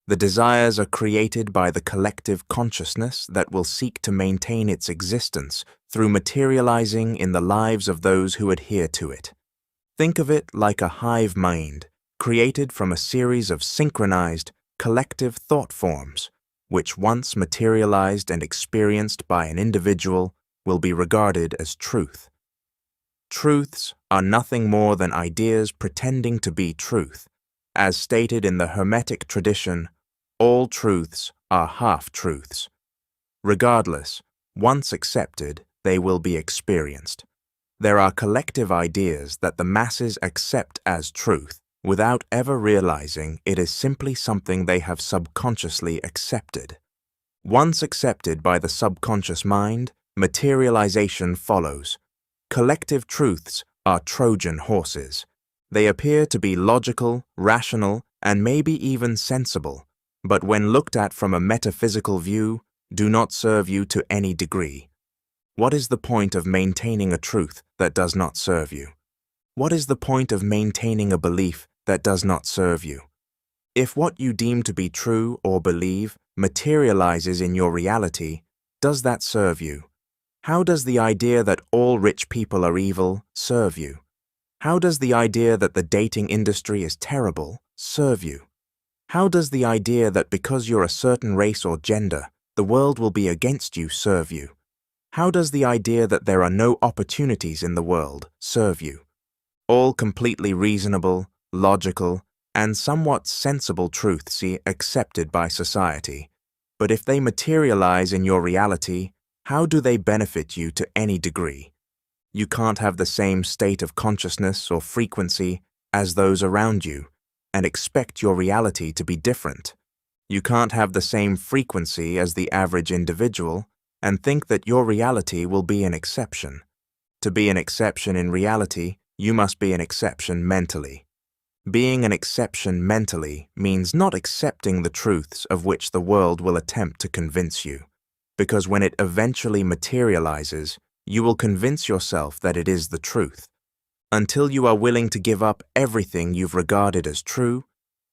The desires are created by the collective consciousness that will seek to maintain its existence through materializing in the lives of those who adhere to it. Think of it like a hive mind, created from a series of synchronized, collective thought forms, which once materialized and experienced by an individual will be regarded as truth. Truths are nothing more than ideas pretending to be truth. As stated in the Hermetic tradition, all truths are half-truths. Regardless, once accepted, they will be experienced. There are collective ideas that the masses accept as truth without ever realizing it is simply something they have subconsciously accepted. Once accepted by the subconscious mind, materialization follows. Collective truths are Trojan horses. They appear to be logical, rational, and maybe even sensible, but when looked at from a metaphysical view, do not serve you to any degree. What is the point of maintaining a truth that does not serve you? What is the point of maintaining a belief that does not serve you? If what you deem to be true or believe materializes in your reality, does that serve you? How does the idea that all rich people are evil serve you? How does the idea that the dating industry is terrible serve you? How does the idea that because you're a certain race or gender, the world will be against you serve you? How does the idea that there are no opportunities in the world serve you? All completely reasonable, logical, and somewhat sensible truths accepted by society. But if they materialize in your reality, how do they benefit you to any degree? You can't have the same state of consciousness or frequency as those around you and expect your reality to be different. You can't have the same frequency as the average individual and think that your reality will be an exception. To be an exception in reality, you must be an exception mentally. Being an exception mentally means not accepting the truths of which the world will attempt to convince you, because when it eventually materializes, you will convince yourself that it is the truth. Until you are willing to give up everything you've regarded as true,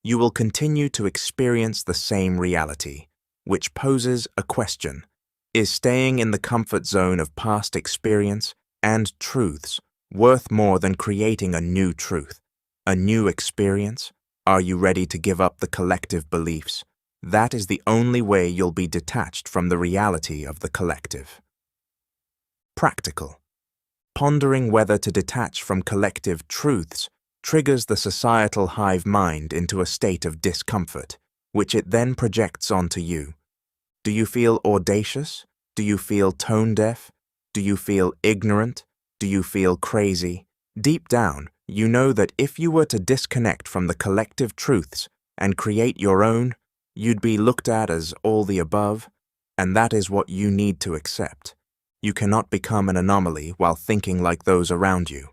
you will continue to experience the same reality, which poses a question. Is staying in the comfort zone of past experience and truths worth more than creating a new truth, a new experience? Are you ready to give up the collective beliefs? That is the only way you'll be detached from the reality of the collective. Practical. Pondering whether to detach from collective truths triggers the societal hive mind into a state of discomfort, which it then projects onto you. Do you feel audacious? Do you feel tone-deaf? Do you feel ignorant? Do you feel crazy? Deep down, you know that if you were to disconnect from the collective truths and create your own, you'd be looked at as all the above, and that is what you need to accept. You cannot become an anomaly while thinking like those around you.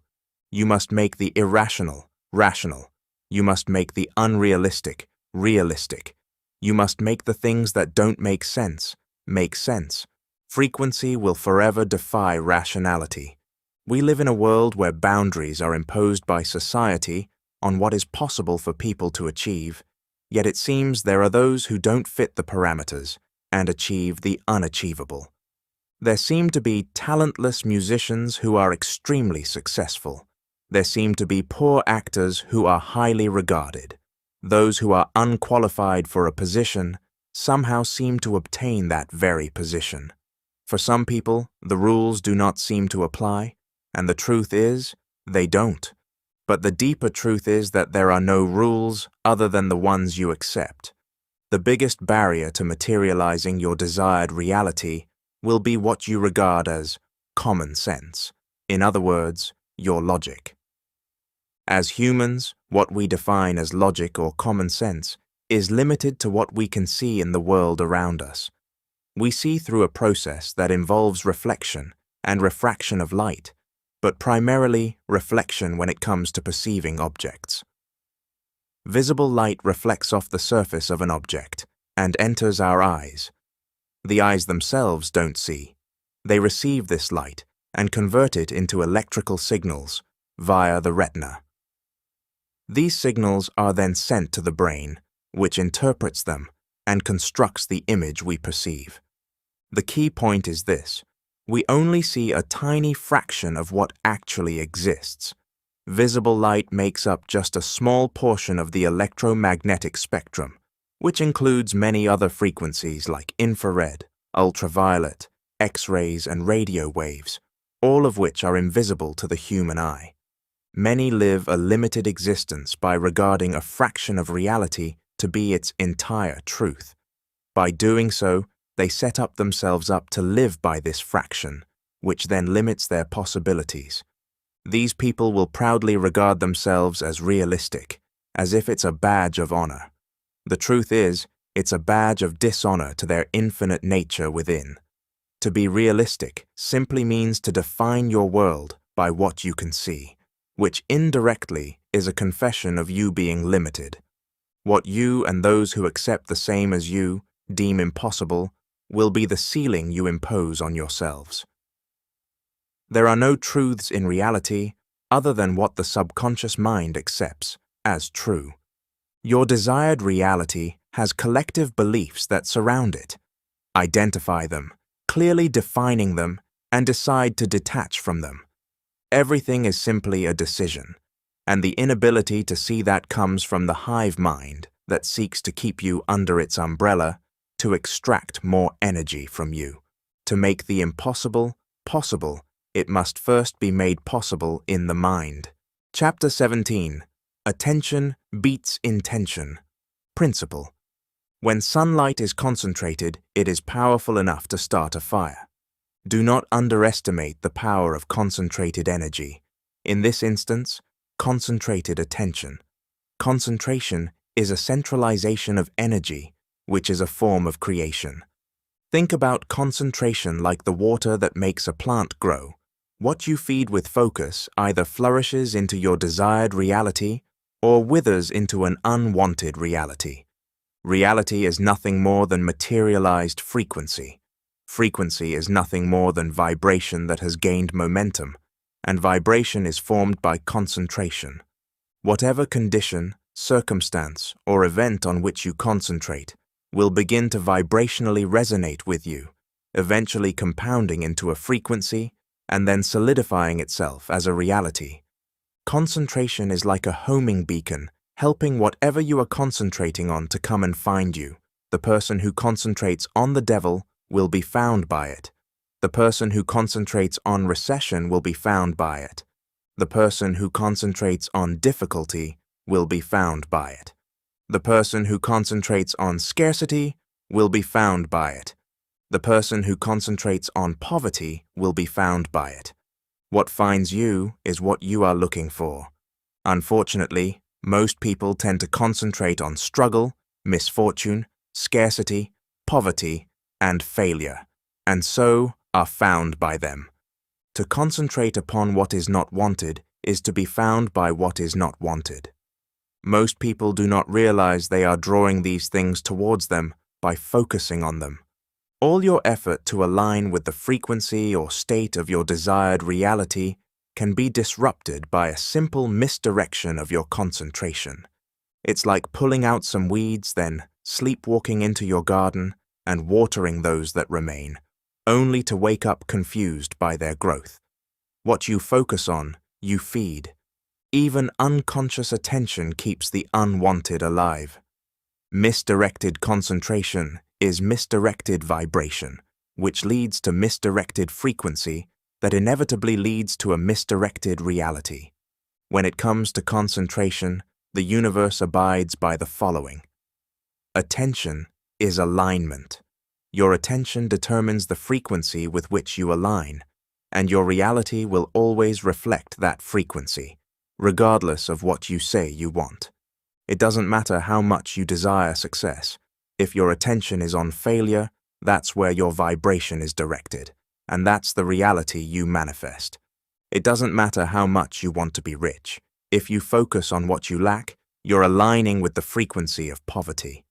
You must make the irrational rational. You must make the unrealistic realistic. You must make the things that don't make sense make sense. Frequency will forever defy rationality. We live in a world where boundaries are imposed by society on what is possible for people to achieve, yet it seems there are those who don't fit the parameters and achieve the unachievable. There seem to be talentless musicians who are extremely successful. There seem to be poor actors who are highly regarded. Those who are unqualified for a position somehow seem to obtain that very position. For some people, the rules do not seem to apply, and the truth is, they don't. But the deeper truth is that there are no rules other than the ones you accept. The biggest barrier to materializing your desired reality will be what you regard as common sense. In other words, your logic. As humans, what we define as logic or common sense is limited to what we can see in the world around us. We see through a process that involves reflection and refraction of light, but primarily reflection when it comes to perceiving objects. Visible light reflects off the surface of an object and enters our eyes. The eyes themselves don't see. They receive this light and convert it into electrical signals via the retina. These signals are then sent to the brain, which interprets them and constructs the image we perceive. The key point is this: we only see a tiny fraction of what actually exists. Visible light makes up just a small portion of the electromagnetic spectrum, which includes many other frequencies like infrared, ultraviolet, X-rays, and radio waves, all of which are invisible to the human eye. Many live a limited existence by regarding a fraction of reality to be its entire truth. By doing so, they set up themselves up to live by this fraction, which then limits their possibilities. These people will proudly regard themselves as realistic, as if it's a badge of honor. The truth is, it's a badge of dishonor to their infinite nature within. To be realistic simply means to define your world by what you can see, which indirectly is a confession of you being limited. What you and those who accept the same as you deem impossible will be the ceiling you impose on yourselves. There are no truths in reality other than what the subconscious mind accepts as true. Your desired reality has collective beliefs that surround it. Identify them, clearly defining them, and decide to detach from them. Everything is simply a decision, and the inability to see that comes from the hive mind that seeks to keep you under its umbrella to extract more energy from you. To make the impossible possible, it must first be made possible in the mind. Chapter 17. Attention beats intention. Principle. When sunlight is concentrated, it is powerful enough to start a fire. Do not underestimate the power of concentrated energy. In this instance, concentrated attention. Concentration is a centralization of energy, which is a form of creation. Think about concentration like the water that makes a plant grow. What you feed with focus either flourishes into your desired reality or withers into an unwanted reality. Reality is nothing more than materialized frequency. Frequency is nothing more than vibration that has gained momentum, and vibration is formed by concentration. Whatever condition, circumstance, or event on which you concentrate will begin to vibrationally resonate with you, eventually compounding into a frequency and then solidifying itself as a reality. Concentration is like a homing beacon, helping whatever you are concentrating on to come and find you. The person who concentrates on the devil will be found by it. The person who concentrates on recession will be found by it. The person who concentrates on difficulty will be found by it. The person who concentrates on scarcity will be found by it. The person who concentrates on poverty will be found by it. What finds you is what you are looking for. Unfortunately, most people tend to concentrate on struggle, misfortune, scarcity, poverty, and failure, and so are found by them. To concentrate upon what is not wanted is to be found by what is not wanted. Most people do not realize they are drawing these things towards them by focusing on them. All your effort to align with the frequency or state of your desired reality can be disrupted by a simple misdirection of your concentration. It's like pulling out some weeds, then sleepwalking into your garden and watering those that remain, only to wake up confused by their growth. What you focus on, you feed. Even unconscious attention keeps the unwanted alive. Misdirected concentration is misdirected vibration, which leads to misdirected frequency that inevitably leads to a misdirected reality. When it comes to concentration, the universe abides by the following. Attention is alignment. Your attention determines the frequency with which you align, and your reality will always reflect that frequency, regardless of what you say you want. It doesn't matter how much you desire success. If your attention is on failure, that's where your vibration is directed, and that's the reality you manifest. It doesn't matter how much you want to be rich. If you focus on what you lack, you're aligning with the frequency of poverty.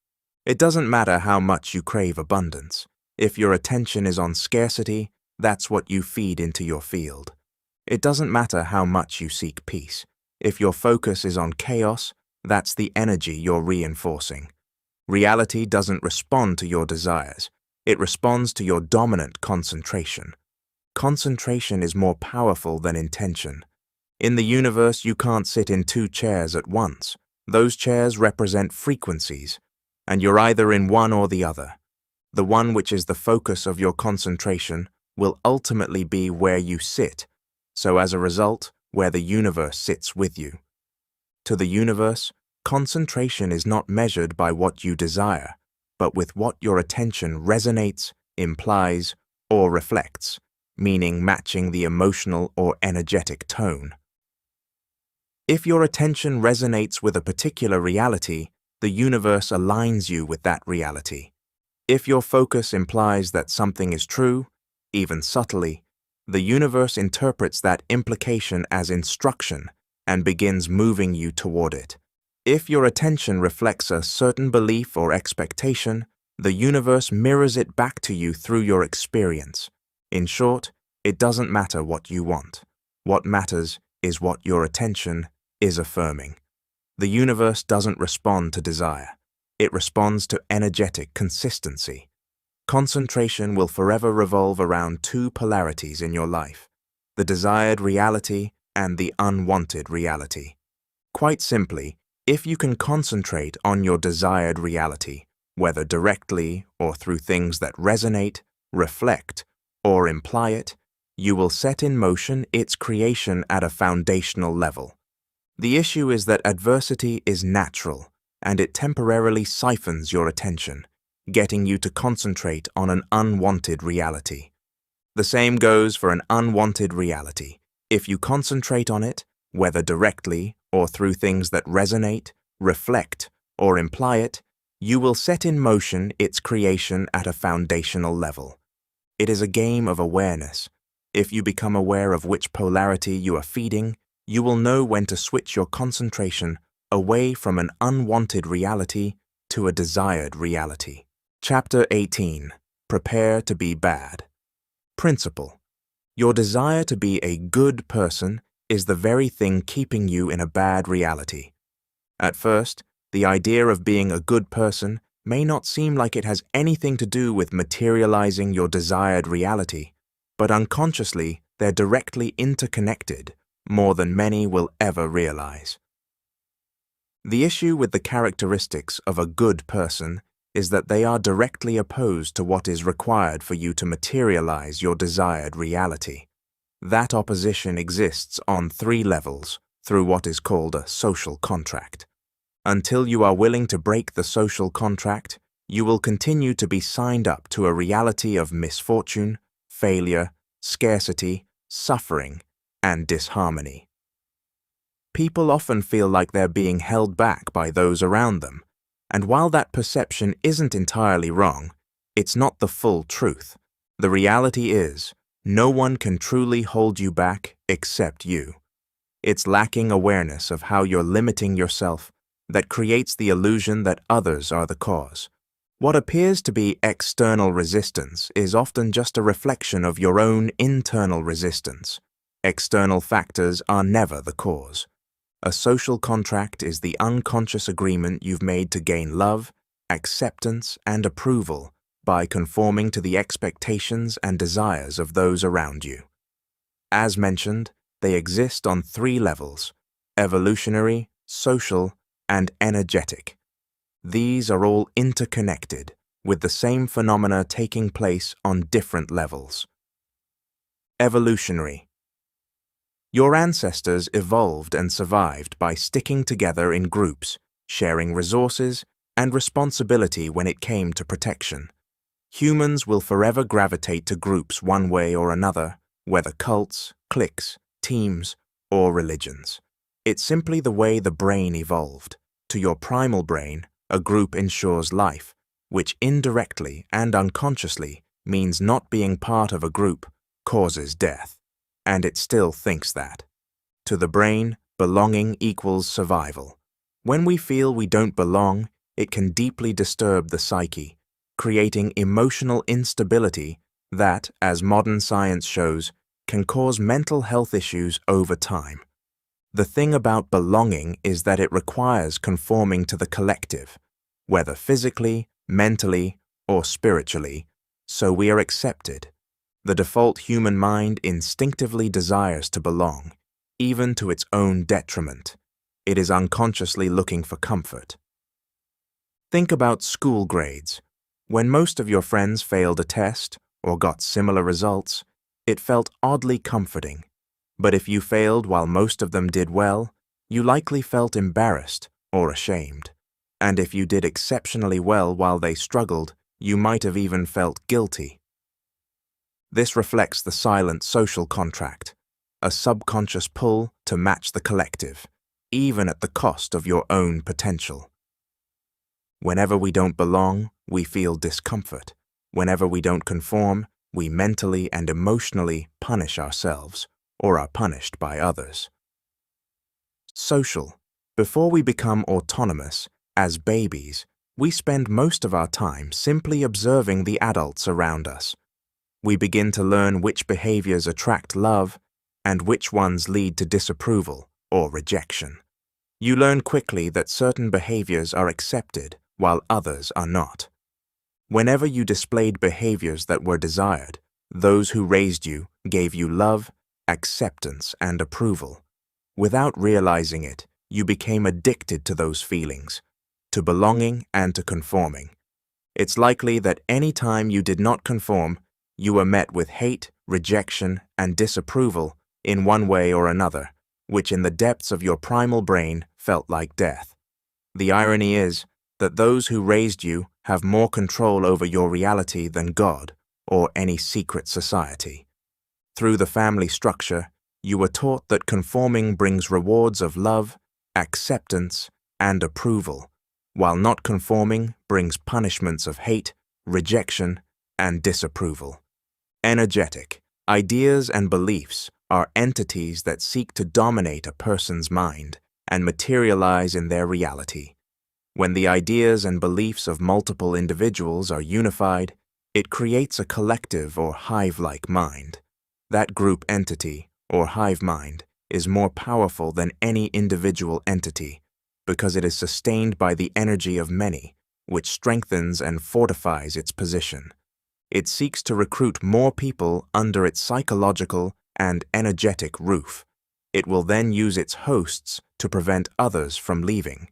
It doesn't matter how much you crave abundance. If your attention is on scarcity, that's what you feed into your field. It doesn't matter how much you seek peace. If your focus is on chaos, that's the energy you're reinforcing. Reality doesn't respond to your desires. It responds to your dominant concentration. Concentration is more powerful than intention. In the universe, you can't sit in 2 chairs at once. Those chairs represent frequencies, and you're either in one or the other. The one which is the focus of your concentration will ultimately be where you sit, so as a result, where the universe sits with you. To the universe, concentration is not measured by what you desire, but with what your attention resonates, implies, or reflects, meaning matching the emotional or energetic tone. If your attention resonates with a particular reality, the universe aligns you with that reality. If your focus implies that something is true, even subtly, the universe interprets that implication as instruction and begins moving you toward it. If your attention reflects a certain belief or expectation, the universe mirrors it back to you through your experience. In short, it doesn't matter what you want. What matters is what your attention is affirming. The universe doesn't respond to desire. It responds to energetic consistency. Concentration will forever revolve around 2 polarities in your life, the desired reality and the unwanted reality. Quite simply, if you can concentrate on your desired reality, whether directly or through things that resonate, reflect, or imply it, you will set in motion its creation at a foundational level. The issue is that adversity is natural, and it temporarily siphons your attention, getting you to concentrate on an unwanted reality. The same goes for an unwanted reality. If you concentrate on it, whether directly or through things that resonate, reflect, or imply it, you will set in motion its creation at a foundational level. It is a game of awareness. If you become aware of which polarity you are feeding, you will know when to switch your concentration away from an unwanted reality to a desired reality. Chapter 18. Prepare to be bad. Principle. Your desire to be a good person is the very thing keeping you in a bad reality. At first, the idea of being a good person may not seem like it has anything to do with materializing your desired reality, but unconsciously they're directly interconnected, more than many will ever realize. The issue with the characteristics of a good person is that they are directly opposed to what is required for you to materialize your desired reality. That opposition exists on 3 levels through what is called a social contract. Until you are willing to break the social contract, you will continue to be signed up to a reality of misfortune, failure, scarcity, suffering, and disharmony. People often feel like they're being held back by those around them, and while that perception isn't entirely wrong, it's not the full truth. The reality is, no one can truly hold you back except you. It's lacking awareness of how you're limiting yourself that creates the illusion that others are the cause. What appears to be external resistance is often just a reflection of your own internal resistance. External factors are never the cause. A social contract is the unconscious agreement you've made to gain love, acceptance, and approval by conforming to the expectations and desires of those around you. As mentioned, they exist on 3 levels: evolutionary, social, and energetic. These are all interconnected, with the same phenomena taking place on different levels. Evolutionary. Your ancestors evolved and survived by sticking together in groups, sharing resources and responsibility when it came to protection. Humans will forever gravitate to groups one way or another, whether cults, cliques, teams, or religions. It's simply the way the brain evolved. To your primal brain, a group ensures life, which indirectly and unconsciously means not being part of a group causes death. And it still thinks that. To the brain, belonging equals survival. When we feel we don't belong, it can deeply disturb the psyche, creating emotional instability that, as modern science shows, can cause mental health issues over time. The thing about belonging is that it requires conforming to the collective, whether physically, mentally, or spiritually, so we are accepted. The default human mind instinctively desires to belong, even to its own detriment. It is unconsciously looking for comfort. Think about school grades. When most of your friends failed a test or got similar results, it felt oddly comforting. But if you failed while most of them did well, you likely felt embarrassed or ashamed. And if you did exceptionally well while they struggled, you might have even felt guilty. This reflects the silent social contract, a subconscious pull to match the collective, even at the cost of your own potential. Whenever we don't belong, we feel discomfort. Whenever we don't conform, we mentally and emotionally punish ourselves, or are punished by others. Social. Before we become autonomous, as babies, we spend most of our time simply observing the adults around us. We begin to learn which behaviors attract love and which ones lead to disapproval or rejection. You learn quickly that certain behaviors are accepted while others are not. Whenever you displayed behaviors that were desired, those who raised you gave you love, acceptance, and approval. Without realizing it, you became addicted to those feelings, to belonging and to conforming. It's likely that any time you did not conform, you were met with hate, rejection, and disapproval in one way or another, which in the depths of your primal brain felt like death. The irony is that those who raised you have more control over your reality than God or any secret society. Through the family structure, you were taught that conforming brings rewards of love, acceptance, and approval, while not conforming brings punishments of hate, rejection, and disapproval. Energetic. Ideas and beliefs are entities that seek to dominate a person's mind and materialize in their reality. When the ideas and beliefs of multiple individuals are unified, it creates a collective or hive-like mind. That group entity, or hive mind, is more powerful than any individual entity because it is sustained by the energy of many, which strengthens and fortifies its position. It seeks to recruit more people under its psychological and energetic roof. It will then use its hosts to prevent others from leaving.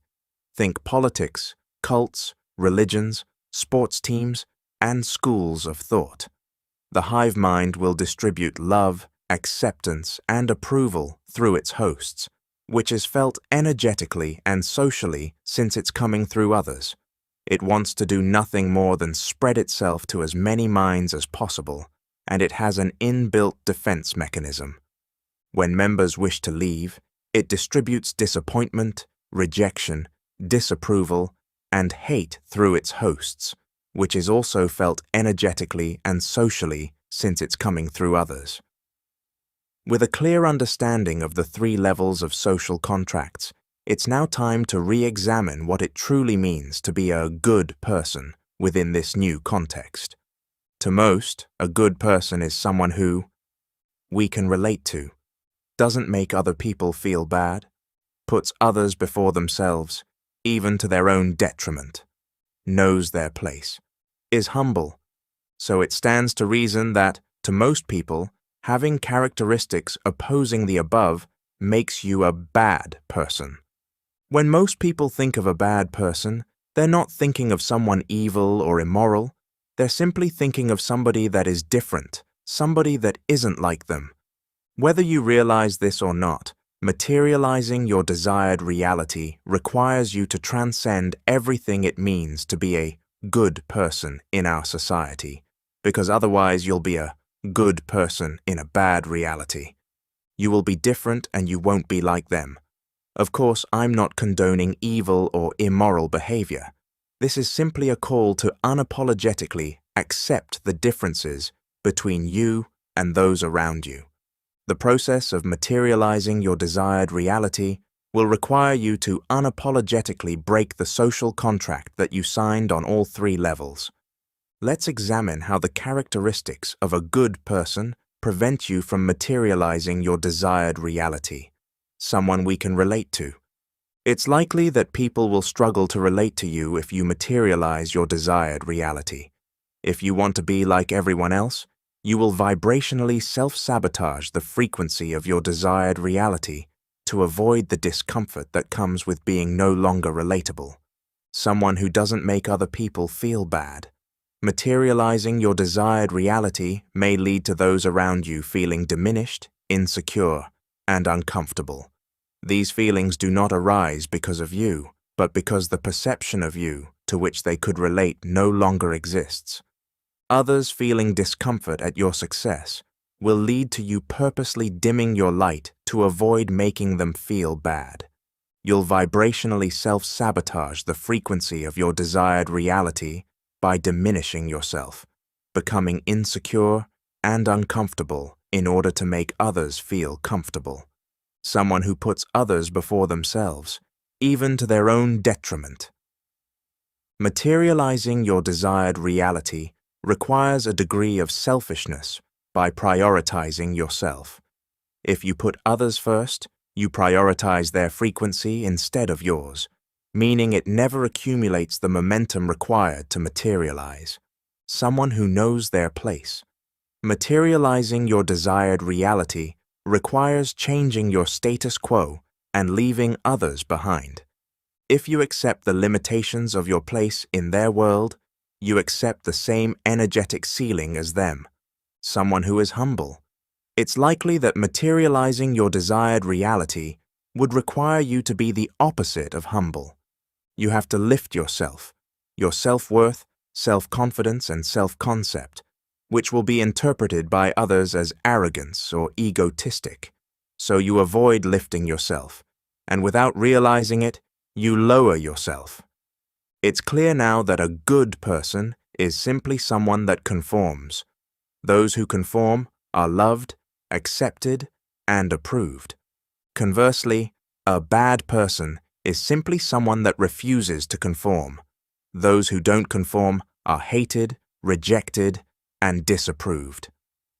Think politics, cults, religions, sports teams, and schools of thought. The hive mind will distribute love, acceptance, and approval through its hosts, which is felt energetically and socially since it's coming through others. It wants to do nothing more than spread itself to as many minds as possible, and it has an inbuilt defense mechanism. When members wish to leave, it distributes disappointment, rejection, disapproval, and hate through its hosts, which is also felt energetically and socially since it's coming through others. With a clear understanding of the 3 levels of social contracts, it's now time to re-examine what it truly means to be a good person within this new context. To most, a good person is someone who we can relate to, doesn't make other people feel bad, puts others before themselves, even to their own detriment, knows their place, is humble. So it stands to reason that, to most people, having characteristics opposing the above makes you a bad person. When most people think of a bad person, They're not thinking of someone evil or immoral. They're simply thinking of somebody that is different, somebody that isn't like them. Whether you realize this or not, materializing your desired reality requires you to transcend everything it means to be a good person in our society, because otherwise you'll be a good person in a bad reality. You will be different and you won't be like them. Of course, I'm not condoning evil or immoral behavior. This is simply a call to unapologetically accept the differences between you and those around you. The process of materializing your desired reality will require you to unapologetically break the social contract that you signed on all three levels. Let's examine how the characteristics of a good person prevent you from materializing your desired reality, someone we can relate to. It's likely that people will struggle to relate to you if you materialize your desired reality. If you want to be like everyone else, you will vibrationally self-sabotage the frequency of your desired reality to avoid the discomfort that comes with being no longer relatable, someone who doesn't make other people feel bad. Materializing your desired reality may lead to those around you feeling diminished, insecure, and uncomfortable. These feelings do not arise because of you, but because the perception of you to which they could relate no longer exists. Others feeling discomfort at your success will lead to you purposely dimming your light to avoid making them feel bad. You'll vibrationally self-sabotage the frequency of your desired reality by diminishing yourself, becoming insecure and uncomfortable in order to make others feel comfortable. Someone who puts others before themselves, even to their own detriment. Materializing your desired reality requires a degree of selfishness by prioritizing yourself. If you put others first, you prioritize their frequency instead of yours, meaning it never accumulates the momentum required to materialize. Someone who knows their place. Materializing your desired reality requires changing your status quo and leaving others behind. If you accept the limitations of your place in their world, you accept the same energetic ceiling as them, someone who is humble. It's likely that materializing your desired reality would require you to be the opposite of humble. You have to lift yourself, your self-worth, self-confidence, and self-concept, which will be interpreted by others as arrogance or egotistic. So you avoid lifting yourself, and without realizing it, you lower yourself. It's clear now that a good person is simply someone that conforms. Those who conform are loved, accepted, and approved. Conversely, a bad person is simply someone that refuses to conform. Those who don't conform are hated, rejected, and disapproved.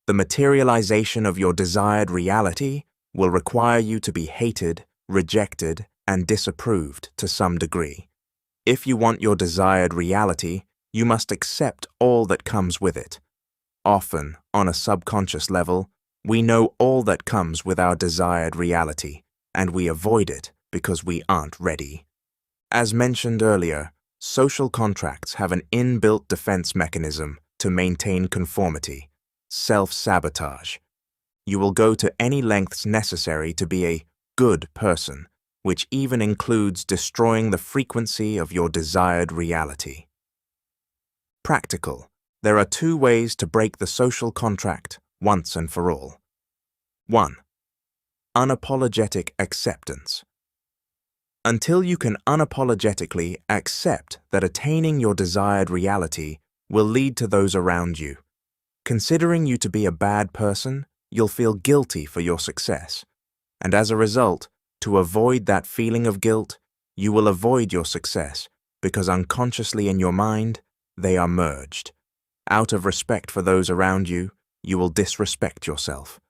The materialization of your desired reality will require you to be hated, rejected, and disapproved to some degree. If you want your desired reality, you must accept all that comes with it. Often, on a subconscious level, we know all that comes with our desired reality, and we avoid it because we aren't ready. As mentioned earlier, social contracts have an inbuilt defense mechanism to maintain conformity, self-sabotage. You will go to any lengths necessary to be a good person, which even includes destroying the frequency of your desired reality. Practical. There are 2 ways to break the social contract once and for all. 1. Unapologetic acceptance. Until you can unapologetically accept that attaining your desired reality will lead to those around you. Considering you to be a bad person, you'll feel guilty for your success. And as a result, to avoid that feeling of guilt, you will avoid your success because unconsciously in your mind, they are merged. Out of respect for those around you, you will disrespect yourself.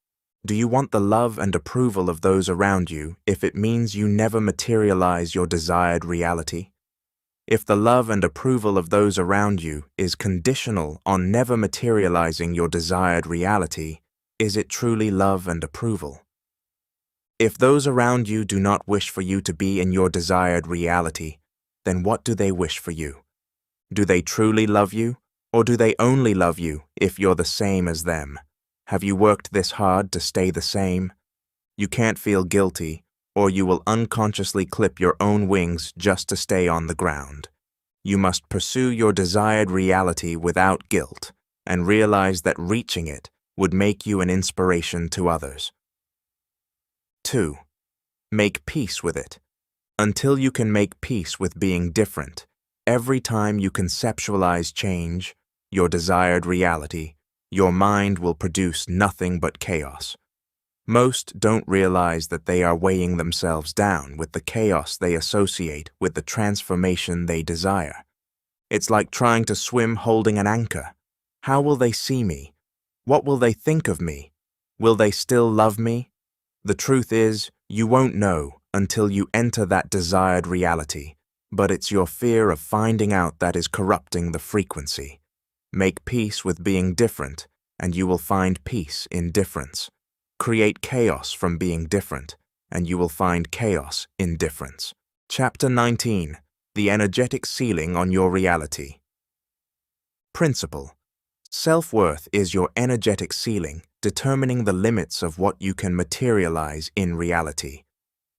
Do you want the love and approval of those around you if it means you never materialize your desired reality? If the love and approval of those around you is conditional on never materializing your desired reality, is it truly love and approval? If those around you do not wish for you to be in your desired reality, then what do they wish for you? Do they truly love you, or do they only love you if you're the same as them? Have you worked this hard to stay the same? You can't feel guilty, or you will unconsciously clip your own wings just to stay on the ground. You must pursue your desired reality without guilt, and realize that reaching it would make you an inspiration to others. 2. Make peace with it. Until you can make peace with being different, every time you conceptualize change, your desired reality, your mind will produce nothing but chaos. Most don't realize that they are weighing themselves down with the chaos they associate with the transformation they desire. It's like trying to swim holding an anchor. How will they see me? What will they think of me? Will they still love me? The truth is, you won't know until you enter that desired reality, but it's your fear of finding out that is corrupting the frequency. Make peace with being different, and you will find peace in difference. Create chaos from being different, and you will find chaos in difference. Chapter 19. The energetic ceiling on your reality. Principle. Self-worth is your energetic ceiling, determining the limits of what you can materialize in reality.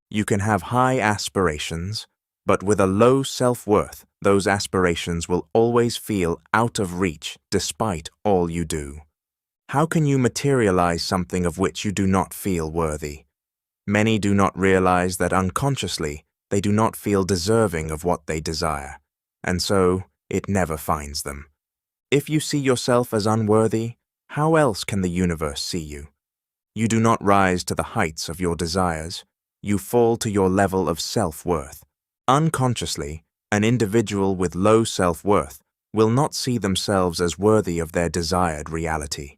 You can have high aspirations, but with a low self-worth, those aspirations will always feel out of reach despite all you do. How can you materialize something of which you do not feel worthy? Many do not realize that unconsciously they do not feel deserving of what they desire, and so it never finds them. If you see yourself as unworthy, how else can the universe see you? You do not rise to the heights of your desires. You fall to your level of self-worth. Unconsciously, an individual with low self-worth will not see themselves as worthy of their desired reality.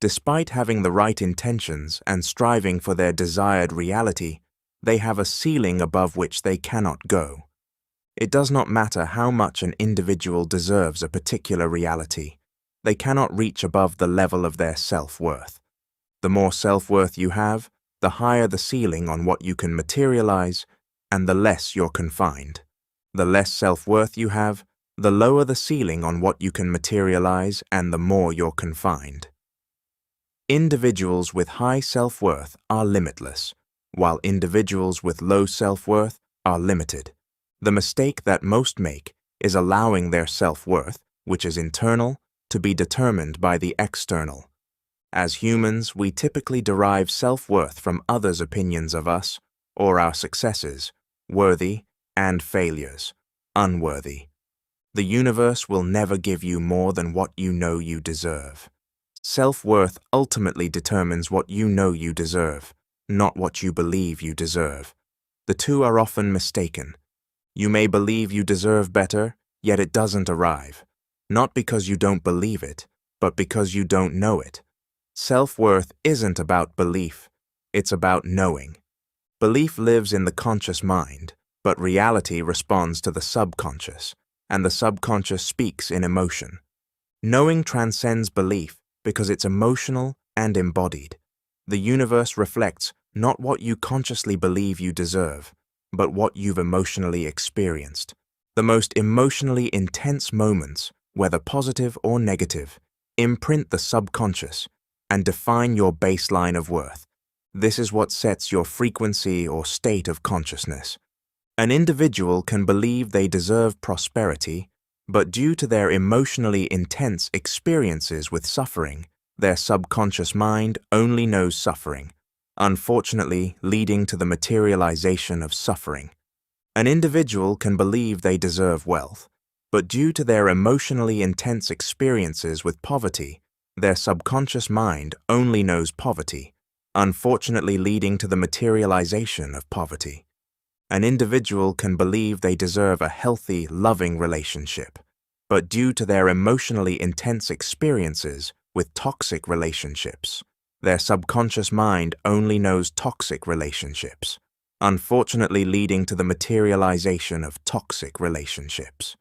Despite having the right intentions and striving for their desired reality, they have a ceiling above which they cannot go. It does not matter how much an individual deserves a particular reality. They cannot reach above the level of their self-worth. The more self-worth you have, the higher the ceiling on what you can materialize, and the less you're confined. The less self-worth you have, the lower the ceiling on what you can materialize and the more you're confined. Individuals with high self-worth are limitless, while individuals with low self-worth are limited. The mistake that most make is allowing their self-worth, which is internal, to be determined by the external. As humans, we typically derive self-worth from others' opinions of us or our successes, worthy, and failures, unworthy. The universe will never give you more than what you know you deserve. Self-worth ultimately determines what you know you deserve, not what you believe you deserve. The two are often mistaken. You may believe you deserve better, yet it doesn't arrive, not because you don't believe it, but because you don't know it. Self-worth isn't about belief, it's about knowing. Belief lives in the conscious mind, but reality responds to the subconscious, and the subconscious speaks in emotion. Knowing transcends belief because it's emotional and embodied. The universe reflects not what you consciously believe you deserve, but what you've emotionally experienced. The most emotionally intense moments, whether positive or negative, imprint the subconscious and define your baseline of worth. This is what sets your frequency or state of consciousness. An individual can believe they deserve prosperity, but due to their emotionally intense experiences with suffering, their subconscious mind only knows suffering, unfortunately leading to the materialization of suffering. An individual can believe they deserve wealth, but due to their emotionally intense experiences with poverty, their subconscious mind only knows poverty, unfortunately leading to the materialization of poverty. An individual can believe they deserve a healthy, loving relationship, but due to their emotionally intense experiences with toxic relationships, their subconscious mind only knows toxic relationships, unfortunately leading to the materialization of toxic relationships.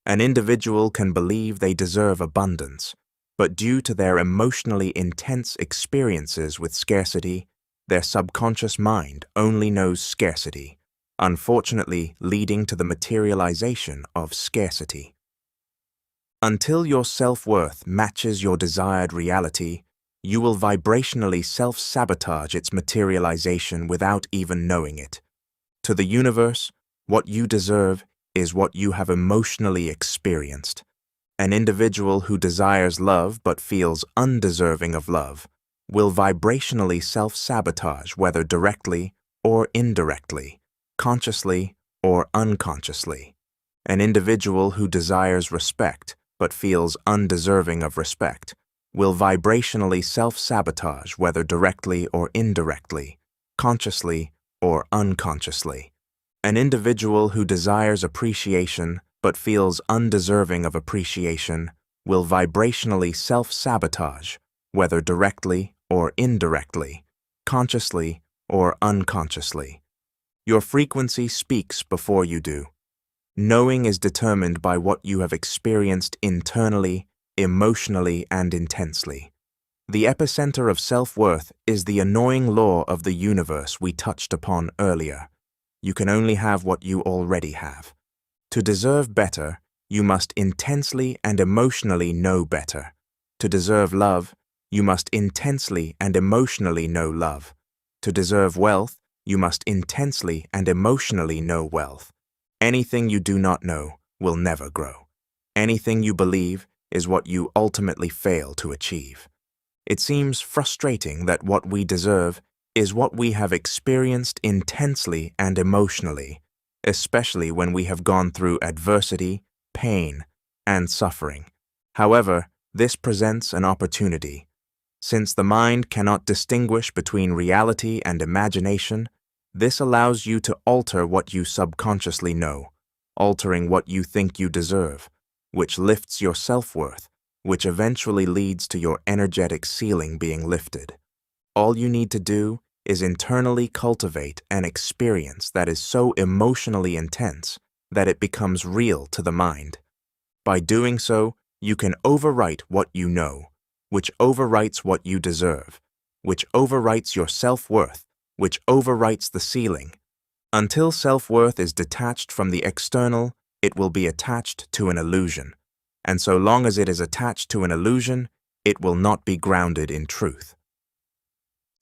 An individual can believe they deserve abundance, but due to their emotionally intense experiences with scarcity, their subconscious mind only knows scarcity, unfortunately leading to the materialization of scarcity. Until your self-worth matches your desired reality, you will vibrationally self-sabotage its materialization without even knowing it. To the universe, what you deserve is what you have emotionally experienced. An individual who desires love but feels undeserving of love will vibrationally self-sabotage, whether directly or indirectly, consciously or unconsciously. An individual who desires respect but feels undeserving of respect will vibrationally self-sabotage, whether directly or indirectly, consciously or unconsciously. An individual who desires appreciation but feels undeserving of appreciation will vibrationally self-sabotage, whether directly or indirectly, consciously or unconsciously. Your frequency speaks before you do. Knowing is determined by what you have experienced internally, emotionally, and intensely. The epicenter of self-worth is the annoying law of the universe we touched upon earlier. You can only have what you already have. To deserve better, you must intensely and emotionally know better. To deserve love, you must intensely and emotionally know love. To deserve wealth, you must intensely and emotionally know wealth. Anything you do not know will never grow. Anything you believe is what you ultimately fail to achieve. It seems frustrating that what we deserve is what we have experienced intensely and emotionally, especially when we have gone through adversity, pain, and suffering. However, this presents an opportunity. Since the mind cannot distinguish between reality and imagination, this allows you to alter what you subconsciously know, altering what you think you deserve, which lifts your self-worth, which eventually leads to your energetic ceiling being lifted. All you need to do is internally cultivate an experience that is so emotionally intense that it becomes real to the mind. By doing so, you can overwrite what you know, which overwrites what you deserve, which overwrites your self-worth, which overwrites the ceiling. Until self-worth is detached from the external, it will be attached to an illusion. And so long as it is attached to an illusion, it will not be grounded in truth.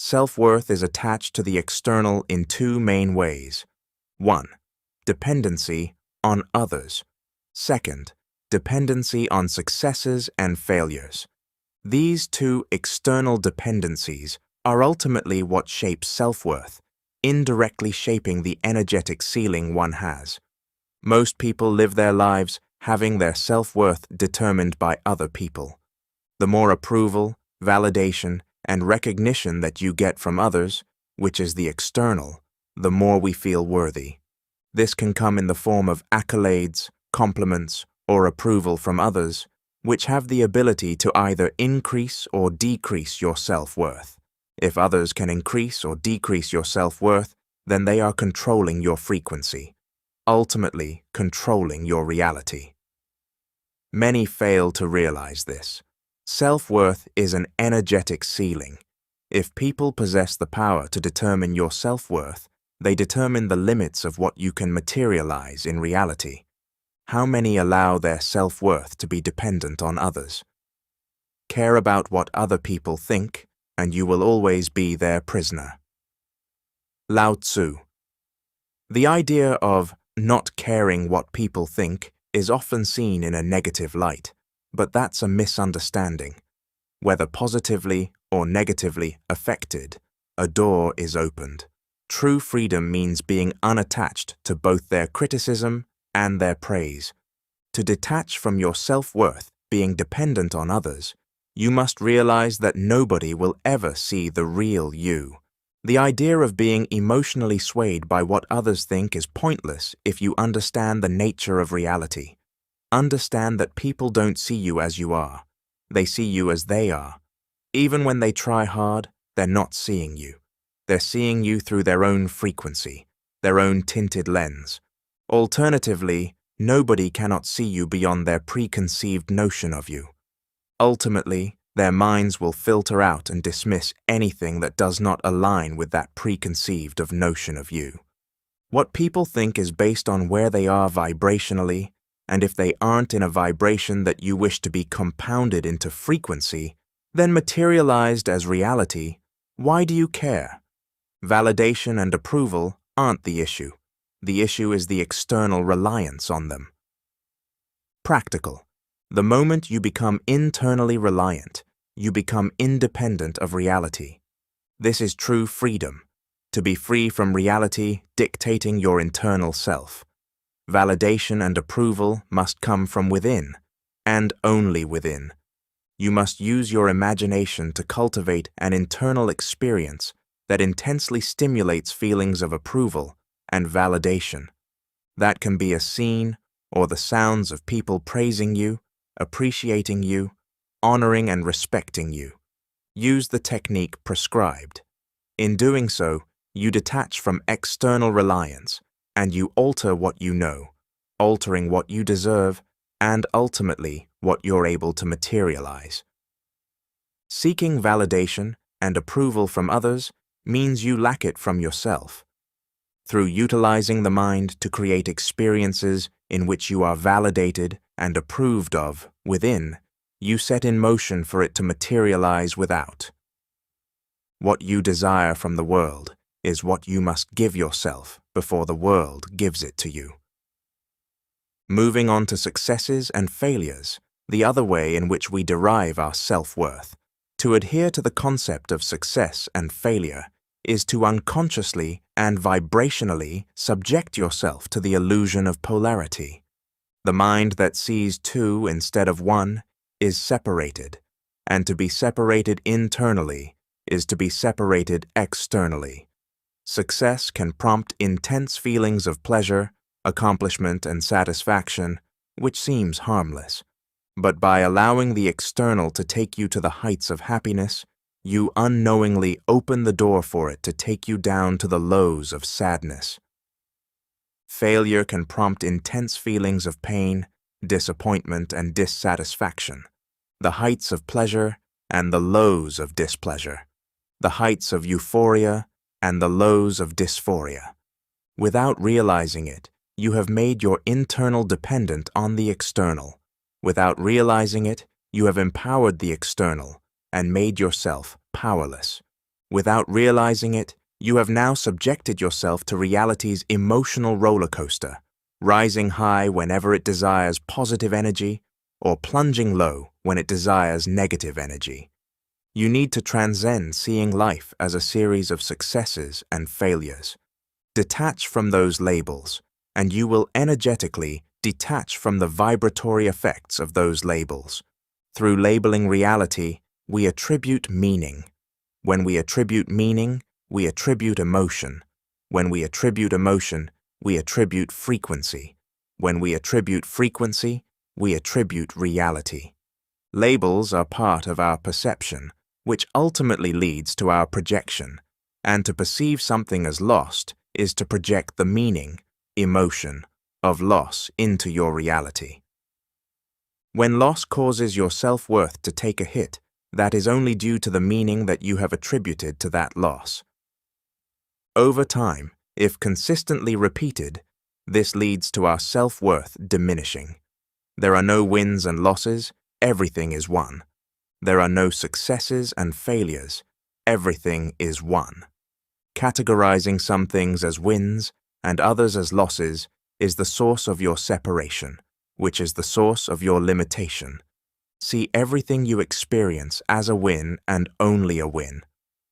Self-worth is attached to the external in two main ways. 1. Dependency on others. 2. Dependency on successes and failures. These two external dependencies are ultimately what shapes self-worth, indirectly shaping the energetic ceiling one has. Most people live their lives having their self-worth determined by other people. The more approval, validation, and recognition that you get from others, which is the external, the more we feel worthy. This can come in the form of accolades, compliments, or approval from others, which have the ability to either increase or decrease your self-worth. If others can increase or decrease your self-worth, then they are controlling your frequency, ultimately controlling your reality. Many fail to realize this. Self-worth is an energetic ceiling. If people possess the power to determine your self-worth, they determine the limits of what you can materialize in reality. How many allow their self-worth to be dependent on others? Care about what other people think, and you will always be their prisoner. Lao Tzu. The idea of not caring what people think is often seen in a negative light, but that's a misunderstanding. Whether positively or negatively affected, a door is opened. True freedom means being unattached to both their criticism and their praise. To detach from your self-worth being dependent on others, you must realize that nobody will ever see the real you. The idea of being emotionally swayed by what others think is pointless if you understand the nature of reality. Understand that people don't see you as you are. They see you as they are. Even when they try hard, they're not seeing you. They're seeing you through their own frequency, their own tinted lens. Alternatively, nobody cannot see you beyond their preconceived notion of you. Ultimately, their minds will filter out and dismiss anything that does not align with that preconceived notion of you. What people think is based on where they are vibrationally, and if they aren't in a vibration that you wish to be compounded into frequency, then materialized as reality, why do you care? Validation and approval aren't the issue. The issue is the external reliance on them. Practical. The moment you become internally reliant, you become independent of reality. This is true freedom, to be free from reality dictating your internal self. Validation and approval must come from within, and only within. You must use your imagination to cultivate an internal experience that intensely stimulates feelings of approval and validation. That can be a scene or the sounds of people praising you, appreciating you, honoring and respecting you. Use the technique prescribed. In doing so, you detach from external reliance and you alter what you know, altering what you deserve and ultimately what you're able to materialize. Seeking validation and approval from others means you lack it from yourself. Through utilizing the mind to create experiences in which you are validated and approved of within, you set in motion for it to materialize without. What you desire from the world is what you must give yourself before the world gives it to you. Moving on to successes and failures, the other way in which we derive our self-worth. To adhere to the concept of success and failure is to unconsciously and vibrationally subject yourself to the illusion of polarity. The mind that sees two instead of one is separated, and to be separated internally is to be separated externally. Success can prompt intense feelings of pleasure, accomplishment, and satisfaction, which seems harmless. But by allowing the external to take you to the heights of happiness, you unknowingly open the door for it to take you down to the lows of sadness. Failure can prompt intense feelings of pain, disappointment, and dissatisfaction, the heights of pleasure and the lows of displeasure, the heights of euphoria and the lows of dysphoria. Without realizing it, you have made your internal dependent on the external. Without realizing it, you have empowered the external and made yourself powerless. Without realizing it, you have now subjected yourself to reality's emotional roller coaster, rising high whenever it desires positive energy or plunging low when it desires negative energy. You need to transcend seeing life as a series of successes and failures. Detach from those labels, and you will energetically detach from the vibratory effects of those labels. Through labeling reality, we attribute meaning. When we attribute meaning, we attribute emotion. When we attribute emotion, we attribute frequency. When we attribute frequency, we attribute reality. Labels are part of our perception, which ultimately leads to our projection, and to perceive something as lost is to project the meaning, emotion, of loss into your reality. When loss causes your self-worth to take a hit, that is only due to the meaning that you have attributed to that loss. Over time, if consistently repeated, this leads to our self-worth diminishing. There are no wins and losses, everything is one. There are no successes and failures, everything is one. Categorizing some things as wins and others as losses is the source of your separation, which is the source of your limitation. See everything you experience as a win and only a win.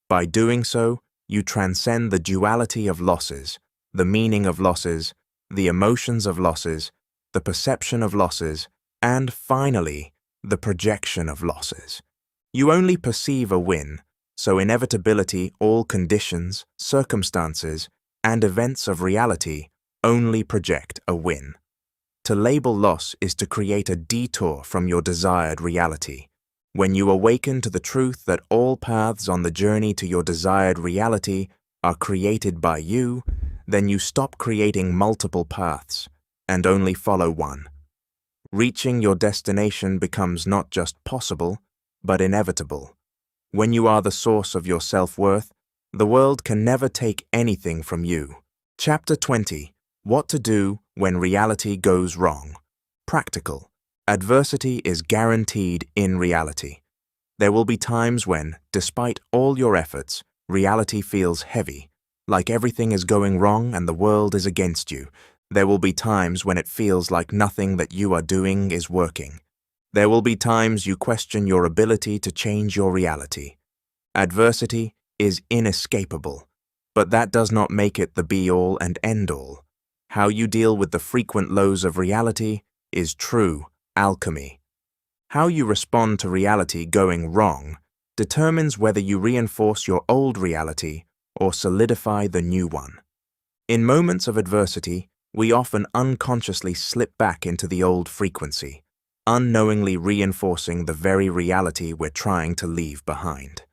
By doing so, you transcend the duality of losses, the meaning of losses, the emotions of losses, the perception of losses, and finally, the projection of losses. You only perceive a win, so inevitability, all conditions, circumstances, and events of reality only project a win. To label loss is to create a detour from your desired reality. When you awaken to the truth that all paths on the journey to your desired reality are created by you, then you stop creating multiple paths and only follow one. Reaching your destination becomes not just possible, but inevitable. When you are the source of your self-worth, the world can never take anything from you. Chapter 20. What to do when reality goes wrong. Practical. Adversity is guaranteed in reality. There will be times when, despite all your efforts, reality feels heavy, like everything is going wrong and the world is against you. There will be times when it feels like nothing that you are doing is working. There will be times you question your ability to change your reality. Adversity is inescapable, but that does not make it the be-all and end-all. How you deal with the frequent lows of reality is true alchemy. How you respond to reality going wrong determines whether you reinforce your old reality or solidify the new one. In moments of adversity, we often unconsciously slip back into the old frequency, unknowingly reinforcing the very reality we're trying to leave behind.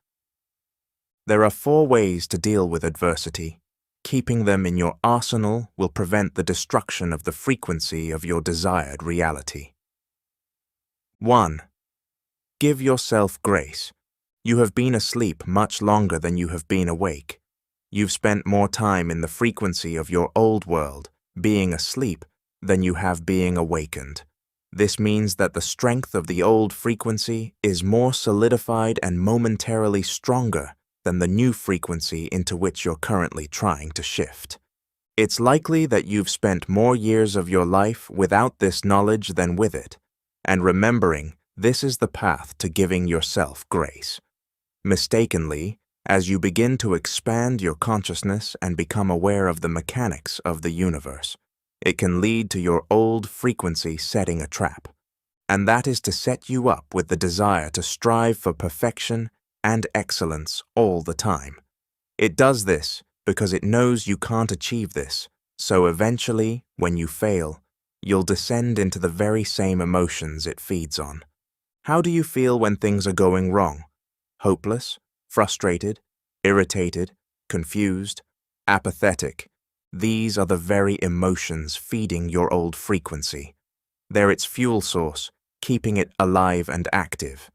There are 4 ways to deal with adversity. Keeping them in your arsenal will prevent the destruction of the frequency of your desired reality. 1. Give yourself grace. You have been asleep much longer than you have been awake. You've spent more time in the frequency of your old world, being asleep, than you have being awakened. This means that the strength of the old frequency is more solidified and momentarily stronger than the new frequency into which you're currently trying to shift. It's likely that you've spent more years of your life without this knowledge than with it, and remembering this is the path to giving yourself grace. Mistakenly, as you begin to expand your consciousness and become aware of the mechanics of the universe, it can lead to your old frequency setting a trap, and that is to set you up with the desire to strive for perfection and excellence all the time. It does this because it knows you can't achieve this, so eventually, when you fail, you'll descend into the very same emotions it feeds on. How do you feel when things are going wrong? Hopeless, frustrated, irritated, confused, apathetic. These are the very emotions feeding your old frequency. They're its fuel source, keeping it alive and active.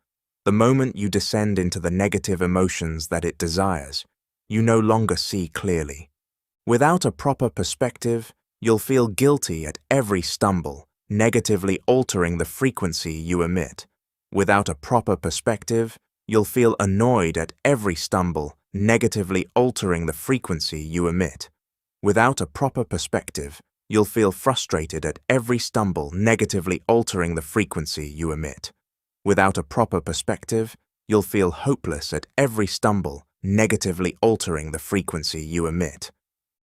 The moment you descend into the negative emotions that it desires, you no longer see clearly. Without a proper perspective, you'll feel guilty at every stumble, negatively altering the frequency you emit. Without a proper perspective, you'll feel annoyed at every stumble, negatively altering the frequency you emit. Without a proper perspective, you'll feel frustrated at every stumble, negatively altering the frequency you emit. Without a proper perspective, you'll feel hopeless at every stumble, negatively altering the frequency you emit.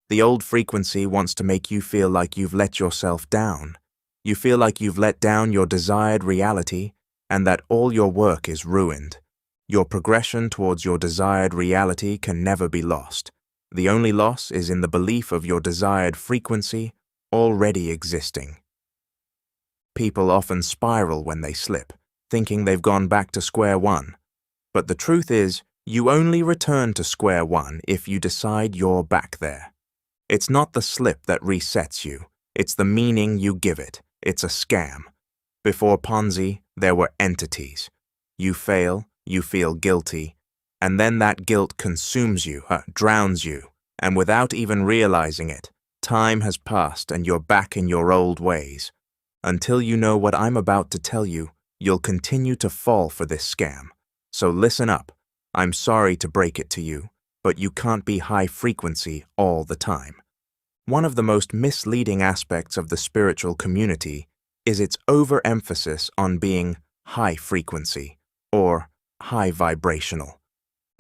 The old frequency wants to make you feel like you've let yourself down. You feel like you've let down your desired reality and that all your work is ruined. Your progression towards your desired reality can never be lost. The only loss is in the belief of your desired frequency already existing. People often spiral when they slip, thinking they've gone back to square one. But the truth is, you only return to square one if you decide you're back there. It's not the slip that resets you, it's the meaning you give it. It's a scam. Before Ponzi, there were entities. You fail, you feel guilty, and then that guilt consumes you, drowns you, and without even realizing it, time has passed and you're back in your old ways. Until you know what I'm about to tell you, you'll continue to fall for this scam. So listen up. I'm sorry to break it to you, but you can't be high frequency all the time. One of the most misleading aspects of the spiritual community is its overemphasis on being high frequency or high vibrational.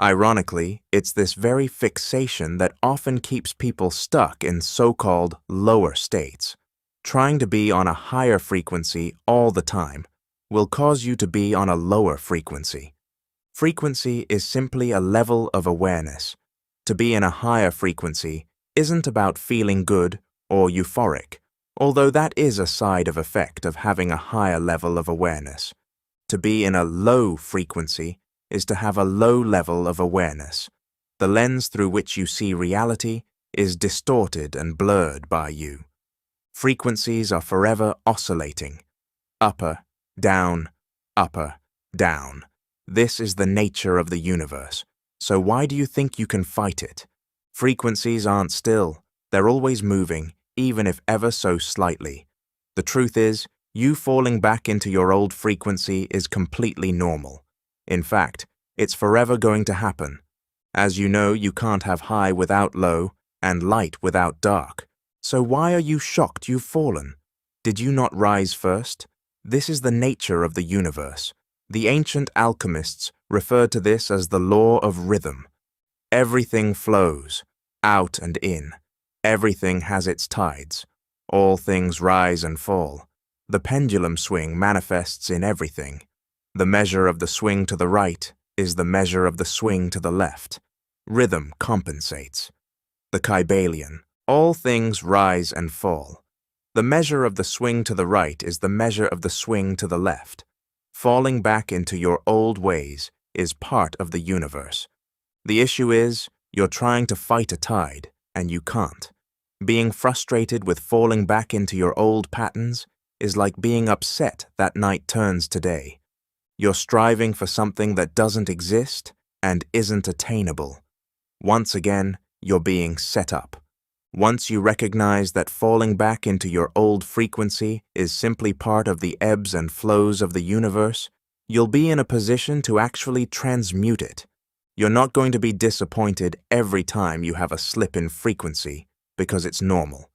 Ironically, it's this very fixation that often keeps people stuck in so-called lower states. Trying to be on a higher frequency all the time will cause you to be on a lower frequency. Frequency is simply a level of awareness. To be in a higher frequency isn't about feeling good or euphoric, although that is a side effect of having a higher level of awareness. To be in a low frequency is to have a low level of awareness. The lens through which you see reality is distorted and blurred by you. Frequencies are forever oscillating. Upper, down, upper, down. This is the nature of the universe. So why do you think you can fight it? Frequencies aren't still. They're always moving, even if ever so slightly. The truth is, you falling back into your old frequency is completely normal. In fact, it's forever going to happen. As you know, you can't have high without low, and light without dark. So why are you shocked you've fallen? Did you not rise first? This is the nature of the universe. The ancient alchemists referred to this as the law of rhythm. Everything flows, out and in. Everything has its tides. All things rise and fall. The pendulum swing manifests in everything. The measure of the swing to the right is the measure of the swing to the left. Rhythm compensates. The Kybalion. All things rise and fall. The measure of the swing to the right is the measure of the swing to the left. Falling back into your old ways is part of the universe. The issue is, you're trying to fight a tide, and you can't. Being frustrated with falling back into your old patterns is like being upset that night turns to day. You're striving for something that doesn't exist and isn't attainable. Once again, you're being set up. Once you recognize that falling back into your old frequency is simply part of the ebbs and flows of the universe, you'll be in a position to actually transmute it. You're not going to be disappointed every time you have a slip in frequency, because it's normal.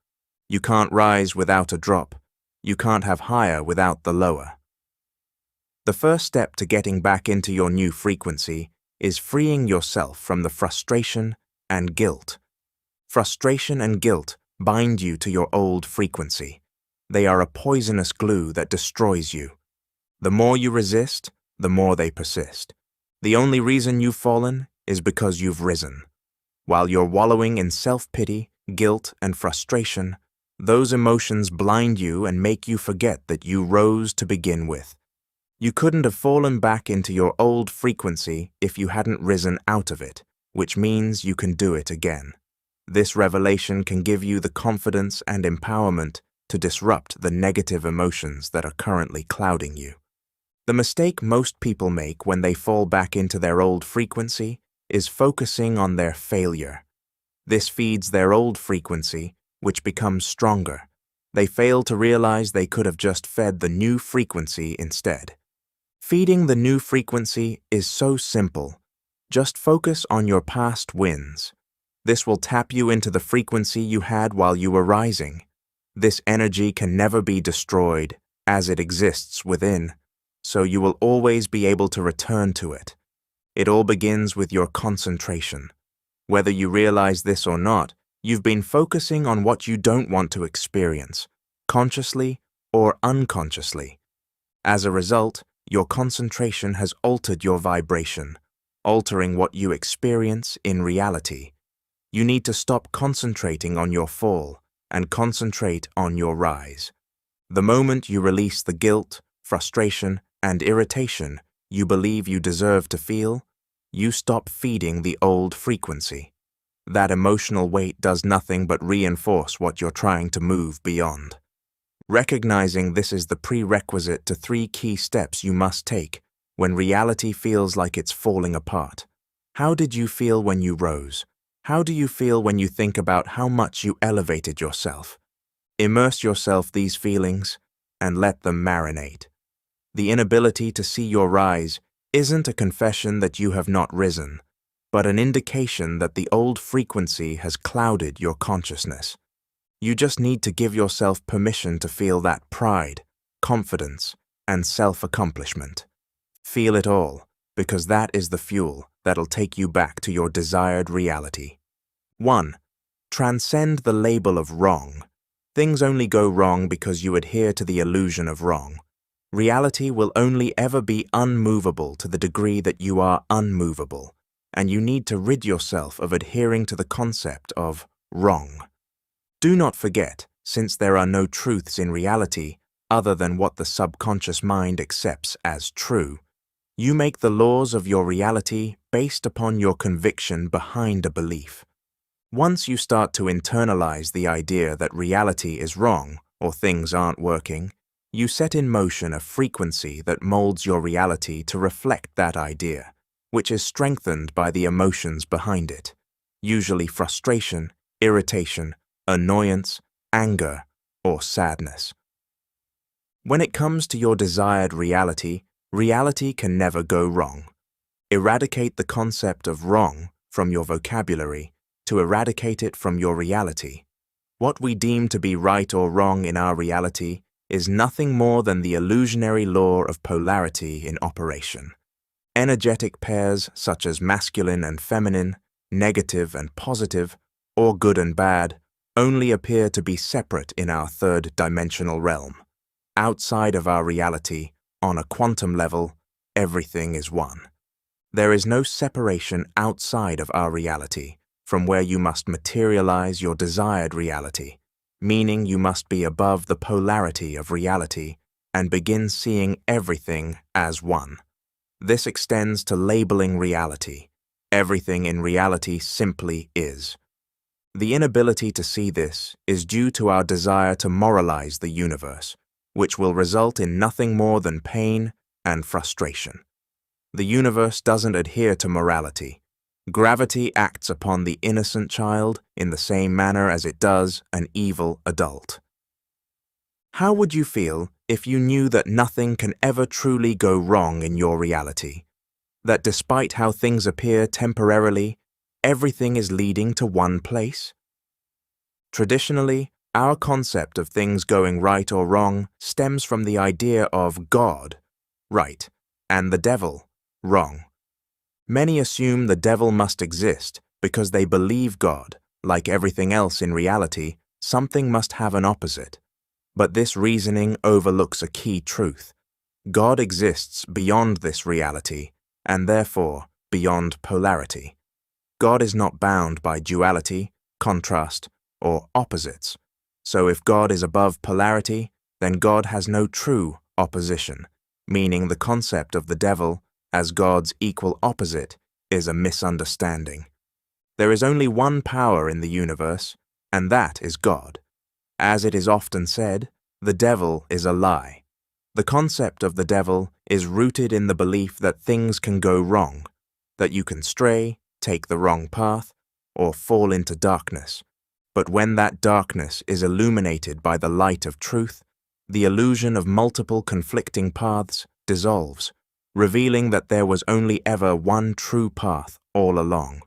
You can't rise without a drop. You can't have higher without the lower. The first step to getting back into your new frequency is freeing yourself from the frustration and guilt. Frustration and guilt bind you to your old frequency. They are a poisonous glue that destroys you. The more you resist, the more they persist. The only reason you've fallen is because you've risen. While you're wallowing in self-pity, guilt, and frustration, those emotions blind you and make you forget that you rose to begin with. You couldn't have fallen back into your old frequency if you hadn't risen out of it, which means you can do it again. This revelation can give you the confidence and empowerment to disrupt the negative emotions that are currently clouding you. The mistake most people make when they fall back into their old frequency is focusing on their failure. This feeds their old frequency, which becomes stronger. They fail to realize they could have just fed the new frequency instead. Feeding the new frequency is so simple. Just focus on your past wins. This will tap you into the frequency you had while you were rising. This energy can never be destroyed, as it exists within, so you will always be able to return to it. It all begins with your concentration. Whether you realize this or not, you've been focusing on what you don't want to experience, consciously or unconsciously. As a result, your concentration has altered your vibration, altering what you experience in reality. You need to stop concentrating on your fall and concentrate on your rise. The moment you release the guilt, frustration, and irritation you believe you deserve to feel, you stop feeding the old frequency. That emotional weight does nothing but reinforce what you're trying to move beyond. Recognizing this is the prerequisite to 3 key steps you must take when reality feels like it's falling apart. How did you feel when you rose? How do you feel when you think about how much you elevated yourself? Immerse yourself these feelings and let them marinate. The inability to see your rise isn't a confession that you have not risen, but an indication that the old frequency has clouded your consciousness. You just need to give yourself permission to feel that pride, confidence, and self-accomplishment. Feel it all, because that is the fuel that'll take you back to your desired reality. 1. Transcend the label of wrong. Things only go wrong because you adhere to the illusion of wrong. Reality will only ever be unmovable to the degree that you are unmovable, and you need to rid yourself of adhering to the concept of wrong. Do not forget, since there are no truths in reality other than what the subconscious mind accepts as true, you make the laws of your reality based upon your conviction behind a belief. Once you start to internalize the idea that reality is wrong or things aren't working, you set in motion a frequency that molds your reality to reflect that idea, which is strengthened by the emotions behind it, usually frustration, irritation, annoyance, anger, or sadness. When it comes to your desired reality, reality can never go wrong. Eradicate the concept of wrong from your vocabulary to eradicate it from your reality. What we deem to be right or wrong in our reality is nothing more than the illusionary law of polarity in operation. Energetic pairs such as masculine and feminine, negative and positive, or good and bad, only appear to be separate in our third-dimensional realm. Outside of our reality, on a quantum level, everything is one. There is no separation outside of our reality from where you must materialize your desired reality, meaning you must be above the polarity of reality and begin seeing everything as one. This extends to labeling reality. Everything in reality simply is. The inability to see this is due to our desire to moralize the universe, which will result in nothing more than pain and frustration. The universe doesn't adhere to morality. Gravity acts upon the innocent child in the same manner as it does an evil adult. How would you feel if you knew that nothing can ever truly go wrong in your reality? That despite how things appear temporarily, everything is leading to one place? Traditionally, our concept of things going right or wrong stems from the idea of God, right, and the devil, wrong. Many assume the devil must exist because they believe God, like everything else in reality, something must have an opposite. But this reasoning overlooks a key truth. God exists beyond this reality, and therefore beyond polarity. God is not bound by duality, contrast, or opposites. So if God is above polarity, then God has no true opposition, meaning the concept of the devil as God's equal opposite is a misunderstanding. There is only one power in the universe, and that is God. As it is often said, the devil is a lie. The concept of the devil is rooted in the belief that things can go wrong, that you can stray, take the wrong path, or fall into darkness. But when that darkness is illuminated by the light of truth, the illusion of multiple conflicting paths dissolves, revealing that there was only ever one true path all along.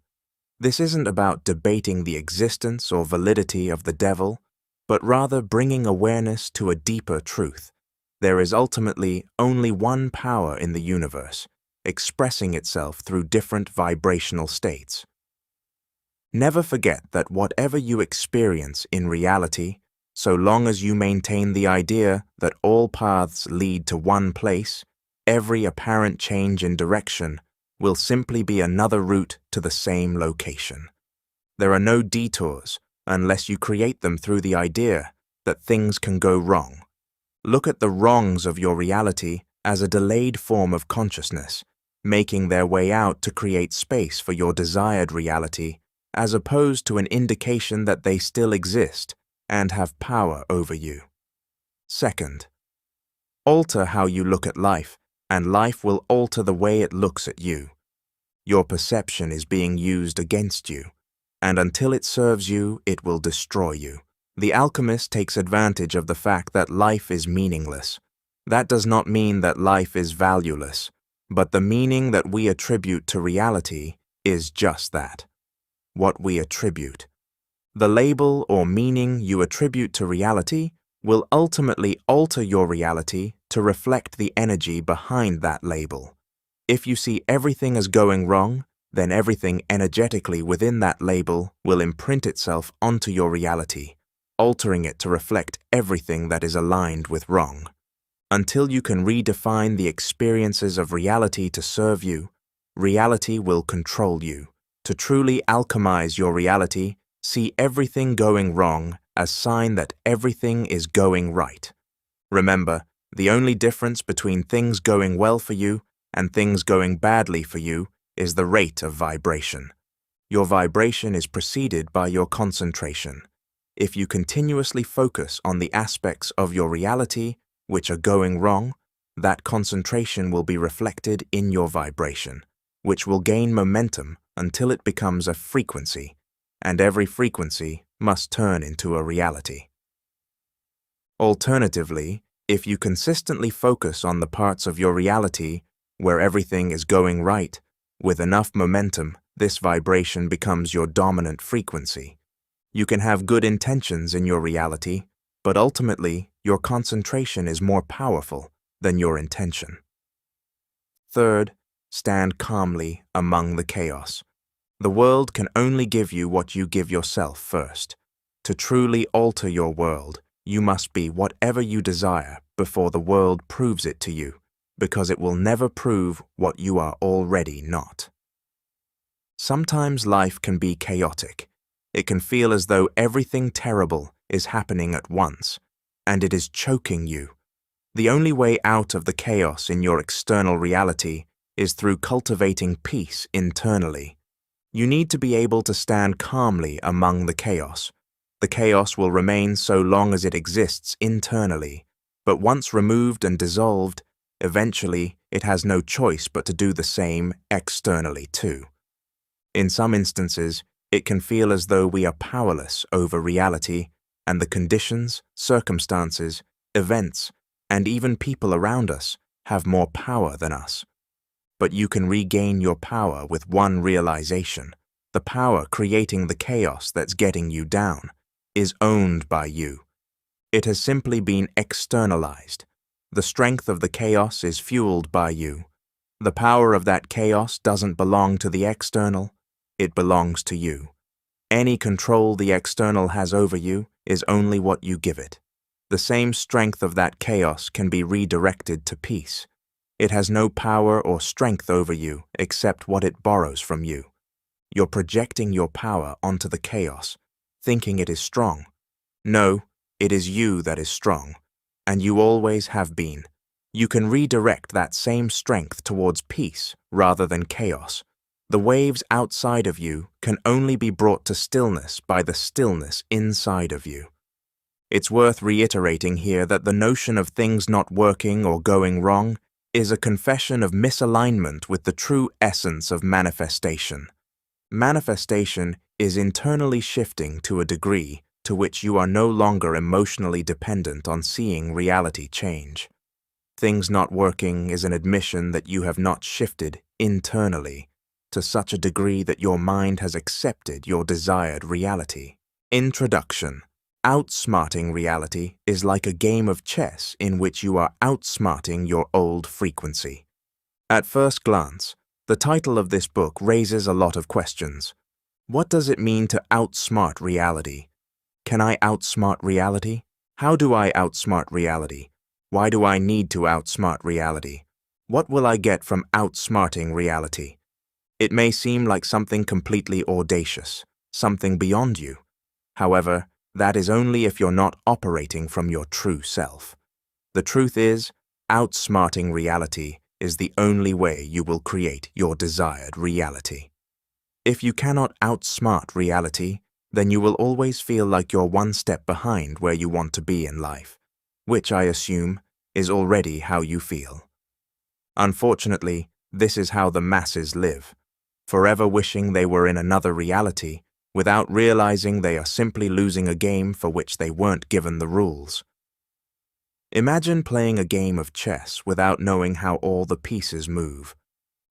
This isn't about debating the existence or validity of the devil, but rather bringing awareness to a deeper truth. There is ultimately only one power in the universe, expressing itself through different vibrational states. Never forget that whatever you experience in reality, so long as you maintain the idea that all paths lead to one place, every apparent change in direction will simply be another route to the same location. There are no detours unless you create them through the idea that things can go wrong. Look at the wrongs of your reality as a delayed form of consciousness, making their way out to create space for your desired reality, as opposed to an indication that they still exist and have power over you. Second, alter how you look at life, and life will alter the way it looks at you. Your perception is being used against you, and until it serves you, it will destroy you. The alchemist takes advantage of the fact that life is meaningless. That does not mean that life is valueless, but the meaning that we attribute to reality is just that. What we attribute. The label or meaning you attribute to reality will ultimately alter your reality to reflect the energy behind that label. If you see everything as going wrong, then everything energetically within that label will imprint itself onto your reality, altering it to reflect everything that is aligned with wrong. Until you can redefine the experiences of reality to serve you, reality will control you. To truly alchemize your reality, see everything going wrong as sign that everything is going right. Remember, the only difference between things going well for you and things going badly for you is the rate of vibration. Your vibration is preceded by your concentration. If you continuously focus on the aspects of your reality which are going wrong, that concentration will be reflected in your vibration, which will gain momentum until it becomes a frequency, and every frequency must turn into a reality. Alternatively, if you consistently focus on the parts of your reality where everything is going right, with enough momentum, this vibration becomes your dominant frequency. You can have good intentions in your reality, but ultimately, your concentration is more powerful than your intention. Third, stand calmly among the chaos. The world can only give you what you give yourself first. To truly alter your world, you must be whatever you desire before the world proves it to you, because it will never prove what you are already not. Sometimes life can be chaotic. It can feel as though everything terrible is happening at once, and it is choking you. The only way out of the chaos in your external reality is through cultivating peace internally. You need to be able to stand calmly among the chaos. The chaos will remain so long as it exists internally, but once removed and dissolved, eventually it has no choice but to do the same externally too. In some instances, it can feel as though we are powerless over reality, and the conditions, circumstances, events, and even people around us have more power than us. But you can regain your power with one realization. The power creating the chaos that's getting you down is owned by you. It has simply been externalized. The strength of the chaos is fueled by you. The power of that chaos doesn't belong to the external, it belongs to you. Any control the external has over you is only what you give it. The same strength of that chaos can be redirected to peace. It has no power or strength over you except what it borrows from you. You're projecting your power onto the chaos, thinking it is strong. No, it is you that is strong, and you always have been. You can redirect that same strength towards peace rather than chaos. The waves outside of you can only be brought to stillness by the stillness inside of you. It's worth reiterating here that the notion of things not working or going wrong is a confession of misalignment with the true essence of manifestation. Manifestation is internally shifting to a degree to which you are no longer emotionally dependent on seeing reality change. Things not working is an admission that you have not shifted internally to such a degree that your mind has accepted your desired reality. Introduction. Outsmarting reality is like a game of chess in which you are outsmarting your old frequency. At first glance, the title of this book raises a lot of questions. What does it mean to outsmart reality? Can I outsmart reality? How do I outsmart reality? Why do I need to outsmart reality? What will I get from outsmarting reality? It may seem like something completely audacious, something beyond you. However, that is only if you're not operating from your true self. The truth is, outsmarting reality is the only way you will create your desired reality. If you cannot outsmart reality, then you will always feel like you're one step behind where you want to be in life, which I assume is already how you feel. Unfortunately, this is how the masses live, forever wishing they were in another reality, without realizing they are simply losing a game for which they weren't given the rules. Imagine playing a game of chess without knowing how all the pieces move.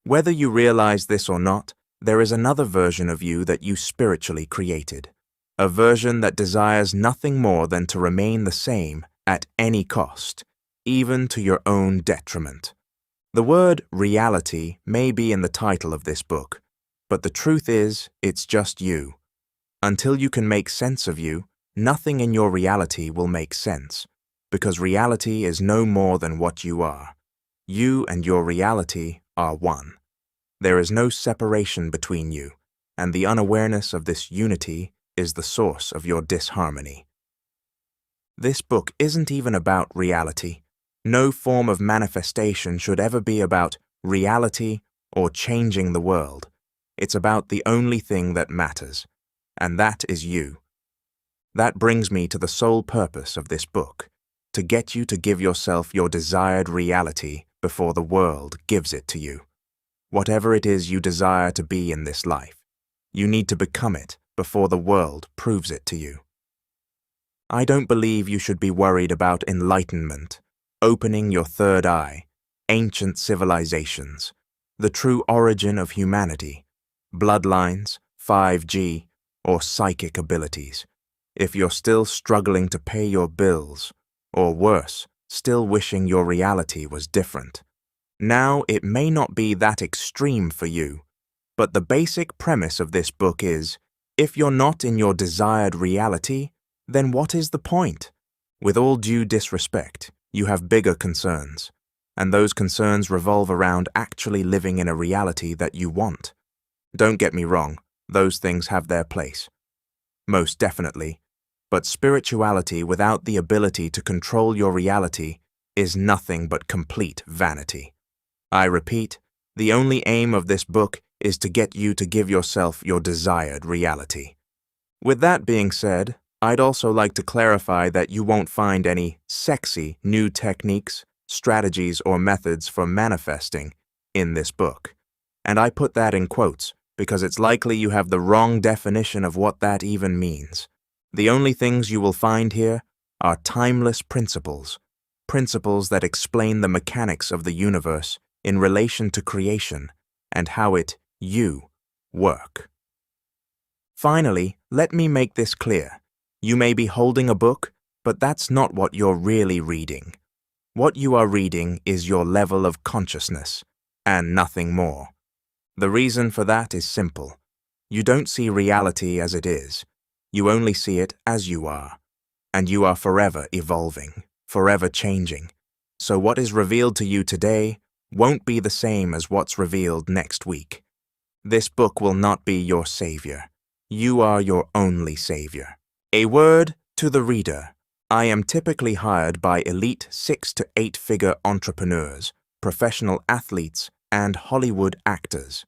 Whether you realize this or not, there is another version of you that you spiritually created, a version that desires nothing more than to remain the same at any cost, even to your own detriment. The word reality may be in the title of this book, but the truth is, it's just you. Until you can make sense of you, nothing in your reality will make sense, because reality is no more than what you are. You and your reality are one. There is no separation between you, and the unawareness of this unity is the source of your disharmony. This book isn't even about reality. No form of manifestation should ever be about reality or changing the world. It's about the only thing that matters, and that is you. That brings me to the sole purpose of this book, to get you to give yourself your desired reality before the world gives it to you. Whatever it is you desire to be in this life, you need to become it before the world proves it to you. I don't believe you should be worried about enlightenment, opening your third eye, ancient civilizations, the true origin of humanity, bloodlines, 5G, or psychic abilities, if you're still struggling to pay your bills, or worse, still wishing your reality was different. Now, it may not be that extreme for you, but the basic premise of this book is, if you're not in your desired reality, then what is the point? With all due disrespect, you have bigger concerns, and those concerns revolve around actually living in a reality that you want. Don't get me wrong, those things have their place. Most definitely, but spirituality without the ability to control your reality is nothing but complete vanity. I repeat, the only aim of this book is to get you to give yourself your desired reality. With that being said, I'd also like to clarify that you won't find any sexy new techniques, strategies, or methods for manifesting in this book. And I put that in quotes because it's likely you have the wrong definition of what that even means. The only things you will find here are timeless principles, principles that explain the mechanics of the universe in relation to creation and how you work. Finally, let me make this clear. You may be holding a book, but that's not what you're really reading. What you are reading is your level of consciousness, and nothing more. The reason for that is simple. You don't see reality as it is. You only see it as you are. And you are forever evolving, forever changing. So what is revealed to you today won't be the same as what's revealed next week. This book will not be your savior. You are your only savior. A word to the reader. I am typically hired by elite 6- to 8-figure entrepreneurs, professional athletes, and Hollywood actors.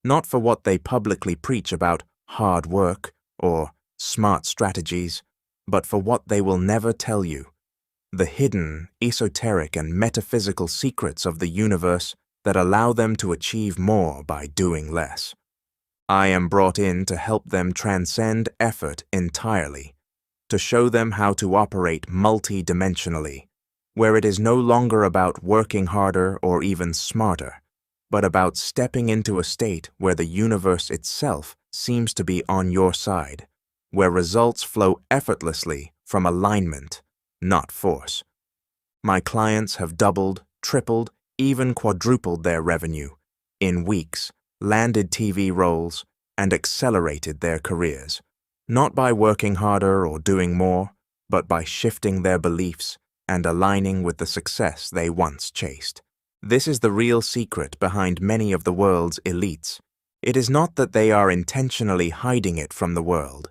Not for what they publicly preach about hard work or smart strategies, but for what they will never tell you. The hidden, esoteric, and metaphysical secrets of the universe that allow them to achieve more by doing less. I am brought in to help them transcend effort entirely, to show them how to operate multi-dimensionally, where it is no longer about working harder or even smarter, but about stepping into a state where the universe itself seems to be on your side, where results flow effortlessly from alignment, not force. My clients have doubled, tripled, even quadrupled their revenue in weeks, landed TV roles, and accelerated their careers, not by working harder or doing more, but by shifting their beliefs and aligning with the success they once chased. This is the real secret behind many of the world's elites. It is not that they are intentionally hiding it from the world.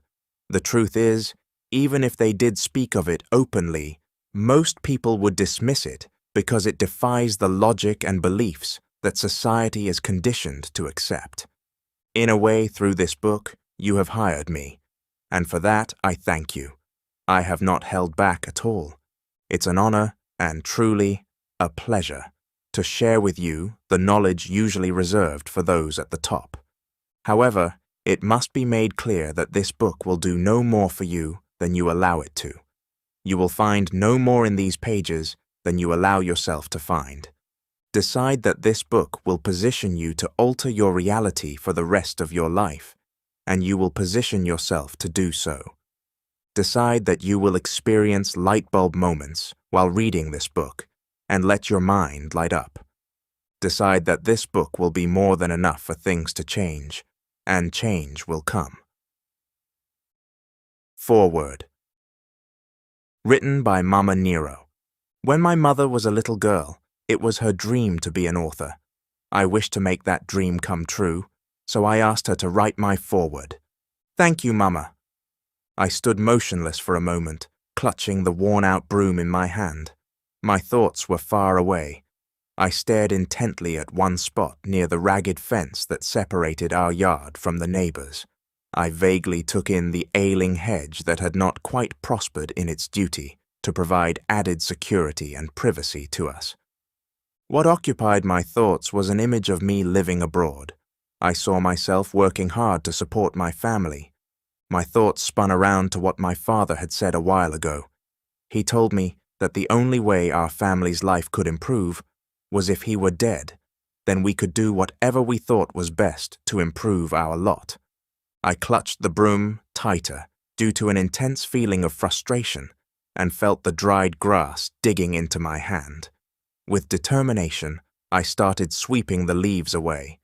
The truth is, even if they did speak of it openly, most people would dismiss it because it defies the logic and beliefs that society is conditioned to accept. In a way, through this book, you have hired me, and for that I thank you. I have not held back at all. It's an honor and truly a pleasure to share with you the knowledge usually reserved for those at the top. However, it must be made clear that this book will do no more for you than you allow it to. You will find no more in these pages than you allow yourself to find. Decide that this book will position you to alter your reality for the rest of your life, and you will position yourself to do so. Decide that you will experience light bulb moments while reading this book, and let your mind light up. Decide that this book will be more than enough for things to change, and change will come. Foreword. Written by Mama Nero. When my mother was a little girl, it was her dream to be an author. I wished to make that dream come true, so I asked her to write my foreword. Thank you, Mama. I stood motionless for a moment, clutching the worn-out broom in my hand. My thoughts were far away. I stared intently at one spot near the ragged fence that separated our yard from the neighbors. I vaguely took in the ailing hedge that had not quite prospered in its duty to provide added security and privacy to us. What occupied my thoughts was an image of me living abroad. I saw myself working hard to support my family. my thoughts spun around to what my father had said a while ago. He told me that the only way our family's life could improve was if he were dead. Then we could do whatever we thought was best to improve our lot. I clutched the broom tighter due to an intense feeling of frustration and felt the dried grass digging into my hand. With determination, I started sweeping the leaves away.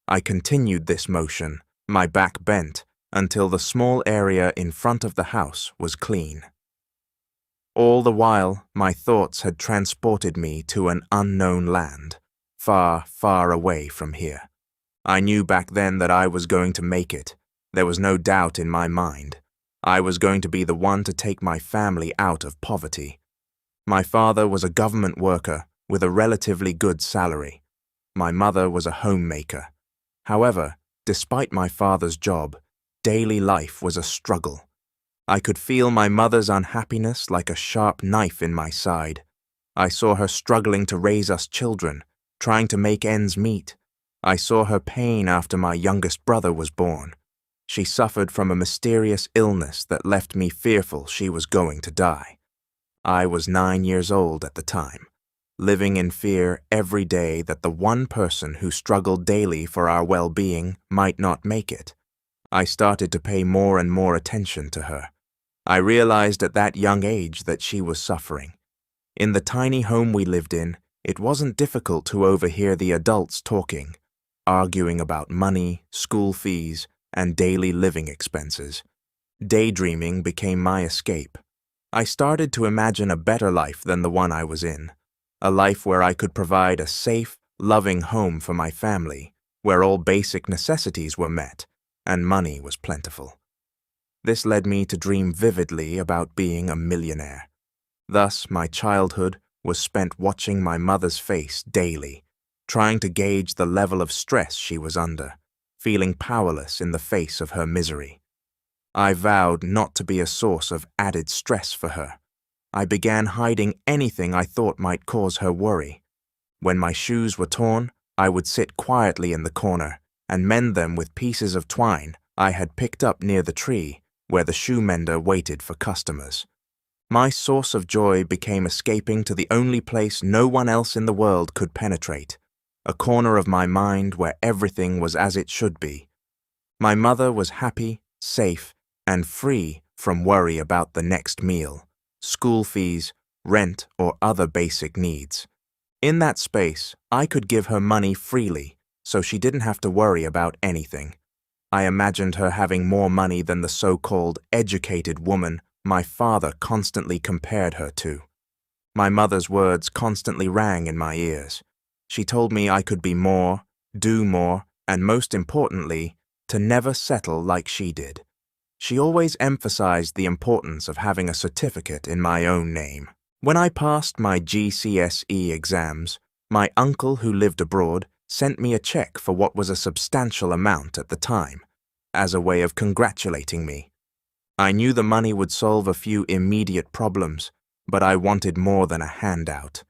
I continued this motion, my back bent, until the small area in front of the house was clean. All the while, my thoughts had transported me to an unknown land, far, far away from here. I knew back then that I was going to make it. There was no doubt in my mind. I was going to be the one to take my family out of poverty. My father was a government worker with a relatively good salary. My mother was a homemaker. However, despite my father's job, daily life was a struggle. I could feel my mother's unhappiness like a sharp knife in my side. I saw her struggling to raise us children, trying to make ends meet. I saw her pain after my youngest brother was born. She suffered from a mysterious illness that left me fearful she was going to die. I was 9 years old at the time, living in fear every day that the one person who struggled daily for our well-being might not make it. I started to pay more and more attention to her. I realized at that young age that she was suffering. In the tiny home we lived in, it wasn't difficult to overhear the adults talking, arguing about money, school fees, and daily living expenses. Daydreaming became my escape. I started to imagine a better life than the one I was in, a life where I could provide a safe, loving home for my family, where all basic necessities were met, and money was plentiful. This led me to dream vividly about being a millionaire. Thus, my childhood was spent watching my mother's face daily, trying to gauge the level of stress she was under, feeling powerless in the face of her misery. I vowed not to be a source of added stress for her. I began hiding anything I thought might cause her worry. When my shoes were torn, I would sit quietly in the corner and mend them with pieces of twine I had picked up near the tree where the shoe mender waited for customers. My source of joy became escaping to the only place no one else in the world could penetrate, a corner of my mind where everything was as it should be. My mother was happy, safe, and free from worry about the next meal, school fees, rent, or other basic needs. In that space, I could give her money freely, so she didn't have to worry about anything. I imagined her having more money than the so-called educated woman my father constantly compared her to. My mother's words constantly rang in my ears. She told me I could be more, do more, and most importantly, to never settle like she did. She always emphasized the importance of having a certificate in my own name. When I passed my GCSE exams, my uncle who lived abroad sent me a check for what was a substantial amount at the time, as a way of congratulating me. I knew the money would solve a few immediate problems, but I wanted more than a handout.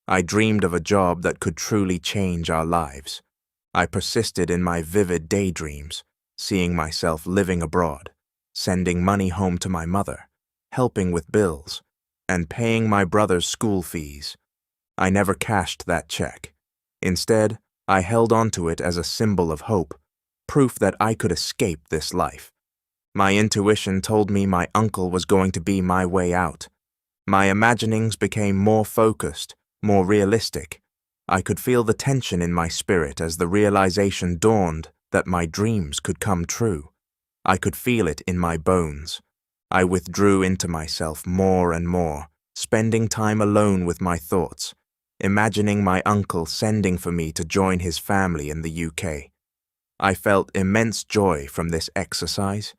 I dreamed of a job that could truly change our lives. I persisted in my vivid daydreams, seeing myself living abroad, sending money home to my mother, helping with bills, and paying my brother's school fees. I never cashed that check. Instead, I held onto it as a symbol of hope, proof that I could escape this life. My intuition told me my uncle was going to be my way out. My imaginings became more focused, more realistic. I could feel the tension in my spirit as the realization dawned that my dreams could come true. I could feel it in my bones. I withdrew into myself more and more, spending time alone with my thoughts, imagining my uncle sending for me to join his family in the UK. I felt immense joy from this exercise.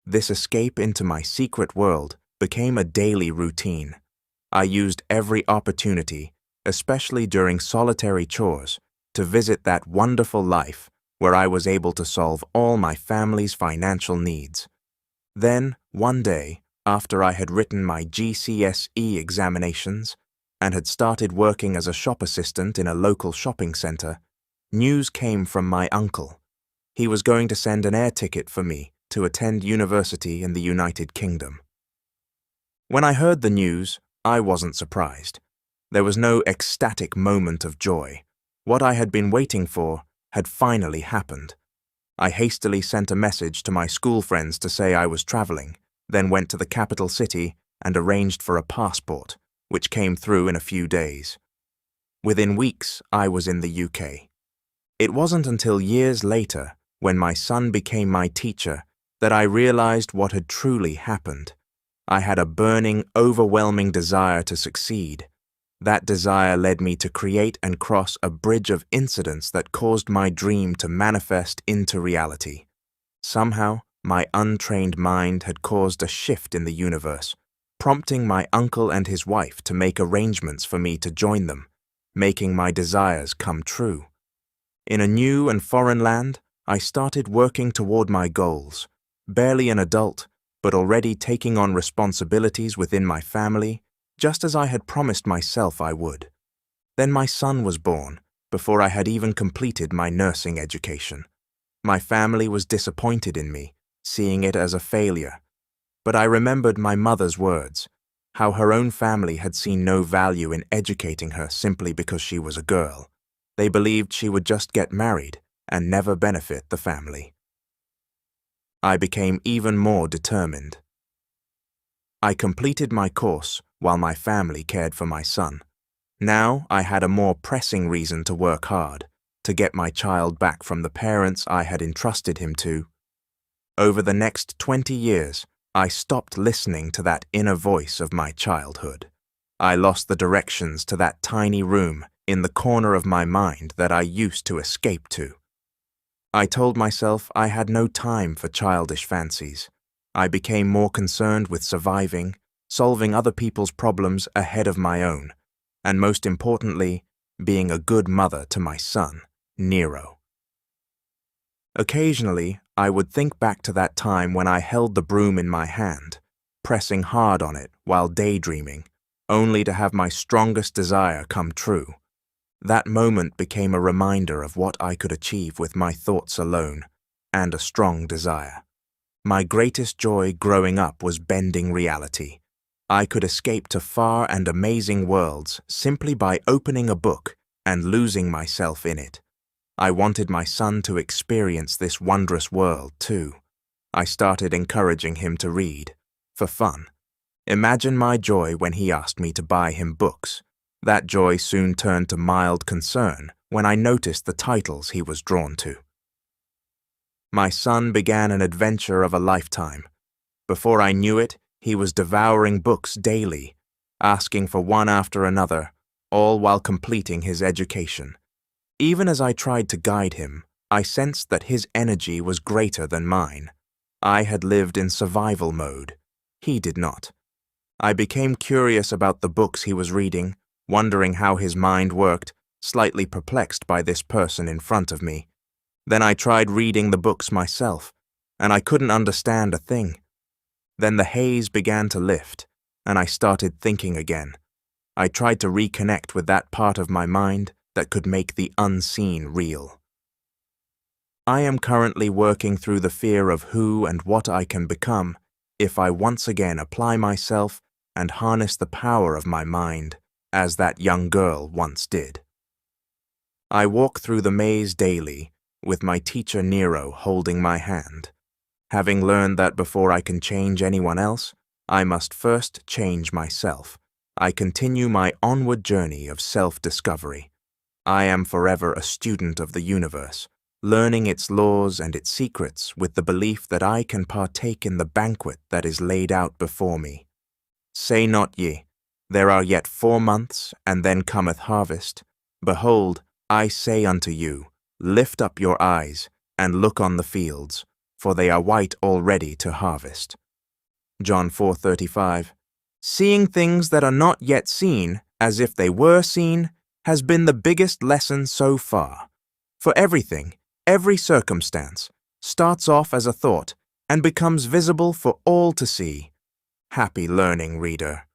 This escape into my secret world became a daily routine. I used every opportunity, especially during solitary chores, to visit that wonderful life where I was able to solve all my family's financial needs. Then, one day, after I had written my GCSE examinations and had started working as a shop assistant in a local shopping center, news came from my uncle. He was going to send an air ticket for me to attend university in the United Kingdom. When I heard the news, I wasn't surprised. There was no ecstatic moment of joy. What I had been waiting for had finally happened. I hastily sent a message to my school friends to say I was traveling, then went to the capital city and arranged for a passport, which came through in a few days. Within weeks, I was in the UK. It wasn't until years later, when my son became my teacher, that I realized what had truly happened. I had a burning, overwhelming desire to succeed. That desire led me to create and cross a bridge of incidents that caused my dream to manifest into reality. Somehow, my untrained mind had caused a shift in the universe, prompting my uncle and his wife to make arrangements for me to join them, making my desires come true. In a new and foreign land, I started working toward my goals, barely an adult, but already taking on responsibilities within my family, just as I had promised myself I would. Then my son was born, before I had even completed my nursing education. My family was disappointed in me, seeing it as a failure. But I remembered my mother's words, how her own family had seen no value in educating her simply because she was a girl. They believed she would just get married and never benefit the family. I became even more determined. I completed my course while my family cared for my son. Now I had a more pressing reason to work hard, to get my child back from the parents I had entrusted him to. Over the next 20 years, I stopped listening to that inner voice of my childhood. I lost the directions to that tiny room in the corner of my mind that I used to escape to. I told myself I had no time for childish fancies. I became more concerned with surviving, solving other people's problems ahead of my own, and most importantly, being a good mother to my son, Nero. Occasionally, I would think back to that time when I held the broom in my hand, pressing hard on it while daydreaming, only to have my strongest desire come true. That moment became a reminder of what I could achieve with my thoughts alone, and a strong desire. My greatest joy growing up was bending reality. I could escape to far and amazing worlds simply by opening a book and losing myself in it. I wanted my son to experience this wondrous world too. I started encouraging him to read, for fun. Imagine my joy when he asked me to buy him books. That joy soon turned to mild concern when I noticed the titles he was drawn to. My son began an adventure of a lifetime. Before I knew it, he was devouring books daily, asking for one after another, all while completing his education. Even as I tried to guide him, I sensed that his energy was greater than mine. I had lived in survival mode. He did not. I became curious about the books he was reading, wondering how his mind worked, slightly perplexed by this person in front of me. Then I tried reading the books myself, and I couldn't understand a thing. Then the haze began to lift, and I started thinking again. I tried to reconnect with that part of my mind that could make the unseen real. I am currently working through the fear of who and what I can become if I once again apply myself and harness the power of my mind, as that young girl once did. I walk through the maze daily, with my teacher Nero holding my hand. Having learned that before I can change anyone else, I must first change myself, I continue my onward journey of self-discovery. I am forever a student of the universe, learning its laws and its secrets with the belief that I can partake in the banquet that is laid out before me. Say not ye, there are yet 4 months, and then cometh harvest. Behold, I say unto you, lift up your eyes, and look on the fields, for they are white already to harvest. John 4:35. Seeing things that are not yet seen, as if they were seen, has been the biggest lesson so far. For everything, every circumstance, starts off as a thought and becomes visible for all to see. Happy learning, reader.